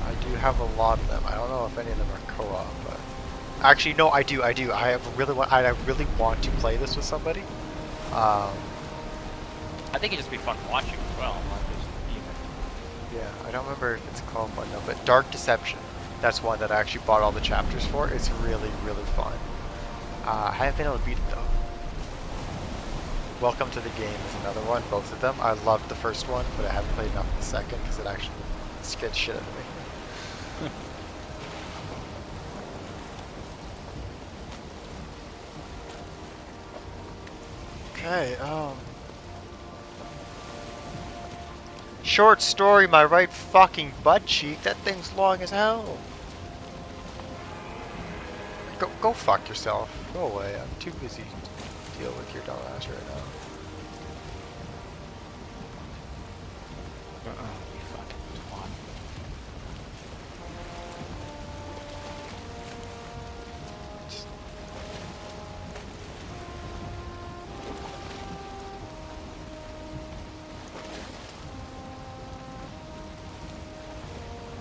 I do have a lot of them. I don't know if any of them are co-op, but... Actually, no, I do. I really want to play this with somebody. I think it'd just be fun watching as well, not just being Yeah, I don't remember if it's called one though, but Dark Deception. That's one that I actually bought all the chapters for. It's really, really fun. I haven't been able to beat it though. Welcome to the Game is another one, both of them. I loved the first one, but I haven't played enough of the second because it actually scared shit out of me. Okay, short story, my right fucking butt cheek. That thing's long as hell. Go fuck yourself. Go away. I'm too busy to deal with your dumb ass right now. you fucking twat.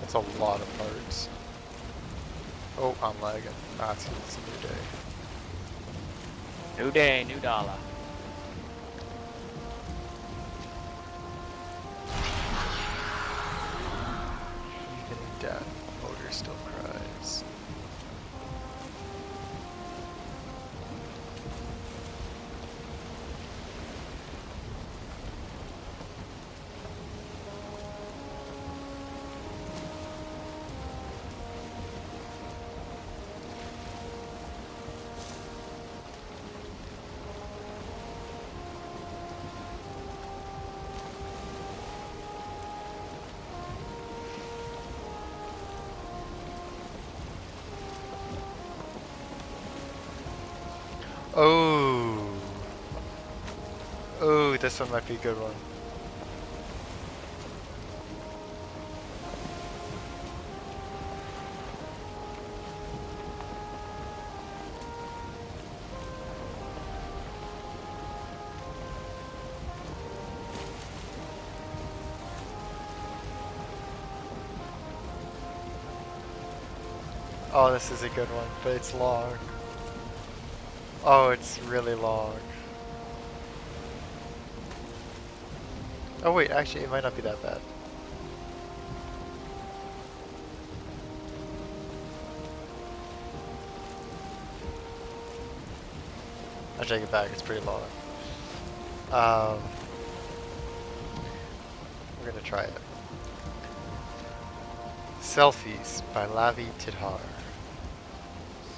That's a lot of parts. Oh, I'm lagging. It's a new day. New day, new dollar. Even in death, motor still cries. Oh. Oh, this one might be a good one. Oh, this is a good one, but it's long. Oh, it's really long. Oh wait, actually it might not be that bad. I take it back, it's pretty long. We're gonna try it. Selfies by Lavi Tidhar.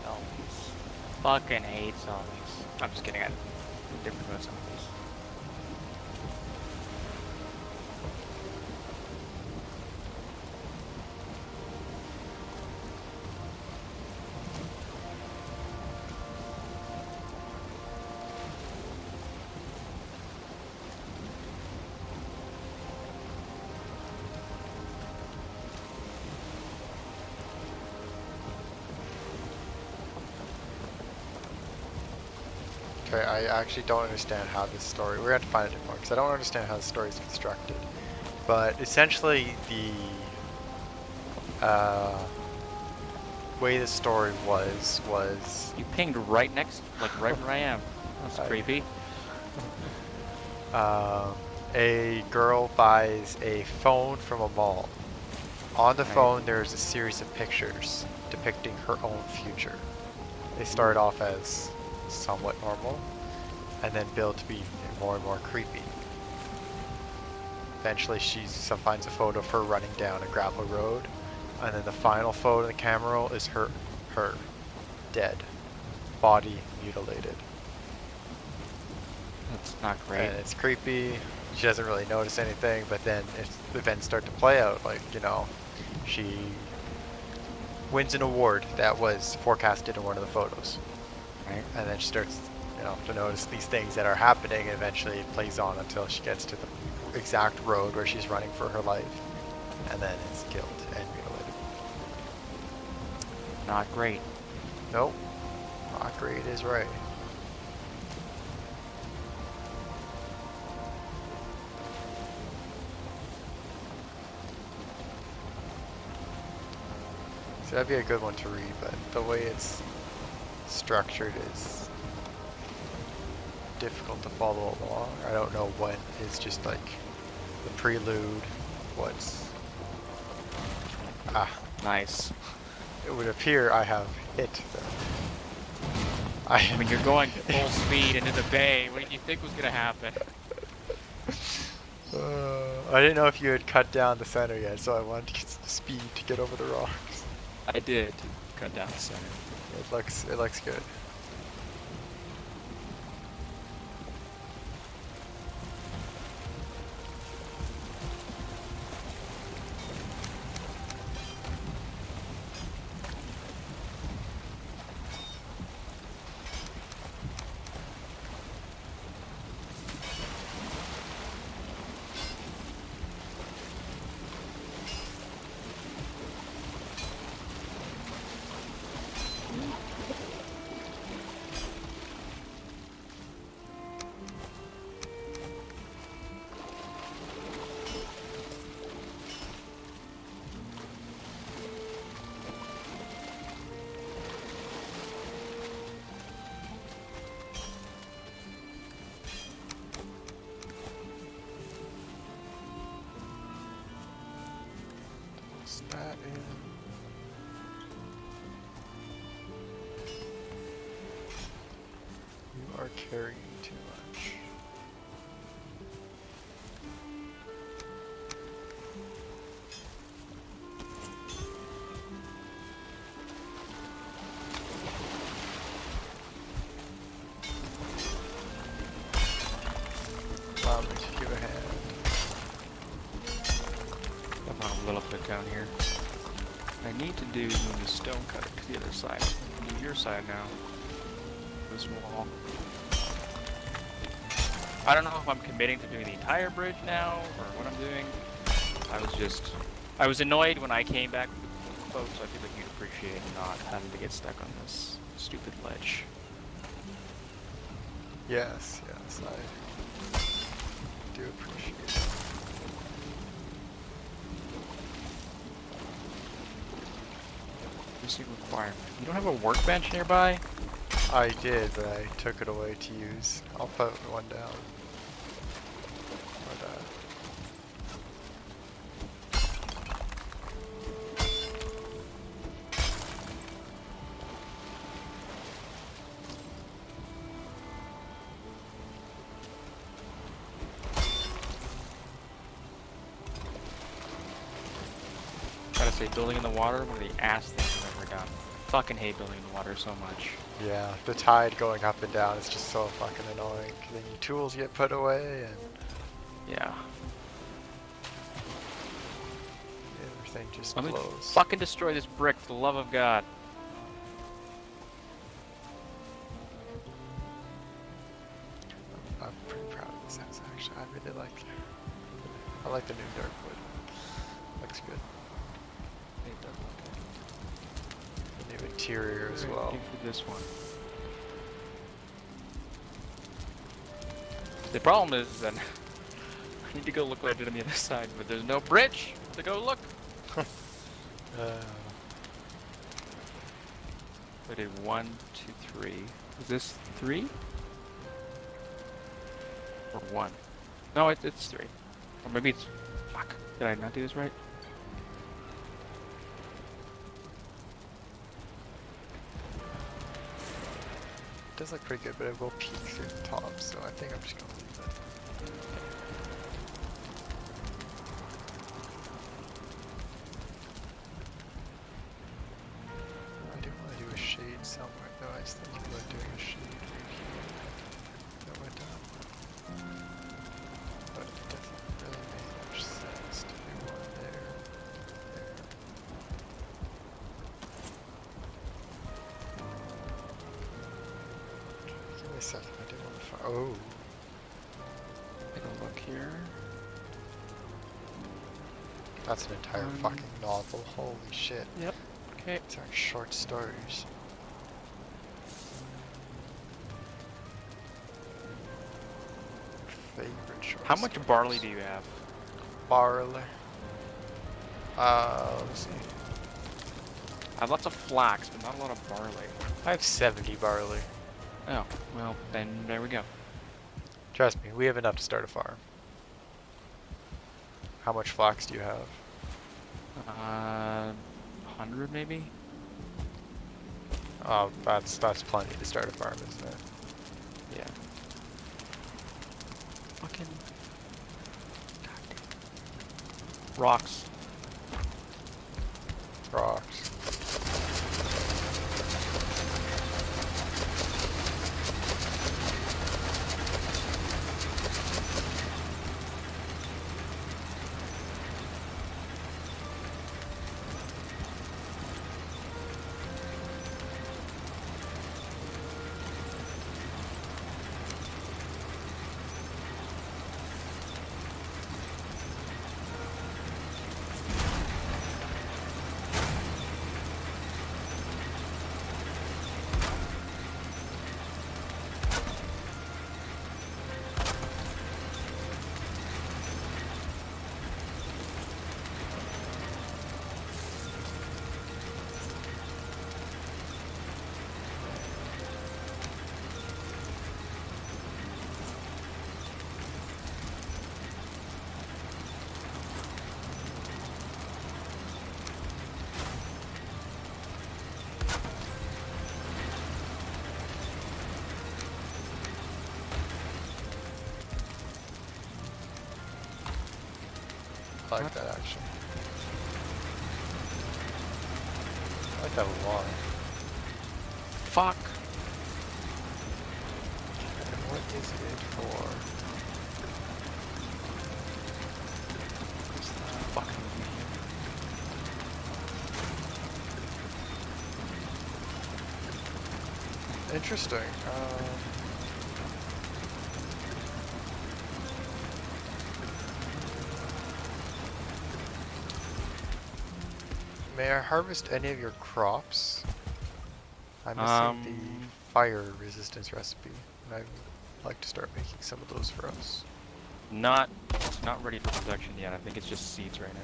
Selfies. Fucking hate selfies. I'm just kidding. I'm different with selfies. Okay, I actually don't understand how this story, we're going to have to find it more, because I don't understand how the story is constructed. But essentially the way the story was You pinged right next, like right where I am. That's creepy. a girl buys a phone from a mall. On the phone there's a series of pictures depicting her own future. They start off as somewhat normal and then build to be more and more creepy. Eventually she finds a photo of her running down a gravel road, and then the final photo in the camera roll is her dead, body mutilated. That's not great. And it's creepy. She doesn't really notice anything, but then the events start to play out, like, you know, she wins an award that was forecasted in one of the photos. Right. And then she starts, you know, to notice these things that are happening, and eventually it plays on until she gets to the exact road where she's running for her life, and then is killed and mutilated. Not great. Nope. Not great is right. So that'd be a good one to read, but the way it's structured is difficult to follow along. I don't know what is just like the prelude, what's... Nice. It would appear I have hit them. I mean, you're going full speed into the bay. What did you think was gonna happen? I didn't know if you had cut down the center yet, so I wanted to get some speed to get over the rocks. I did cut down the center. It looks good. That in. You are carrying too much. Allow me to give a hand. Come on, a little bit down here. I need to do move the stone cutter to the other side. Do your side now. This wall. I don't know if I'm committing to doing the entire bridge now or what I'm doing. I was annoyed when I came back with the boat, so I feel like you'd appreciate not having to get stuck on this stupid ledge. Yes, I do appreciate it. Missing requirement. You don't have a workbench nearby? I did, but I took it away to use. I'll put one down. Gotta say, building in the water, one of the ass things I've ever done. Fucking hate building in the water so much. Yeah, the tide going up and down is just so fucking annoying. Then your tools get put away and Yeah. everything just Let me blows. fucking destroy this brick for the love of God. I'm pretty proud of this house actually. I really I like the new dark wood. Looks good. The new interior as well. Do for this one. The problem is then I need to go look what I did on the other side, but there's no bridge to go look. I did 1, 2, 3. Is this 3? Or 1? No, it's 3. Or maybe it's... Fuck. Did I not do this right? It does look pretty good, but it will peek through the top, so I think I'm just gonna leave it. I do want to do a shade somewhere, though. I was thinking about doing a shade right here. That went up. But it doesn't really make much sense to do one there. Give me a second, I do want to find. Oh! Take a look here. That's an entire fucking novel, holy shit. Yep. Okay. It's our short stories. Favorite short How much stories. barley do you have? Barley. Let me see. I have lots of flax, but not a lot of barley. I have 70 barley. Oh, well, then there we go. Trust me, we have enough to start a farm. How much flax do you have? 100 maybe? Oh, that's plenty to start a farm, isn't it? Yeah. Fucking... Rocks. Rocks. I like that actually. I like that a lot. Fuck. And what is it for? Fucking Interesting. May I harvest any of your crops? I'm missing the fire resistance recipe, and I'd like to start making some of those for us. not ready for production yet. I think it's just seeds right now.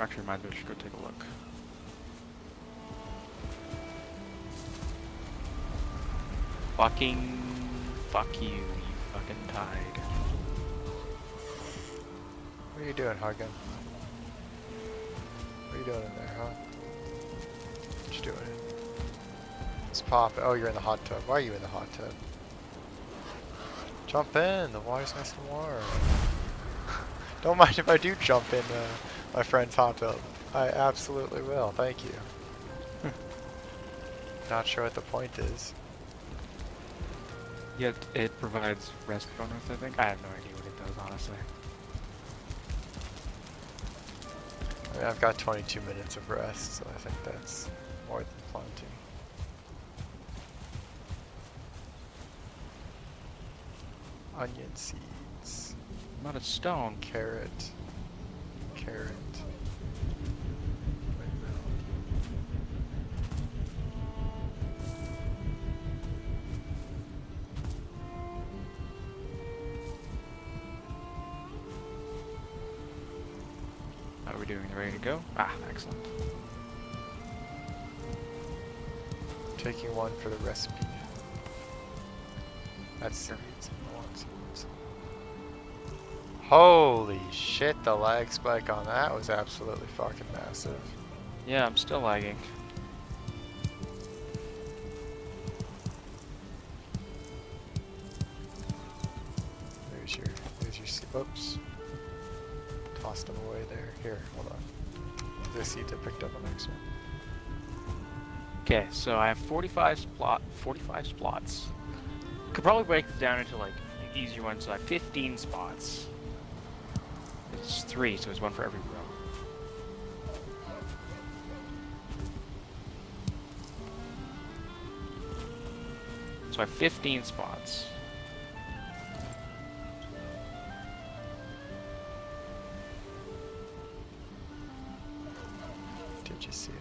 Actually, reminds me we should go take a look. Fuck you, you fucking tide. What are you doing, Hagen? What are you doing in there, huh? What you doing? Let's pop. Oh, you're in the hot tub. Why are you in the hot tub? Jump in. The water's nice and warm. Don't mind if I do jump in my friend's hot tub. I absolutely will. Thank you. Not sure what the point is. Yet it provides rest bonus, I think. I have no idea what it does, honestly. I mean, I've got 22 minutes of rest, so I think that's more than plenty. Onion seeds. Not a stone. Carrot. Carrot. How are we doing? Ready to go? Ah, excellent. Taking one for the recipe. That's seeds. I want seeds. Holy shit, the lag spike on that was absolutely fucking massive. Yeah, I'm still lagging. There's your seed. Oops. Tossed them away there. Here, hold on. The seeds I picked up on the next one. Okay, so I have 45 spots. Could probably break this down into like easier ones. So I have 15 spots. It's 3, so it's 1 for every row. So I have 15 spots. Did you see it?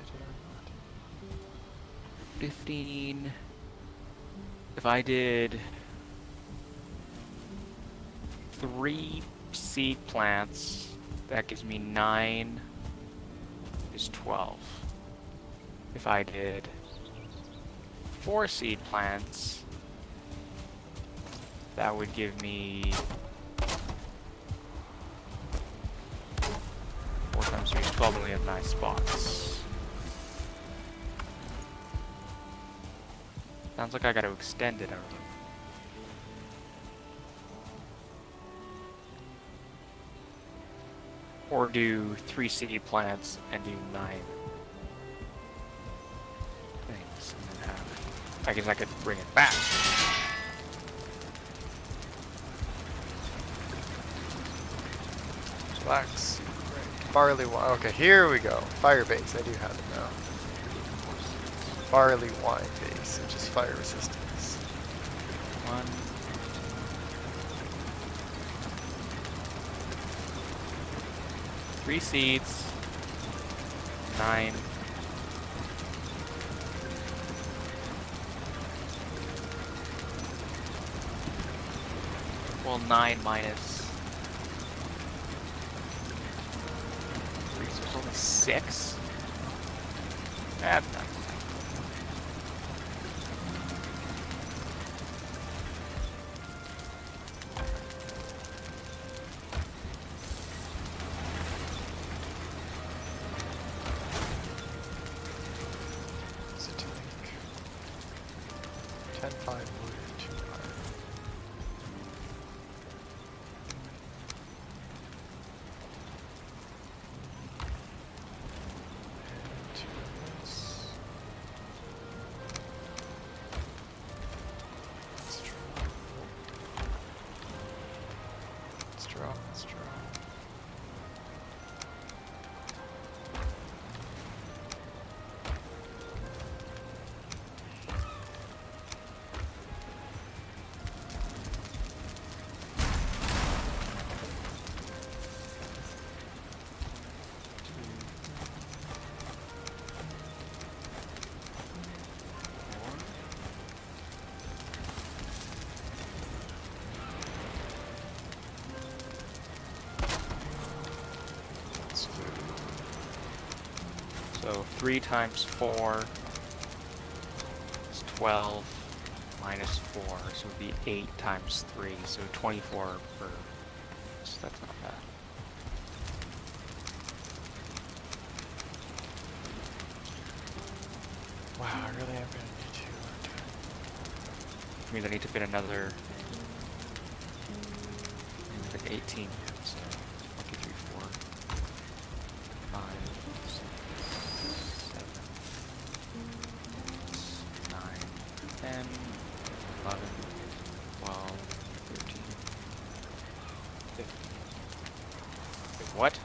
15. If I did 3 seed plants, that gives me 9 is 12. If I did 4 seed plants, That would give me 4 times 3 is 12, and we have 9 spots. Sounds like I gotta extend it already. Or do 3 seed plants and do 9 things and then have. I guess I could bring it back. Flax, great. Barley wine. Okay, here we go. Fire base. I do have it now. Barley wine base, which is fire resistance. 1. 3 seeds. 9. Well, 9 minus 3, so it's only 6. That's not. What's it take? 10, 5 wood, 2 iron. And 2 of this. Let's draw. Let's draw, let's draw. Let's do So 3 times 4 is 12 minus 4, so it would be 8 times 3, so 24 per. So that's not bad. Wow, I really am gonna need to. Which means I need to fit another. Like 18. So 1, 2, 3, 4, 5, 6, 7, 8, 9, 10, 11, 12, 13, 15. Wait, what?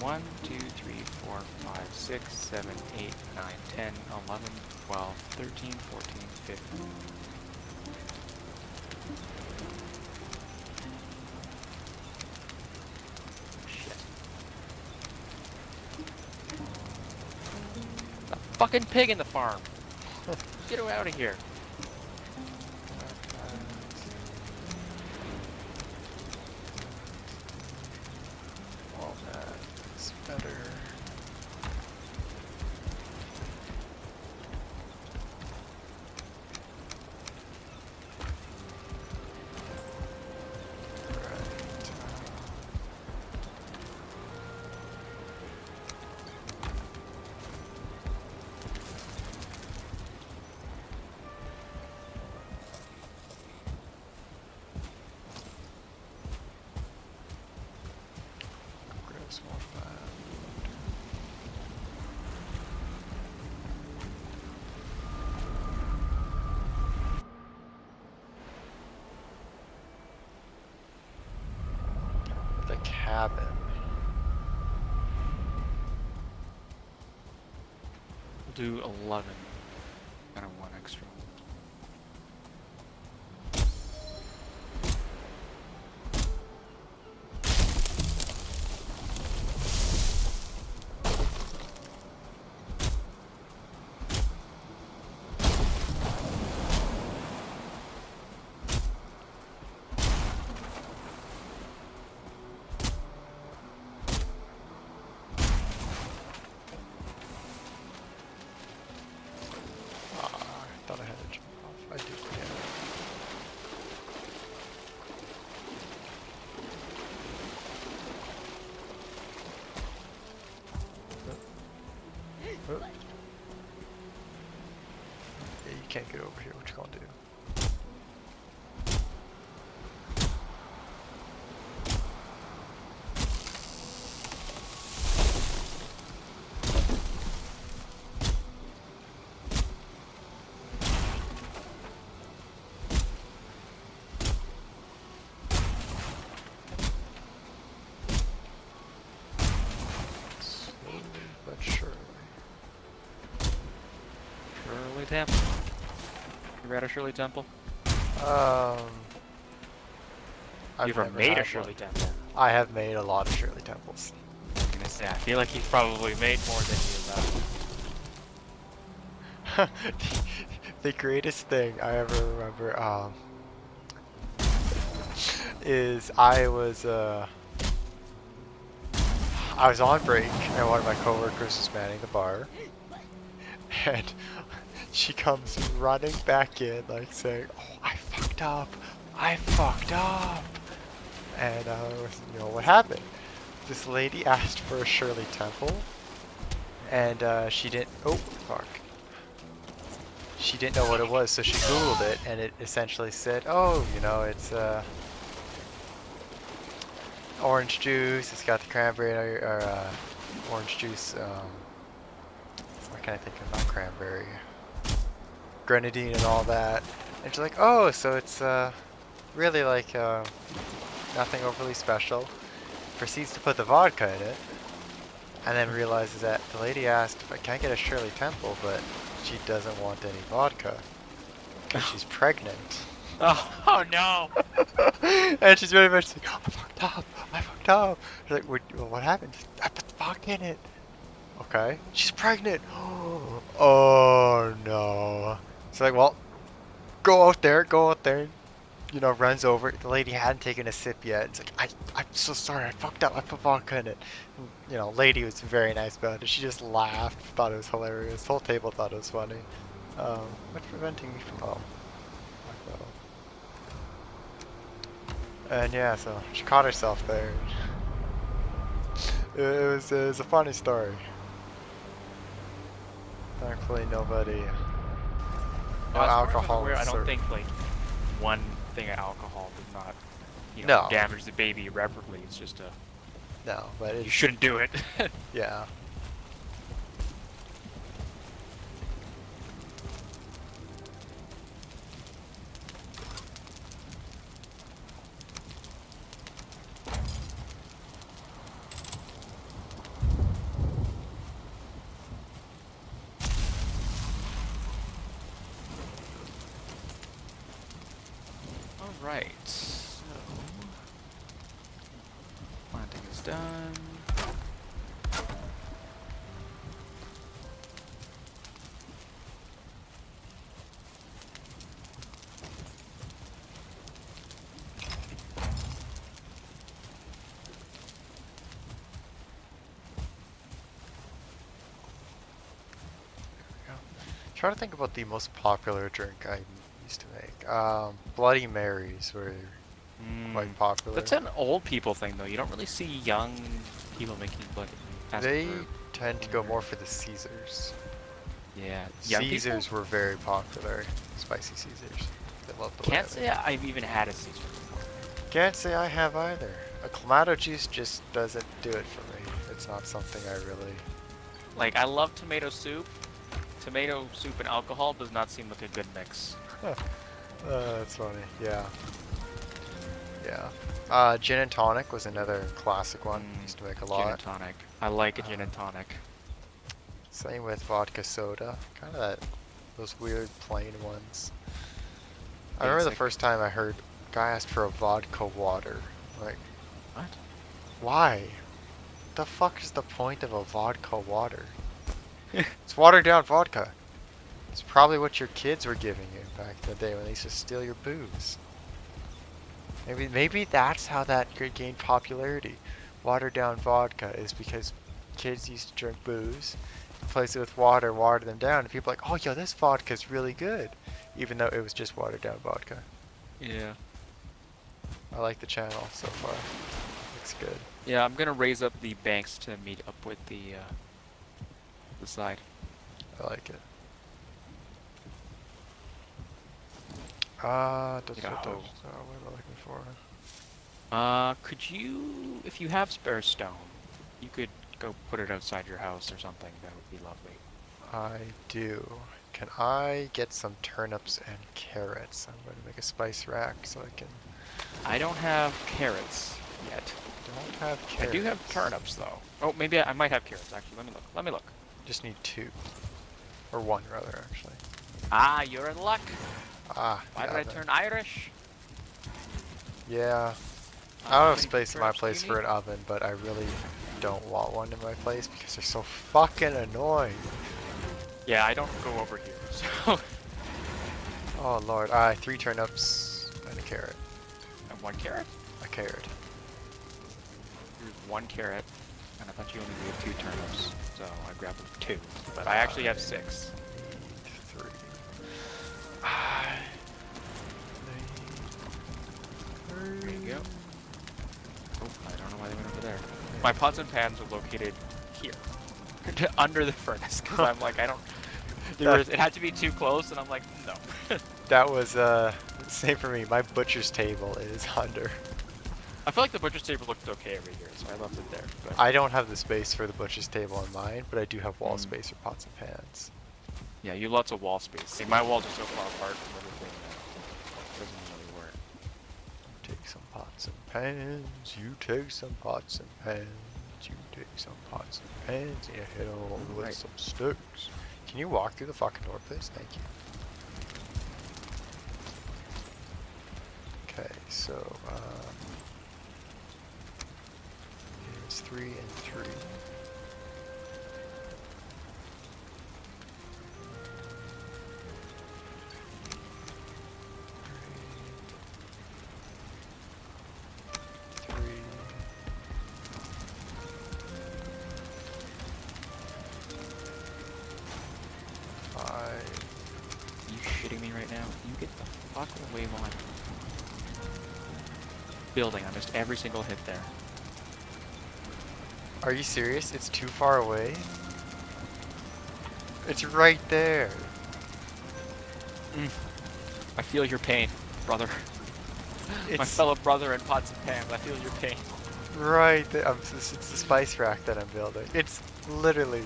1, 2, 3, 4, 5, 6, 7, 8, 9, 10, 11, 12, 13, 14, 15. Shit. The fucking pig in the farm. Get her out of here. All that is better. Right. Grab some more fat. The cabin. We'll do 11. Kind of 1 extra. I thought I had can't get over here. What you gonna do? Slowly but surely. Shirley Temple. You ever had a Shirley Temple? I've You ever never made had a one. Shirley Temple? I have made a lot of Shirley Temples. I was gonna say, I feel like you've probably made more than you The greatest thing I ever remember is I was on break and one of my coworkers was manning the bar, and she comes running back in like saying, "Oh, I fucked up, and you know what happened? This lady asked for a Shirley Temple, and she didn't. Oh fuck. She didn't know what it was, so she Googled it, and it essentially said, "Oh, you know, it's orange juice. It's got the cranberry or orange juice. What can I think of? Not cranberry, grenadine, and all that." And she's like, "Oh, so it's really like nothing overly special." Proceeds to put the vodka in it, and then realizes that the lady asked if I can't get a Shirley Temple, but she doesn't want any vodka because she's pregnant. Oh no! And she's very much like, "Oh, I fucked up. She's like, what happened?" "I put the vodka in it." "Okay." "She's pregnant." "Oh no." It's like, well, go out there, you know, runs over. The lady hadn't taken a sip yet. It's like, I'm so sorry, I fucked up, I put vodka in it. And, you know, lady was very nice about it. She just laughed, thought it was hilarious. The whole table thought it was funny. What's preventing me from, and yeah, so she caught herself there. It was a funny story. Thankfully nobody, no alcohol. I don't think like one thing of alcohol does not, you know, No. damage the baby irreparably. It's just a No, but you it's, shouldn't do it. yeah. All right. So planting is done. Trying to think about the most popular drink I used to make. Bloody Marys were quite popular. That's an old people thing, though. You don't really see young people making blood. They tend to go more for the Caesars. Yeah, Caesars were very popular. Spicy Caesars. They loved the Can't way say I've even had a Caesar before. Can't say I have either. A Clamato juice just doesn't do it for me. It's not something I really... Like, I love tomato soup. Tomato soup and alcohol does not seem like a good mix. That's funny. Yeah. Yeah. Gin and tonic was another classic one. Used to make a lot. Gin and tonic. I like a gin and tonic. Same with vodka soda. Kind of those weird plain ones. I remember the Basic. first time I heard a guy asked for a vodka water. Like, What? why? The fuck is the point of a vodka water? It's watered down vodka. It's probably what your kids were giving you back in the day when they used to steal your booze. Maybe that's how that gained popularity. Watered down vodka is because kids used to drink booze, replace it with water, water them down, and people are like, "Oh, yo, this vodka's really good," even though it was just watered down vodka. Yeah. I like the channel so far. Looks good. Yeah, I'm gonna raise up the banks to meet up with the side. I like it. What am I looking for? Could you, if you have spare stone, you could go put it outside your house or something. That would be lovely. I do. Can I get some turnips and carrots? I'm going to make a spice rack so I can... I don't have carrots yet. Don't have carrots. I do have turnips though. Oh, maybe I might have carrots actually. Let me look. Let me look. Just need 2. Or 1 rather, actually. Ah, you're in luck. Ah, Why did I then. turn Irish? Yeah. I don't have space in my place for an oven, but I really don't want one in my place because they're so fucking annoying. Yeah, I don't go over here, so... Oh lord, 3 turnips and a carrot. And 1 carrot? A carrot. Here's 1 carrot, and I thought you only needed 2 turnips, so I grabbed 2. But I actually have 6. 3. There you go. Oh, I don't know why they went over there. My pots and pans are located here. Under the furnace, because I'm like, I don't... it had to be too close, and I'm like, no. That was, same for me. My butcher's table is under. I feel like the butcher's table looked okay over here, so I left it there. But... I don't have the space for the butcher's table on mine, but I do have wall space for pots and pans. Yeah, you have lots of wall space. See, my walls are so far apart from everything that it doesn't really work. Take some pots and pans, you take some pots and pans, you take some pots and pans, and you hit them with some sticks. Can you walk through the fucking door, please? Thank you. Okay, so, here's 3 and 3. You get the fuck away while I'm building. I missed every single hit there. Are you serious? It's too far away? It's right there. I feel your pain, brother. My fellow brother in pots and pans, I feel your pain. Right there. It's the spice rack that I'm building. It's literally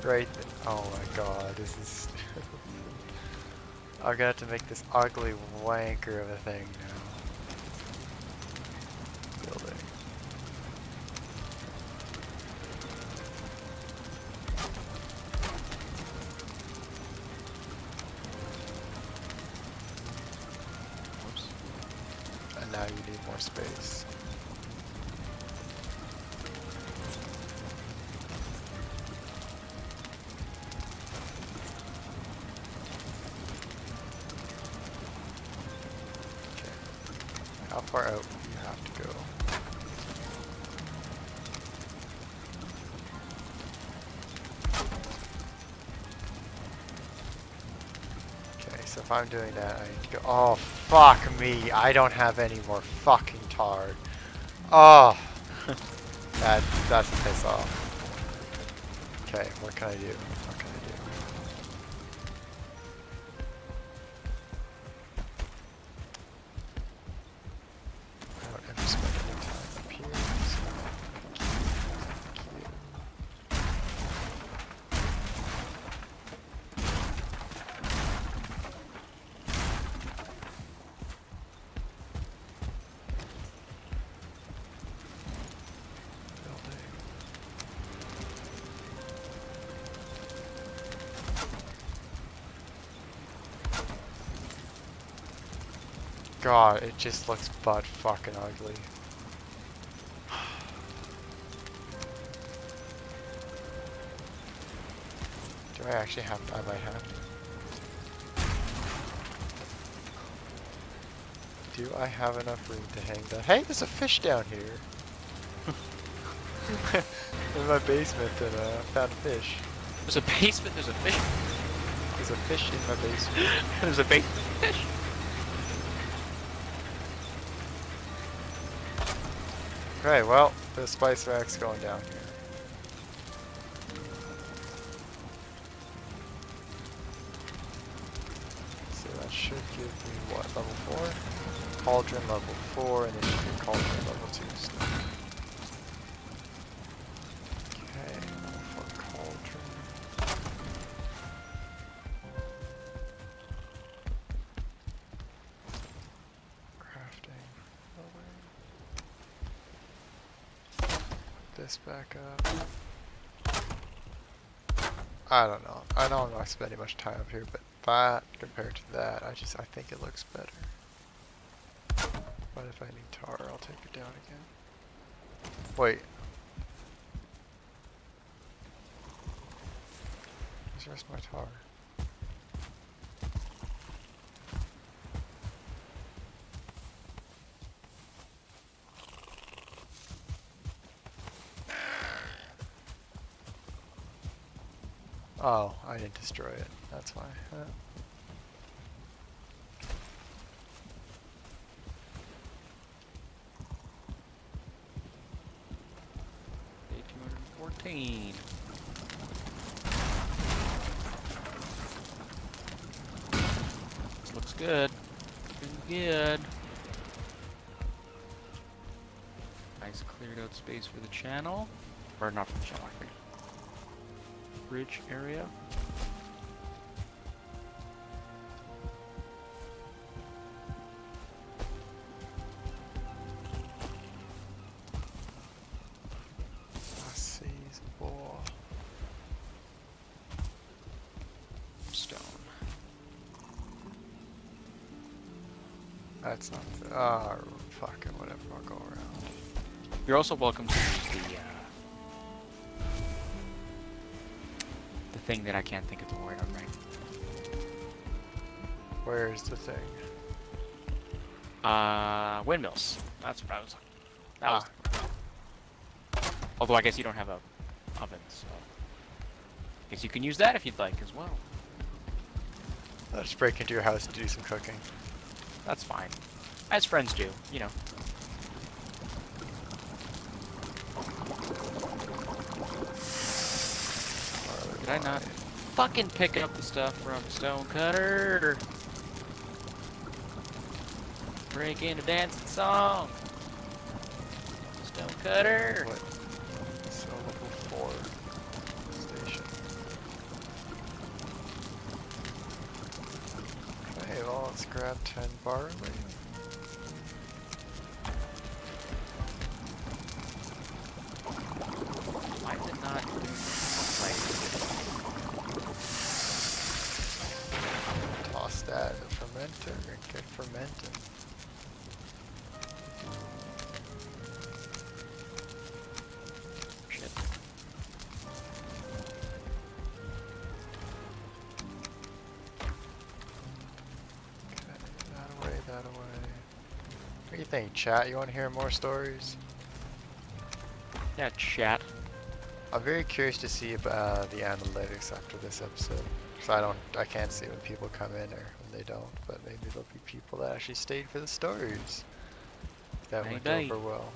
right there. Oh my god, this is... I'm gonna have to make this ugly wanker of a thing now. Building. Whoops. And now you need more space. How far out do you have to go? Okay, so if I'm doing that, I need to go. Oh, fuck me! I don't have any more fucking tar. Oh! That's a piss off. Okay, what can I do? What can I do? I don't ever spend any time up here, so thank you. Building. God, it just looks butt fucking ugly. Do I actually have to? I might have to. Do I have enough room to hang that? Hey, there's a fish down here. In my basement, and I found a fish. There's a basement, there's a fish. There's a fish in my basement. There's a basement fish. Okay, well, the spice rack's going down here. So that should give me what? level 4. Cauldron level 4, and then you get cauldron level 2 stuff. Okay, level 4 cauldron. Crafting. This back up. I don't know. I know I'm not spending much time up here, but that compared to that, I think it looks better. But if I need tar, I'll take it down again. Wait. Where's the rest of my tar? Oh, I didn't destroy it. That's why. Day 214. This looks good. Looking good. Nice cleared out space for the channel. Or not for the channel, I think. Bridge area. Stone. That's not. Ah, fucking whatever. I'll go around. You're also welcome to use the thing that I can't think of the word of right. Where's the thing? Windmills. That's what I was. That was. Although I guess you don't have a oven, so I guess you can use that if you'd like as well. I'll just break into your house to do some cooking. That's fine, as friends do, you know. Did I not fucking pick up the stuff from Stonecutter? Break into dancing song. Stonecutter. What? So level 4 station. Okay, well let's grab 10 barley. Why is it not doing Toss that in the fermenter and get fermenting. shit? Okay, that away, that away. What do you think, chat? You want to hear more stories? Yeah, chat. I'm very curious to see about the analytics after this episode. Cause I can't see when people come in or when they don't, but maybe there'll be people that actually stayed for the stories. That went Maybe. over well.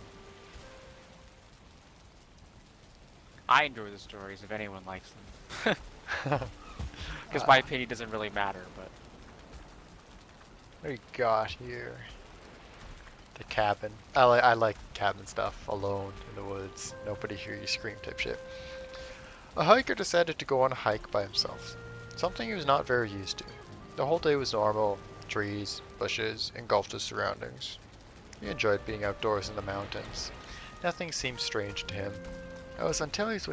I enjoy the stories if anyone likes them. Because my opinion doesn't really matter, but... What do we got here? The cabin. I like cabin stuff. Alone in the woods. Nobody hear you scream type shit. A hiker decided to go on a hike by himself. Something he was not very used to. The whole day was normal. Trees, bushes, engulfed his surroundings. He enjoyed being outdoors in the mountains. Nothing seemed strange to him. It was until he was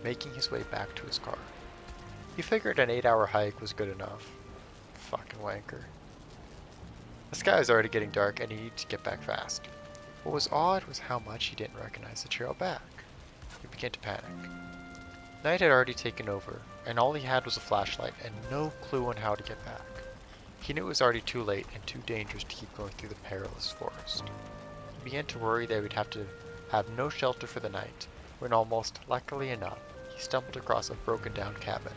making his way back to his car. He figured an 8-hour hike was good enough. Fucking wanker. The sky was already getting dark and he needed to get back fast. What was odd was how much he didn't recognize the trail back. He began to panic. Night had already taken over, and all he had was a flashlight and no clue on how to get back. He knew it was already too late and too dangerous to keep going through the perilous forest. He began to worry that he would have to have no shelter for the night, when almost luckily enough, he stumbled across a broken down cabin.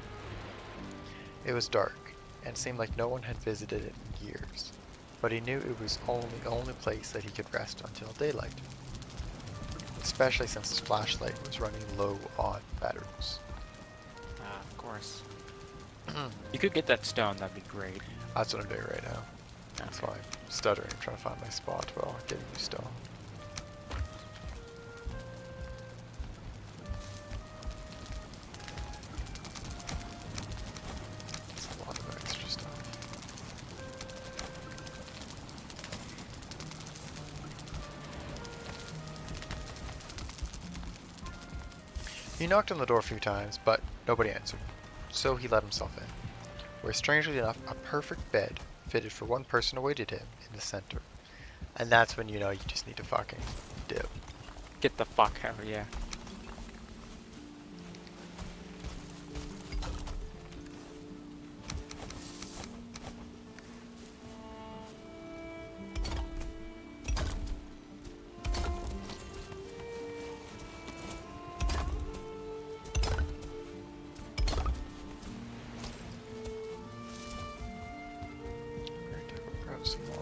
It was dark, and seemed like no one had visited it in years, but he knew it was the only place that he could rest until daylight, especially since his flashlight was running low on batteries. Of course. You could get that stone, that'd be great. That's what I'm doing right now. That's why I'm stuttering, trying to find my spot while getting you stone. That's a lot of extra stuff. He knocked on the door a few times, but nobody answered, so he let himself in, where strangely enough, a perfect bed fitted for one person awaited him in the center. And that's when you know you just need to fucking dip. Get the fuck out of here. Grab some more.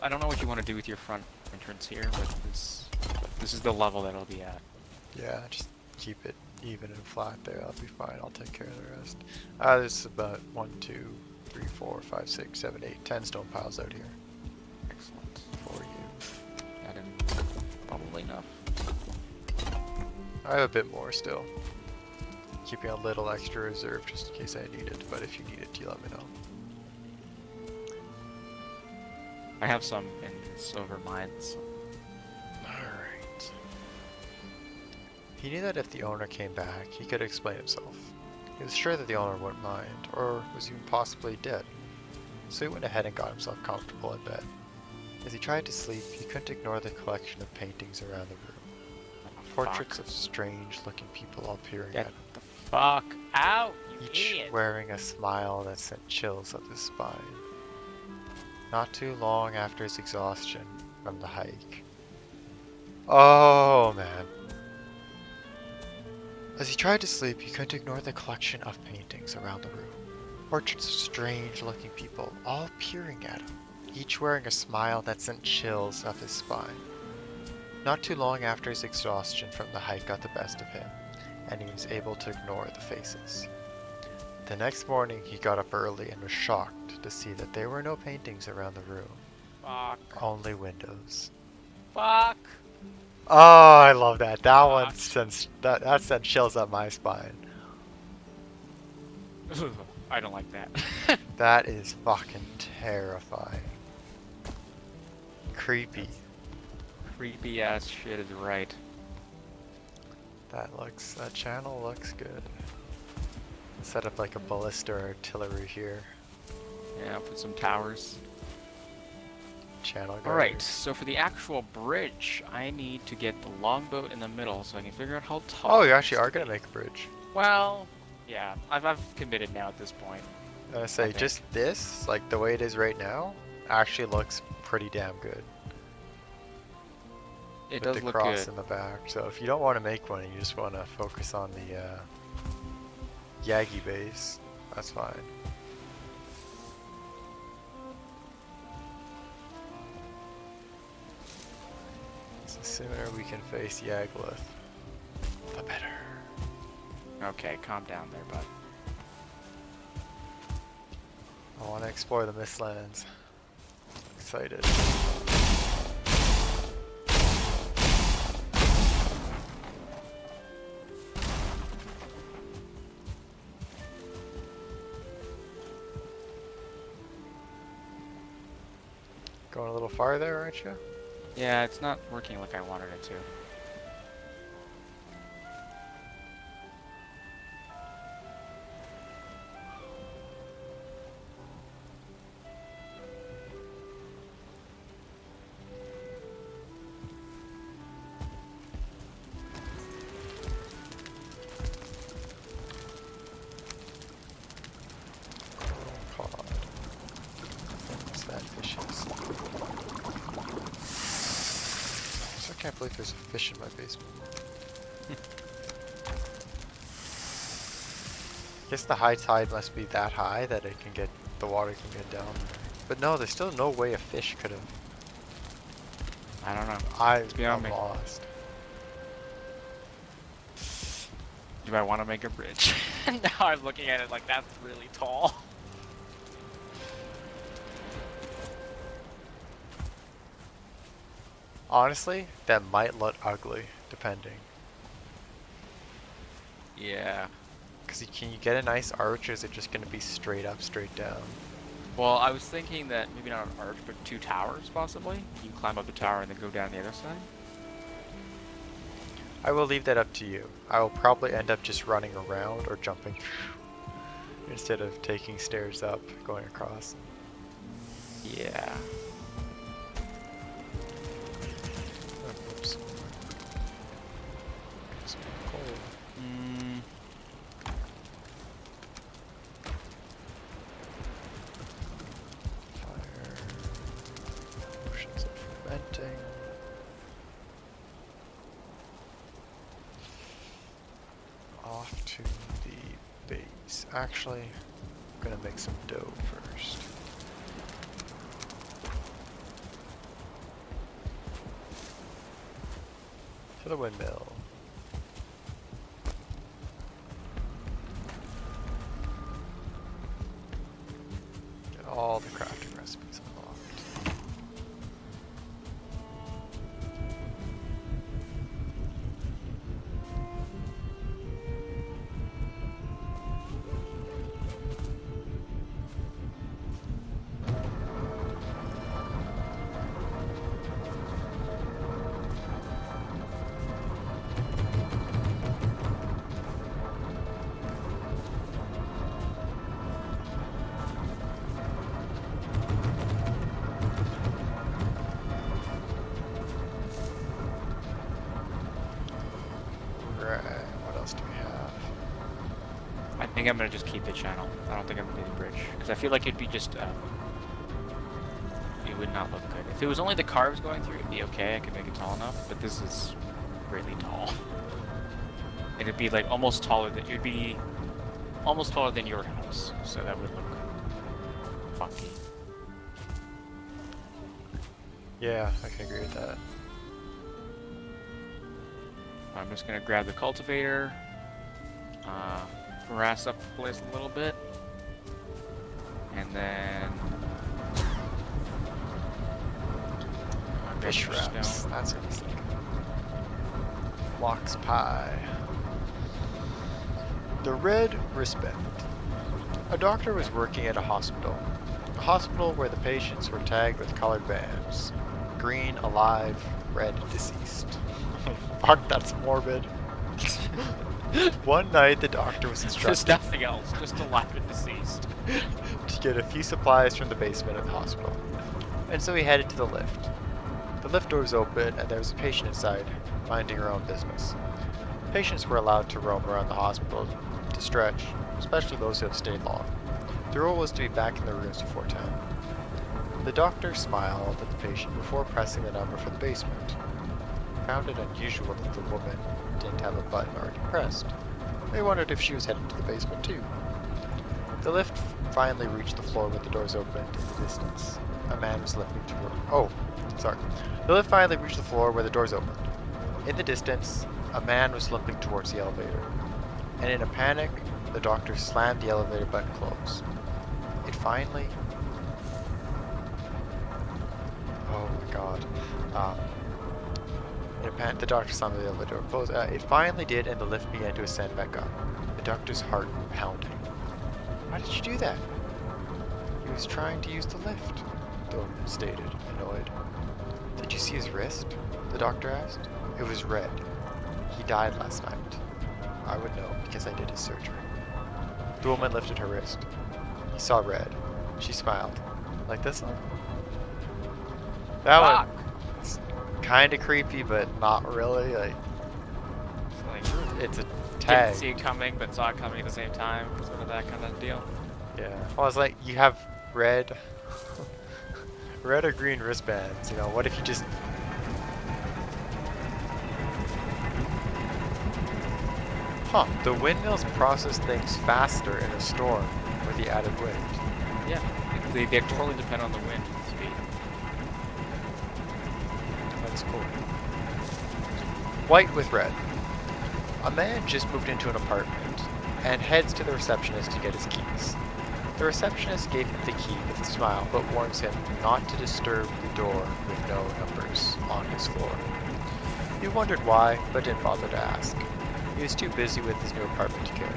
I don't know what you want to do with your front entrance here, but this is the level that it'll be at. Yeah, just keep it even and flat there. That'll be fine. I'll take care of the rest. There's about 1, 2, 3, 4, 5, 6, 7, 8, 10 stone piles out here Excellent. for you. That is probably enough. I have a bit more still. Keeping a little extra reserve just in case I need it, but if you need it, you let me know. I have some in silver mines. Alright. He knew that if the owner came back, he could explain himself. He was sure that the owner wouldn't mind, or was even possibly dead. So he went ahead and got himself comfortable in bed. As he tried to sleep, he couldn't ignore the collection of paintings around the room. Portraits of strange-looking people all peering at Get him, the fuck out, you each idiot! wearing a smile that sent chills up his spine. Not too long after his exhaustion from the hike. Oh man. As he tried to sleep, he couldn't ignore the collection of paintings around the room. Portraits of strange-looking people, all peering at him, each wearing a smile that sent chills up his spine. Not too long after his exhaustion from the hike got the best of him, and he was able to ignore the faces. The next morning, he got up early and was shocked to see that there were no paintings around the room, Fuck. only windows. Fuck. Oh, I love that. That one sends that sent chills up my spine. I don't like that. That is fucking terrifying. Creepy. Creepy ass shit is right. That channel looks good. Set up like a ballista or artillery here. Yeah, put some towers. Channel guard. Alright, so for the actual bridge, I need to get the longboat in the middle so I can figure out how tall. Oh, you actually are gonna make a bridge. Well, yeah, I've committed now at this point. I was gonna say, just this, like the way it is right now, actually looks pretty damn good. It With does the look cross good. in the back. So if you don't want to make one and you just want to focus on the Yagi base, that's fine. So the sooner we can face Yagluth, the better. Okay, calm down there, bud. I want to explore the Mistlands. Excited. Going a little farther, aren't you? Yeah, it's not working like I wanted it to. Oh, God. What's that fish is? I can't believe there's a fish in my basement. I guess the high tide must be that high that it can get, the water can get down. But no, there's still no way a fish could have. I don't know. I'm beyond me. lost. You might want to make a bridge. Now I'm looking at it like that's really tall. Honestly, that might look ugly, depending. Yeah. Because can you get a nice arch, or is it just going to be straight up, straight down? Well, I was thinking that maybe not an arch, but 2 towers, possibly. You can climb up the tower and then go down the other side. I will leave that up to you. I will probably end up just running around or jumping instead of taking stairs up, going across. Yeah. Oh, oops. Some coal. Fire. Potions of fermenting. Off to the base. Actually, I'm gonna make some dough first. To the windmill. Get all the crafting recipes unlocked. Right, what else do we have? I think I'm gonna just keep the channel. I don't think I'm gonna do the bridge. Because I feel like it'd be just, it would not look good. If it was only the carbs going through, it'd be okay. I could make it tall enough. But this is really tall. And it'd be like almost taller than, it'd be almost taller than your house. So that would look funky. Yeah, I can agree with that. I'm just gonna grab the cultivator, harass up the place a little bit, and then Fish wraps. That's what he's thinking. Lox pie. The red wristband. A doctor was working at a hospital. A hospital where the patients were tagged with colored bands. Green, alive, red, deceased. Fuck, that's morbid. One night, the doctor was There's instructed nothing else, just alive and deceased. to get a few supplies from the basement of the hospital. And so he headed to the lift. The lift door was open, and there was a patient inside, minding her own business. Patients were allowed to roam around the hospital to stretch, especially those who have stayed long. The rule was to be back in the rooms before 10. The doctor smiled at the patient before pressing the number for the basement. He found it unusual that the woman didn't have a button already pressed. They wondered if she was heading to the basement too. The lift finally reached the floor with the doors opened in the distance. A man was limping toward... The lift finally reached the floor where the doors opened. In the distance, a man was limping towards the elevator. And in a panic, the doctor slammed the elevator button closed. It finally... Oh my god. In a panic, the doctor slammed the elevator door closed. It finally did, and the lift began to ascend back up. The doctor's heart pounding. Why did you do that? He was trying to use the lift, the woman stated, annoyed. Did you see his wrist? The doctor asked. It was red. He died last night. I would know because I did his surgery. The woman lifted her wrist. He saw red. She smiled. Like this one? That Fuck. one's kind of creepy, but not really. Like, it's a tag. Didn't see it coming, but saw it coming at the same time. Sort of that kind of deal. Yeah. Well, it's like you have red, red or green wristbands. You know, what if you just... Huh, the windmills process things faster in a storm with the added wind. Yeah, They totally depend on the wind and speed. That's cool. White with red. A man just moved into an apartment and heads to the receptionist to get his keys. The receptionist gave him the key with a smile, but warns him not to disturb the door with no numbers on his floor. He wondered why, but didn't bother to ask. He was too busy with his new apartment to care.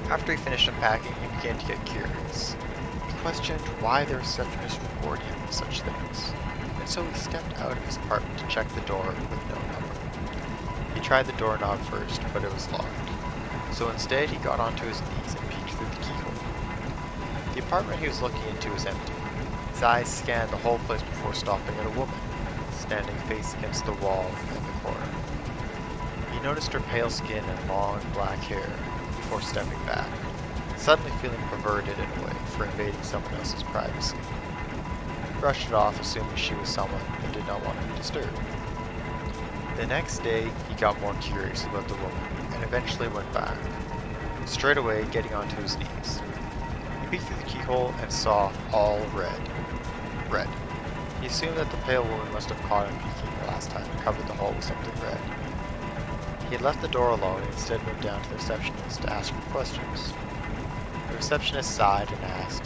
After he finished unpacking, he began to get curious. He questioned why the receptionist would warn him of such things, and so he stepped out of his apartment to check the door with no number. He tried the doorknob first, but it was locked. So instead, he got onto his knees and peeked through the keyhole. The apartment he was looking into was empty. His eyes scanned the whole place before stopping at a woman, standing face against the wall in the corner. He noticed her pale skin and long black hair before stepping back, suddenly feeling perverted in a way for invading someone else's privacy. He brushed it off, assuming she was someone that did not want to be disturbed. The next day, he got more curious about the woman, and eventually went back, straight away getting onto his knees. He peeked through the keyhole and saw all red. Red. He assumed that the pale woman must have caught him peeking the last time and covered the hole with something red. He had left the door alone and instead went down to the receptionist to ask her questions. The receptionist sighed and asked,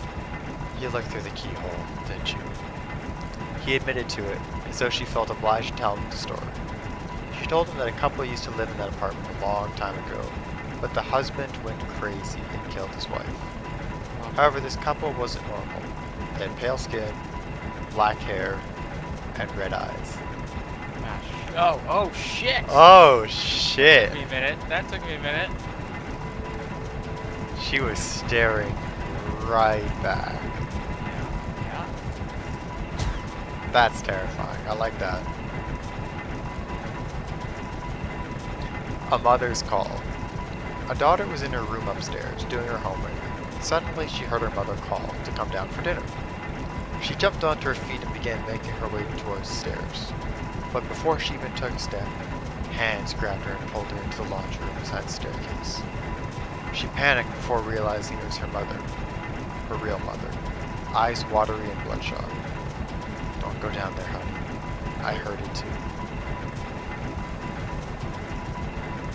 "You looked through the keyhole, didn't you?" He admitted to it, and so she felt obliged to tell him the story. She told him that a couple used to live in that apartment a long time ago, but the husband went crazy and killed his wife. However, this couple wasn't normal. They had pale skin, black hair, and red eyes. Oh shit! Oh shit! Took me a minute. That took me a minute. She was staring right back. Yeah. That's terrifying. I like that. A mother's call. A daughter was in her room upstairs doing her homework. Suddenly she heard her mother call to come down for dinner. She jumped onto her feet and began making her way towards the stairs. But before she even took a step, hands grabbed her and pulled her into the laundry room beside the staircase. She panicked before realizing it was her mother. Her real mother. Eyes watery and bloodshot. "Don't go down there, honey. I heard it too."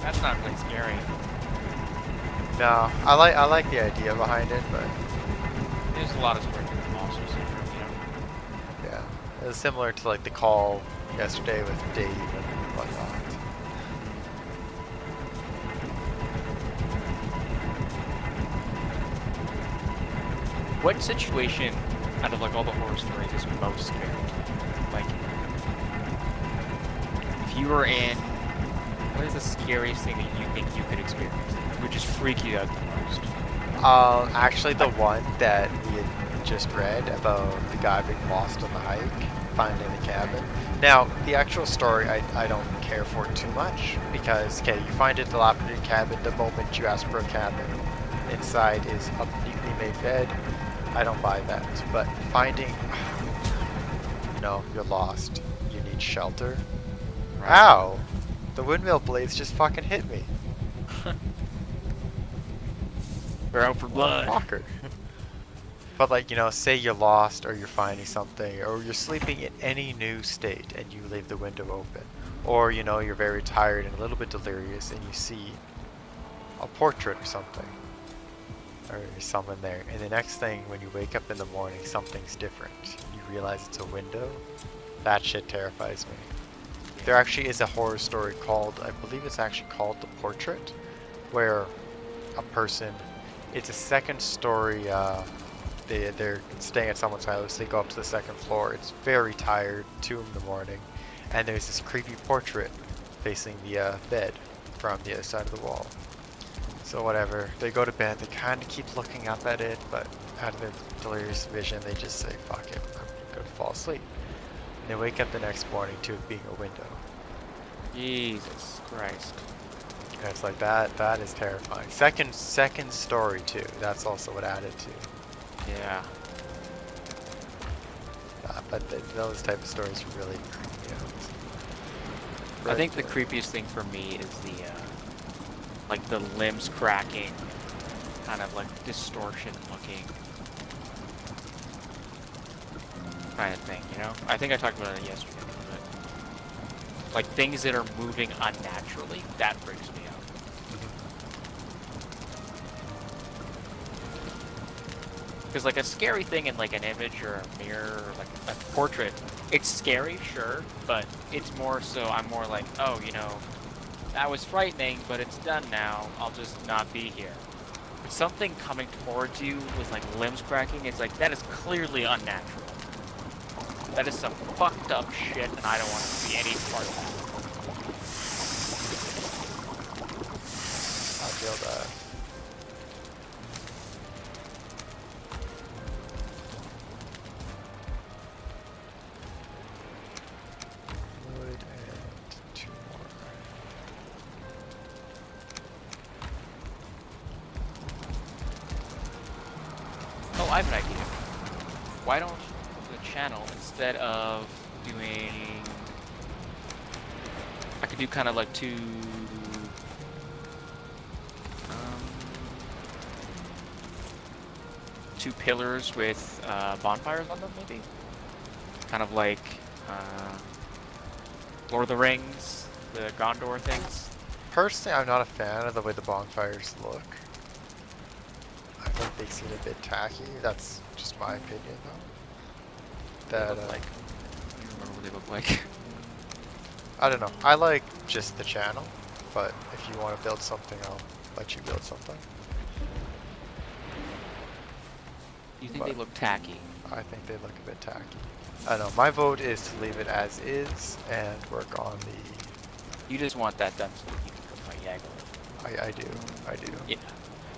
That's not really scary. No, I like the idea behind it, but There's a lot of stories with monsters in here, you know. yeah. It was similar to like the call yesterday with Dave and whatnot. What situation out of like all the horror stories is most scary to you? Like, if you were in, what is the scariest thing that you think you could experience? It would just freak you out the most. Actually the one that we had just read about the guy being lost on the hike, finding the cabin. Now, the actual story I don't care for too much, because, okay, you find a dilapidated cabin the moment you ask for a cabin. Inside is a neatly made bed. I don't buy that. But finding, you know, you're lost, you need shelter. Right. Ow! The windmill blades just fucking hit me. We're out for blood. Fucker. But like, you know, say you're lost or you're finding something or you're sleeping in any new state and you leave the window open. Or, you know, you're very tired and a little bit delirious and you see a portrait or something. Or someone there. And the next thing, when you wake up in the morning, something's different. You realize it's a window. That shit terrifies me. There actually is a horror story called, I believe it's actually called The Portrait, where a person, it's a second story, they're staying at someone's house, they go up to the second floor, it's very tired, 2 in the morning, and there's this creepy portrait facing the bed from the other side of the wall. So whatever, they go to bed, they kind of keep looking up at it, but out of their delirious vision, they just say, fuck it, I'm gonna fall asleep. And they wake up the next morning to it being a window. Jesus Christ. And it's like that is terrifying. Second story too, that's also what added to. Yeah. But those type of stories really creep me out. I think the creepiest thing for me is the, like the limbs cracking, kind of like distortion looking. kind of thing, you know? I think I talked about it yesterday, but like things that are moving unnaturally, that freaks me out. Because like a scary thing in like an image or a mirror or like a portrait, it's scary, sure, but it's more so I'm more like, oh, you know, that was frightening, but it's done now. I'll just not be here. But something coming towards you with like limbs cracking, it's like that is clearly unnatural. That is some fucked up shit, and I don't want to be any part of I feel that. Wood and 2 more. Oh, I have an idea. Why don't the channel, instead of doing... I could do kind of like two pillars with bonfires on them, maybe? Kind of like Lord of the Rings, the Gondor things. Personally, I'm not a fan of the way the bonfires look. I think they seem a bit tacky. That's just my opinion, though. They That look like... I don't remember what they look like. I don't know. I like just the channel, but if you want to build something, I'll let you build something. You think they look tacky? I think they look a bit tacky. I don't know. My vote is to leave it as is and work on the... You just want that done so that you can cook my Yagluth. I do. Yeah.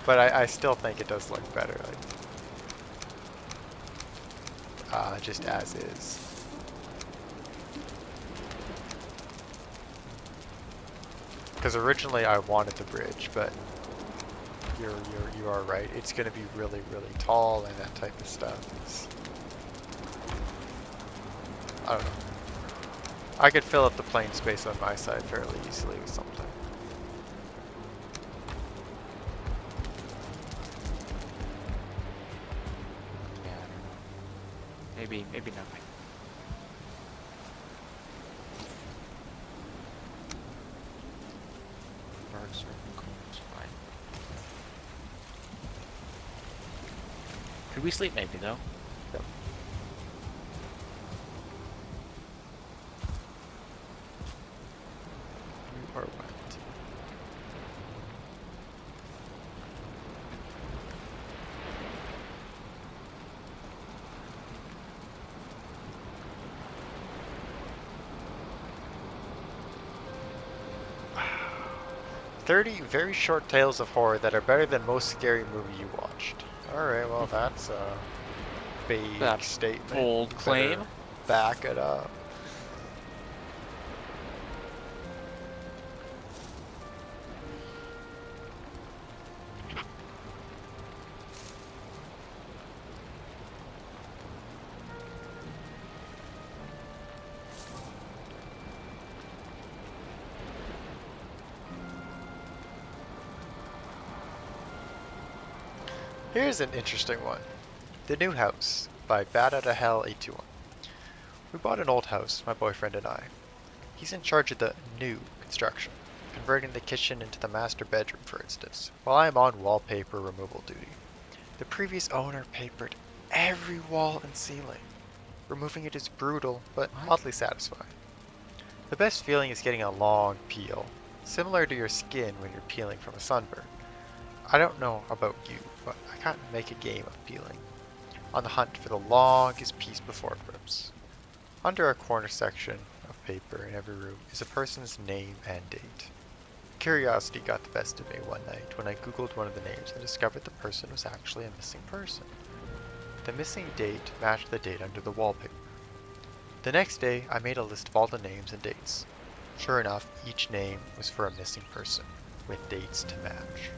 But I still think it does look better, like, just as is. Because originally I wanted the bridge, but you are right. It's going to be really, really tall and that type of stuff. I don't know. I could fill up the plain space on my side fairly easily with something. Yeah, I don't know. Maybe nothing. Birds serving coals, fine. Could we sleep maybe though? Yep. You are wet. "30 very short tales of horror that are better than most scary movie you watched." Alright, well that's a big That statement. bold You claim. better back it up. Here's an interesting one. The New House by Bat Outta Hell 821. We bought an old house, my boyfriend and I. He's in charge of the new construction, converting the kitchen into the master bedroom, for instance, while I am on wallpaper removal duty. The previous owner papered every wall and ceiling. Removing it is brutal, but oddly satisfying. The best feeling is getting a long peel, similar to your skin when you're peeling from a sunburn. I don't know about you, but I can't make a game of peeling. On the hunt for the longest piece before it rips. Under a corner section of paper in every room is a person's name and date. Curiosity got the best of me one night when I googled one of the names and discovered the person was actually a missing person. The missing date matched the date under the wallpaper. The next day I made a list of all the names and dates. Sure enough, each name was for a missing person, with dates to match.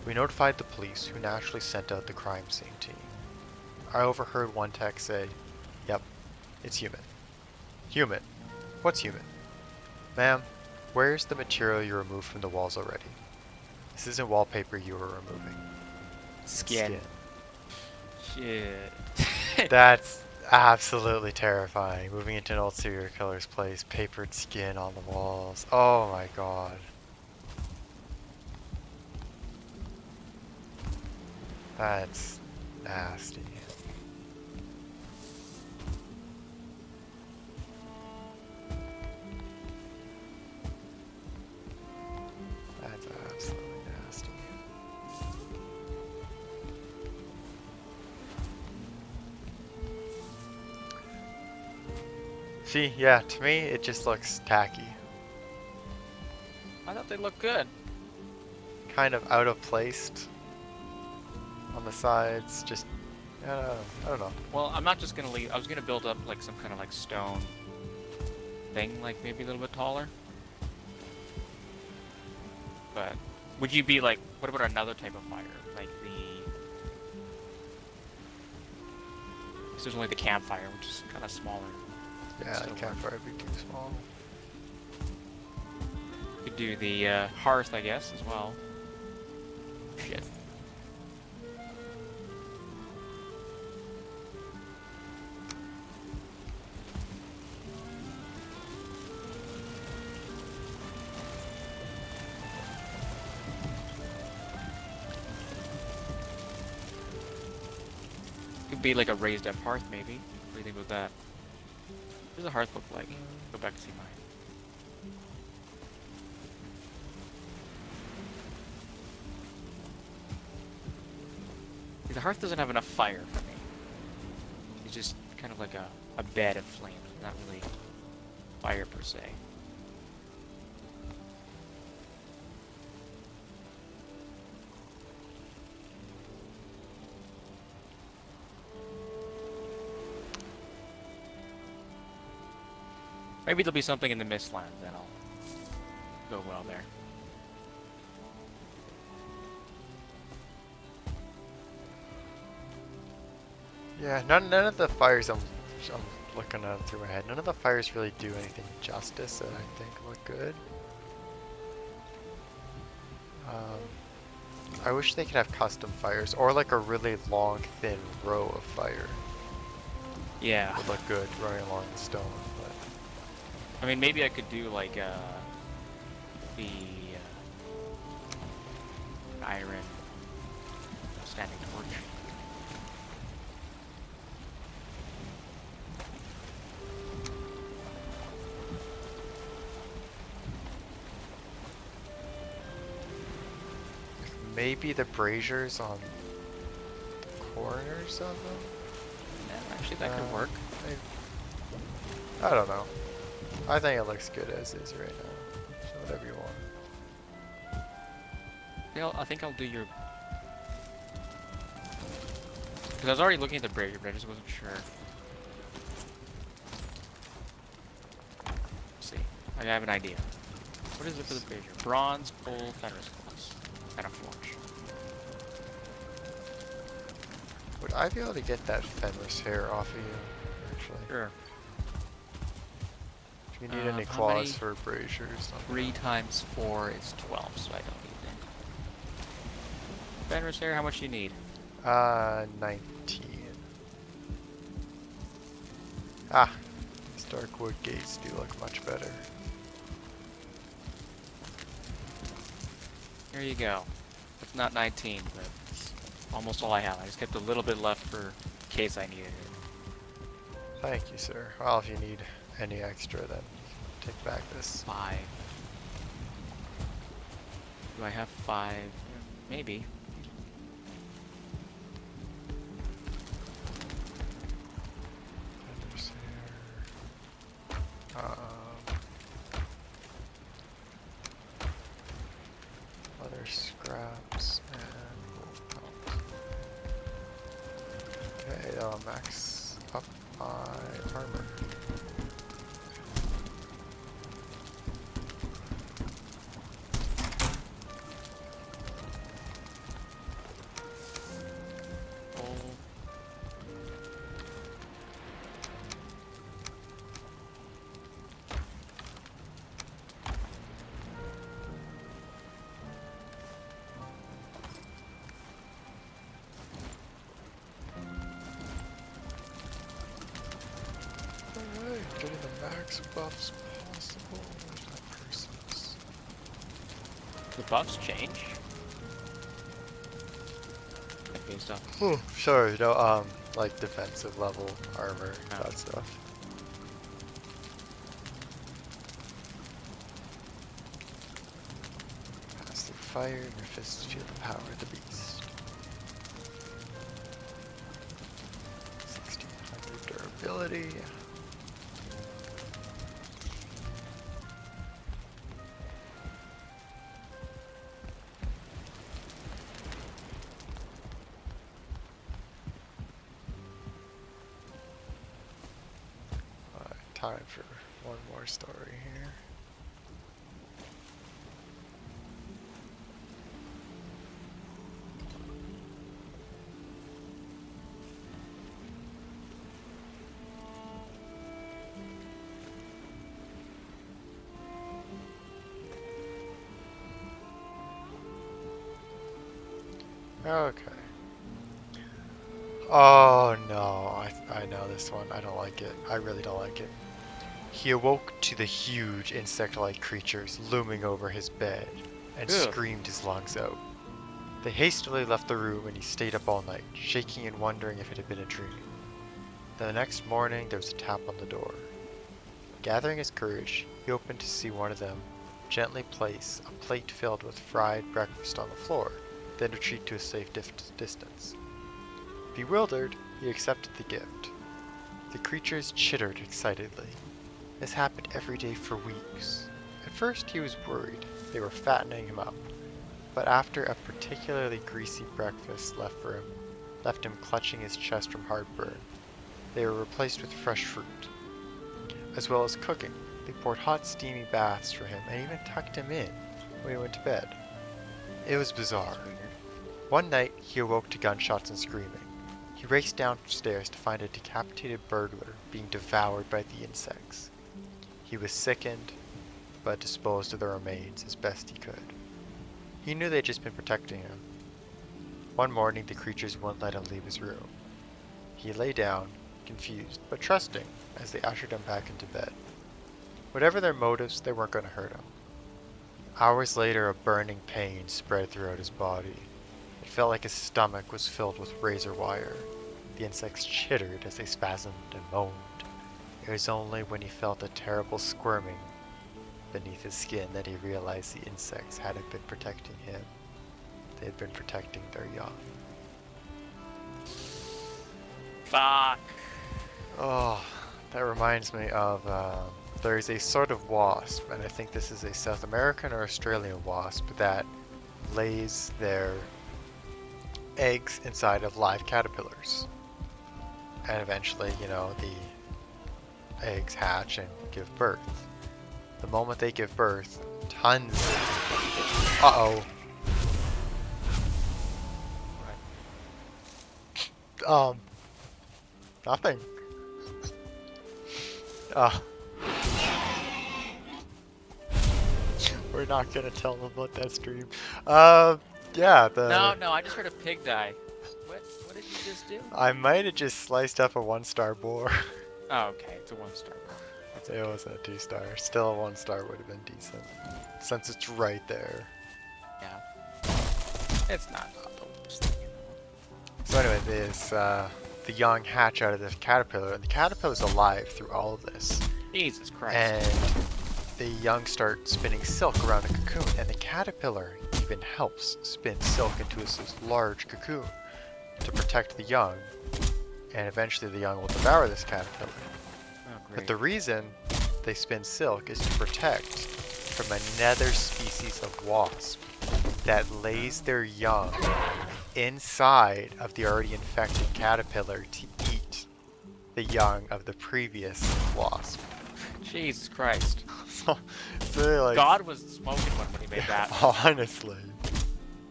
We notified the police, who naturally sent out the crime scene team. I overheard one text say, "Yep, it's human." Human? What's human? Ma'am, where's the material you removed from the walls already? This isn't wallpaper you were removing. It's Skin. Shit. That's... absolutely terrifying. Moving into an old serial killer's place, papered skin on the walls. Oh my god. That's nasty. That's absolutely nasty. See, yeah, to me it just looks tacky. I thought they looked good. Kind of out of place on the sides, just, I don't know. Well, I'm not just gonna leave. I was gonna build up like some kind of like stone thing, like maybe a little bit taller. But would you be like, what about another type of fire? Like there's only the campfire, which is kind of smaller. Yeah, Still the campfire would be too small. Could do the hearth, I guess, as well. Shit. Could be like a raised up hearth, maybe. What do you think about that? What does a hearth look like? Go back to see mine. See, the hearth doesn't have enough fire for me. It's just kind of like a bed of flames, not really fire per se. Maybe there'll be something in the Mistlands that'll go well there. Yeah, none of the fires I'm looking at through my head. None of the fires really do anything justice that I think look good. I wish they could have custom fires or like a really long, thin row of fire. Yeah. Would look good running along the stone. But I mean, maybe I could do like the iron standing torch. maybe the braziers on the corners of them? Yeah, actually, that could work. I don't know. I think it looks good as is right now. So whatever you want. Yeah, I think I'll do your... Because I was already looking at the brazier, but I just wasn't sure. Let's see. I have an idea. What is it for the brazier? Bronze, coal, Fenris glass. And a forge. Would I be able to get that Fenris hair off of you? Actually. Sure. Do you need any how claws many? for braziers? 3 times 4 is 12, so I don't need that. Fenris hair, how much do you need? 19. Ah, these dark wood gates do look much better. Here you go. It's not 19, but it's almost all I have. I just kept a little bit left for in case I needed it. Thank you, sir. Well, if you need any extra, then take back this. 5. Do I have 5? Maybe. Fenris hair. Other scraps and wolf pelt. Okay, that'll max up my armor. max buffs possible? Where's my persons? The buffs change? Based off. Oh, sorry, no, like defensive level armor, Oh. that stuff. Pass through fire, and your fists feel the power of the beast. 1600 durability. Time for one more story here. Okay. Oh no, I know this one. I don't like it. I really don't like it. He awoke to the huge insect-like creatures looming over his bed and Ugh. screamed his lungs out. They hastily left the room and he stayed up all night, shaking and wondering if it had been a dream. The next morning there was a tap on the door. Gathering his courage, he opened to see one of them gently place a plate filled with fried breakfast on the floor, then retreat to a safe distance. Bewildered, he accepted the gift. The creatures chittered excitedly. This happened every day for weeks. At first he was worried they were fattening him up, but after a particularly greasy breakfast left him clutching his chest from heartburn, they were replaced with fresh fruit. As well as cooking, they poured hot steamy baths for him and even tucked him in when he went to bed. It was bizarre. One night he awoke to gunshots and screaming. He raced downstairs to find a decapitated burglar being devoured by the insects. He was sickened, but disposed of the remains as best he could. He knew they'd just been protecting him. One morning the creatures wouldn't let him leave his room. He lay down, confused, but trusting, as they ushered him back into bed. Whatever their motives, they weren't going to hurt him. Hours later, a burning pain spread throughout his body. It felt like his stomach was filled with razor wire. The insects chittered as they spasmed and moaned. It was only when he felt a terrible squirming beneath his skin that he realized the insects hadn't been protecting him. They had been protecting their young. Fuck. Oh, that reminds me of, there's a sort of wasp, and I think this is a South American or Australian wasp that lays their eggs inside of live caterpillars. And eventually, you know, the eggs hatch and give birth. The moment they give birth, tons of... Uh-oh. Nothing. We're not gonna tell them about that stream. Yeah, No, I just heard a pig die. What did you just do? I might have just sliced up a 1-star boar. Oh, okay, it's a 1-star. It wasn't a 2-star. Still a 1-star would have been decent. Since it's right there. Yeah. It's not the worst thing in the world. So anyway, the young hatch out of the caterpillar, and the caterpillar's alive through all of this. Jesus Christ. And the young start spinning silk around a cocoon, and the caterpillar even helps spin silk into this large cocoon to protect the young, and eventually the young will devour this caterpillar. Oh, great. But the reason they spin silk is to protect from another species of wasp that lays their young inside of the already infected caterpillar to eat the young of the previous wasp. Jesus Christ. So really like, God was smoking when he made that. honestly,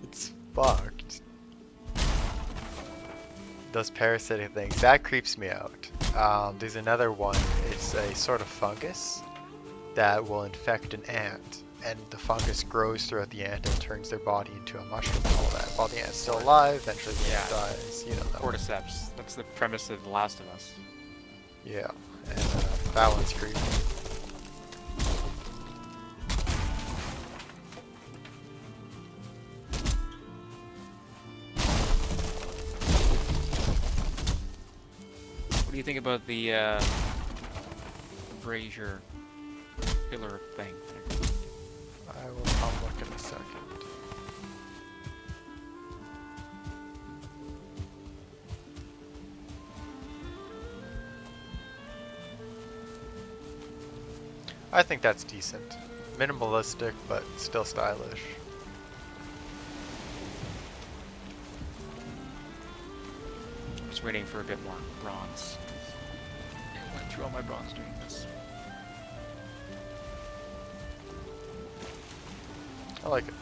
it's fucked. Those parasitic things, that creeps me out. There's another one, it's a sort of fungus that will infect an ant, and the fungus grows throughout the ant and turns their body into a mushroom and all that. While the ant's still alive, eventually the ant dies, you know that one. Cordyceps. That's the premise of The Last of Us. Yeah, and that one's creepy. you think about the brazier pillar thing? I'll look in a second. I think that's decent. Minimalistic, but still stylish. I'm just waiting for a bit more bronze. I went through all my bronze doing this. I like it.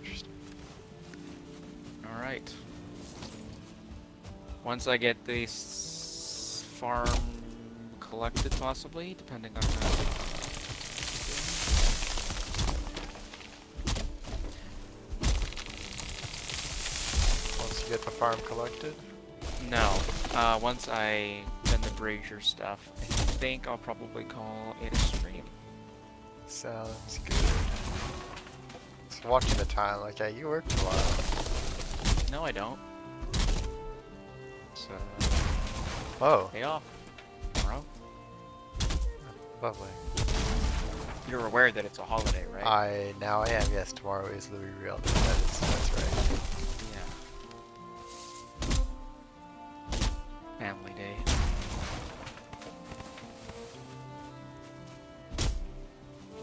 Interesting. Alright. Once I get this farm collected, possibly, depending on how. Once you get the farm collected? No. Once I done the brazier stuff, I think I'll probably call it a stream. Sounds good. Just watching the time, like, yeah, you worked a while. No, I don't. So, Oh, pay off, bro. lovely. You're aware that it's a holiday, right? Now I am, yes, tomorrow is Louis Real. That's right. Yeah. Family day.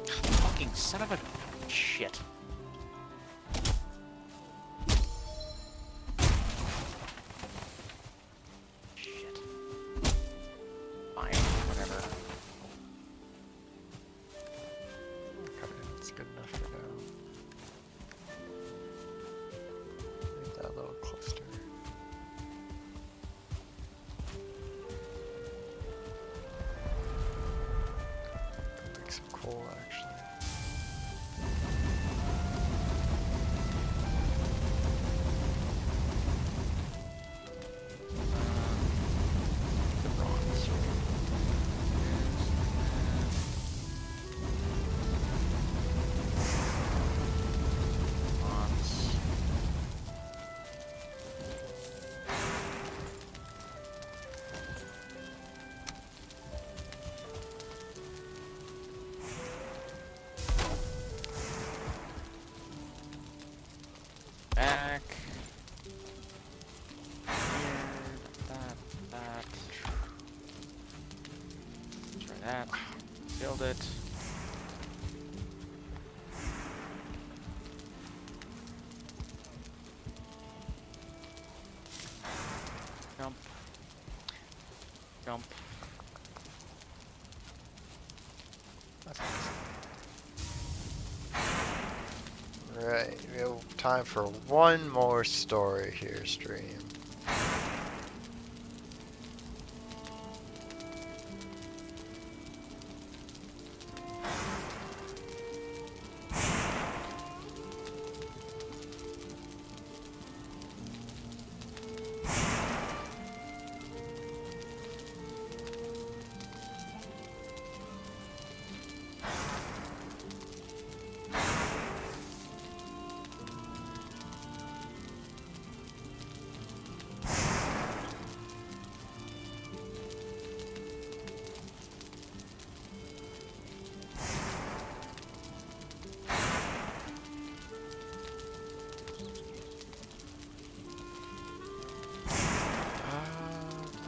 Fucking son of a shit. Shit. Fine, whatever. Okay, that's good enough for now. Leave that little cluster. Make some coal, actually. The bronze. Bronze. Back. Here. That. Try that. Build it. Jump. Jump. That's nice. Right, we have time for one more story here, stream.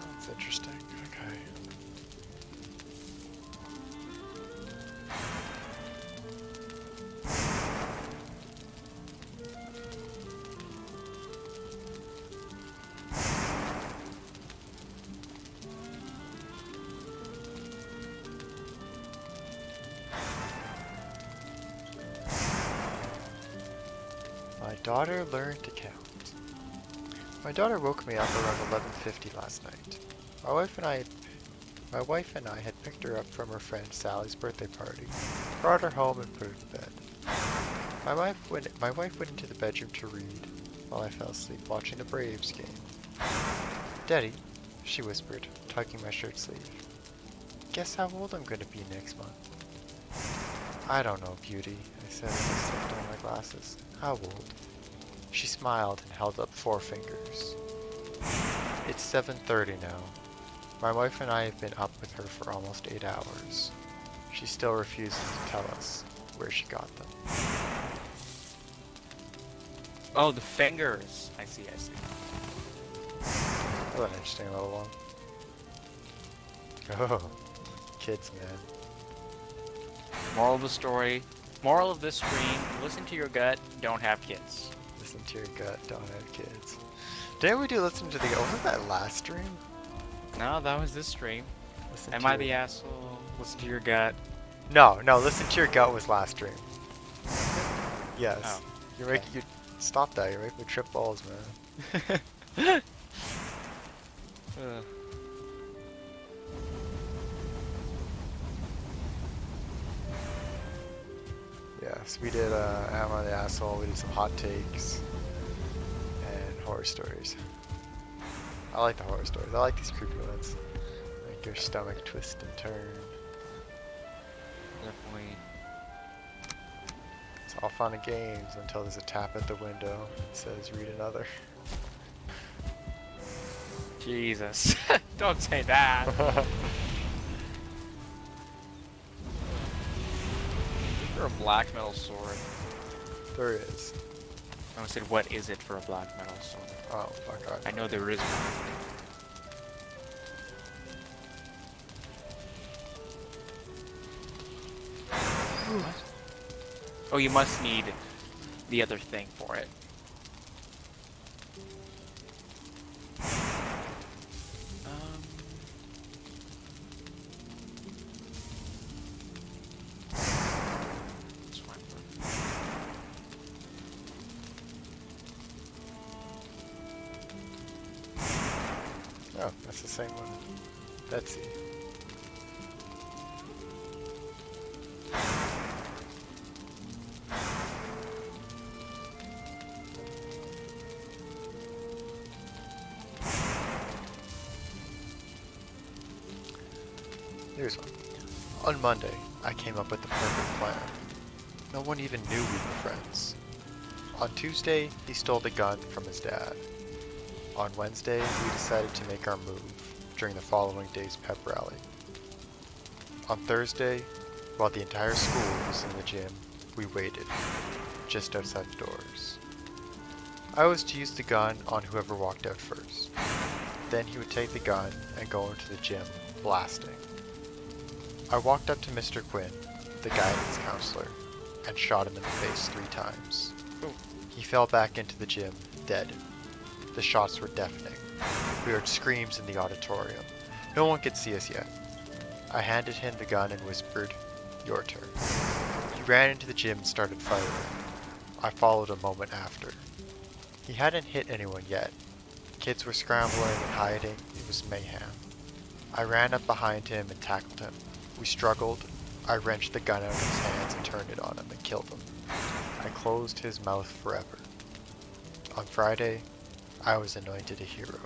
That's interesting. Okay. My daughter learned to count. My daughter woke me up around 11:50 last night. My wife and I had picked her up from her friend Sally's birthday party, brought her home and put her to bed. My wife went into the bedroom to read, while I fell asleep watching the Braves game. "Daddy," she whispered, tugging my shirt sleeve. "Guess how old I'm gonna be next month?" I don't know, beauty, I said as I slipped on my glasses. How old? She smiled and held up 4 fingers. It's 7:30 now. My wife and I have been up with her for almost 8 hours. She still refuses to tell us where she got them. Oh, the fingers. I see. That was an interesting little one. Oh, kids, man. Moral of the story. Moral of this stream, listen to your gut, don't have kids. Listen to your gut, don't have kids. Didn't we do listen to the gut? Wasn't that last stream? No, that was this stream. Listen Am to I your... the asshole? Listen to your gut. No, listen to your gut was last stream. Yes. Oh, You're okay. making you stop that, you're making me trip balls, man. Yes, we did Am I the Asshole, we did some hot takes and horror stories. I like the horror stories, I like these creepy ones. Make your stomach twist and turn. Definitely. It's all fun and games until there's a tap at the window that says read another. Jesus. Don't say that. For a black metal sword. There is. I said, what is it for a black metal sword? Oh, fuck. I know there is one. What? Oh, you must need the other thing for it. This one. Oh, that's the same one. Let's see. Here's one. On Monday, I came up with the perfect plan. No one even knew we were friends. On Tuesday, he stole the gun from his dad. On Wednesday, we decided to make our move during the following day's pep rally. On Thursday, while the entire school was in the gym, we waited, just outside the doors. I was to use the gun on whoever walked out first. Then he would take the gun and go into the gym, blasting. I walked up to Mr. Quinn, the guidance counselor, and shot him in the face 3 times. Ooh. He fell back into the gym, dead. The shots were deafening. We heard screams in the auditorium. No one could see us yet. I handed him the gun and whispered, "Your turn." He ran into the gym and started firing. I followed a moment after. He hadn't hit anyone yet. Kids were scrambling and hiding. It was mayhem. I ran up behind him and tackled him. We struggled. I wrenched the gun out of his hands and turned it on him and killed him. I closed his mouth forever. On Friday, I was anointed a hero.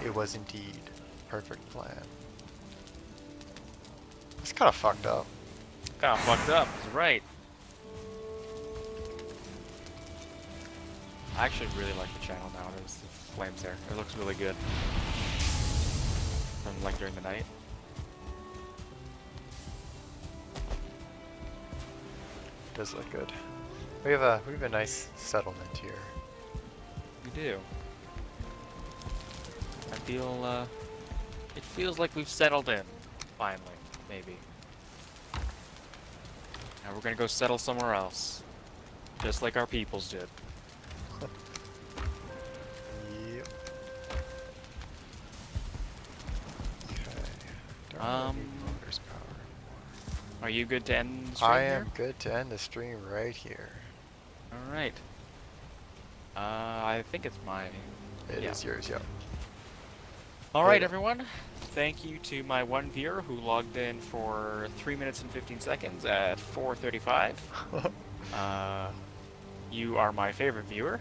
It was indeed a perfect plan. It's kind of fucked up. Got fucked up, he's right. I actually really like the channel now, there's the flames there. It looks really good. From like during the night. It does look good. We have a nice settlement here. We do. I feel, it feels like we've settled in, finally, maybe. Now we're gonna go settle somewhere else. Just like our peoples did. Yep. Okay. Don't need motor's power anymore. Are you good to end the stream I here? am good to end the stream right here. Alright. I think it's mine. It is yours, yep. Alright, Later. everyone. Thank you to my one viewer who logged in for 3 minutes and 15 seconds at 4:35. You are my favorite viewer.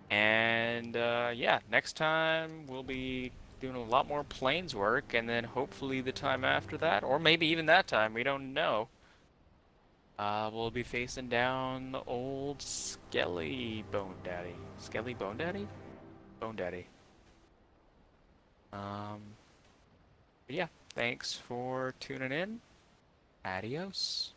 And yeah, next time we'll be doing a lot more plains work, and then hopefully the time after that, or maybe even that time, we don't know. We'll be facing down the old Skelly Bone Daddy. Skelly Bone Daddy? Bone Daddy. But yeah, thanks for tuning in. Adios.